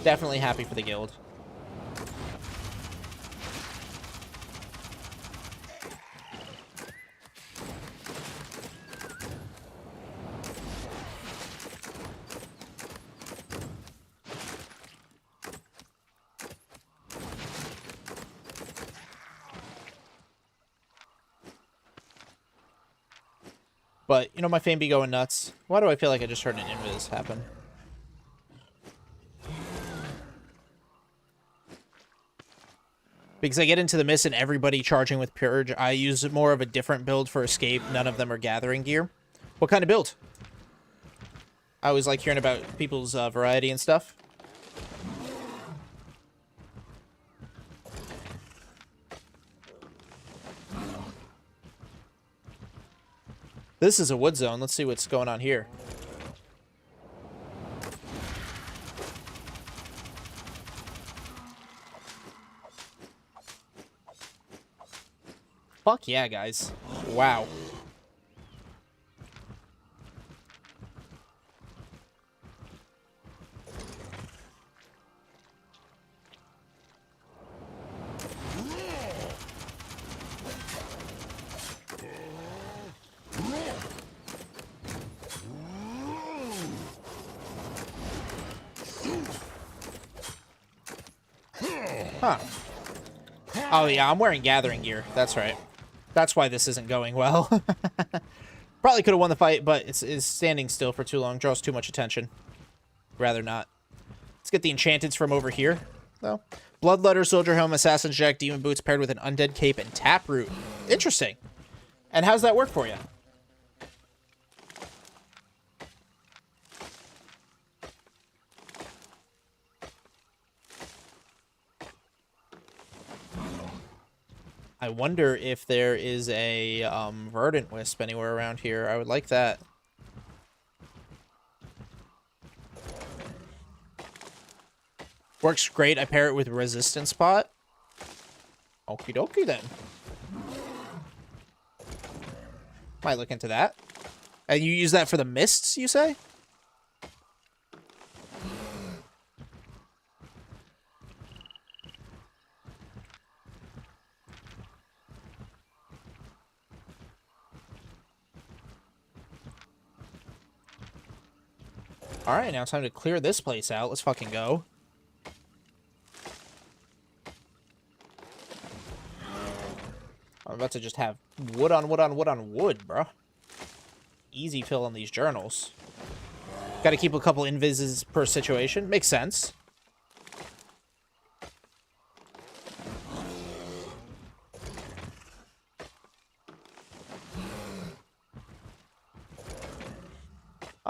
definitely happy for the guild. But, you know, my fame be going nuts. Why do I feel like I just heard an invis happen? Because I get into the mist and everybody charging with Purge. I use more of a different build for escape. None of them are gathering gear. What kind of build? I always like hearing about people's variety and stuff. This is a wood zone. Let's see what's going on here. Fuck yeah, guys. Wow. Huh. Oh, yeah, I'm wearing gathering gear. That's right. That's why this isn't going well. Probably could have won the fight, but it's standing still for too long. Draws too much attention. Rather not. Let's get the enchanteds from over here, though. Bloodletter, Soldier Helm, Assassin's Jack, Demon Boots paired with an Undead Cape and Taproot. Interesting. And how's that work for you? I wonder if there is a Verdant Wisp anywhere around here. I would like that. Works great. I pair it with Resistance Pot. Okie dokie then. Might look into that. And you use that for the mists, you say? Alright, now it's time to clear this place out. Let's fucking go. I'm about to just have wood on wood on wood on wood, bro. Easy fill on these journals. Gotta keep a couple invises per situation. Makes sense.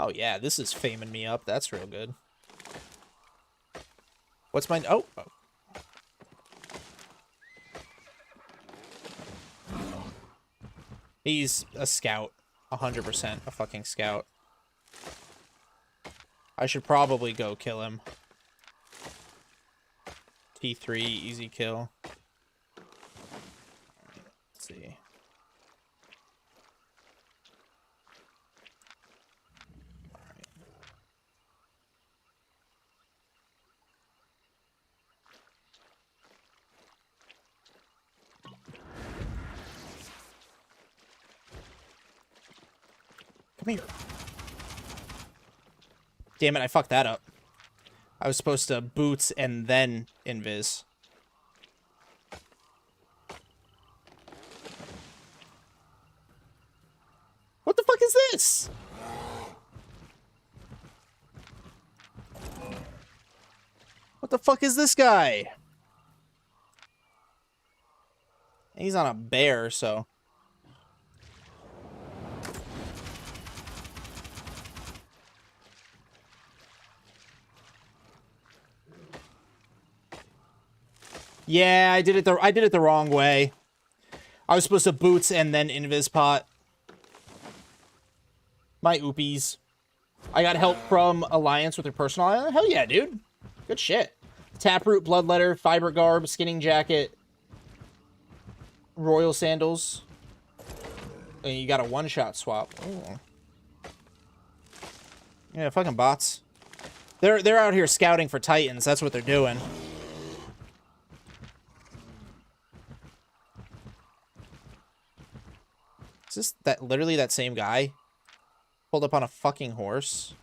Oh, yeah, this is faming me up. That's real good. What's mine? Oh. He's a scout. 100% a fucking scout. I should probably go kill him. T3, easy kill. Let's see. Come here. Damn it, I fucked that up. I was supposed to boots and then invis. What the fuck is this? What the fuck is this guy? He's on a bear, so... Yeah, I did it the wrong way. I was supposed to boots and then invis pot. My oopies. I got help from Alliance with their personal island. Hell yeah, dude. Good shit. Taproot, Bloodletter, Fiber Garb, Skinning Jacket, Royal Sandals. And you got a one-shot swap. Ooh. Yeah, fucking bots. They're out here scouting for Titans. That's what they're doing. Is this that literally that same guy? Pulled up on a fucking horse.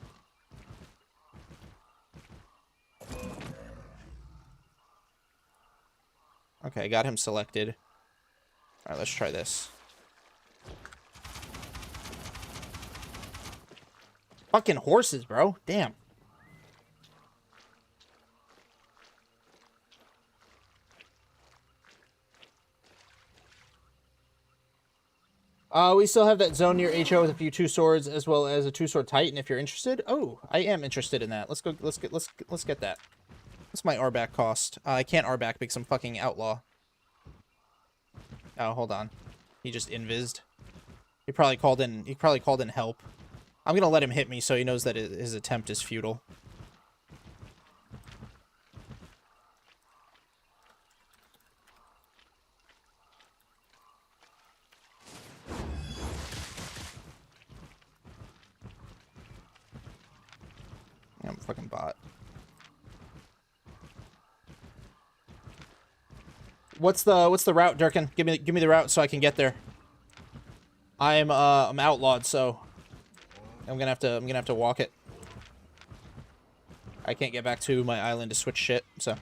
Okay, got him selected. Alright, let's try this. Fucking horses, bro. Damn. We still have that zone near HO with a few 2-swords as well as a 2-sword Titan if you're interested. Oh, I am interested in that. Let's go. Let's get that. What's my RBAC cost? I can't RBAC because I'm fucking outlaw. Oh, hold on. He just invised. He probably called in help. I'm gonna let him hit me so he knows that his attempt is futile. I'm a fucking bot. What's the route, Durkin? Give me the route so I can get there. I'm outlawed, so I'm gonna have to walk it. I can't get back to my island to switch shit, so.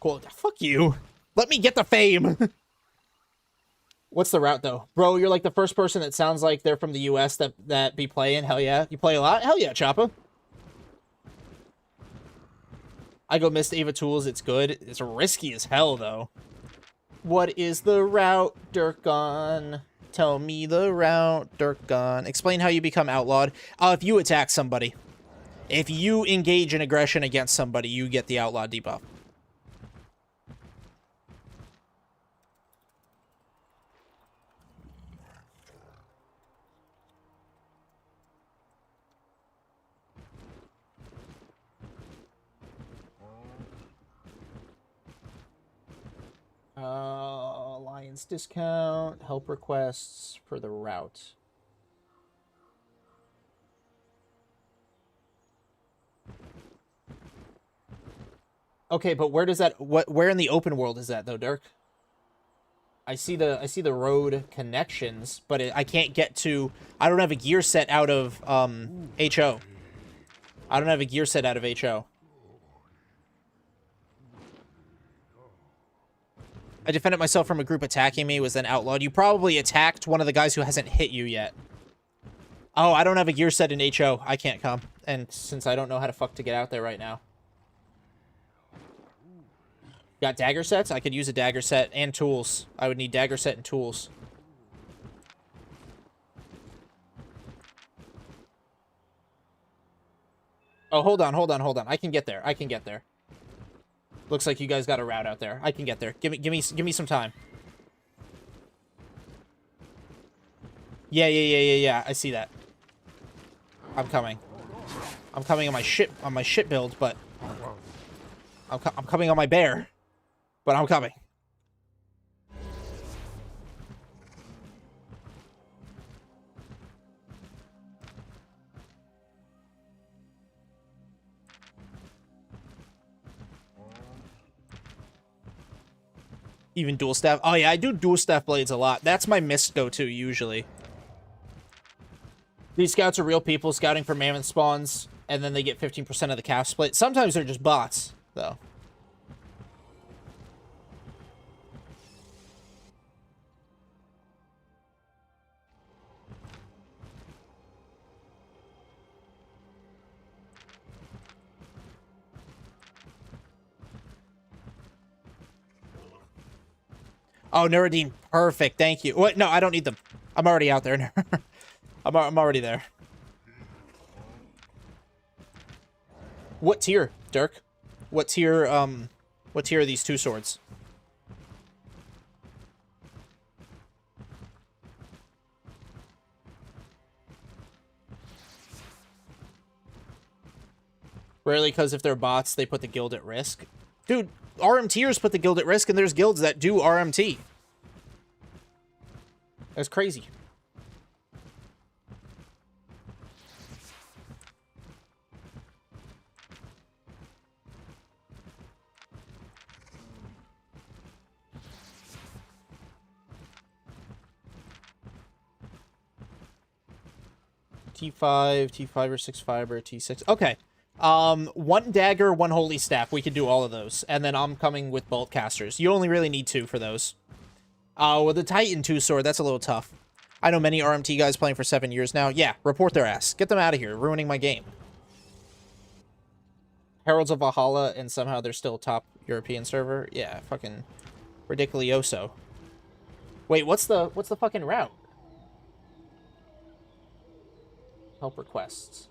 Cool. Fuck you. Let me get the fame. What's the route though? Bro, you're like the first person that sounds like they're from the US that be playing. Hell yeah. You play a lot? Hell yeah, Choppa. I go Mist Ava Tools, it's good. It's risky as hell though. What is the route, Durkan? Tell me the route, Durkan. Explain how you become outlawed. If you attack somebody. If you engage in aggression against somebody, you get the outlaw debuff. Alliance discount, help requests for the route. Okay, but where does that where in the open world is that though, Dirk? I see the road connections, but I can't get to. I don't have a gear set out of HO. I don't have a gear set out of HO. I defended myself from a group attacking me, was then outlawed. You probably attacked one of the guys who hasn't hit you yet. Oh, I don't have a gear set in HO. I can't come. And since I don't know how to fuck to get out there right now. Got dagger sets? I could use a dagger set and tools. I would need dagger set and tools. Oh, hold on. I can get there. Looks like you guys got a route out there. I can get there. Give me some time. Yeah. I see that. I'm coming. I'm coming on my shit build, but I'm coming on my bear. But I'm coming. Even dual staff. Oh yeah, I do dual staff blades a lot. That's my mist go-to usually. These scouts are real people scouting for mammoth spawns, and then they get 15% of the calf split. Sometimes they're just bots, though. Oh, Nuruddin, perfect. Thank you. What? No, I don't need them. I'm already out there. I'm already there. What tier, Dirk? What tier are these 2 swords? Rarely, because if they're bots, they put the guild at risk. Dude, RMTers put the guild at risk, and there's guilds that do RMT. That's crazy. T5 or 6 fiber, T6. Okay. 1 dagger, 1 holy staff. We could do all of those. And then I'm coming with bolt casters. You only really need 2 for those. With the Titan 2 sword, that's a little tough. I know many RMT guys playing for 7 years now. Yeah, report their ass. Get them out of here, ruining my game. Heralds of Valhalla, and somehow they're still top European server. Yeah, fucking Ridiculoso. Wait, what's the fucking route? Help requests.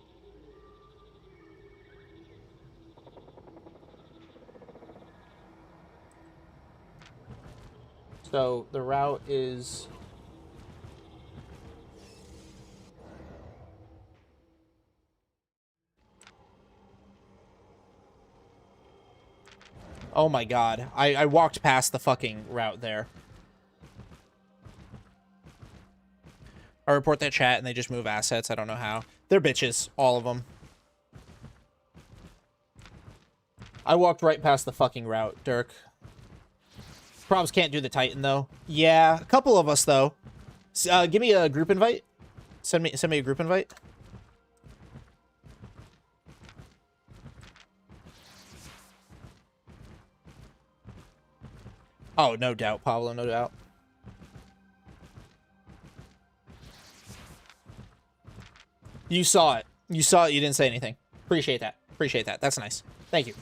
So the route is... Oh my god. I walked past the fucking route there. I report that chat and they just move assets. I don't know how. They're bitches. All of them. I walked right past the fucking route, Dirk. Probs can't do the Titan, though. Yeah, a couple of us, though. Give me a group invite. Send me a group invite. Oh, no doubt, Pablo, no doubt. You saw it. You saw it. You didn't say anything. Appreciate that. Appreciate that. That's nice. Thank you.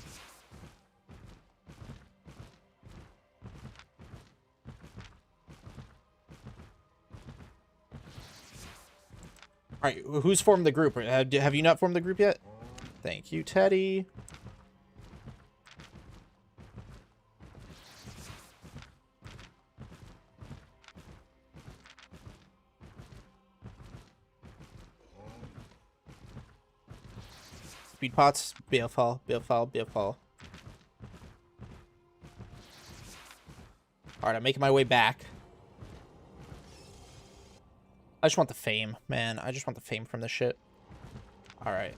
All right, who's formed the group? Have you not formed the group yet? Thank you, Teddy. Speed pots, BFL, BFL, BFL. All right, I'm making my way back. I just want the fame, man. I just want the fame from this shit. All right.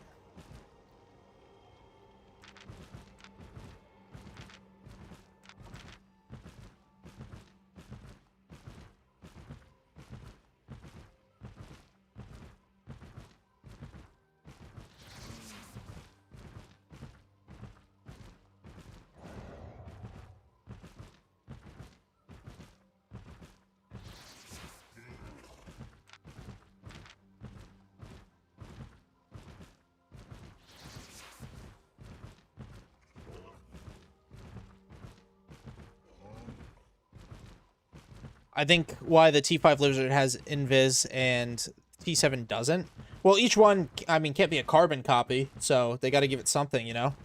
I think why the T5 Lizard has Invis and T7 doesn't. Well, each one, I mean, can't be a carbon copy, so they got to give it something, you know?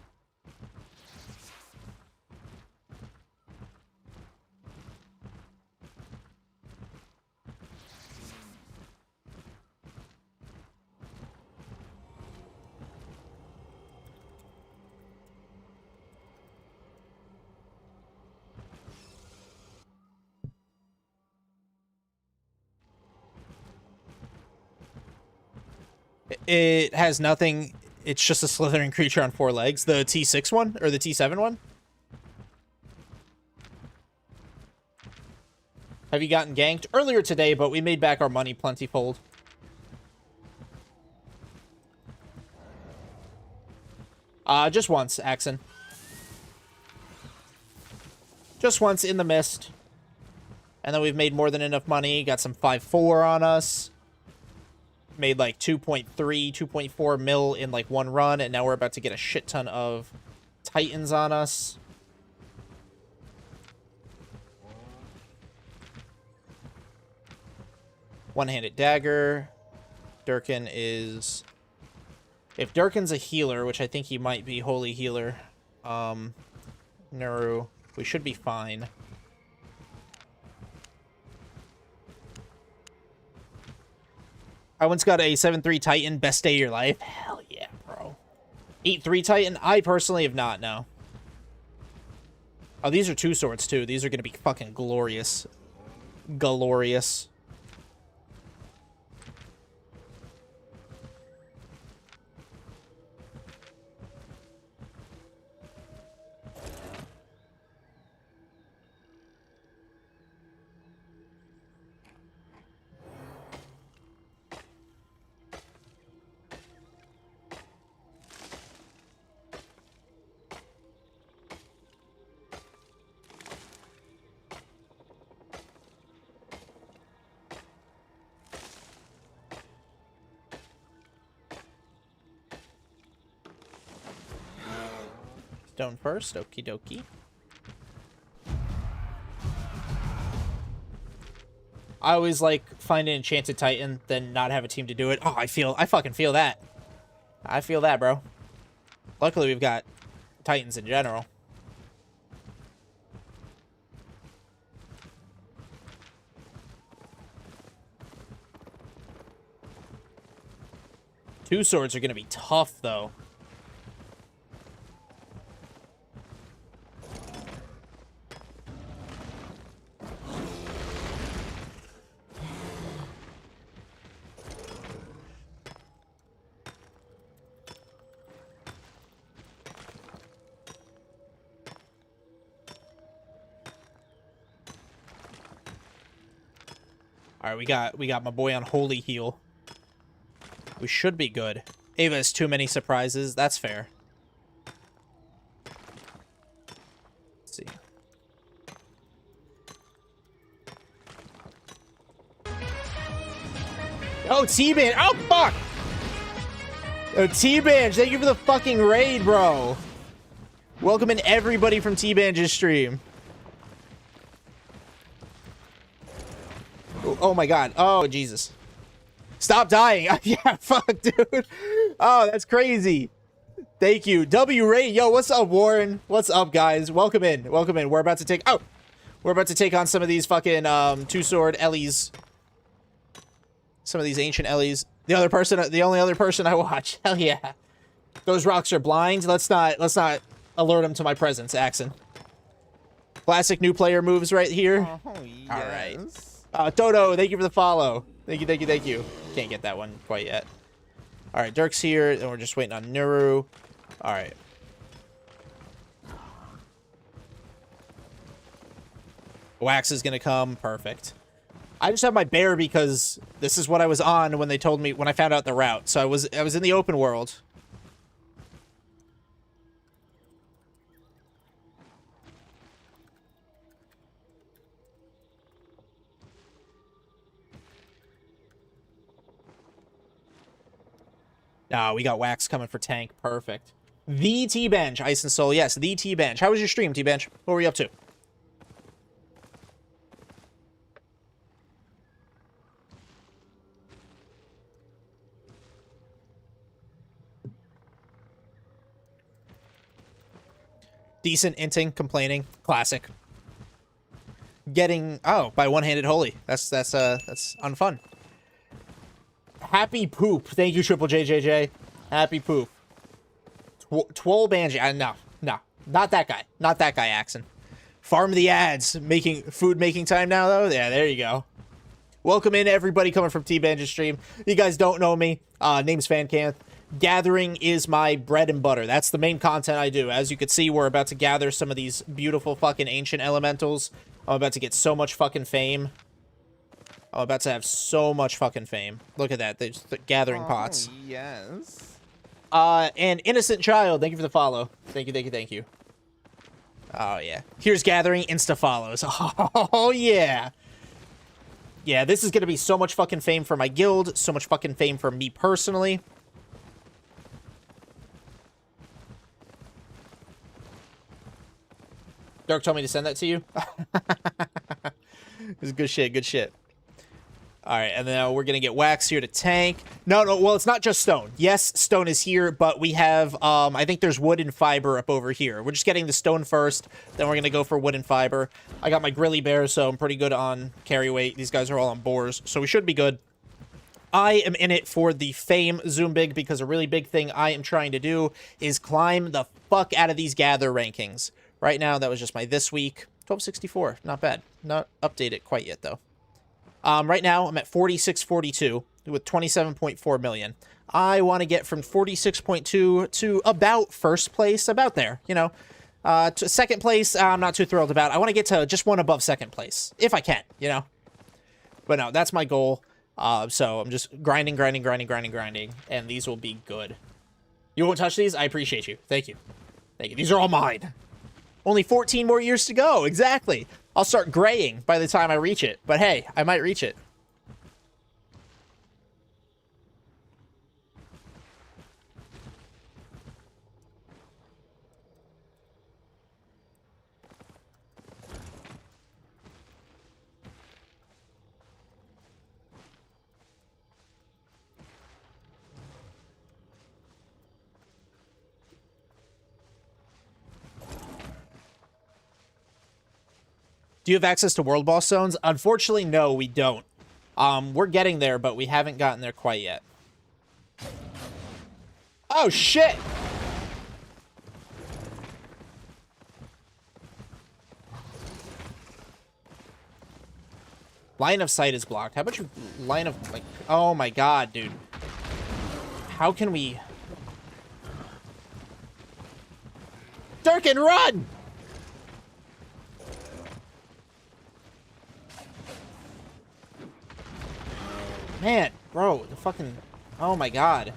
It has nothing. It's just a slithering creature on 4 legs. The T6 one? Or the T7 one? Have you gotten ganked? Earlier today, but we made back our money plentyfold. Just once, Axon. Just once in the mist. And then we've made more than enough money. Got some 5-4 on us. Made like 2.3, 2.4 mil in like one run, and now we're about to get a shit ton of Titans on us. One-handed dagger. Durkin is... If Durkin's a healer, which I think he might be, holy healer, Naru, we should be fine. I once got a 7-3 Titan, best day of your life. Hell yeah, bro. 8-3 Titan, I personally have not, no. Oh, these are 2 swords, too. These are going to be fucking glorious. Glorious. Stone first, okie dokie. I always like find an enchanted titan, then not have a team to do it. Oh, I fucking feel that. I feel that, bro. Luckily, we've got titans in general. Two swords are going to be tough, though. All right, we got my boy on holy heal. We should be good. Ava has too many surprises. That's fair. Let's see. Oh, T-Banj. Oh, fuck. Oh, T-Banj. Thank you for the fucking raid, bro. Welcome in everybody from T-Banj's stream. Oh my god. Oh, Jesus. Stop dying. Yeah, fuck, dude. Oh, that's crazy. Thank you. W Ray. Yo, what's up, Warren? What's up, guys? Welcome in. Welcome in. We're about to take... Oh! We're about to take on some of these fucking two-sword Ellies. Some of these ancient Ellies. The only other person I watch. Hell yeah. Those rocks are blind. Let's not alert them to my presence, Axon. Classic new player moves right here. Oh, yes. All right. Dodo, thank you for the follow. Thank you, thank you, thank you. Can't get that one quite yet. All right, Dirk's here, and we're just waiting on Nuru. All right. Wax is gonna come. Perfect. I just have my bear because this is what I was on when they told me when I found out the route. So I was in the open world. Ah, we got Wax coming for tank. Perfect. The T-Banj, Ice and Soul. Yes, the T-Banj. How was your stream, T-Banj? What were you up to? Decent inting, complaining. Classic. Getting... Oh, by one-handed holy. That's unfun. Happy poop. Thank you, Triple JJJ. Happy poop. Twol Banji. No. Not that guy. Not that guy, Axon. Farm the ads. Food making time now, though? Yeah, there you go. Welcome in, everybody coming from T-Banj's stream. You guys don't know me. Name's Fancanth. Gathering is my bread and butter. That's the main content I do. As you can see, we're about to gather some of these beautiful fucking ancient elementals. I'm about to get so much fucking fame. I'm about to have so much fucking fame. Look at that. They're just gathering pots. Yes. And Innocent Child, thank you for the follow. Thank you, thank you, thank you. Oh, yeah. Here's gathering, insta-follows. Oh, yeah. Yeah, this is going to be so much fucking fame for my guild. So much fucking fame for me personally. Dark told me to send that to you. This is good shit, good shit. All right, and then we're going to get Wax here to tank. No, well, it's not just stone. Yes, stone is here, but we have, I think there's wood and fiber up over here. We're just getting the stone first, then we're going to go for wood and fiber. I got my grilly bear, so I'm pretty good on carry weight. These guys are all on boars, so we should be good. I am in it for the fame, Zoom Big, because a really big thing I am trying to do is climb the fuck out of these gather rankings. Right now, that was just my this week. 1264, not bad. Not updated quite yet, though. Right now, I'm at 4642 with 27.4 million. I want to get from 46.2 to about first place, about there, you know. To second place, I'm not too thrilled about. I want to get to just one above second place, if I can, you know. But no, that's my goal. So I'm just grinding, and these will be good. You won't touch these? I appreciate you. Thank you. Thank you. These are all mine. Only 14 more years to go. Exactly. I'll start graying by the time I reach it. But hey, I might reach it. Do you have access to World Boss Zones? Unfortunately, no, we don't. We're getting there, but we haven't gotten there quite yet. Oh, shit! Line of sight is blocked. How about you line of, like... Oh, my God, dude. How can we... Durkin, run! Man, bro, the fucking... Oh, my God.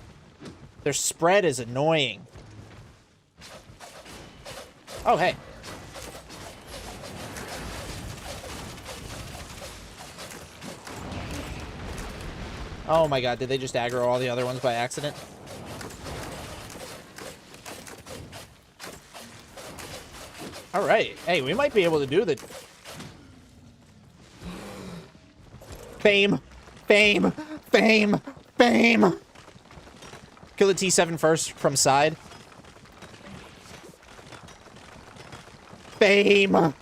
Their spread is annoying. Oh, hey. Oh, my God. Did they just aggro all the other ones by accident? All right. Hey, we might be able to do the... Fame. Fame. Fame. Fame. Kill the T7 first from side. Fame.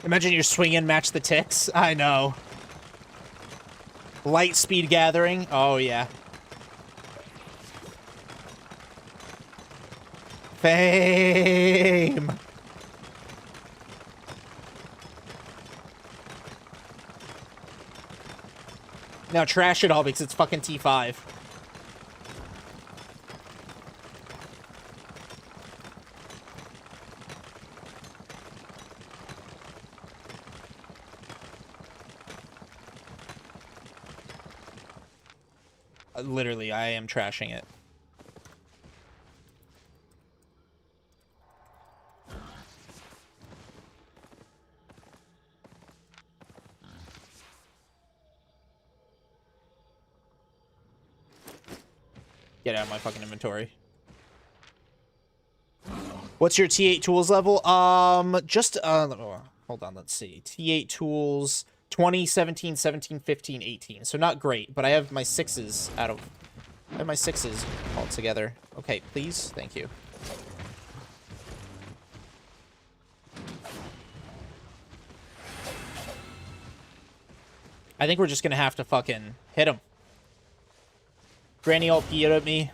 Imagine you're swinging, match the ticks. I know. Light speed gathering. Oh, yeah. Fame. Now trash it all because it's fucking T5. Literally, I am trashing it. Get out of my fucking inventory. What's your T8 tools level? Hold on, let's see. T8 tools 20, 17, 17, 15, 18. So not great, but I have my 6s out of... I have my 6s all together. Okay, please. Thank you. I think we're just gonna have to fucking hit him. Granny ult PO'd at me.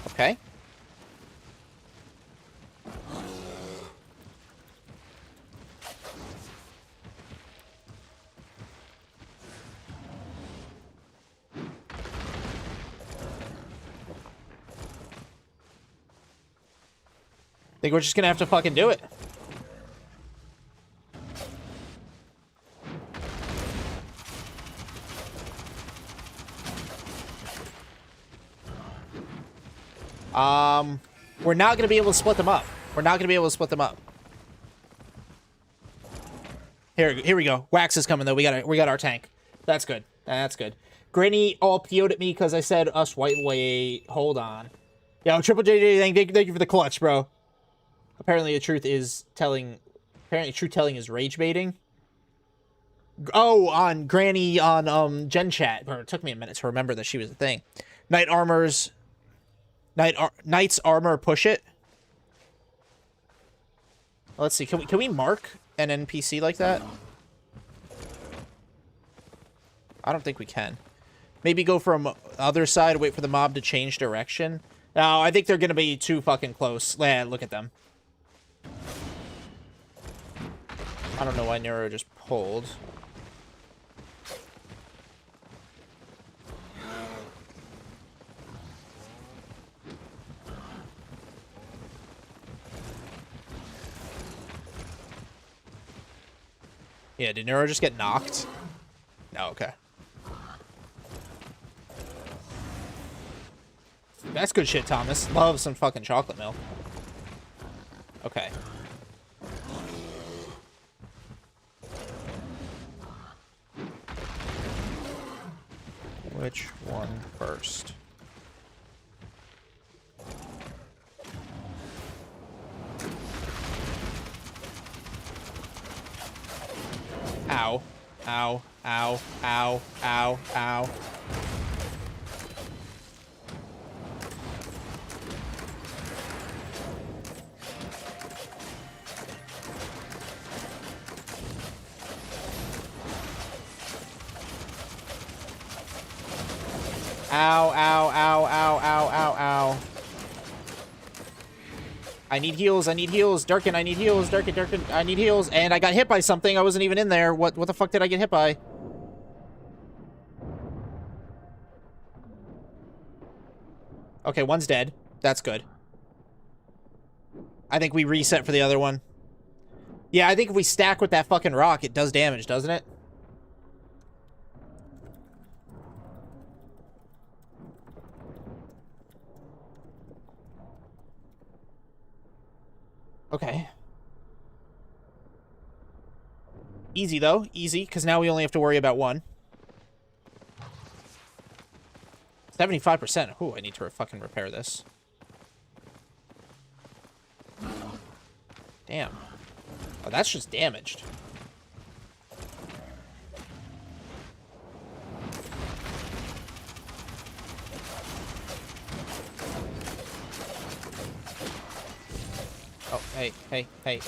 Okay. I think we're just gonna have to fucking do it. We're not gonna be able to split them up. We're not gonna be able to split them up. Here we go. Wax is coming though. We got our tank. That's good. That's good. Granny all PO'd at me because I said us white. Wait, hold on. Yo, Triple JJ, thank you for the clutch, bro. Apparently, truth telling is rage baiting. Oh, on Granny on Gen Chat. It took me a minute to remember that she was a thing. Knight's armor push it. Let's see. Can we mark an NPC like that? I don't think we can. Maybe go from other side, wait for the mob to change direction. No, I think they're gonna be too fucking close. Yeah, look at them. I don't know why Nero just pulled. Yeah, did Nero just get knocked? No, okay. That's good shit, Thomas. Love some fucking chocolate milk. Okay. Which one first? Ow. Ow. Ow. Ow. Ow. Ow. Ow, ow, ow, ow, ow, ow, ow. I need heals, I need heals. Durkin, I need heals. Durkin, I need heals. And I got hit by something. I wasn't even in there. What the fuck did I get hit by? Okay, one's dead. That's good. I think we reset for the other one. Yeah, I think if we stack with that fucking rock, it does damage, doesn't it? Okay. Easy, though. Easy, because now we only have to worry about one. 75%. Ooh, I need to fucking repair this. Damn. Oh, that's just damaged. Oh, hey, hey, hey.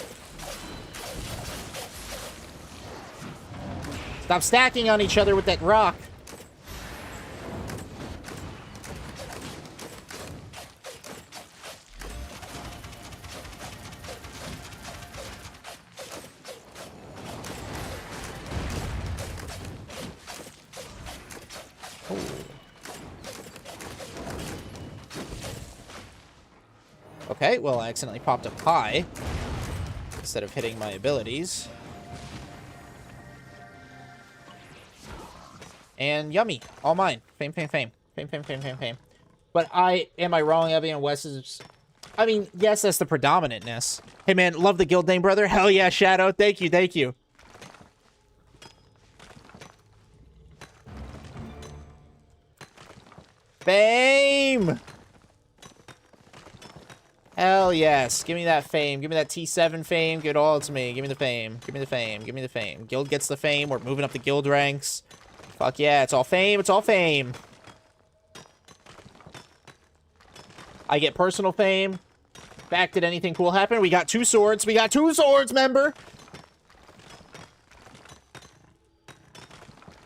Stop stacking on each other with that rock. Okay, well, I accidentally popped a pie instead of hitting my abilities. And yummy. All mine. Fame, fame, fame. Fame, fame, fame, fame, fame. But am I wrong, Albion West is... I mean, yes, that's the predominantness. Hey, man, love the guild name, brother. Hell yeah, Shadow. Thank you, thank you. Fame! Hell yes. Give me that fame. Give me that T7 fame. Give it all to me. Give me the fame. Give me the fame. Give me the fame. Guild gets the fame. We're moving up the guild ranks. Fuck yeah. It's all fame. It's all fame. I get personal fame. Back, did anything cool happen? We got 2 swords. We got 2 swords, member.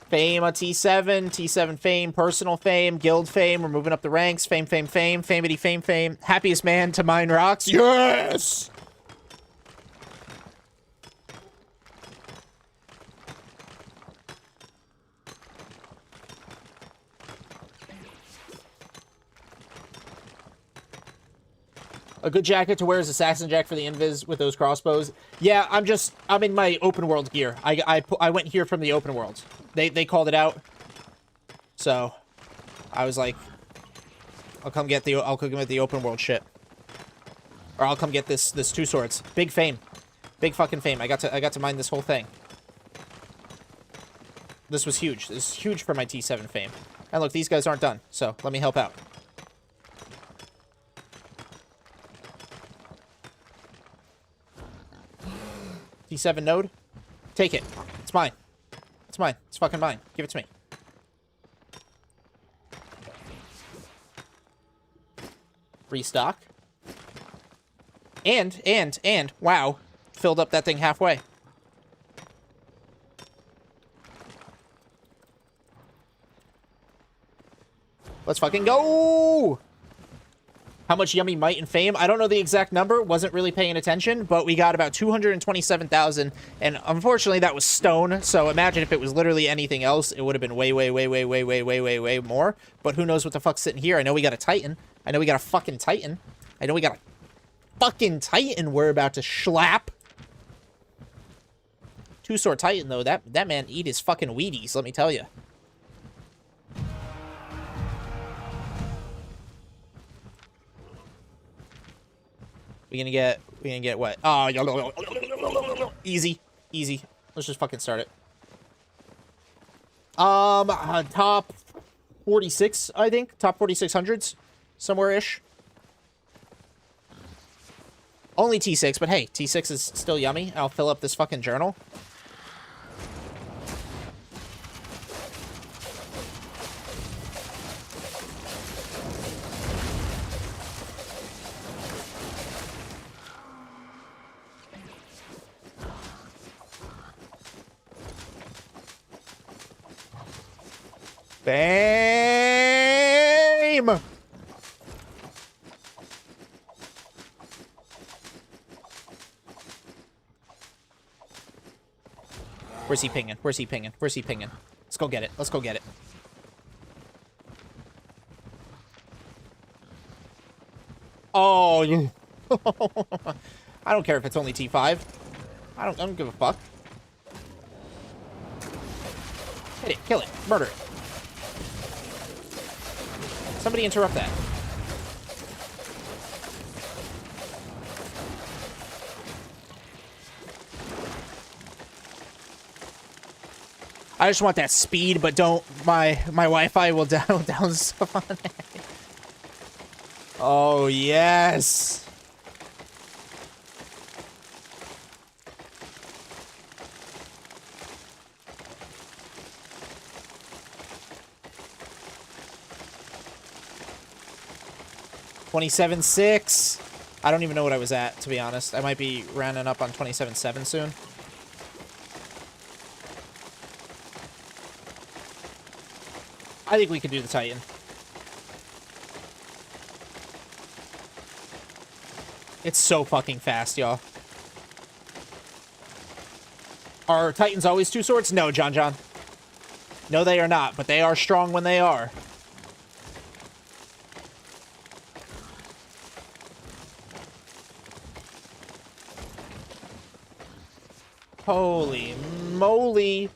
Fame on T7, T7 fame, personal fame, guild fame, we're moving up the ranks, fame, fame, fame, famity, fame, fame, happiest man to mine rocks, yes! A good jacket to wear is Assassin Jack for the invis with those crossbows. Yeah, I'm in my open world gear. I went here from the open world. They called it out. So, I was like, I'll come get the open world shit. Or I'll come get this 2 swords. Big fame. Big fucking fame. I got to mine this whole thing. This was huge. This is huge for my T7 fame. And look, these guys aren't done. So, let me help out. T7 node. Take it. It's mine. It's mine. It's fucking mine. Give it to me. Restock. And, wow. Filled up that thing halfway. Let's fucking go! How much yummy might and fame? I don't know the exact number. Wasn't really paying attention, but we got about 227,000, and unfortunately that was stone, so imagine if it was literally anything else, it would have been way, way, way, way, way, way, way, way, way more. But who knows what the fuck's sitting here? I know we got a Titan. I know we got a fucking Titan. I know we got a fucking Titan we're about to schlap. 2-sword Titan, though. That man eat his fucking Wheaties, let me tell you. We gonna get what? Oh, easy. Let's just fucking start it. Top. 46, I think. Top 4600s. Somewhere-ish. Only T6, but hey, T6 is still yummy. I'll fill up this fucking journal. Bam! Where's he pinging? Where's he pinging? Where's he pinging? Let's go get it. Let's go get it. Oh, you... I don't care if it's only T5. I don't give a fuck. Hit it. Kill it. Murder it. Somebody interrupt that. I just want that speed, but don't... My Wi-Fi will down stuff on it. Oh, yes. $27.6. I don't even know what I was at, to be honest. I might be rounding up on 27.7 soon. I think we could do the Titan. It's so fucking fast, y'all. Are Titans always two swords? No, John. No, they are not, but they are strong when they are. Holy moly.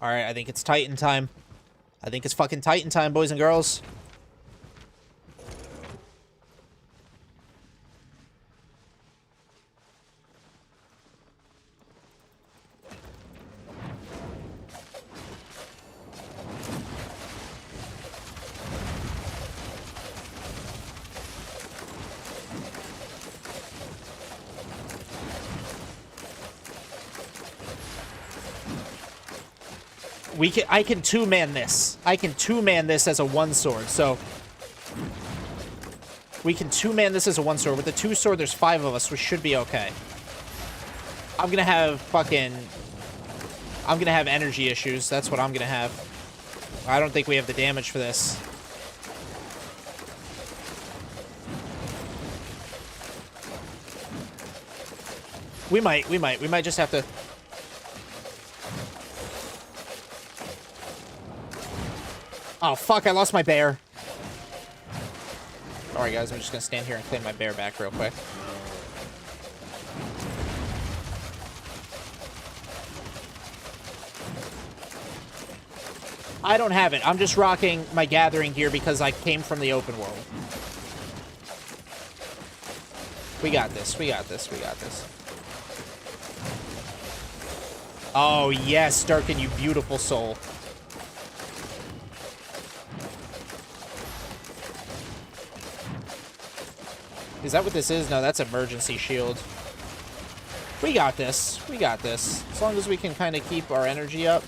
Alright, I think it's Titan time. I think it's fucking Titan time, boys and girls. I can two-man this. I can two-man this as a one-sword, so... We can two-man this as a one-sword. With the two-sword, there's 5 of us, we should be okay. I'm gonna have fucking... I'm gonna have energy issues. That's what I'm gonna have. I don't think we have the damage for this. We might. We might just have to... Oh, fuck, I lost my bear. Alright, guys, I'm just gonna stand here and claim my bear back real quick. I don't have it. I'm just rocking my gathering gear because I came from the open world. We got this. We got this. We got this. Oh, yes, Darkin, you beautiful soul. Is that what this is? No, that's emergency shield. We got this. We got this. As long as we can kind of keep our energy up.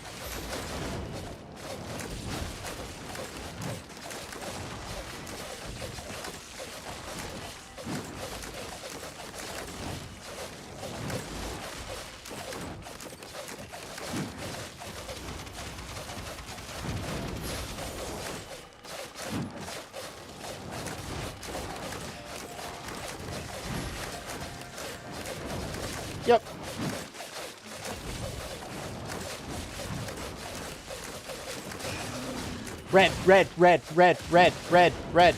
Yep. Red, red, red, red, red, red, red.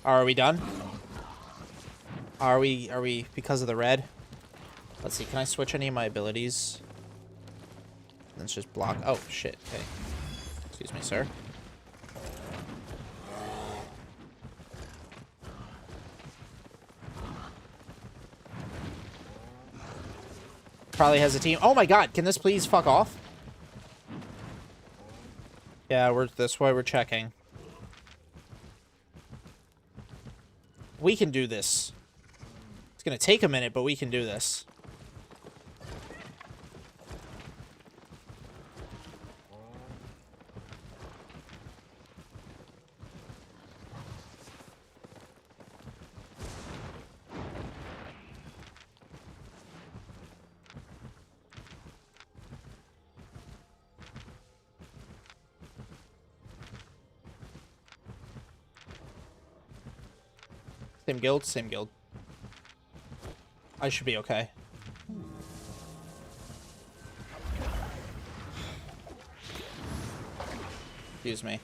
Are we done? Are we because of the red? Let's see, can I switch any of my abilities? Let's just block. Oh, shit. Okay. Excuse me, sir. Probably has a team. Oh my god, can this please fuck off? Yeah, that's why we're checking. We can do this. It's gonna take a minute, but we can do this. Same guild, same guild. I should be okay. Excuse me.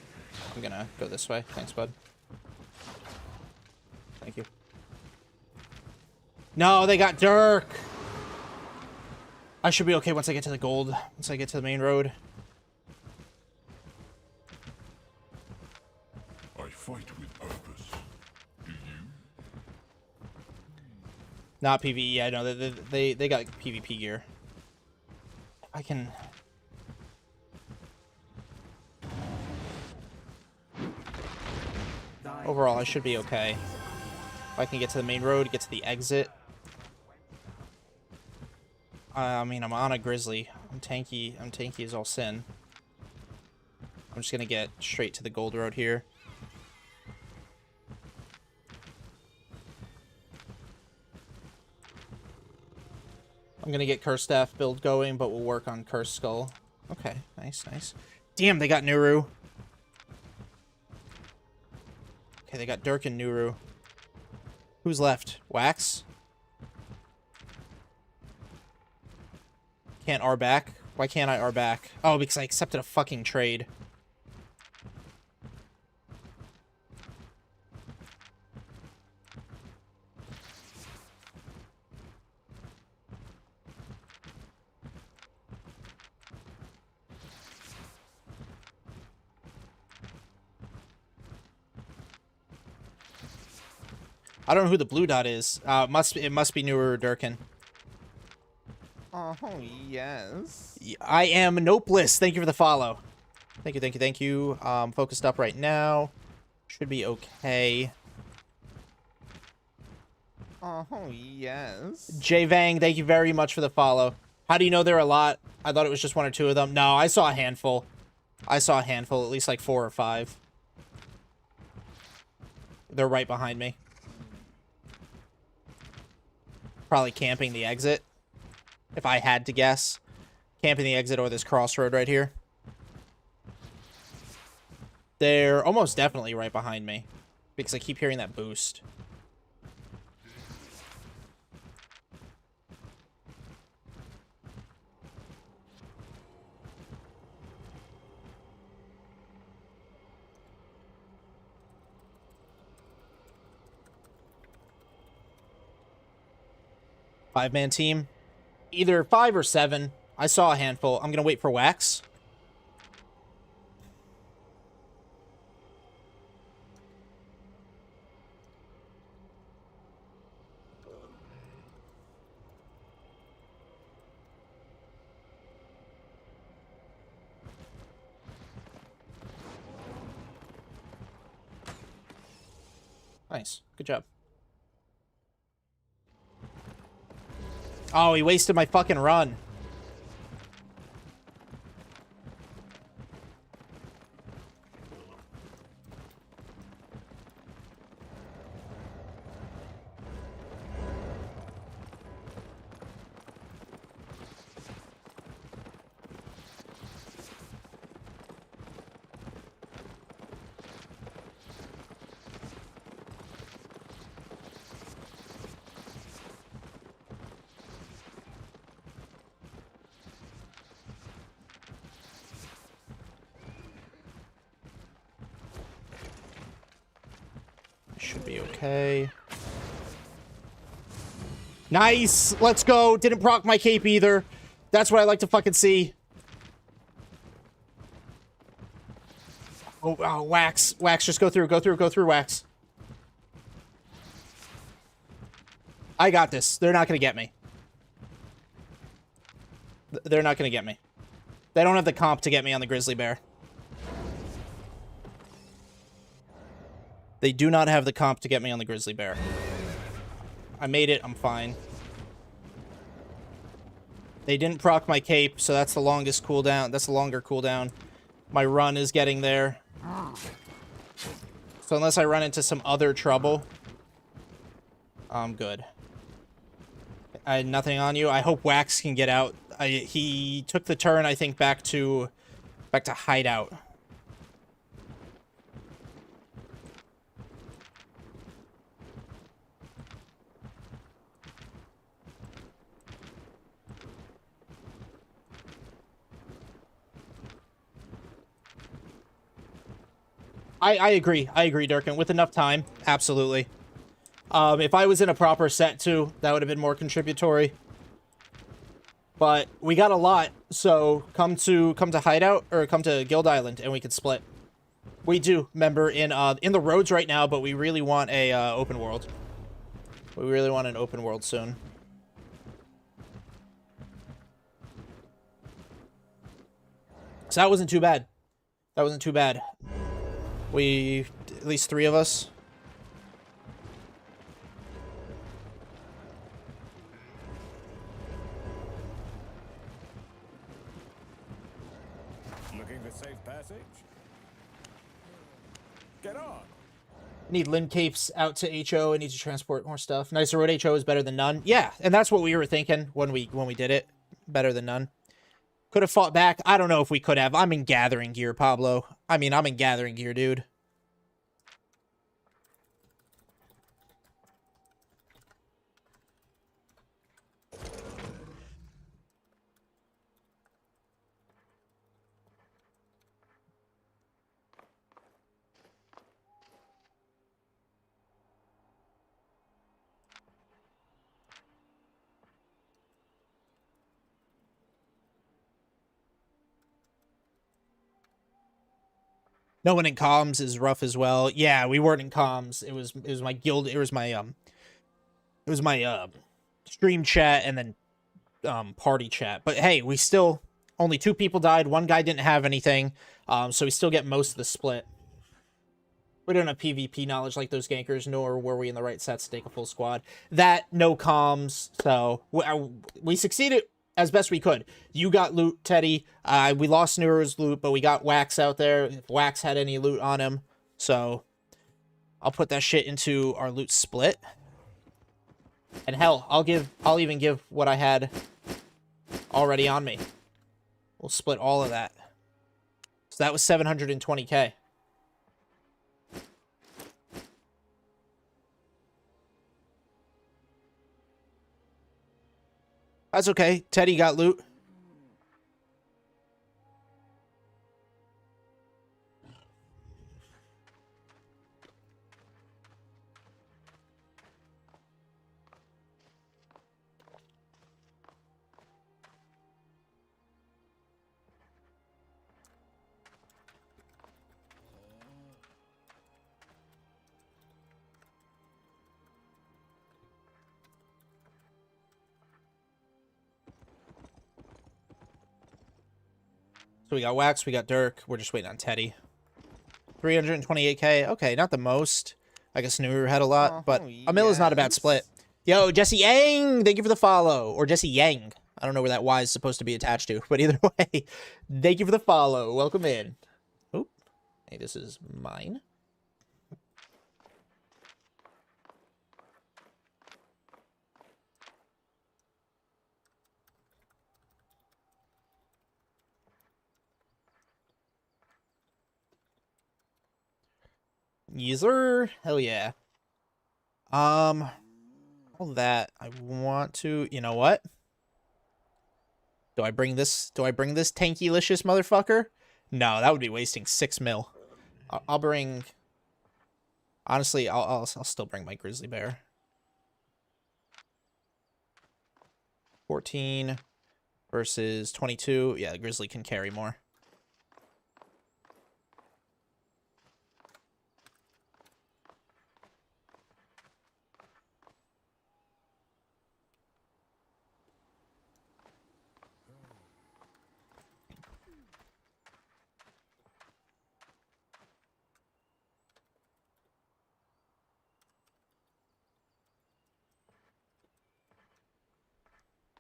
I'm gonna go this way. Thanks, bud. Thank you. No, they got Dirk! I should be okay once I get to the gold. Once I get to the main road. I fight with purpose. Do you? Not PvE, yeah, no, they got PvP gear. I can... Overall, I should be okay. If I can get to the main road, get to the exit. I mean, I'm on a grizzly. I'm tanky as all sin. I'm just gonna get straight to the gold road here. I'm gonna get Curse Staff build going, but we'll work on Curse Skull. Okay, nice, nice. Damn, they got Nuru. Okay, they got Dirk and Nuru. Who's left? Wax? Can't R back? Why can't I R back? Oh, because I accepted a fucking trade. I don't know who the blue dot is. It must be Nuru or Durkin. Oh, yes. I am Nopeless. Thank you for the follow. Thank you, thank you, thank you. Focused up right now. Should be okay. Oh, yes. J Vang, thank you very much for the follow. How do you know there are a lot? I thought it was just one or two of them. No, I saw a handful. I saw a handful, at least like 4 or 5. They're right behind me. Probably camping the exit. If I had to guess. Camping the exit or this crossroad right here. They're almost definitely right behind me. Because I keep hearing that boost. Five-man team. Either 5 or 7. I saw a handful. I'm gonna wait for Wax. Nice. Good job. Oh, he wasted my fucking run. Should be okay. Nice. Let's go. Didn't proc my cape either. That's what I like to fucking see. Oh, Wax. Wax, just go through. Go through, Wax. I got this. They're not going to get me. They're not going to get me. They don't have the comp to get me on the grizzly bear. They do not have the comp to get me on the grizzly bear. I made it. I'm fine. They didn't proc my cape, so that's the longest cooldown. That's the longer cooldown. My run is getting there. So unless I run into some other trouble, I'm good. I had nothing on you. I hope Wax can get out. He took the turn, I think, back to hideout. I agree. I agree, Durkin. With enough time, absolutely. If I was in a proper set too, that would have been more contributory. But we got a lot, so come to hideout or come to Guild Island and we can split. We do, remember, in the roads right now, but we really want a open world. We really want an open world soon. So that wasn't too bad. That wasn't too bad. At least 3 of us. Looking for safe passage? Get on. Need Lin capes out to HO. I need to transport more stuff. Nicer road HO is better than none. Yeah, and that's what we were thinking when we did it. Better than none. Could have fought back. I don't know if we could have. I'm in gathering gear, Pablo. I mean, I'm in gathering gear, dude. No one in comms is rough as well. Yeah, we weren't in comms. It was my guild. It was my stream chat and then party chat. But hey, we still only 2 people died. 1 guy didn't have anything. So we still get most of the split. We don't have PvP knowledge like those gankers, nor were we in the right sets to take a full squad. That, no comms. So we succeeded as best we could. You got loot, Teddy. We lost Neuro's loot, but we got Wax out there. If Wax had any loot on him. So I'll put that shit into our loot split. And hell, I'll even give what I had already on me. We'll split all of that. So that was 720k. That's okay. Teddy got loot. So we got Wax, we got Dirk. We're just waiting on Teddy. 328k. Okay, not the most. I guess Nur had a lot, but Amil is not a bad split. Yo, Jesse Yang, thank you for the follow. Or Jesse Yang. I don't know where that Y is supposed to be attached to, but either way, thank you for the follow. Welcome in. Oop. Hey, this is mine. User, hell yeah. All that I want to, you know what? Do I bring this tanky-licious motherfucker? No, that would be wasting 6 mil. I'll bring. Honestly, I'll still bring my grizzly bear. 14 versus 22. Yeah, the grizzly can carry more.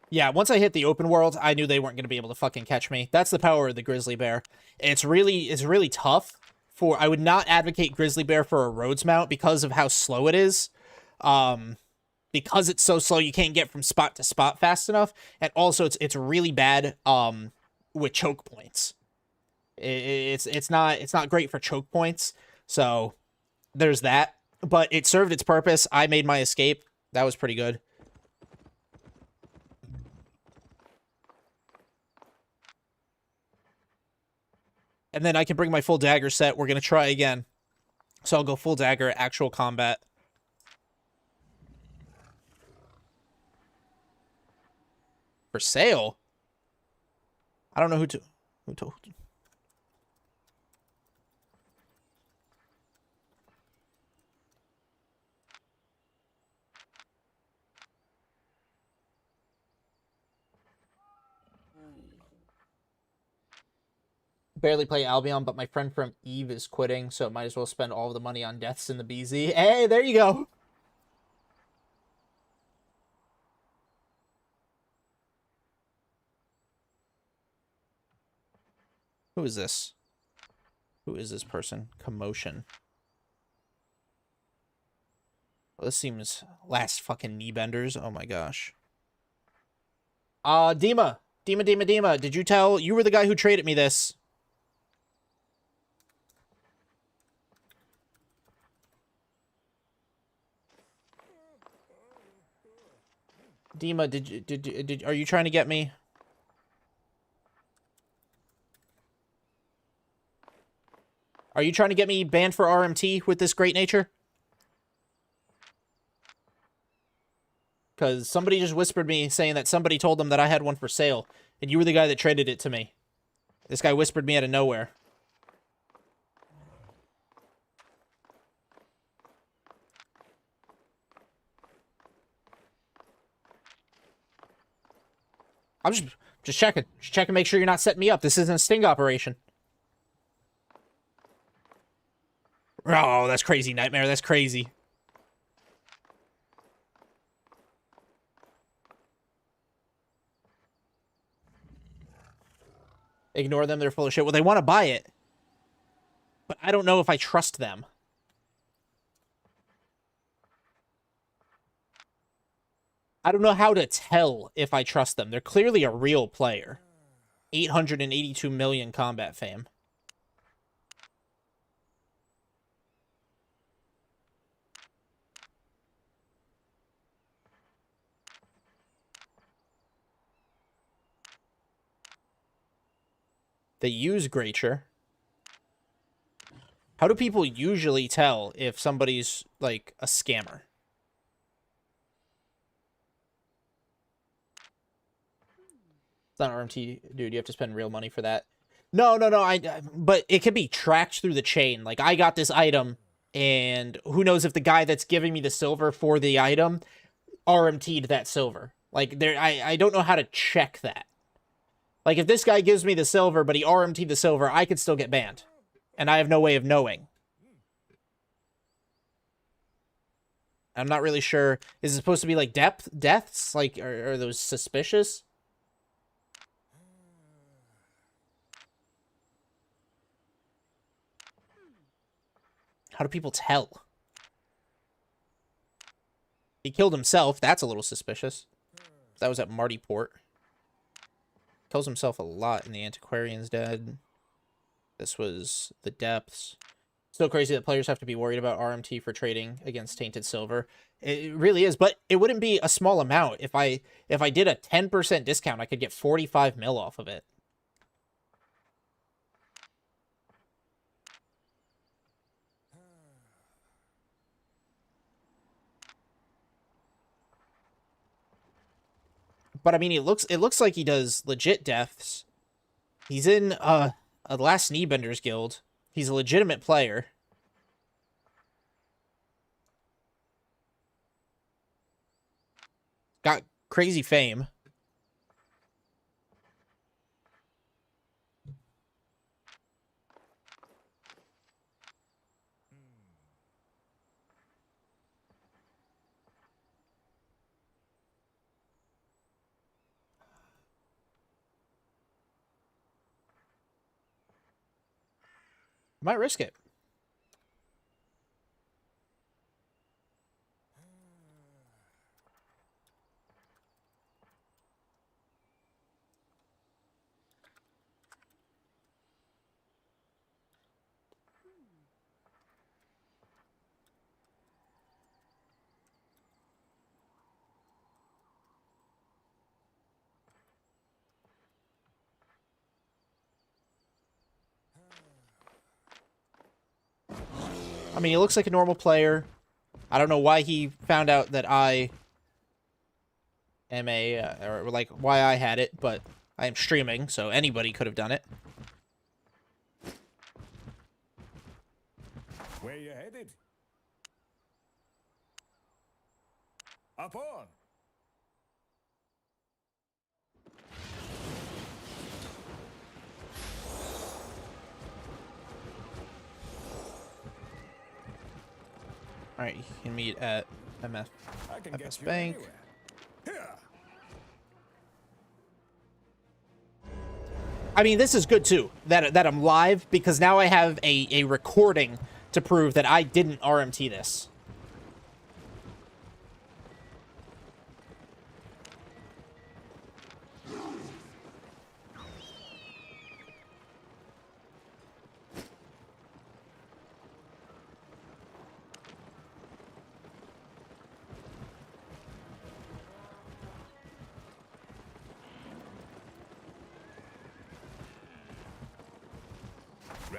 Yeah, once I hit the open world, I knew they weren't going to be able to fucking catch me. That's the power of the grizzly bear. It's really tough for... I would not advocate grizzly bear for a roads mount because of how slow it is. Because it's so slow, you can't get from spot to spot fast enough. And also, it's really bad with choke points. It's not great for choke points. So there's that. But it served its purpose. I made my escape. That was pretty good. And then I can bring my full dagger set. We're going to try again. So I'll go full dagger, actual combat. For sale? I don't know who told. Barely play Albion, but my friend from Eve is quitting, so might as well spend all of the money on deaths in the BZ. Hey, there you go. Who is this? Who is this person? Commotion. Well, this seems last fucking knee benders. Oh my gosh. Dima. Dima. Did you tell? You were the guy who traded me this. Dima, are you trying to get me? Are you trying to get me banned for RMT with this great nature? Because somebody just whispered me saying that somebody told them that I had one for sale, and you were the guy that traded it to me. This guy whispered me out of nowhere. I'm just checking. Just checking, make sure you're not setting me up. This isn't a sting operation. Oh, that's crazy, Nightmare. That's crazy. Ignore them. They're full of shit. Well, they want to buy it. But I don't know if I trust them. I don't know how to tell if I trust them. They're clearly a real player. 882 million combat fam. They use Grature. How do people usually tell if somebody's, like, a scammer? It's not RMT, dude. You have to spend real money for that. No. But it can be tracked through the chain. Like, I got this item, and who knows if the guy that's giving me the silver for the item RMT'd that silver. Like, I don't know how to check that. Like, if this guy gives me the silver, but he RMT'd the silver, I could still get banned. And I have no way of knowing. I'm not really sure. Is it supposed to be, like, deaths? Like, are those suspicious? How do people tell? He killed himself. That's a little suspicious. That was at Marty Port. Kills himself a lot in the Antiquarian's Dead. This was the Depths. Still crazy that players have to be worried about RMT for trading against Tainted Silver. It really is, but it wouldn't be a small amount. If I did a 10% discount, I could get 45 mil off of it. But I mean, it looks like he does legit deaths. He's in a Last Kneebenders guild. He's a legitimate player. Got crazy fame. Might risk it. I mean, he looks like a normal player. I don't know why he found out that I am or like why I had it, but I am streaming, so anybody could have done it. Where you headed? Up on. All right, you can meet at I can get FS you Bank. anywhere. Here. I mean, this is good too that I'm live because now I have a recording to prove that I didn't RMT this.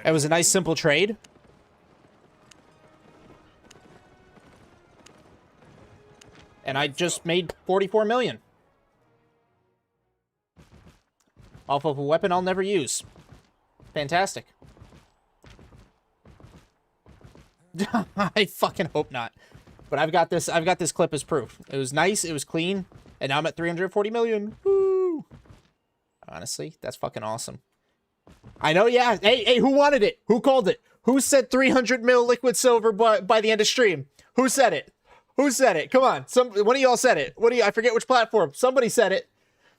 It was a nice, simple trade. And I just made 44 million. Off of a weapon I'll never use. Fantastic. I fucking hope not. But I've got this clip as proof. It was nice, it was clean, and now I'm at 340 million. Woo! Honestly, that's fucking awesome. I know, yeah. Hey, who wanted it? Who called it? Who said 300 mil liquid silver by the end of stream? Who said it? Who said it? Come on. One of y'all said it. I forget which platform. Somebody said it.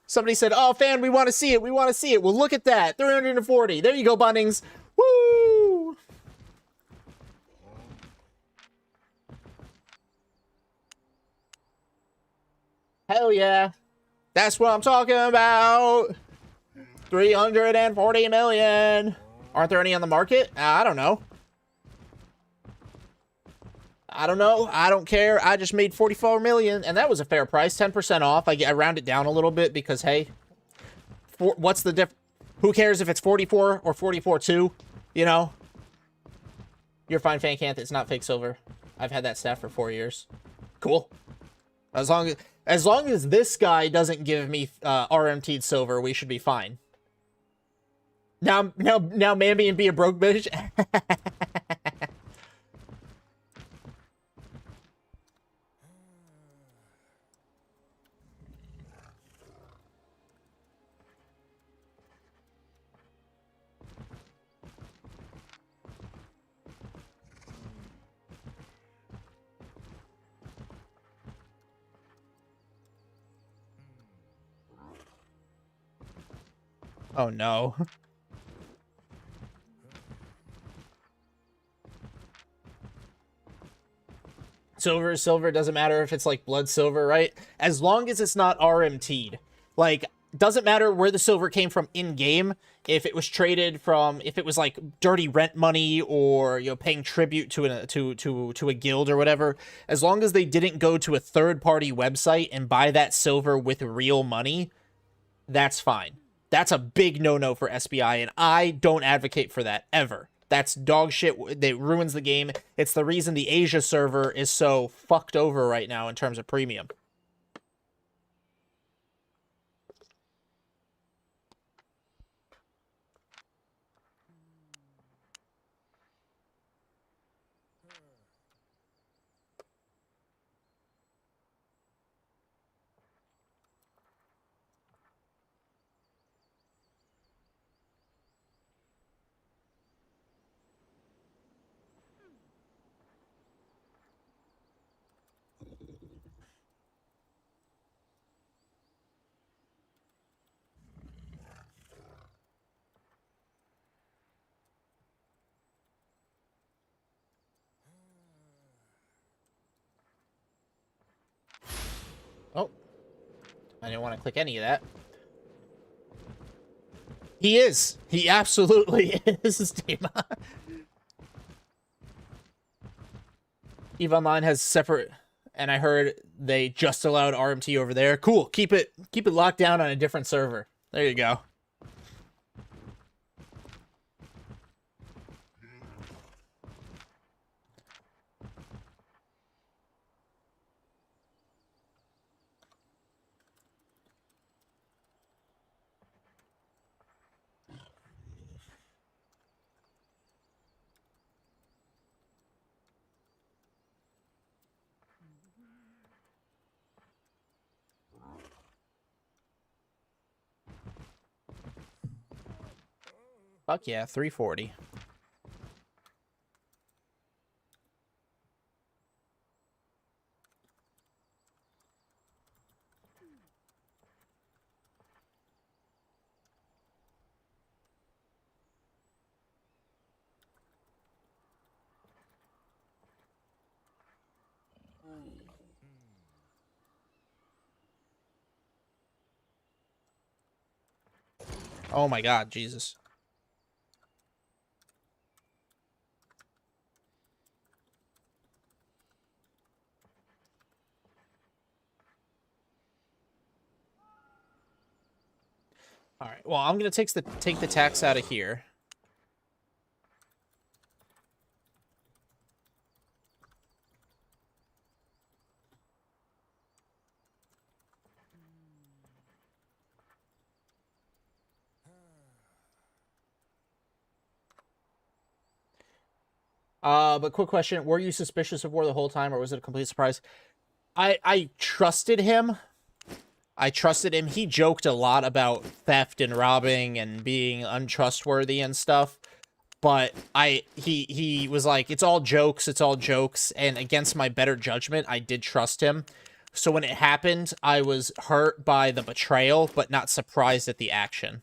Somebody said, oh, fan, we want to see it. We want to see it. Well, look at that. 340. There you go, Bunnings. Woo! Hell yeah. That's what I'm talking about. 340 million. Aren't there any on the market? I don't know. I don't know. I don't care. I just made 44 million, and that was a fair price. 10% off. I round it down a little bit because, hey, what's the diff? Who cares if it's 44 or 44.2? You know? You're fine, Fancanth. It's not fake silver. I've had that staff for 4 years. Cool. As long as this guy doesn't give me RMT'd silver, we should be fine. Now, Mamby and be a broke bitch. Oh no. Silver is silver. Doesn't matter if it's like blood silver, right? As long as it's not RMT'd. Like, doesn't matter where the silver came from in game. If it was traded from, if it was like dirty rent money or, you know, paying tribute to a guild or whatever. As long as they didn't go to a third-party website and buy that silver with real money, that's fine. That's a big no-no for SBI, and I don't advocate for that ever. That's dog shit that ruins the game. It's the reason the Asia server is so fucked over right now in terms of premium. Oh. I didn't want to click any of that. He is. He absolutely is, Dima. EVE Online has separate, and I heard they just allowed RMT over there. Cool. Keep it locked down on a different server. There you go. Fuck yeah, 340. Oh my god, Jesus. All right. Well, I'm gonna take the tax out of here. But quick question: were you suspicious of War the whole time, or was it a complete surprise? I trusted him. I trusted him. He joked a lot about theft and robbing and being untrustworthy and stuff. But he was like, it's all jokes, and against my better judgment, I did trust him. So when it happened, I was hurt by the betrayal, but not surprised at the action.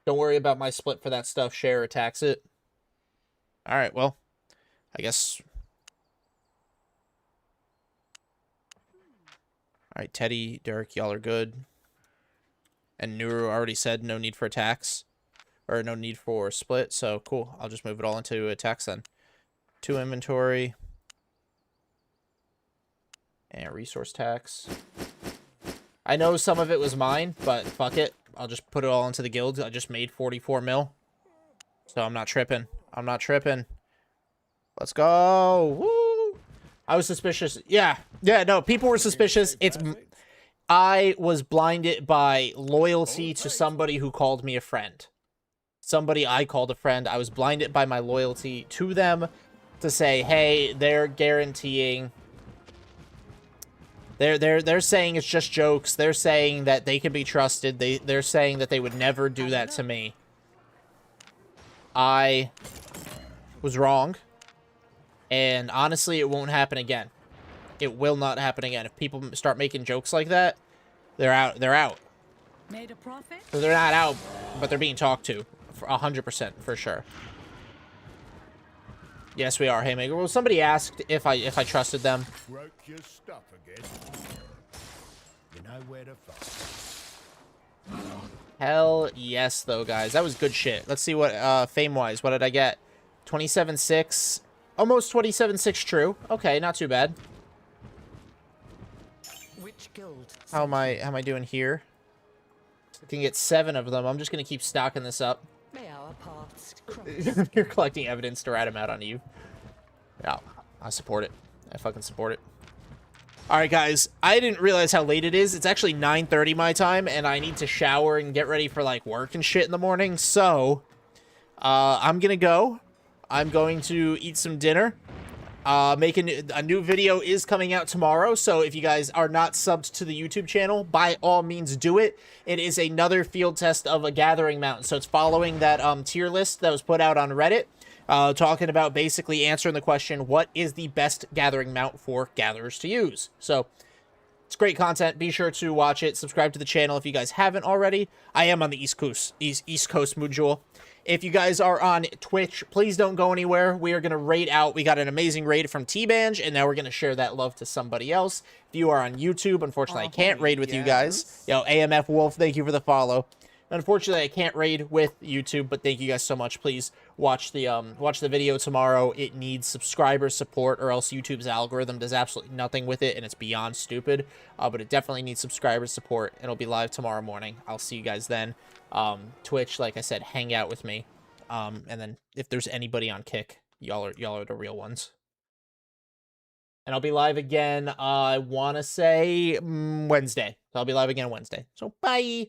Don't worry about my split for that stuff. Share or tax it. All right, well, I guess. All right, Teddy, Derek, y'all are good. And Nuru already said no need for a tax. Or no need for a split, so cool. I'll just move it all into a tax then. 2 inventory. And resource tax. I know some of it was mine, but fuck it. I'll just put it all into the guild. I just made 44 mil. So I'm not tripping. I'm not tripping. Let's go. Woo! I was suspicious. Yeah. Yeah, no, people were suspicious. I was blinded by loyalty to somebody who called me a friend. Somebody I called a friend. I was blinded by my loyalty to them to say, hey, they're guaranteeing. They're saying it's just jokes. They're saying that they can be trusted. They're saying that they would never do that to me. I was wrong. And honestly, it won't happen again. It will not happen again. If people start making jokes like that, they're out. They're out. Made a profit? So they're not out, but they're being talked to. 100% for sure. Yes, we are, Haymaker. Well, somebody asked if I trusted them. Broke your stuff again. You know where to find. Hell yes, though, guys. That was good shit. Let's see what, fame-wise, what did I get? 27.6. Almost 27.6 true. Okay, not too bad. Which guild? How am I doing here? I can get 7 of them. I'm just gonna keep stocking this up. May our paths cross. You're collecting evidence to rat him out on you. Yeah, I support it. I fucking support it. Alright, guys. I didn't realize how late it is. It's actually 9:30 my time, and I need to shower and get ready for, like, work and shit in the morning. So, I'm gonna go. I'm going to eat some dinner. Making a new video is coming out tomorrow, so if you guys are not subbed to the YouTube channel, by all means do it. It is another field test of a gathering mount, so it's following that tier list that was put out on Reddit, talking about basically answering the question, what is the best gathering mount for gatherers to use? So great content. Be sure to watch it. Subscribe to the channel if you guys haven't already. I am on the East Coast module. If you guys are on Twitch, please don't go anywhere. We are going to raid out. We got an amazing raid from T-Banj, and now we're going to share that love to somebody else. If you are on YouTube, unfortunately, I can't raid with you guys. Yo, AMF Wolf, thank you for the follow. Unfortunately, I can't raid with YouTube, but thank you guys so much. Please watch the video tomorrow. It needs subscriber support, or else YouTube's algorithm does absolutely nothing with it, and it's beyond stupid. But it definitely needs subscriber support. It'll be live tomorrow morning. I'll see you guys then. Twitch, like I said, hang out with me. And then if there's anybody on Kick, y'all are the real ones. And I'll be live again, I want to say Wednesday. So I'll be live again Wednesday. So bye.